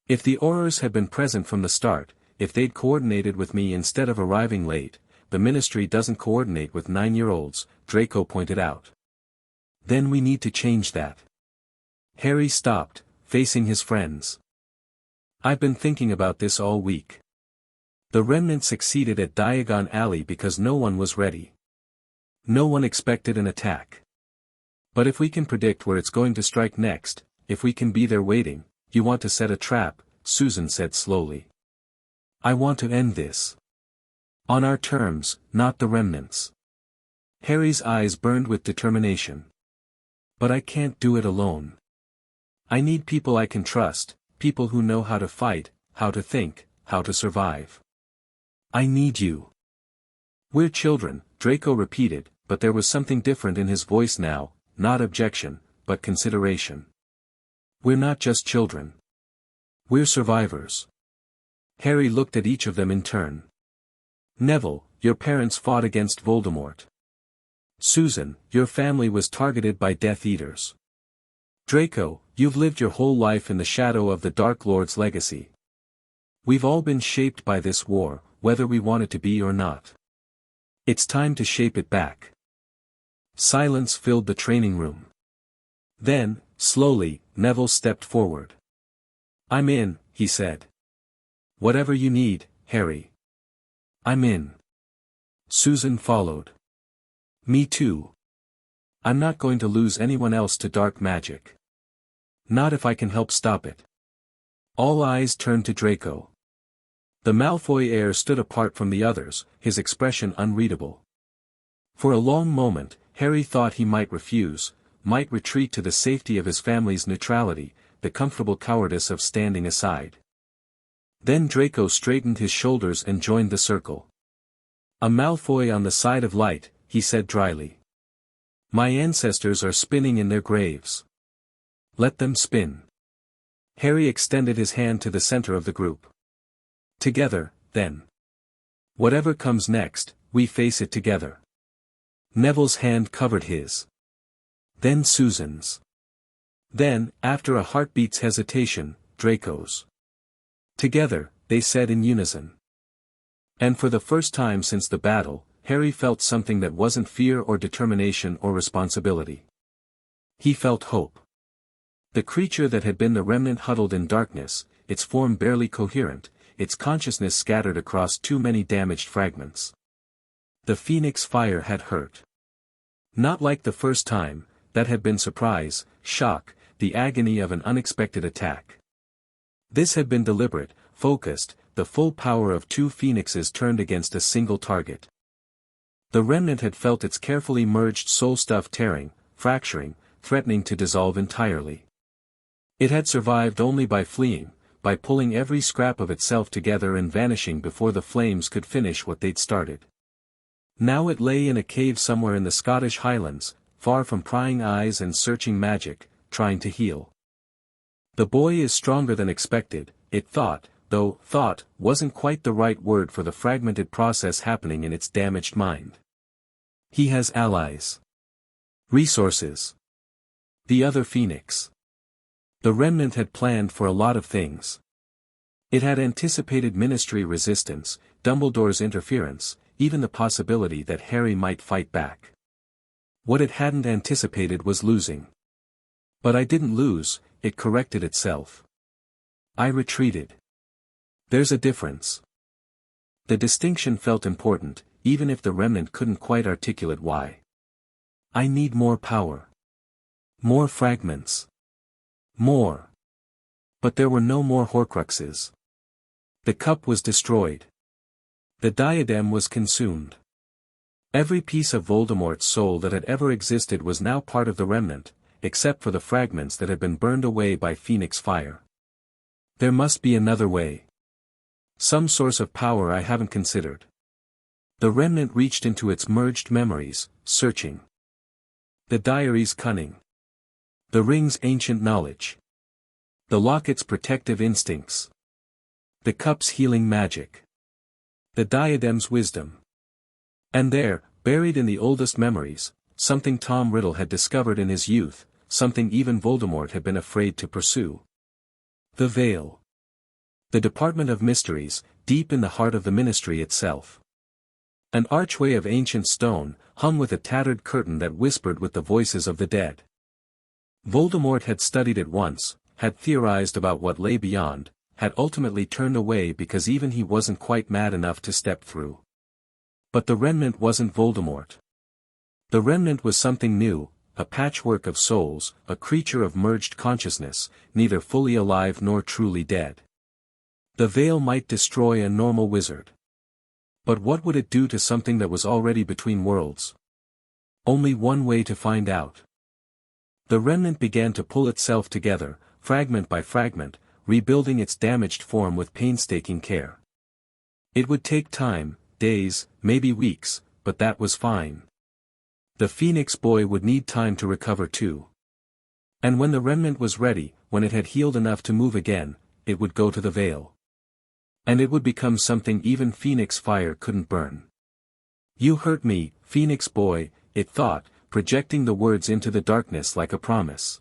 If the Aurors had been present from the start, if they'd coordinated with me instead of arriving late, the Ministry doesn't coordinate with 9-year-olds, Draco pointed out. Then we need to change that. Harry stopped, facing his friends. I've been thinking about this all week. The Remnant succeeded at Diagon Alley because no one was ready. No one expected an attack. But if we can predict where it's going to strike next, if we can be there waiting, you want to set a trap, Susan said slowly. I want to end this. On our terms, not the Remnant's. Harry's eyes burned with determination. But I can't do it alone. I need people I can trust, people who know how to fight, how to think, how to survive. I need you. We're children, Draco repeated, but there was something different in his voice now, not objection, but consideration. We're not just children. We're survivors. Harry looked at each of them in turn. Neville, your parents fought against Voldemort. Susan, your family was targeted by Death Eaters. Draco, you've lived your whole life in the shadow of the Dark Lord's legacy. We've all been shaped by this war, whether we want it to be or not. It's time to shape it back. Silence filled the training room. Then, slowly, Neville stepped forward. I'm in, he said. Whatever you need, Harry. I'm in. Susan followed. Me too. I'm not going to lose anyone else to dark magic. Not if I can help stop it. All eyes turned to Draco. The Malfoy heir stood apart from the others, his expression unreadable. For a long moment, Harry thought he might refuse, might retreat to the safety of his family's neutrality, the comfortable cowardice of standing aside. Then Draco straightened his shoulders and joined the circle. A Malfoy on the side of light, he said dryly. My ancestors are spinning in their graves. Let them spin. Harry extended his hand to the center of the group. Together, then. Whatever comes next, we face it together. Neville's hand covered his. Then Susan's. Then, after a heartbeat's hesitation, Draco's. Together, they said in unison. And for the first time since the battle, Harry felt something that wasn't fear or determination or responsibility. He felt hope. The creature that had been the Remnant huddled in darkness, its form barely coherent, its consciousness scattered across too many damaged fragments. The Phoenix fire had hurt. Not like the first time, that had been surprise, shock, the agony of an unexpected attack. This had been deliberate, focused, the full power of two phoenixes turned against a single target. The Remnant had felt its carefully merged soul stuff tearing, fracturing, threatening to dissolve entirely. It had survived only by fleeing, by pulling every scrap of itself together and vanishing before the flames could finish what they'd started. Now it lay in a cave somewhere in the Scottish Highlands, far from prying eyes and searching magic, trying to heal. The boy is stronger than expected, it thought, though thought wasn't quite the right word for the fragmented process happening in its damaged mind. He has allies. Resources. The other Phoenix. The Remnant had planned for a lot of things. It had anticipated Ministry resistance, Dumbledore's interference, even the possibility that Harry might fight back. What it hadn't anticipated was losing. But I didn't lose, it corrected itself. I retreated. There's a difference. The distinction felt important, even if the Remnant couldn't quite articulate why. I need more power. More fragments. More. But there were no more Horcruxes. The cup was destroyed. The diadem was consumed. Every piece of Voldemort's soul that had ever existed was now part of the Remnant, except for the fragments that had been burned away by Phoenix fire. There must be another way. Some source of power I haven't considered. The Remnant reached into its merged memories, searching. The diary's cunning. The ring's ancient knowledge. The locket's protective instincts. The cup's healing magic. The diadem's wisdom. And there, buried in the oldest memories, something Tom Riddle had discovered in his youth, something even Voldemort had been afraid to pursue. The Veil. The Department of Mysteries, deep in the heart of the Ministry itself. An archway of ancient stone, hung with a tattered curtain that whispered with the voices of the dead. Voldemort had studied it once, had theorized about what lay beyond, had ultimately turned away because even he wasn't quite mad enough to step through. But the Remnant wasn't Voldemort. The Remnant was something new, a patchwork of souls, a creature of merged consciousness, neither fully alive nor truly dead. The veil might destroy a normal wizard. But what would it do to something that was already between worlds? Only one way to find out. The Remnant began to pull itself together, fragment by fragment, rebuilding its damaged form with painstaking care. It would take time, days, maybe weeks, but that was fine. The Phoenix boy would need time to recover too. And when the remnant was ready, when it had healed enough to move again, it would go to the Veil. And it would become something even Phoenix fire couldn't burn. You hurt me, Phoenix boy, it thought, projecting the words into the darkness like a promise.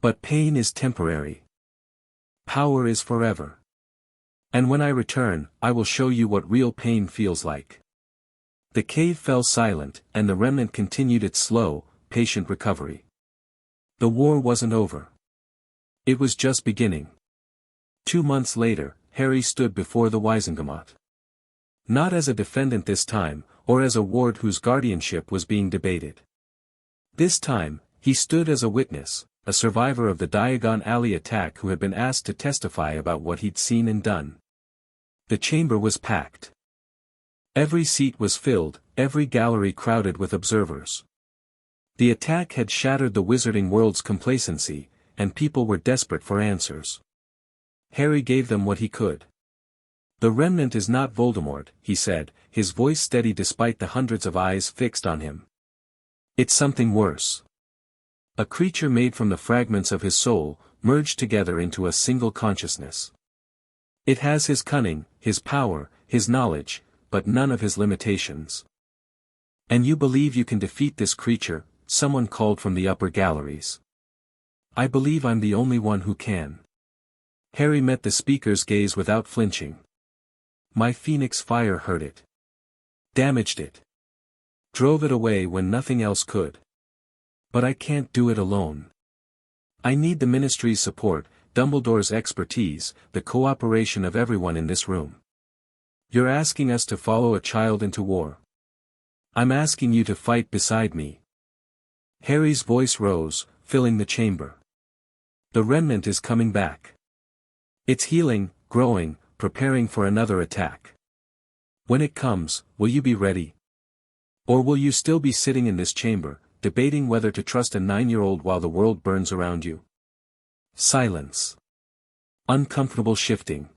But pain is temporary. Power is forever. And when I return, I will show you what real pain feels like. The cave fell silent, and the remnant continued its slow, patient recovery. The war wasn't over. It was just beginning. 2 months later, Harry stood before the Wizengamot. Not as a defendant this time, or as a ward whose guardianship was being debated. This time, he stood as a witness, a survivor of the Diagon Alley attack who had been asked to testify about what he'd seen and done. The chamber was packed. Every seat was filled, every gallery crowded with observers. The attack had shattered the wizarding world's complacency, and people were desperate for answers. Harry gave them what he could. The Remnant is not Voldemort, he said, his voice steady despite the hundreds of eyes fixed on him. It's something worse. A creature made from the fragments of his soul, merged together into a single consciousness. It has his cunning, his power, his knowledge, but none of his limitations. And you believe you can defeat this creature, someone called from the upper galleries. I believe I'm the only one who can. Harry met the speaker's gaze without flinching. My Phoenix fire hurt it. Damaged it. Drove it away when nothing else could. But I can't do it alone. I need the Ministry's support, Dumbledore's expertise, the cooperation of everyone in this room. You're asking us to follow a child into war. I'm asking you to fight beside me. Harry's voice rose, filling the chamber. The Remnant is coming back. It's healing, growing, preparing for another attack. When it comes, will you be ready? Or will you still be sitting in this chamber, debating whether to trust a 9-year-old while the world burns around you? Silence. Uncomfortable shifting.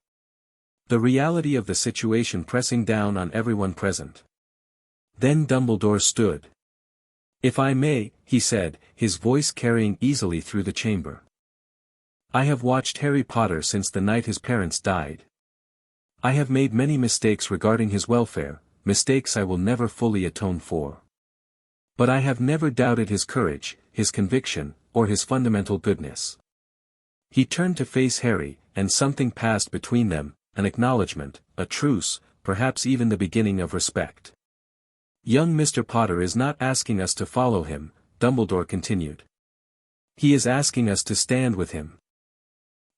The reality of the situation pressing down on everyone present. Then Dumbledore stood. If I may, he said, his voice carrying easily through the chamber. I have watched Harry Potter since the night his parents died. I have made many mistakes regarding his welfare, mistakes I will never fully atone for. But I have never doubted his courage, his conviction, or his fundamental goodness. He turned to face Harry, and something passed between them, an acknowledgement, a truce, perhaps even the beginning of respect. Young Mr. Potter is not asking us to follow him, Dumbledore continued. He is asking us to stand with him.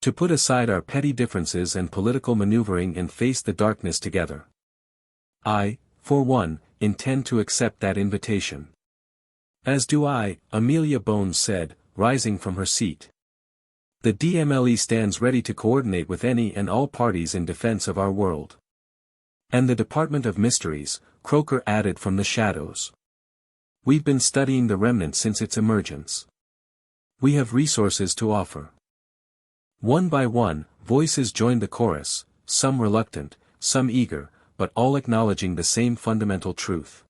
To put aside our petty differences and political maneuvering and face the darkness together. I, for one, intend to accept that invitation. As do I, Amelia Bones said, rising from her seat. The DMLE stands ready to coordinate with any and all parties in defense of our world. And the Department of Mysteries, Croaker added from the shadows. We've been studying the Remnant since its emergence. We have resources to offer. One by one, voices joined the chorus, some reluctant, some eager, but all acknowledging the same fundamental truth.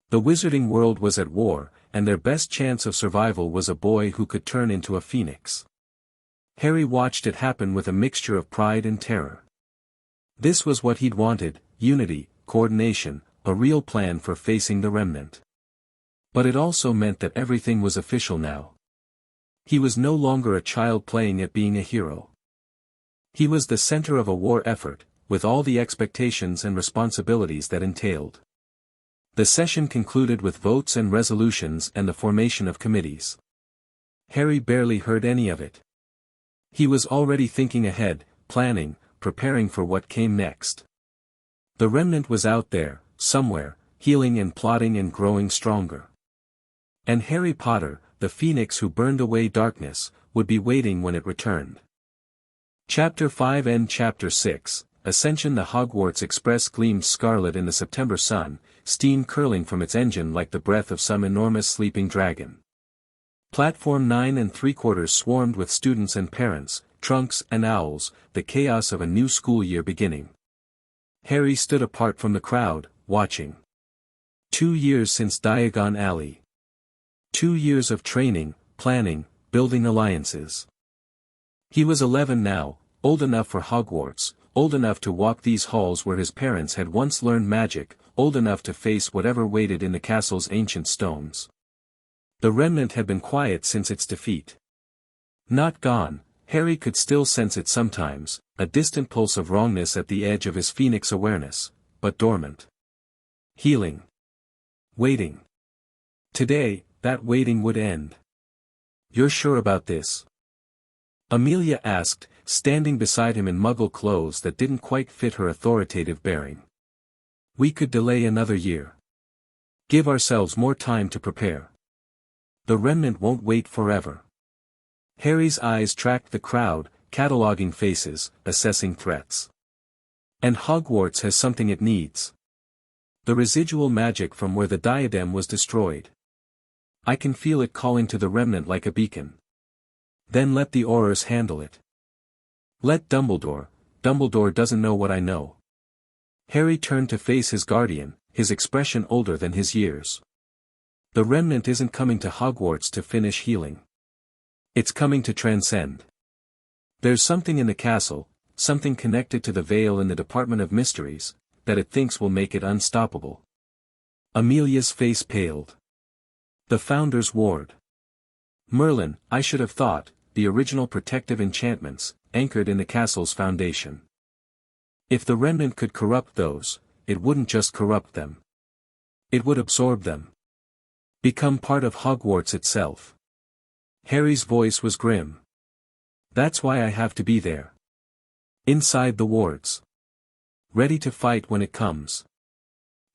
The wizarding world was at war, and their best chance of survival was a boy who could turn into a phoenix. Harry watched it happen with a mixture of pride and terror. This was what he'd wanted, unity, coordination, a real plan for facing the Remnant. But it also meant that everything was official now. He was no longer a child playing at being a hero. He was the center of a war effort, with all the expectations and responsibilities that entailed. The session concluded with votes and resolutions and the formation of committees. Harry barely heard any of it. He was already thinking ahead, planning, preparing for what came next. The Remnant was out there, somewhere, healing and plotting and growing stronger. And Harry Potter, the phoenix who burned away darkness, would be waiting when it returned. Chapter 5 and Chapter 6, Ascension. The Hogwarts Express gleamed scarlet in the September sun, steam curling from its engine like the breath of some enormous sleeping dragon. Platform 9 3/4 swarmed with students and parents, trunks and owls, the chaos of a new school year beginning. Harry stood apart from the crowd, watching. 2 years since Diagon Alley. 2 years of training, planning, building alliances. He was 11 now, old enough for Hogwarts, old enough to walk these halls where his parents had once learned magic, old enough to face whatever waited in the castle's ancient stones. The Remnant had been quiet since its defeat. Not gone, Harry could still sense it sometimes, a distant pulse of wrongness at the edge of his phoenix awareness, but dormant. Healing. Waiting. Today, that waiting would end. "You're sure about this?" Amelia asked, standing beside him in muggle clothes that didn't quite fit her authoritative bearing. "We could delay another year. Give ourselves more time to prepare. The Remnant won't wait forever." Harry's eyes tracked the crowd, cataloging faces, assessing threats. "And Hogwarts has something it needs. The residual magic from where the diadem was destroyed. I can feel it calling to the Remnant like a beacon. Then let the Aurors handle it. Let Dumbledore doesn't know what I know." Harry turned to face his guardian, his expression older than his years. "The Remnant isn't coming to Hogwarts to finish healing. It's coming to transcend. There's something in the castle, something connected to the veil in the Department of Mysteries, that it thinks will make it unstoppable." Amelia's face paled. "The Founder's Ward. Merlin, I should have thought, the original protective enchantments, anchored in the castle's foundation. If the Remnant could corrupt those, it wouldn't just corrupt them. It would absorb them. Become part of Hogwarts itself." Harry's voice was grim. "That's why I have to be there. Inside the wards. Ready to fight when it comes.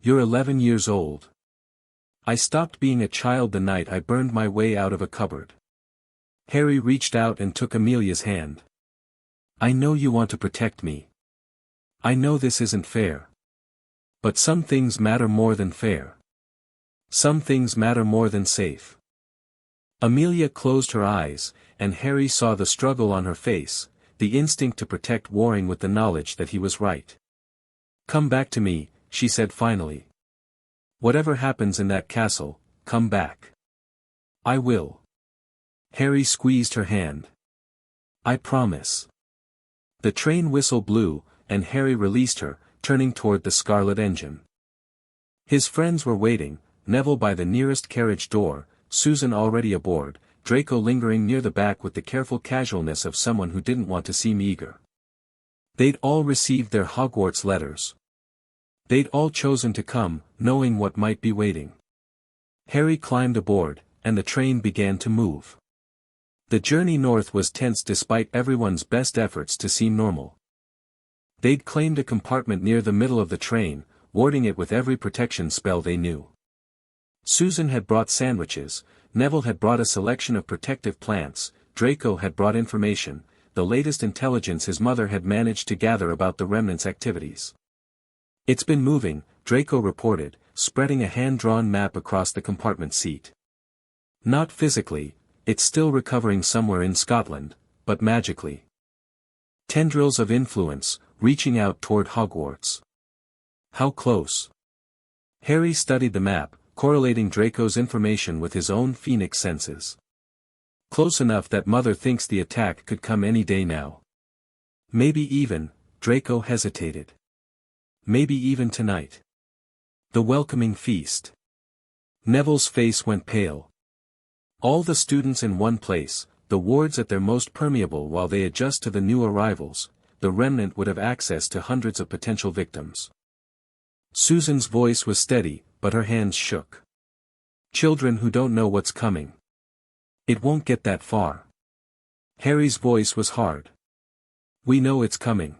You're 11 years old. I stopped being a child the night I burned my way out of a cupboard." Harry reached out and took Amelia's hand. "I know you want to protect me. I know this isn't fair. But some things matter more than fair. Some things matter more than safe." Amelia closed her eyes, and Harry saw the struggle on her face, the instinct to protect warring with the knowledge that he was right. "Come back to me," she said finally. "Whatever happens in that castle, come back." "I will." Harry squeezed her hand. "I promise." The train whistle blew, and Harry released her, turning toward the Scarlet Engine. His friends were waiting, Neville by the nearest carriage door, Susan already aboard, Draco lingering near the back with the careful casualness of someone who didn't want to seem eager. They'd all received their Hogwarts letters. They'd all chosen to come, knowing what might be waiting. Harry climbed aboard, and the train began to move. The journey north was tense despite everyone's best efforts to seem normal. They'd claimed a compartment near the middle of the train, warding it with every protection spell they knew. Susan had brought sandwiches, Neville had brought a selection of protective plants, Draco had brought information, the latest intelligence his mother had managed to gather about the Remnant's activities. "It's been moving," Draco reported, spreading a hand-drawn map across the compartment seat. "Not physically, it's still recovering somewhere in Scotland, but magically. Tendrils of influence, reaching out toward Hogwarts." "How close?" Harry studied the map, correlating Draco's information with his own phoenix senses. "Close enough that Mother thinks the attack could come any day now. Maybe even," Draco hesitated. "Maybe even tonight. The welcoming feast." Neville's face went pale. All the students in one place, the wards at their most permeable while they adjust to the new arrivals, the Remnant would have access to hundreds of potential victims. Susan's voice was steady, but her hands shook. "Children who don't know what's coming. It won't get that far." Harry's voice was hard. "We know it's coming.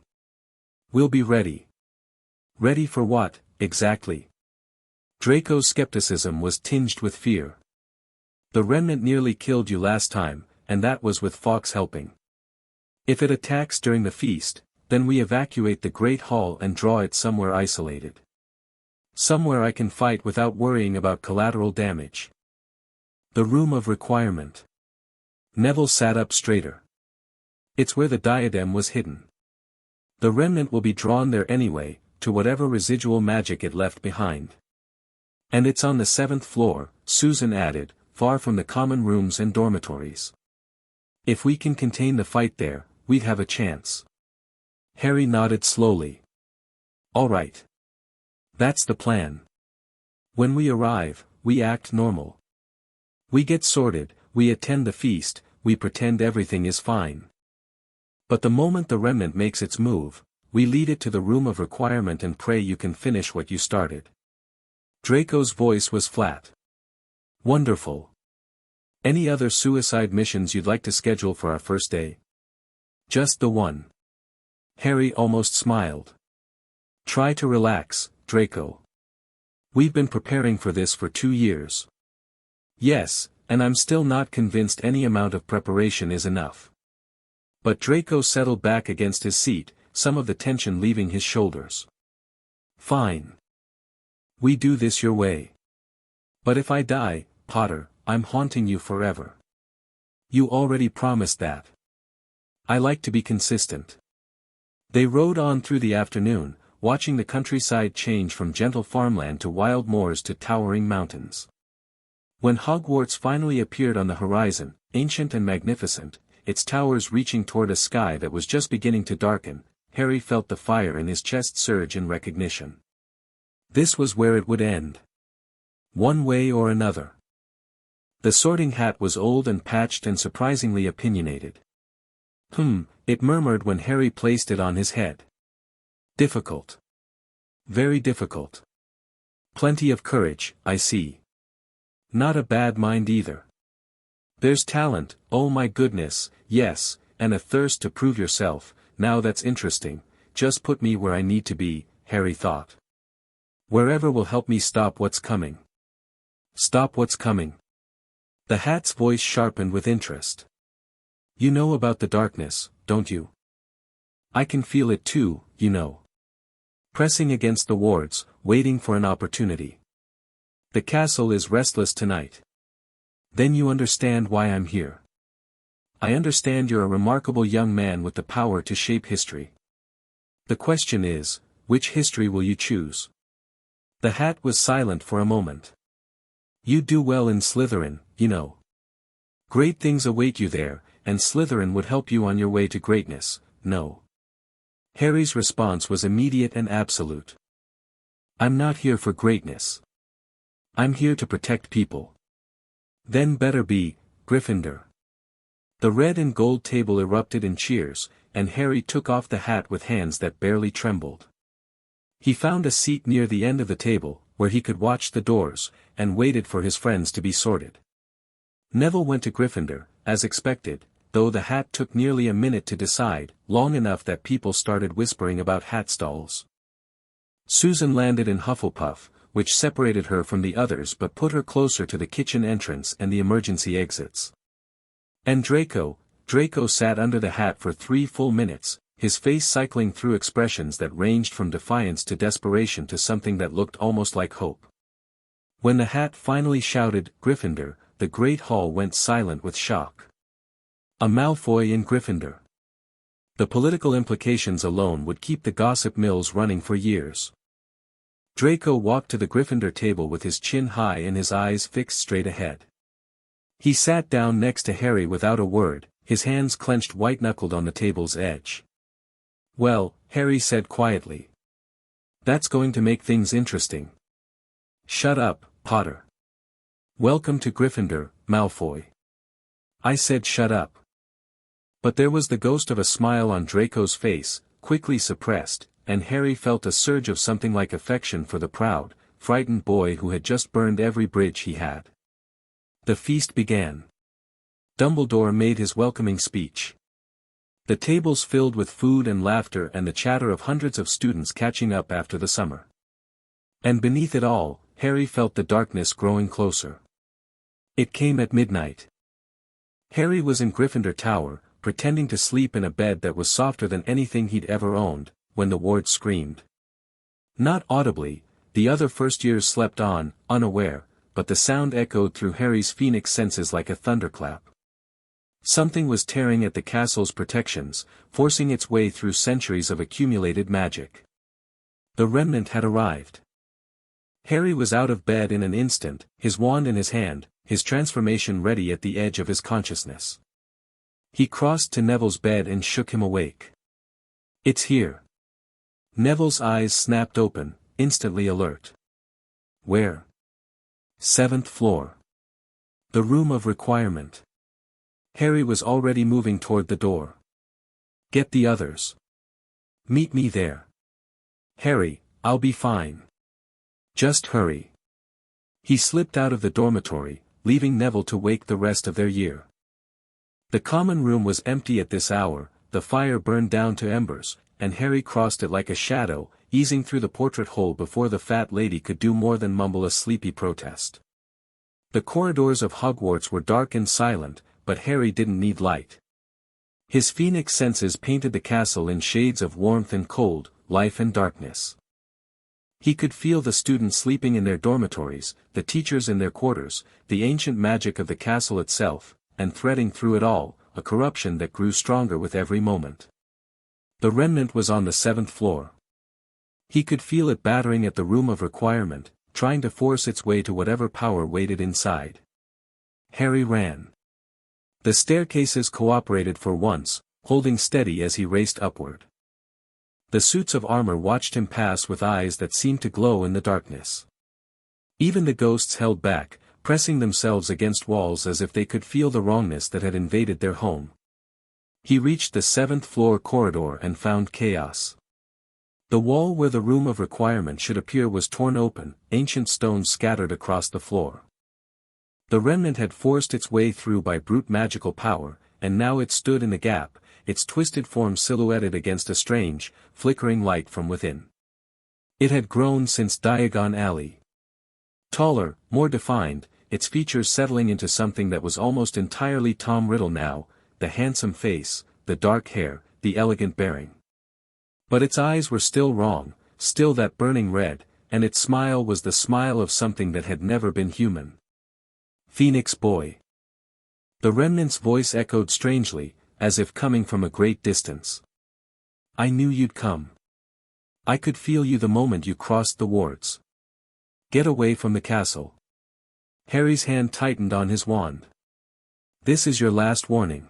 We'll be ready." "Ready for what, exactly?" Draco's skepticism was tinged with fear. "The Remnant nearly killed you last time, and that was with Fawkes helping. If it attacks during the feast, then we evacuate the Great Hall and draw it somewhere isolated. Somewhere I can fight without worrying about collateral damage." The room of requirement. Neville sat up straighter. It's where the diadem was hidden. The remnant will be drawn there anyway, to whatever residual magic it left behind. And it's on the 7th floor, Susan added, far from the common rooms and dormitories. If we can contain the fight there, we'd have a chance. Harry nodded slowly. All right. That's the plan. When we arrive, we act normal. We get sorted, we attend the feast, we pretend everything is fine. But the moment the remnant makes its move, we lead it to the room of requirement and pray you can finish what you started. Draco's voice was flat. Wonderful. Any other suicide missions you'd like to schedule for our first day? Just the one. Harry almost smiled. Try to relax, Draco. We've been preparing for this for 2 years. Yes, and I'm still not convinced any amount of preparation is enough. But Draco settled back against his seat, some of the tension leaving his shoulders. Fine. We do this your way. But if I die, Potter, I'm haunting you forever. You already promised that. I like to be consistent. They rode on through the afternoon, watching the countryside change from gentle farmland to wild moors to towering mountains. When Hogwarts finally appeared on the horizon, ancient and magnificent, its towers reaching toward a sky that was just beginning to darken, Harry felt the fire in his chest surge in recognition. This was where it would end. One way or another. The Sorting Hat was old and patched and surprisingly opinionated. It murmured when Harry placed it on his head. Difficult. Very difficult. Plenty of courage, I see. Not a bad mind either. There's talent, oh my goodness, yes, and a thirst to prove yourself. Now that's interesting, just put me where I need to be, Harry thought. Wherever will help me stop what's coming. Stop what's coming. The Hat's voice sharpened with interest. You know about the darkness, don't you? I can feel it too, you know. Pressing against the wards, waiting for an opportunity. The castle is restless tonight. Then you understand why I'm here. I understand you're a remarkable young man with the power to shape history. The question is, which history will you choose? The Hat was silent for a moment. You do well in Slytherin, you know. Great things await you there, and Slytherin would help you on your way to greatness, no. Harry's response was immediate and absolute. I'm not here for greatness. I'm here to protect people. Then better be, Gryffindor. The red and gold table erupted in cheers, and Harry took off the hat with hands that barely trembled. He found a seat near the end of the table, where he could watch the doors, and waited for his friends to be sorted. Neville went to Gryffindor, as expected, though the hat took nearly a minute to decide, long enough that people started whispering about hat stalls. Susan landed in Hufflepuff, which separated her from the others but put her closer to the kitchen entrance and the emergency exits. And Draco sat under the hat for 3 full minutes, his face cycling through expressions that ranged from defiance to desperation to something that looked almost like hope. When the hat finally shouted, Gryffindor, the great hall went silent with shock. A Malfoy in Gryffindor. The political implications alone would keep the gossip mills running for years. Draco walked to the Gryffindor table with his chin high and his eyes fixed straight ahead. He sat down next to Harry without a word, his hands clenched white-knuckled on the table's edge. Well, Harry said quietly. That's going to make things interesting. Shut up, Potter. Welcome to Gryffindor, Malfoy. I said shut up. But there was the ghost of a smile on Draco's face, quickly suppressed, and Harry felt a surge of something like affection for the proud, frightened boy who had just burned every bridge he had. The feast began. Dumbledore made his welcoming speech. The tables filled with food and laughter and the chatter of hundreds of students catching up after the summer. And beneath it all, Harry felt the darkness growing closer. It came at midnight. Harry was in Gryffindor Tower, pretending to sleep in a bed that was softer than anything he'd ever owned, when the ward screamed. Not audibly, the other first-years slept on, unaware, but the sound echoed through Harry's phoenix senses like a thunderclap. Something was tearing at the castle's protections, forcing its way through centuries of accumulated magic. The Remnant had arrived. Harry was out of bed in an instant, his wand in his hand, his transformation ready at the edge of his consciousness. He crossed to Neville's bed and shook him awake. "It's here." Neville's eyes snapped open, instantly alert. "Where?" "7th floor. The room of requirement." Harry was already moving toward the door. "Get the others. Meet me there." "Harry, I'll be fine. Just hurry." He slipped out of the dormitory, leaving Neville to wake the rest of their year. The common room was empty at this hour, the fire burned down to embers, and Harry crossed it like a shadow, easing through the portrait hole before the fat lady could do more than mumble a sleepy protest. The corridors of Hogwarts were dark and silent, but Harry didn't need light. His phoenix senses painted the castle in shades of warmth and cold, life and darkness. He could feel the students sleeping in their dormitories, the teachers in their quarters, the ancient magic of the castle itself, and threading through it all, a corruption that grew stronger with every moment. The Remnant was on the 7th floor. He could feel it battering at the room of requirement, trying to force its way to whatever power waited inside. Harry ran. The staircases cooperated for once, holding steady as he raced upward. The suits of armor watched him pass with eyes that seemed to glow in the darkness. Even the ghosts held back, pressing themselves against walls as if they could feel the wrongness that had invaded their home. He reached the 7th floor corridor and found chaos. The wall where the room of requirement should appear was torn open, ancient stones scattered across the floor. The Remnant had forced its way through by brute magical power, and now it stood in the gap, its twisted form silhouetted against a strange, flickering light from within. It had grown since Diagon Alley. Taller, more defined, its features settling into something that was almost entirely Tom Riddle now, the handsome face, the dark hair, the elegant bearing. But its eyes were still wrong, still that burning red, and its smile was the smile of something that had never been human. "Phoenix boy." The Remnant's voice echoed strangely, as if coming from a great distance. "I knew you'd come. I could feel you the moment you crossed the wards. Get away from the castle." Harry's hand tightened on his wand. "This is your last warning."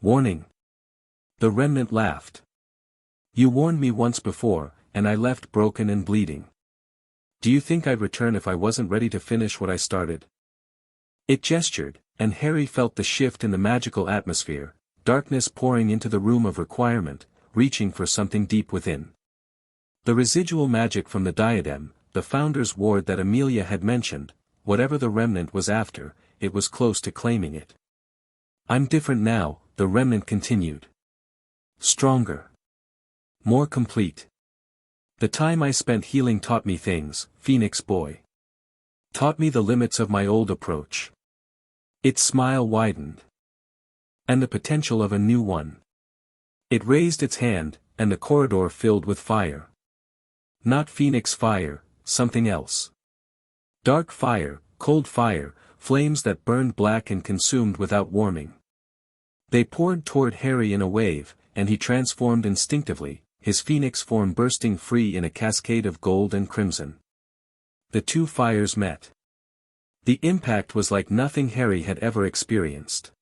"Warning?" The Remnant laughed. "You warned me once before, and I left broken and bleeding. Do you think I'd return if I wasn't ready to finish what I started?" It gestured, and Harry felt the shift in the magical atmosphere, darkness pouring into the room of requirement, reaching for something deep within. The residual magic from the diadem, the Founder's Ward that Amelia had mentioned, whatever the Remnant was after, it was close to claiming it. "I'm different now," the Remnant continued. "Stronger. More complete. The time I spent healing taught me things, Phoenix boy. Taught me the limits of my old approach." Its smile widened. "And the potential of a new one." It raised its hand, and the corridor filled with fire. Not Phoenix fire, something else. Dark fire, cold fire, flames that burned black and consumed without warming. They poured toward Harry in a wave, and he transformed instinctively, his phoenix form bursting free in a cascade of gold and crimson. The two fires met. The impact was like nothing Harry had ever experienced.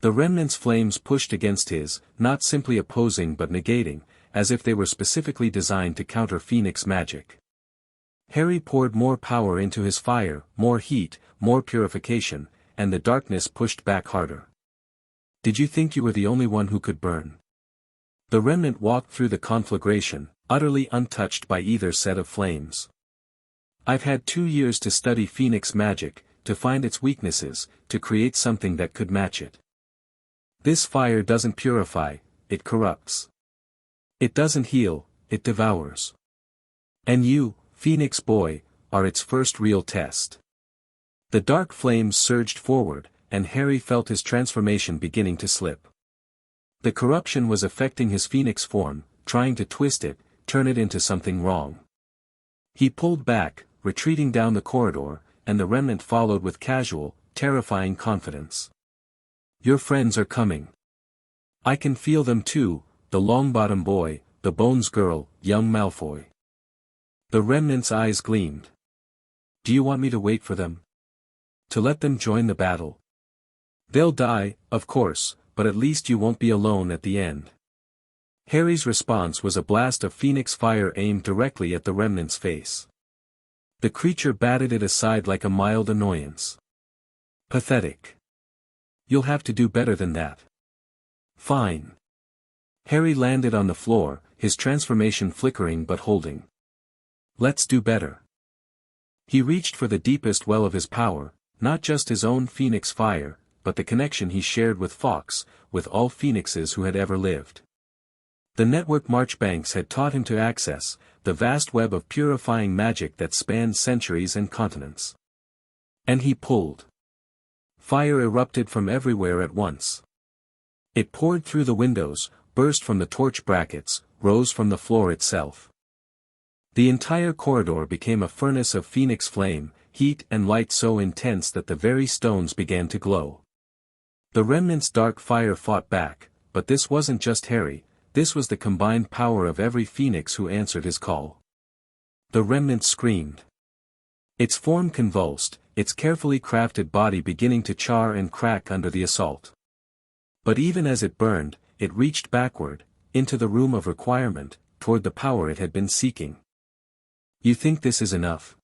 The Remnant's flames pushed against his, not simply opposing but negating, as if they were specifically designed to counter Phoenix magic. Harry poured more power into his fire, more heat, more purification, and the darkness pushed back harder. "Did you think you were the only one who could burn?" The Remnant walked through the conflagration, utterly untouched by either set of flames. "I've had 2 years to study Phoenix magic, to find its weaknesses, to create something that could match it. This fire doesn't purify, it corrupts. It doesn't heal, it devours. And you, Phoenix boy, are its first real test." The dark flames surged forward, and Harry felt his transformation beginning to slip. The corruption was affecting his Phoenix form, trying to twist it, turn it into something wrong. He pulled back, retreating down the corridor, and the remnant followed with casual, terrifying confidence. Your friends are coming. I can feel them too, the Longbottom boy, the Bones girl, young Malfoy. The remnant's eyes gleamed. Do you want me to wait for them? To let them join the battle? They'll die, of course, but at least you won't be alone at the end. Harry's response was a blast of phoenix fire aimed directly at the remnant's face. The creature batted it aside like a mild annoyance. Pathetic. You'll have to do better than that. Fine. Harry landed on the floor, his transformation flickering but holding. Let's do better. He reached for the deepest well of his power, not just his own phoenix fire, but the connection he shared with Fawkes, with all phoenixes who had ever lived. The network Marchbanks had taught him to access, the vast web of purifying magic that spanned centuries and continents. And he pulled. Fire erupted from everywhere at once. It poured through the windows, burst from the torch brackets, rose from the floor itself. The entire corridor became a furnace of phoenix flame, heat and light so intense that the very stones began to glow. The remnant's dark fire fought back, but this wasn't just Harry, this was the combined power of every phoenix who answered his call. The remnant screamed. Its form convulsed, its carefully crafted body beginning to char and crack under the assault. But even as it burned, it reached backward, into the room of requirement, toward the power it had been seeking. You think this is enough?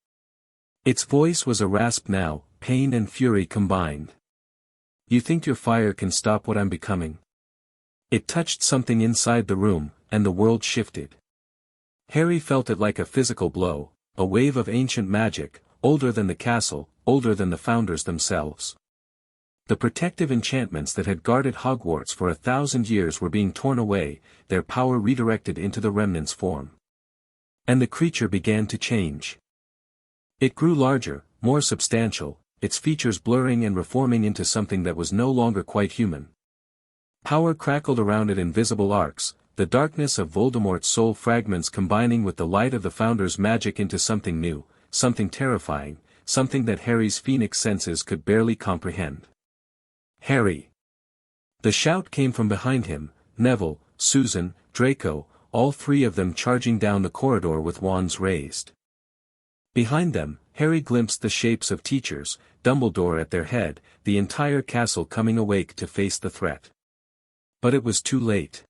Its voice was a rasp now, pain and fury combined. You think your fire can stop what I'm becoming? It touched something inside the room, and the world shifted. Harry felt it like a physical blow, a wave of ancient magic, older than the castle, older than the founders themselves. The protective enchantments that had guarded Hogwarts for 1,000 years were being torn away, their power redirected into the remnant's form. And the creature began to change. It grew larger, more substantial, its features blurring and reforming into something that was no longer quite human. Power crackled around it in visible arcs, the darkness of Voldemort's soul fragments combining with the light of the Founder's magic into something new, something terrifying, something that Harry's phoenix senses could barely comprehend. Harry! The shout came from behind him, Neville, Susan, Draco, all three of them charging down the corridor with wands raised. Behind them, Harry glimpsed the shapes of teachers, Dumbledore at their head, the entire castle coming awake to face the threat. But it was too late.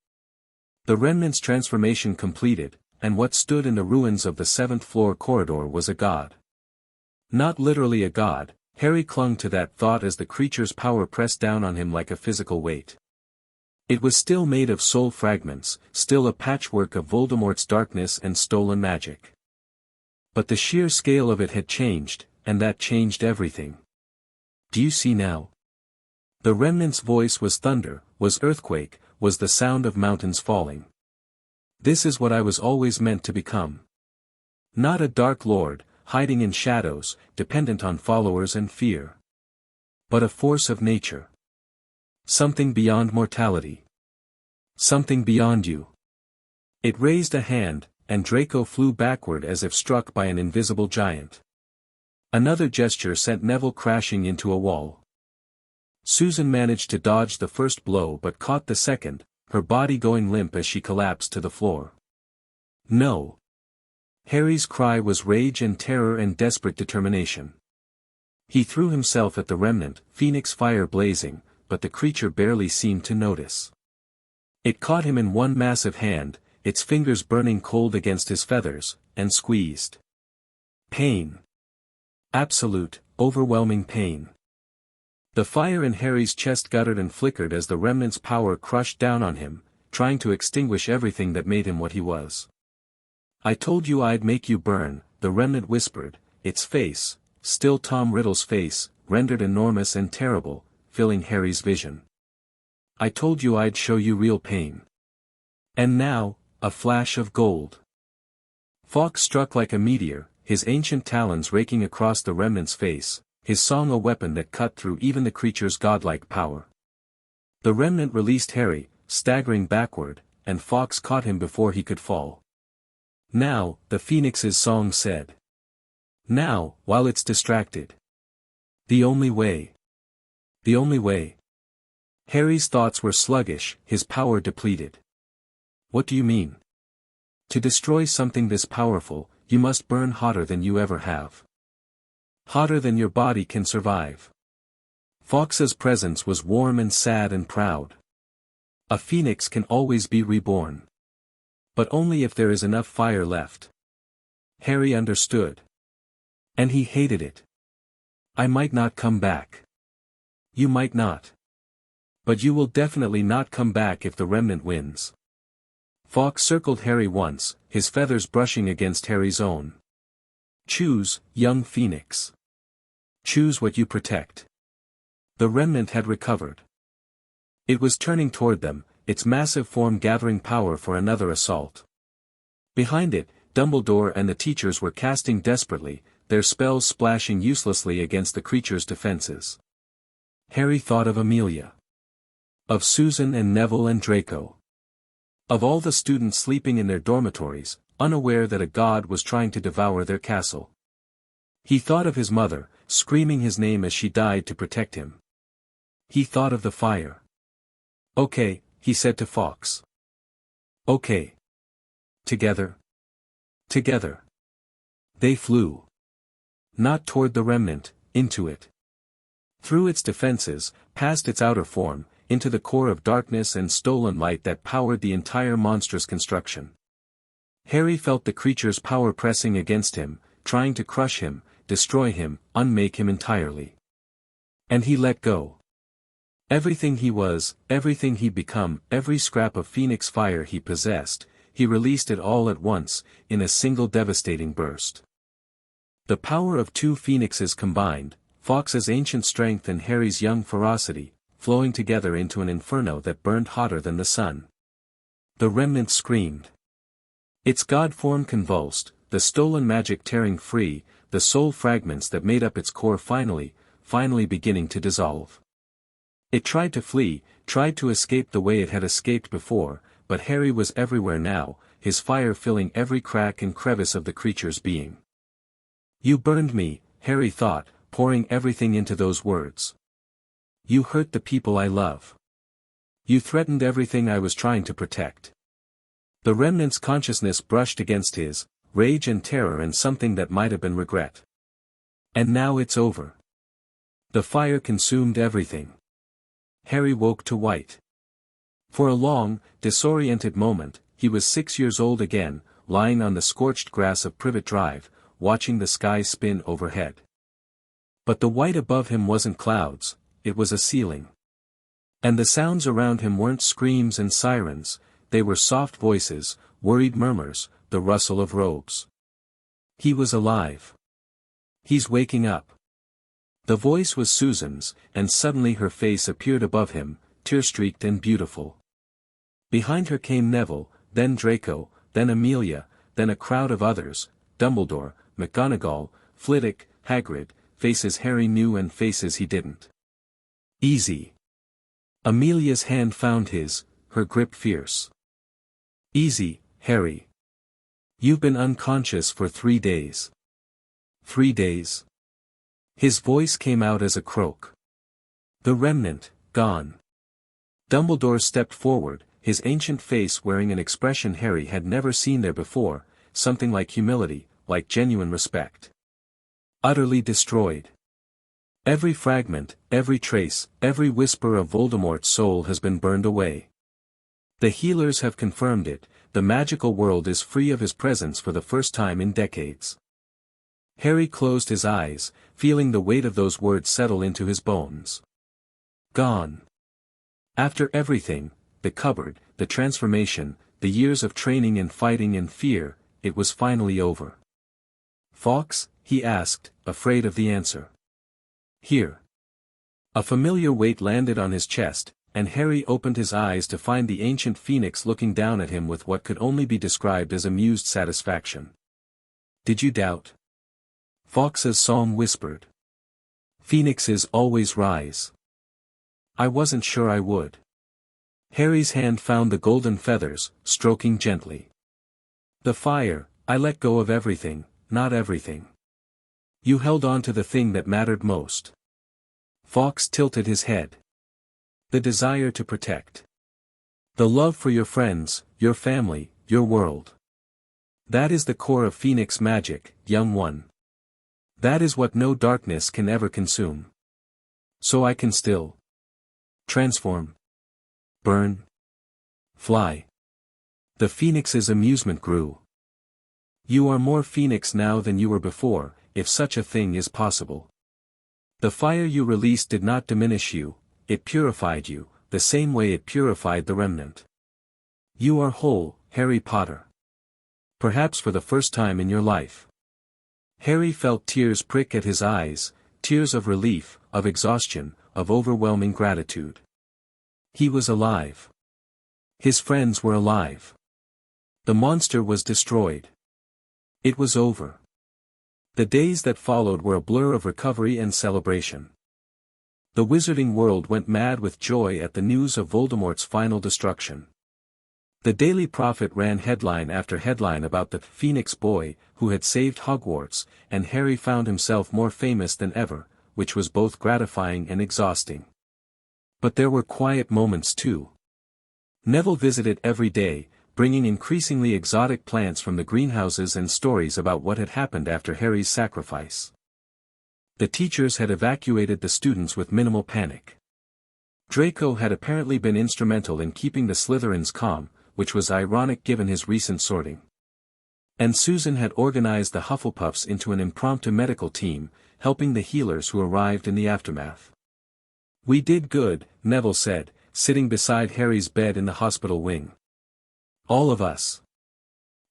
The remnant's transformation completed, and what stood in the ruins of the 7th-floor corridor was a god. Not literally a god, Harry clung to that thought as the creature's power pressed down on him like a physical weight. It was still made of soul fragments, still a patchwork of Voldemort's darkness and stolen magic. But the sheer scale of it had changed, and that changed everything. Do you see now? The remnant's voice was thunder, was earthquake, was the sound of mountains falling. This is what I was always meant to become. Not a dark lord, hiding in shadows, dependent on followers and fear. But a force of nature. Something beyond mortality. Something beyond you. It raised a hand, and Draco flew backward as if struck by an invisible giant. Another gesture sent Neville crashing into a wall. Susan managed to dodge the first blow but caught the second, her body going limp as she collapsed to the floor. No! Harry's cry was rage and terror and desperate determination. He threw himself at the remnant, phoenix fire blazing, but the creature barely seemed to notice. It caught him in one massive hand, its fingers burning cold against his feathers, and squeezed. Pain. Absolute, overwhelming pain. The fire in Harry's chest guttered and flickered as the remnant's power crushed down on him, trying to extinguish everything that made him what he was. I told you I'd make you burn, the remnant whispered, its face, still Tom Riddle's face, rendered enormous and terrible, filling Harry's vision. I told you I'd show you real pain. And now, a flash of gold. Fawkes struck like a meteor, his ancient talons raking across the remnant's face, his song a weapon that cut through even the creature's godlike power. The remnant released Harry, staggering backward, and Fawkes caught him before he could fall. Now, the phoenix's song said. Now, while it's distracted. The only way. The only way. Harry's thoughts were sluggish, his power depleted. What do you mean? To destroy something this powerful, you must burn hotter than you ever have. Hotter than your body can survive. Fawkes's presence was warm and sad and proud. A phoenix can always be reborn. But only if there is enough fire left. Harry understood. And he hated it. I might not come back. You might not. But you will definitely not come back if the Remnant wins. Fawkes circled Harry once, his feathers brushing against Harry's own. Choose, young phoenix. Choose what you protect. The Remnant had recovered. It was turning toward them, its massive form gathering power for another assault. Behind it, Dumbledore and the teachers were casting desperately, their spells splashing uselessly against the creature's defenses. Harry thought of Amelia. Of Susan and Neville and Draco. Of all the students sleeping in their dormitories, unaware that a god was trying to devour their castle. He thought of his mother, screaming his name as she died to protect him. He thought of the fire. Okay, he said to Fawkes. Okay. Together. Together. They flew. Not toward the Remnant, into it. Through its defenses, past its outer form, into the core of darkness and stolen light that powered the entire monstrous construction. Harry felt the creature's power pressing against him, trying to crush him, destroy him, unmake him entirely. And he let go. Everything he was, everything he'd become, every scrap of phoenix fire he possessed, he released it all at once, in a single devastating burst. The power of two phoenixes combined, Fawkes's ancient strength and Harry's young ferocity, flowing together into an inferno that burned hotter than the sun. The Remnant screamed. Its god form convulsed, the stolen magic tearing free, the soul fragments that made up its core finally beginning to dissolve. It tried to flee, tried to escape the way it had escaped before, but Harry was everywhere now, his fire filling every crack and crevice of the creature's being. You burned me, Harry thought, pouring everything into those words. You hurt the people I love. You threatened everything I was trying to protect. The Remnant's consciousness brushed against his, rage and terror and something that might have been regret. And now it's over. The fire consumed everything. Harry woke to white. For a long, disoriented moment, he was 6 years old again, lying on the scorched grass of Privet Drive, watching the sky spin overhead. But the white above him wasn't clouds, it was a ceiling. And the sounds around him weren't screams and sirens, they were soft voices, worried murmurs, the rustle of robes. He was alive. He's waking up. The voice was Susan's, and suddenly her face appeared above him, tear-streaked and beautiful. Behind her came Neville, then Draco, then Amelia, then a crowd of others, Dumbledore, McGonagall, Flitwick, Hagrid, faces Harry knew and faces he didn't. Easy. Amelia's hand found his, her grip fierce. Easy, Harry. You've been unconscious for 3 days. 3 days? His voice came out as a croak. The Remnant, gone. Dumbledore stepped forward, his ancient face wearing an expression Harry had never seen there before, something like humility, like genuine respect. Utterly destroyed. Every fragment, every trace, every whisper of Voldemort's soul has been burned away. The healers have confirmed it, the magical world is free of his presence for the first time in decades. Harry closed his eyes, feeling the weight of those words settle into his bones. Gone. After everything, the cupboard, the transformation, the years of training and fighting and fear, it was finally over. Fawkes, he asked, afraid of the answer. Here. A familiar weight landed on his chest, and Harry opened his eyes to find the ancient phoenix looking down at him with what could only be described as amused satisfaction. Did you doubt? Fawkes's song whispered. Phoenixes always rise. I wasn't sure I would. Harry's hand found the golden feathers, stroking gently. The fire, I let go of everything, not everything. You held on to the thing that mattered most. Fawkes tilted his head. The desire to protect. The love for your friends, your family, your world. That is the core of Phoenix magic, young one. That is what no darkness can ever consume. So I can still transform, burn, fly. The Phoenix's amusement grew. You are more Phoenix now than you were before, if such a thing is possible. The fire you released did not diminish you, it purified you, the same way it purified the Remnant. You are whole, Harry Potter. Perhaps for the first time in your life. Harry felt tears prick at his eyes, tears of relief, of exhaustion, of overwhelming gratitude. He was alive. His friends were alive. The monster was destroyed. It was over. The days that followed were a blur of recovery and celebration. The wizarding world went mad with joy at the news of Voldemort's final destruction. The Daily Prophet ran headline after headline about the Phoenix boy who had saved Hogwarts, and Harry found himself more famous than ever, which was both gratifying and exhausting. But there were quiet moments too. Neville visited every day, bringing increasingly exotic plants from the greenhouses and stories about what had happened after Harry's sacrifice. The teachers had evacuated the students with minimal panic. Draco had apparently been instrumental in keeping the Slytherins calm, which was ironic given his recent sorting. And Susan had organized the Hufflepuffs into an impromptu medical team, helping the healers who arrived in the aftermath. We did good, Neville said, sitting beside Harry's bed in the hospital wing. All of us.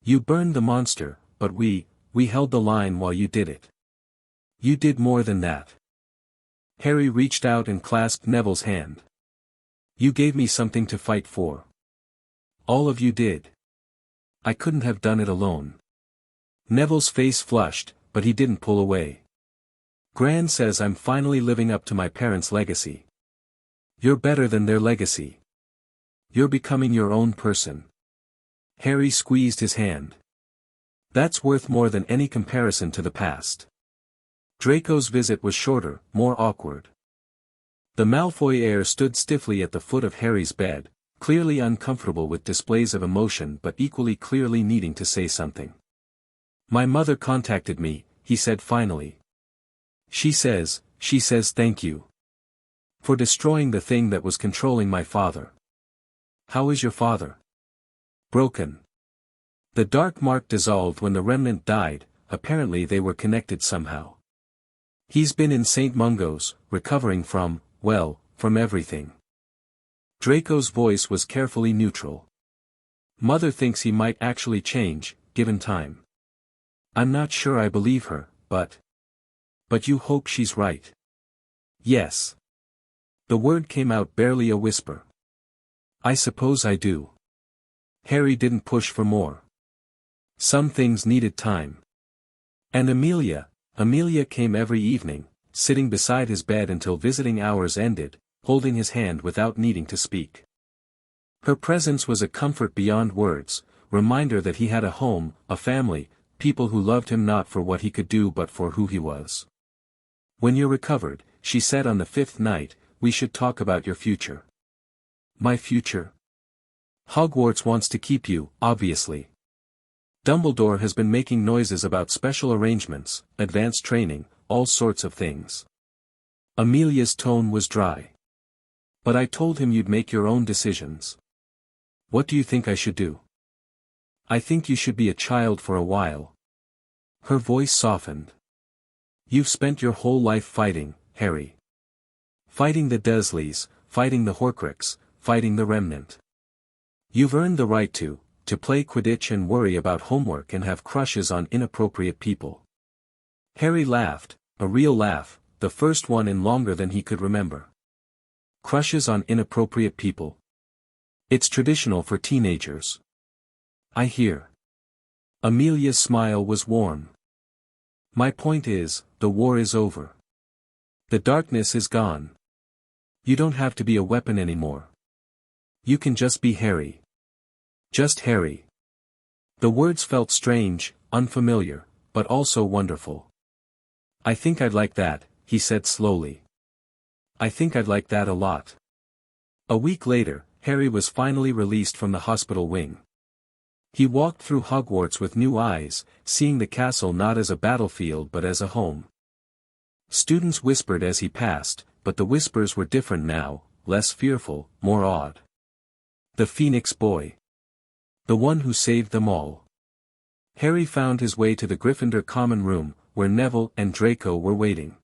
You burned the monster, but we held the line while you did it. You did more than that. Harry reached out and clasped Neville's hand. You gave me something to fight for. All of you did. I couldn't have done it alone. Neville's face flushed, but he didn't pull away. Gran says I'm finally living up to my parents' legacy. You're better than their legacy. You're becoming your own person. Harry squeezed his hand. That's worth more than any comparison to the past. Draco's visit was shorter, more awkward. The Malfoy heir stood stiffly at the foot of Harry's bed, clearly uncomfortable with displays of emotion but equally clearly needing to say something. My mother contacted me, he said finally. She says thank you. For destroying the thing that was controlling my father. How is your father? Broken. The dark mark dissolved when the Remnant died, apparently they were connected somehow. He's been in St. Mungo's, recovering from everything. Draco's voice was carefully neutral. Mother thinks he might actually change, given time. I'm not sure I believe her, but you hope she's right. Yes. The word came out barely a whisper. I suppose I do. Harry didn't push for more. Some things needed time. And Amelia came every evening, sitting beside his bed until visiting hours ended, holding his hand without needing to speak. Her presence was a comfort beyond words, reminder that he had a home, a family, people who loved him not for what he could do but for who he was. When you're recovered, she said on the 5th night, we should talk about your future. My future? Hogwarts wants to keep you, obviously. Dumbledore has been making noises about special arrangements, advanced training, all sorts of things. Amelia's tone was dry. But I told him you'd make your own decisions. What do you think I should do? I think you should be a child for a while. Her voice softened. You've spent your whole life fighting, Harry. Fighting the Dursleys, fighting the Horcrux, fighting the Remnant. You've earned the right to play Quidditch and worry about homework and have crushes on inappropriate people. Harry laughed, a real laugh, the first one in longer than he could remember. Crushes on inappropriate people. It's traditional for teenagers. I hear. Amelia's smile was warm. My point is, the war is over. The darkness is gone. You don't have to be a weapon anymore. You can just be Harry. Just Harry. The words felt strange, unfamiliar, but also wonderful. I think I'd like that, he said slowly. I think I'd like that a lot. A week later, Harry was finally released from the hospital wing. He walked through Hogwarts with new eyes, seeing the castle not as a battlefield but as a home. Students whispered as he passed, but the whispers were different now, less fearful, more awed. The Phoenix Boy. The one who saved them all. Harry found his way to the Gryffindor common room, where Neville and Draco were waiting.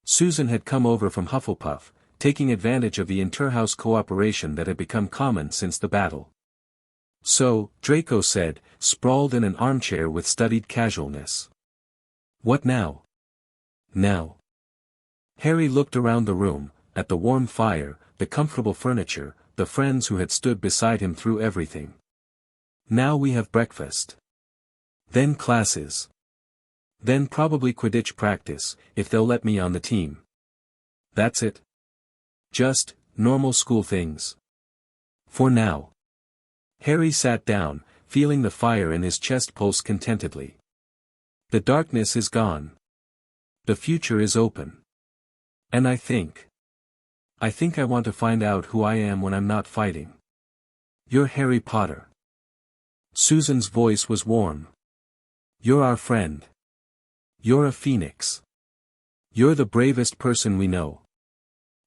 Susan had come over from Hufflepuff, taking advantage of the interhouse cooperation that had become common since the battle. So, Draco said, sprawled in an armchair with studied casualness. What now? Now. Harry looked around the room, at the warm fire, the comfortable furniture, the friends who had stood beside him through everything. Now we have breakfast. Then classes. Then probably Quidditch practice, if they'll let me on the team. That's it. Just, normal school things. For now. Harry sat down, feeling the fire in his chest pulse contentedly. The darkness is gone. The future is open. And I think I want to find out who I am when I'm not fighting. You're Harry Potter. Susan's voice was warm. You're our friend. You're a phoenix. You're the bravest person we know.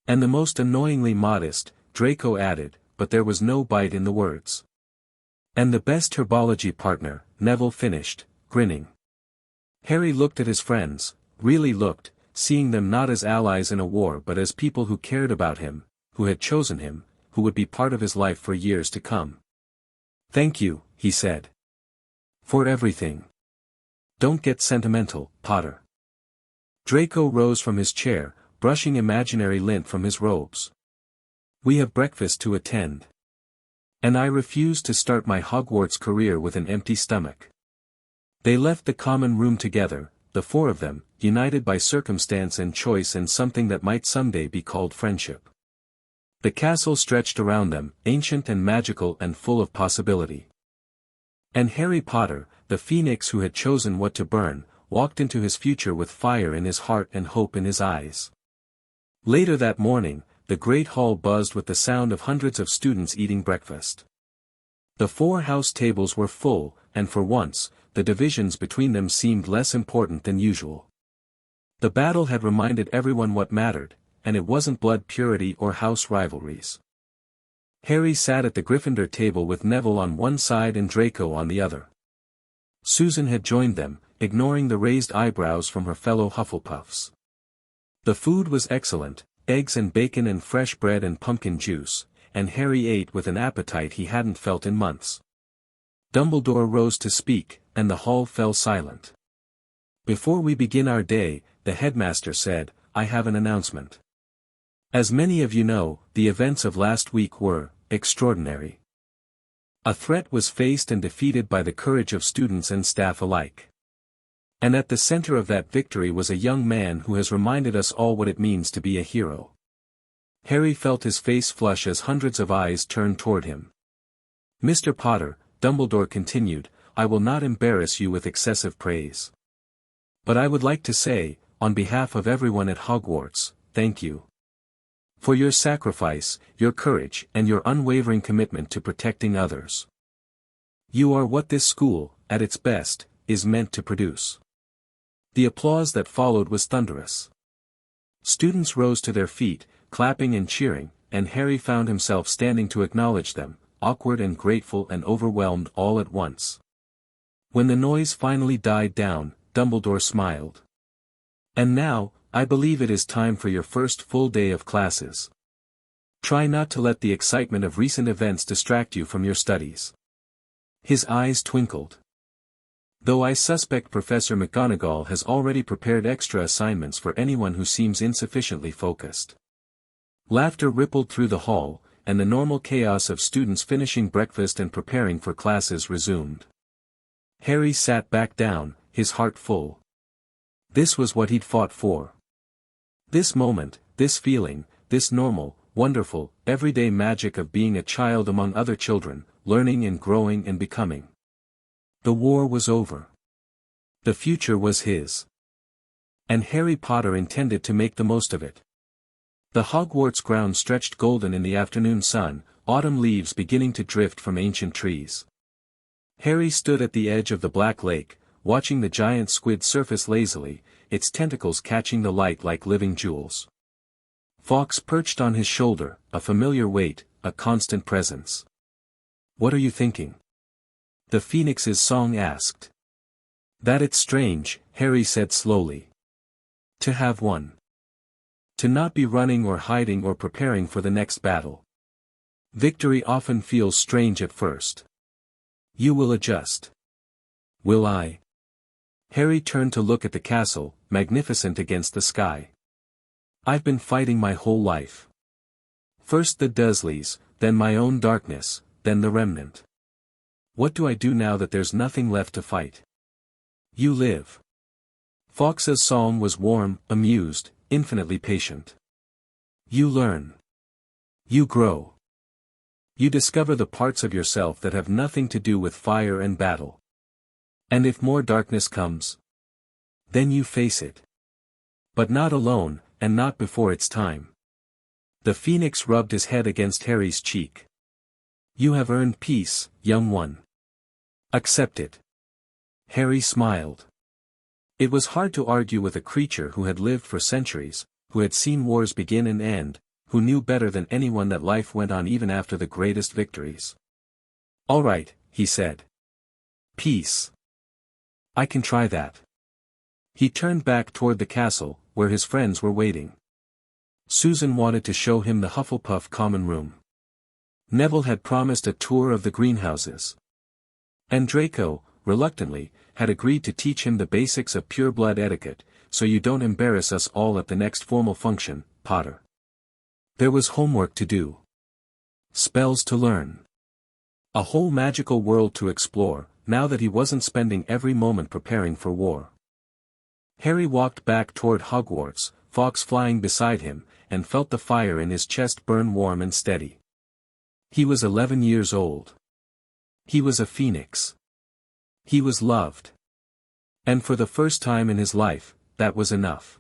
And the most annoyingly modest, Draco added, but there was no bite in the words. And the best herbology partner, Neville finished, grinning. Harry looked at his friends, really looked, seeing them not as allies in a war but as people who cared about him, who had chosen him, who would be part of his life for years to come. Thank you, he said. For everything. Don't get sentimental, Potter. Draco rose from his chair, brushing imaginary lint from his robes. We have breakfast to attend. And I refuse to start my Hogwarts career with an empty stomach. They left the common room together, the four of them, united by circumstance and choice and something that might someday be called friendship. The castle stretched around them, ancient and magical and full of possibility. And Harry Potter, the phoenix who had chosen what to burn, walked into his future with fire in his heart and hope in his eyes. Later that morning, the great hall buzzed with the sound of hundreds of students eating breakfast. The 4 house tables were full, and for once, the divisions between them seemed less important than usual. The battle had reminded everyone what mattered, and it wasn't blood purity or house rivalries. Harry sat at the Gryffindor table with Neville on one side and Draco on the other. Susan had joined them, ignoring the raised eyebrows from her fellow Hufflepuffs. The food was excellent, eggs and bacon and fresh bread and pumpkin juice, and Harry ate with an appetite he hadn't felt in months. Dumbledore rose to speak, and the hall fell silent. Before we begin our day, the headmaster said, I have an announcement. As many of you know, the events of last week were extraordinary. A threat was faced and defeated by the courage of students and staff alike. And at the center of that victory was a young man who has reminded us all what it means to be a hero. Harry felt his face flush as hundreds of eyes turned toward him. Mr. Potter, Dumbledore continued, I will not embarrass you with excessive praise. But I would like to say, on behalf of everyone at Hogwarts, thank you. For your sacrifice, your courage and your unwavering commitment to protecting others. You are what this school, at its best, is meant to produce. The applause that followed was thunderous. Students rose to their feet, clapping and cheering, and Harry found himself standing to acknowledge them, awkward and grateful and overwhelmed all at once. When the noise finally died down, Dumbledore smiled. And now, I believe it is time for your first full day of classes. Try not to let the excitement of recent events distract you from your studies. His eyes twinkled. Though I suspect Professor McGonagall has already prepared extra assignments for anyone who seems insufficiently focused. Laughter rippled through the hall, and the normal chaos of students finishing breakfast and preparing for classes resumed. Harry sat back down, his heart full. This was what he'd fought for. This moment, this feeling, this normal, wonderful, everyday magic of being a child among other children, learning and growing and becoming. The war was over. The future was his. And Harry Potter intended to make the most of it. The Hogwarts ground stretched golden in the afternoon sun, autumn leaves beginning to drift from ancient trees. Harry stood at the edge of the Black Lake, watching the giant squid surface lazily, its tentacles catching the light like living jewels. Fawkes perched on his shoulder, a familiar weight, a constant presence. "What are you thinking?" the Phoenix's song asked. "That it's strange," Harry said slowly. "To have one. To not be running or hiding or preparing for the next battle. Victory often feels strange at first. You will adjust. Will I?" Harry turned to look at the castle, magnificent against the sky. "I've been fighting my whole life. First the Dursleys, then my own darkness, then the Remnant. What do I do now that there's nothing left to fight?" "You live." Fawkes's song was warm, amused, infinitely patient. "You learn. You grow. You discover the parts of yourself that have nothing to do with fire and battle. And if more darkness comes, then you face it. But not alone, and not before it's time." The Phoenix rubbed his head against Harry's cheek. "You have earned peace, young one. Accept it." Harry smiled. It was hard to argue with a creature who had lived for centuries, who had seen wars begin and end, who knew better than anyone that life went on even after the greatest victories. "All right," he said. "Peace. I can try that." He turned back toward the castle, where his friends were waiting. Susan wanted to show him the Hufflepuff common room. Neville had promised a tour of the greenhouses. And Draco, reluctantly, had agreed to teach him the basics of pure-blood etiquette, so you don't embarrass us all at the next formal function, Potter. There was homework to do. Spells to learn. A whole magical world to explore, now that he wasn't spending every moment preparing for war. Harry walked back toward Hogwarts, Fawkes flying beside him, and felt the fire in his chest burn warm and steady. He was 11 years old. He was a phoenix. He was loved. And for the first time in his life, that was enough.